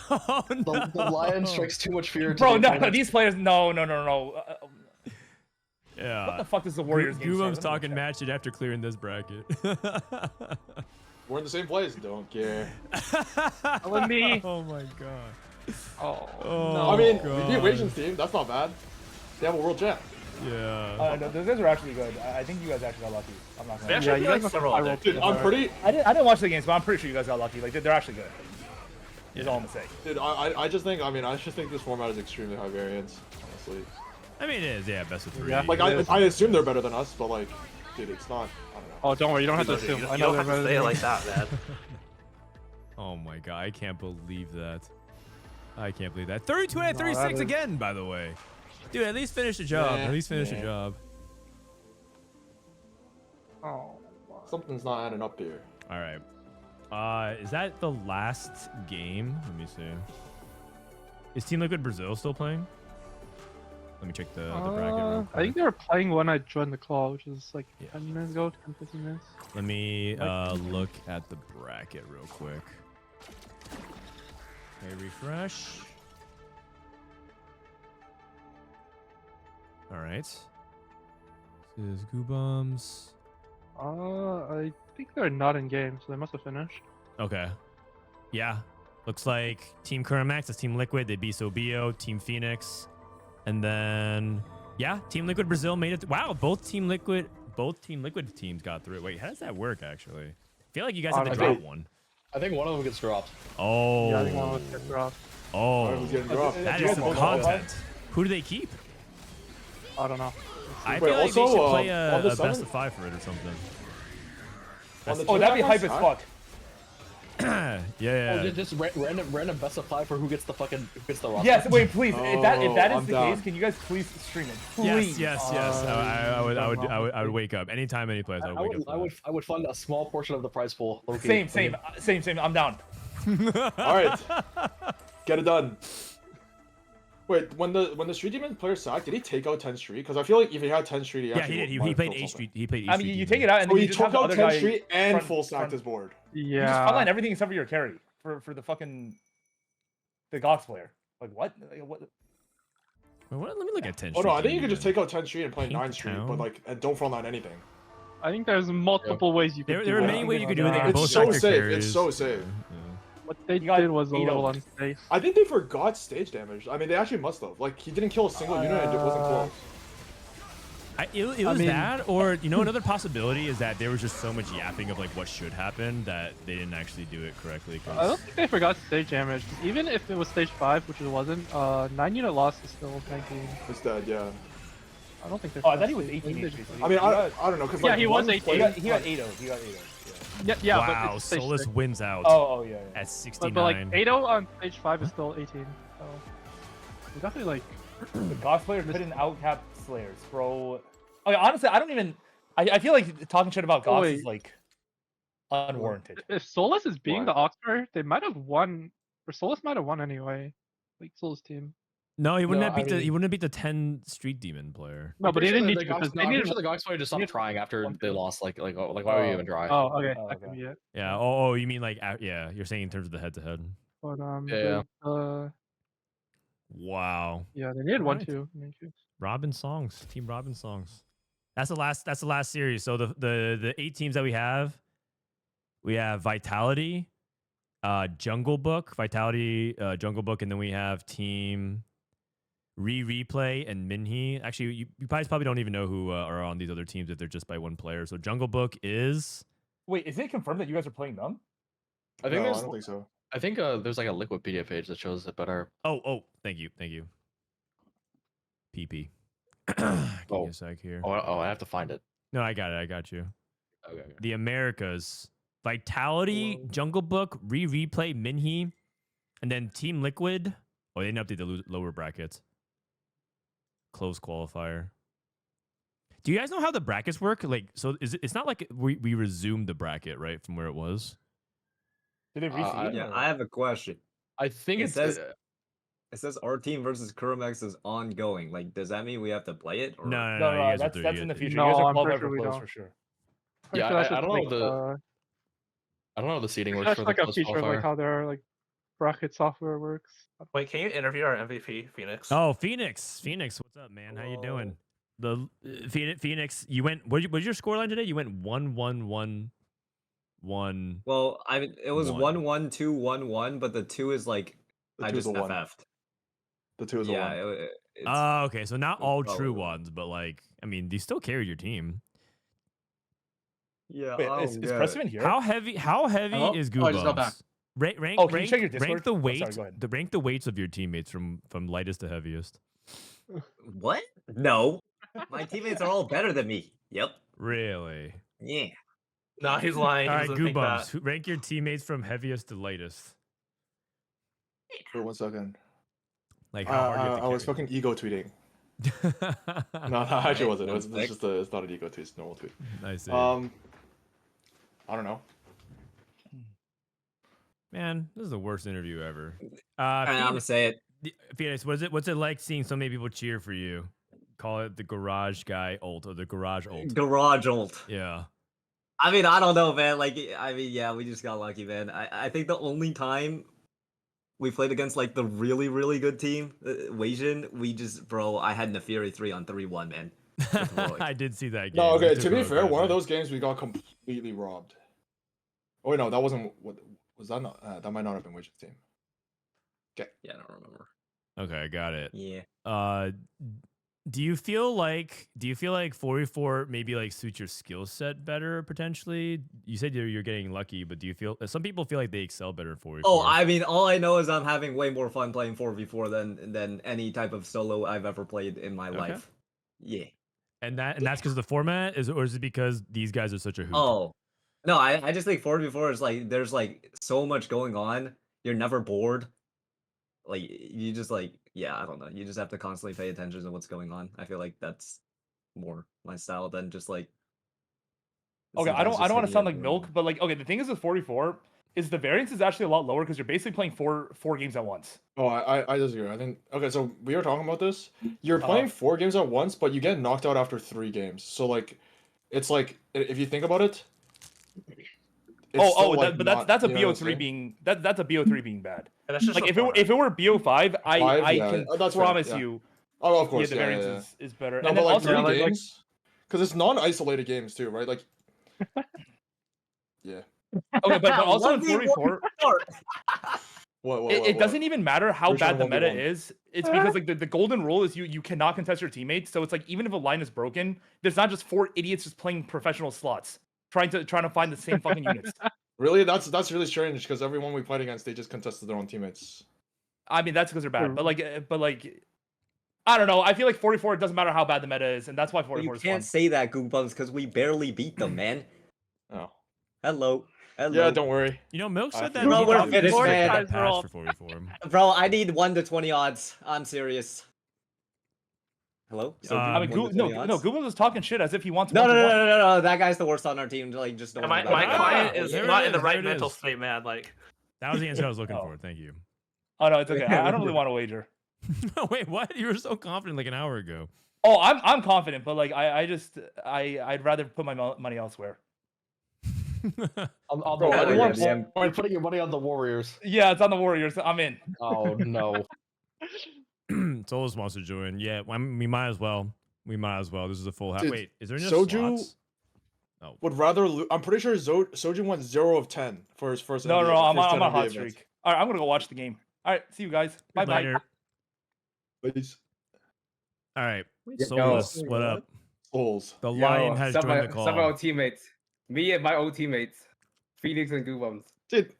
Oh, no. The lion strikes too much fear. Bro, into no, these players, no. Yeah. What the fuck does the Warriors game Golems say? talking match it after clearing this bracket. We're in the same place. Don't care. Telling me. Oh my god. Oh, Oh, I mean, God. we beat Wasian's team. That's not bad. They have a world champ. Yeah. No, those guys are actually good. I think you guys actually got lucky. I'm not They gonna. actually you like guys several must of have their Dude, teams I'm are- pretty. I didn't watch the games, but I'm pretty sure you guys got lucky. Like, they're actually good. Is all I'm gonna say. Dude, I just think. I mean, I just think this format is extremely high variance. Honestly. I mean, it is. Yeah, best of 3. Yeah. Like I assume they're better than us, but like, dude, it's not. I don't know. Oh, don't worry. You don't have to assume. You I know don't have they're to better say it than like me. that, man. Oh my god, I can't believe that. I can't believe that. 32 out of No, 36 that is- again, by the way. Dude, at least finish the job. Yeah, At least finish the yeah. job. Oh. Something's not adding up here. All right. Is that the last game? Let me see. Is Team Liquid Brazil still playing? Let me check the bracket real I think quick. they were playing when I joined the call, which is like Yeah. 10 minutes ago, 10, 15 minutes. Let me look at the bracket real quick. Okay, refresh. All right. This is Goobums. I think they're not in game, so they must have finished. Okay. Yeah. Looks like Team Curamax, that's Team Liquid. They beat Sobio, Team Phoenix. And then, yeah, Team Liquid Brazil made it. Wow, both Team Liquid teams got through it. Wait, how does that work, actually? I feel like you guys have to drop one. I think one of them gets dropped. Oh. Yeah, I think one was get dropped. Oh. Who's getting dropped? That Yeah, is some both content. Who do they keep? I don't know. I Wait, feel like they also, should play on the a best seventh- of 5 for it or something. On the Oh, that'd be team hype as guys, fuck. Yeah. Oh, just random best of 5 for who gets the roster. Yes, wait, please. If that is I'm the down. case, can you guys please stream it? Please. Yes. I would wake up anytime, any place. I would wake up. I would fund a small portion of the prize pool. Same. I'm down. All right, get it done. Wait, when the Street Demon player sacked, did he take out 10 Street? Because I feel like if he had 10 Street, he Yeah, actually he did. He might have played killed 8 something. Street. He played 8 I mean, you take it out and Oh, then he you just have took the out other 10 guy Street and front- full stacked front- his board. You just frontline everything except for your carry for the fucking the Gox player. Like what? What? Let me look at 10 Oh no, I think you Street could just take out 10 Street and play Paint 9 the Street, town. but like, and don't frontline anything. I think there's multiple ways you could do There are it. many ways you could do it. They can It's both so stack their safe. carries. It's so safe. What they got did was a 8-0. little unsafe. I think they forgot stage damage. I mean, they actually must have. Like, he didn't kill a single unit and it wasn't close. It was that, or another possibility is that there was just so much yapping of like what should happen that they didn't actually do it correctly. I don't think they forgot stage damage. Even if it was stage 5, which it wasn't, 9-unit loss is still 19. It's dead, yeah. I don't think they Oh, I forgot thought he was stage 18 damage. HP. I mean, I don't know, because Yeah, like, he was one 18. player- He got 8-0. He got 8-0. Yeah, Wow, but it's stage Solus 6. wins out. Oh, yeah. At 69. But like 8-0 on stage 5 is still 18. So we definitely like The Gox player couldn't outcap Slayers, bro. Okay, honestly, I don't even. I feel like talking shit about Gox wait. is like unwarranted. if Solus is being Why? the Oxford, they might have won. Or Solus might have won anyway. Like Solus team. No, he wouldn't No, have beat I mean- he wouldn't have beat the 10 Street Demon player. No, but they didn't need to the because Gox, they I'm needed. pretty sure the Gox player just stopped trying after they lost. Like why would you even try? Oh, okay, Oh, that could okay. be it. Yeah. Oh, you mean like yeah? You're saying in terms of the head-to-head. But Yeah. Wow. yeah, they needed one Alright. too. Robinsongz, Team Robinsongz. That's the last series. So the 8 teams that we have Vitality, Jungle Book, Jungle Book, and then we have Team Replay, and Minhee. Actually, you guys probably don't even know who are on these other teams if they're just by one player. So Jungle Book is. Wait, is it confirmed that you guys are playing them? I think I don't think so. I think there's like a Liquipedia page that shows it better. Oh, thank you. PP. Give me a sec here. Oh, I have to find it. No, I got it. I got you. Okay. The Americas. Vitality, Jungle Book, Replay, Minhee, and then Team Liquid. Oh, they didn't update the lower brackets. Close qualifier. Do you guys know how the brackets work? Like, so it's not like we resumed the bracket, right, from where it was? Did they reseed? Yeah, I have a question. I think it says our team versus Kuromex is ongoing. Like, does that mean we have to play it? Or... No, that's in the future. No, you guys are I'm qualified pretty for sure we close don't. for sure. Yeah, Pretty sure I that's don't just, know I don't know how the seating works That's for like the a close feature of like qualifier. how their like bracket software works. Wait, can you interview our MVP, Phoenix? Oh, Phoenix, what's up, man? How you doing? The Phoenix, you went. What was your scoreline today? You went 1-1-1-1. Well, I mean, it was 1. 1-1-2-1-1, but the 2 is like The I 2 is just a 1. FF'd. The 2 is a 1. Oh, okay. So not all true probably. ones, but like, I mean, you still carried your team. Yeah. Wait, is Prestivent here? How heavy Hello? is Oh, I just got back. Rank, can you check your Discord? rank the Oh, sorry, weight, go ahead. rank the weights of your teammates from lightest to heaviest. What? No. My teammates are all better than me. Yep. Really? Yeah. No, he's lying. All He right, doesn't think that. Goobums, rank your teammates from heaviest to lightest. Wait 1 second. Like how hard you have to I was carry fucking ego tweeting. No, actually wasn't. It's just it's not an ego tweet. It's a normal tweet. Nice. I don't know. Man, this is the worst interview ever. I'm gonna say it. Phoenix, what's it like seeing so many people cheer for you? Call it the garage guy ult or the garage ult. Garage ult. Yeah. I mean, I don't know, man. Like, I mean, yeah, we just got lucky, man. I think the only time we played against like the really, really good team, Wasian, bro, I had Neferi 3 on 3-1, man. I did see that game. No, okay. I To took be over fair, that one of night. those games we got completely robbed. Oh wait, no, that wasn't. What was that? Not that might not have been Witch's team. Okay. Yeah, I don't remember. Okay, I got it. Yeah. Do you feel like 4v4 maybe like suits your skill set better potentially? You said you're getting lucky, but do you feel some people feel like they excel better in 4v4? Oh, I mean, all I know is I'm having way more fun playing 4v4 than any type of solo I've ever played in my life. Yeah. And that's because of the format, or is it because these guys are such a hoop? Oh, no, I just think 4v4 is like there's like so much going on. You're never bored. Like you just like I don't know. You just have to constantly pay attention to what's going on. I feel like that's more my style than just like. Okay, I don't want to hitting sound it like and- milk, but like, okay, the thing is with 44 is the variance is actually a lot lower because you're basically playing four games at once. Oh, I disagree. I think okay. So we were talking about this. You're playing 4 games at once, but you get knocked out after 3 games. So like, it's like if you think about it. That's a BO3 being that's a BO3 being bad. That's just like if it were BO5, I can promise you. Oh, of course, the variance is better. No, And but then like also 3 games, because it's non-isolated games too, right? Like, yeah. Okay, but also in 44, what? It doesn't even matter how Which one bad the won't be meta won? is. It's because like the golden rule is you cannot contest your teammates. So it's like even if a line is broken, there's not just 4 idiots just playing professional slots trying to find the same fucking units. Really, that's really strange because everyone we played against, they just contested their own teammates. I mean, that's because they're bad. But like, I don't know. I feel like 44, it doesn't matter how bad the meta is, and that's why 44 You is fun. can't say that, Goobums, because we barely beat them, man. Oh. Hello. Yeah, don't worry. You know, Milk said that. Bro, we're finished, man. Patch for 44. Bro, I need 1 to 20 odds. I'm serious. Hello? I mean, Google was talking shit as if he wants. No. That guy's the worst on our team. Like, just don't. Yeah, my client is not in the right mental state, man. Like, that was the answer I was looking for. Thank you. Oh no, it's okay. I don't really want to wager. No, wait, what? You were so confident like an hour ago. Oh, I'm confident, but like I'd rather put my money elsewhere. I'm putting your money on the Warriors. Yeah, it's on the Warriors. I'm in. Oh no. Solo wants to join. Yeah, we might as well. This is a full house. Dude, Wait, is there any Soju slots? Oh. would rather. I'm pretty sure Soju went 0 of 10 for his first. No, NBA, I'm first on 10 a hot NBA events. streak. All right, I'm gonna go watch the game. All right, see you guys. Bye bye. Please. All right. Yo. Soulless, what up? Souls. The Lion has joined the call. Some of our teammates. Me and my old teammates. Phoenix and Golems. Dude.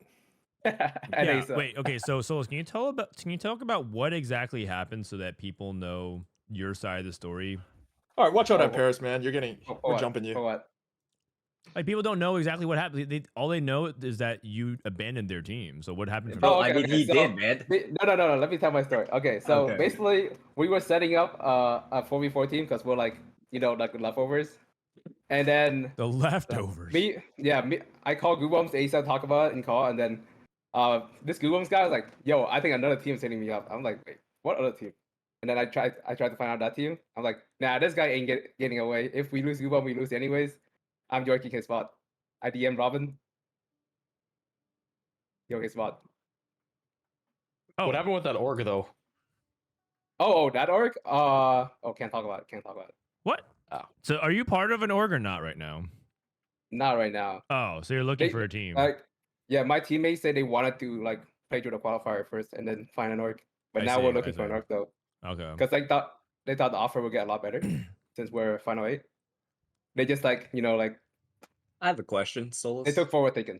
And Yeah, Aesah. wait, okay, so Soulless, can you talk about what exactly happened so that people know your side of the story? All right, watch out at Paris, man. We're jumping you. For what? Like people don't know exactly what happened. All they know is that you abandoned their team. So what happened? From Bro, there? I mean, he did, man. No. Let me tell my story. Okay, so basically, we were setting up a 4v4 team because we're like, like leftovers. And then the leftovers. I called Golems, Aesah, talk about it in call, and then this Golems guy was like, "Yo, I think another team's hitting me up." I'm like, "Wait, what other team?" And then I tried to find out that team. I'm like, "Nah, this guy ain't getting away. If we lose Golems, we lose anyways. I'm Yorkie his spot." I DM Robin. Yorkie spot. What happened with that org though? Oh, that org? Can't talk about it. What? Oh. So are you part of an org or not right now? Not right now. Oh, so you're looking for a team. My teammates said they wanted to play through the qualifier first and then find an org. But now we're looking for an org though. Okay. Because they thought the offer would get a lot better since we're final 8. They just I have a question, Solus. They took forward thinking.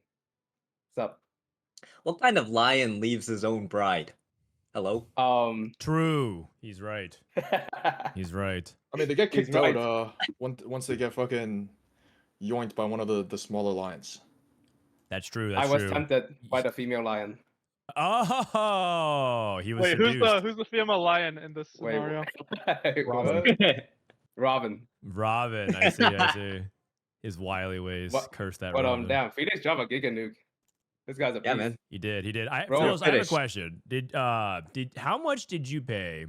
What's up? What kind of lion leaves his own bride? Hello? True. He's right. He's right. I mean, they get kicked out once they get fucking yoinked by one of the smaller lions. That's true. I was tempted by the female lion. Oh, he was. Wait, seduced. who's the female lion in this scenario? Robin. Robin. I see. His wily ways. Curse that. But Robin. damn, Phoenix dropped a giga nuke. This guy's a beast. man. He did. I Bro, have a question. How much did you pay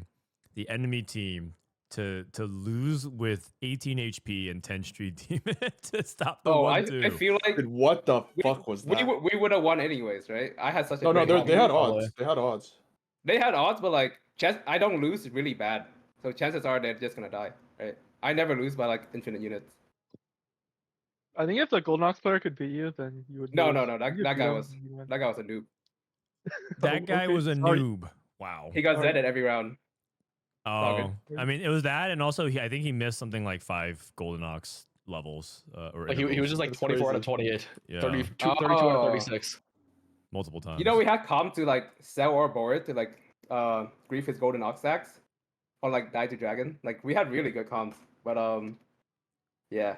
the enemy team to lose with 18 HP and 10 street team to stop the 1-2? I feel like Dude, what the fuck was that? We would have won anyways, right? I had such a they had odds. They had odds. They had odds, but I don't lose really bad. So chances are they're just gonna die, right? I never lose by infinite units. I think if the Golems player could beat you, then you would. No. lose. That guy was a noob. That guy was a noob. Wow. He got Zed at every round. Oh, I mean, it was that, and also I think he missed something like 5 Golden Ox levels. He was just 24 out of 28. Yeah. 32 out of 36. Multiple times. We had comp to sell our board to grief his Golden Ox stacks, or die to dragon. We had really good comps, but yeah.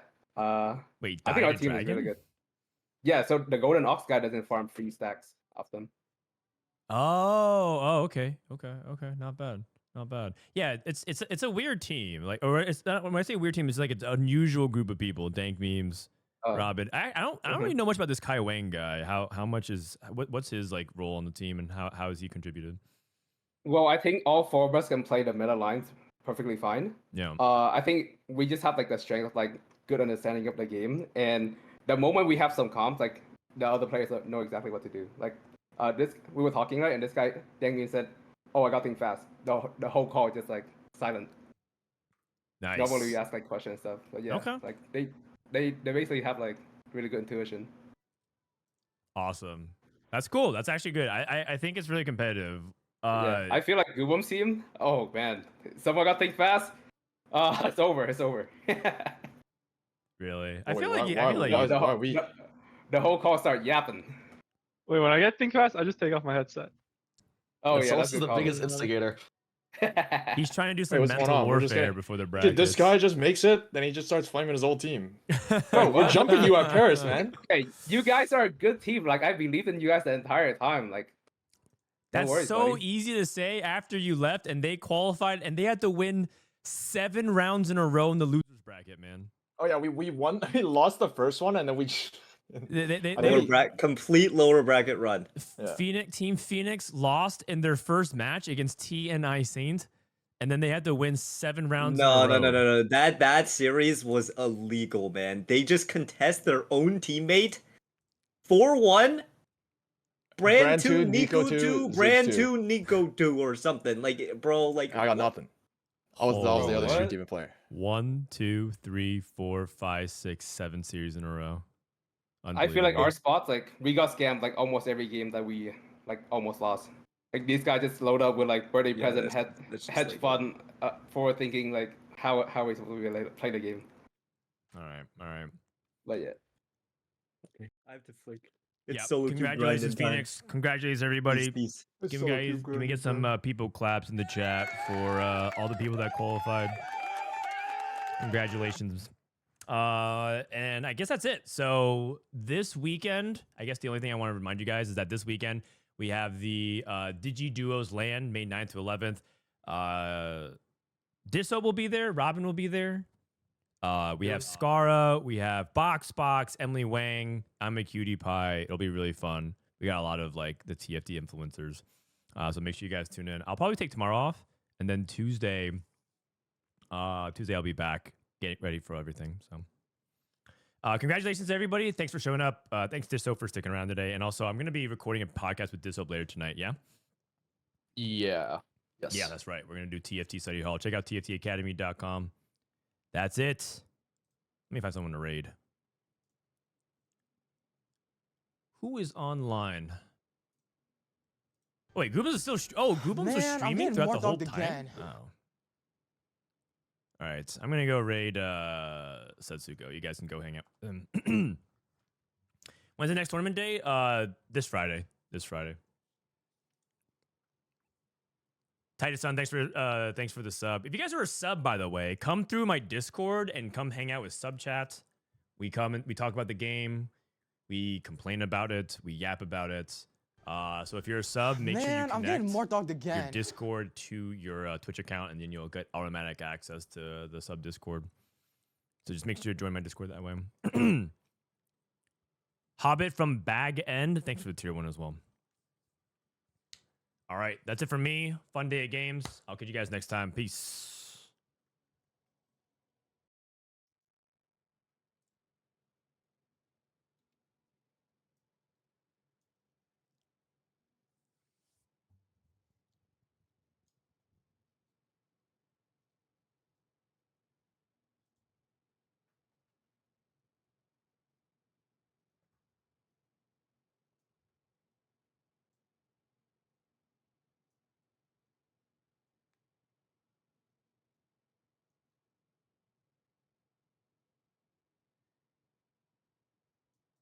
Wait, I think our team is really good. Yeah, so the Golden Ox guy doesn't farm free stacks often. Oh, okay. Not bad. Yeah, it's a weird team. Or it's not, when I say weird team, it's an unusual group of people. Dank memes, Robin. I don't really know much about this Kai Wang guy. How much is what's his role on the team and how has he contributed? Well, I think all 4 of us can play the meta lines perfectly fine. Yeah. I think we just have the strength of good understanding of the game, and the moment we have some comps, the other players know exactly what to do. We were talking, right, and this guy Dang said, "Oh, I got things fast." The whole call just silent. Nice. Normally we ask questions and stuff, but yeah, okay. They basically have really good intuition. Awesome. That's cool. That's actually good. I think it's really competitive. Yeah, I feel like Golems team. Oh man, someone got things fast. It's over. Really? I feel like the whole call start yapping. Wait, when I get think fast, I just take off my headset. Oh yeah, that's the biggest instigator. He's trying to do some mental warfare before the bracket. Dude, this guy just makes it, then he just starts flaming his whole team. Bro, we're jumping you at Paris, man. Hey, you guys are a good team. I believed in you guys the entire time. That's worries, so buddy. easy to say after you left and they qualified and they had to win 7 rounds in a row in the losers bracket, man. Oh yeah, we won. We lost the first one, and then we complete lower bracket run. Team Phoenix lost in their first match against TNI Saint, and then they had to win 7 rounds. No. That series was illegal, man. They just contest their own teammate 4-1. Brand 2, Nico 2, Brand 2, Nico 2, or something. Bro, I got nothing. I was the other street team player. 1, 2, 3, 4, 5, 6, 7 series in a row. I feel our spots, we got scammed almost every game that we almost lost. Like these guys just load up with like birthday present, hedge fund, forward thinking. Like how are we supposed to play the game? All right. But yeah. Okay. I have to flick. Yeah. Congratulations, Phoenix. Congratulations, everybody. Peace. Can we get some people claps in the chat for all the people that qualified? Congratulations. And I guess that's it. So this weekend, I guess the only thing I want to remind you guys is that this weekend we have the Digi Duos LAN, May 9th to 11th. Dishsoap will be there. Robin will be there. We have Skara. We have Box, Emily Wang. I'm a cutie pie. It'll be really fun. We got a lot of like the TFT influencers. So make sure you guys tune in. I'll probably take tomorrow off. And then Tuesday I'll be back getting ready for everything. So congratulations to everybody. Thanks for showing up. Thanks Dishsoap for sticking around today. And also I'm going to be recording a podcast with Dishsoap later tonight. Yeah. Yeah. Yes. Yeah, that's right. We're going to do TFT study hall. Check out tftacademy.com. That's it. Let me find someone to raid. Who is online? Wait, Goobums is still... Goobums was streaming throughout the whole time? Again. Oh. All right. I'm going to go raid Setsuko. You guys can go hang out with him. When's the next tournament day? This Friday. Titus Sun, thanks for the sub. If you guys are a sub, by the way, come through my Discord and come hang out with sub chat. We come and we talk about the game. We complain about it. We yap about it. So if you're a sub, make sure you connect I'm getting more dogged again. your Discord to your Twitch account, and then you'll get automatic access to the sub Discord. So just make sure you join my Discord that way. Hobbit from Bag End, thanks for the tier 1 as well. All right, that's it for me. Fun day of games. I'll catch you guys next time. Peace.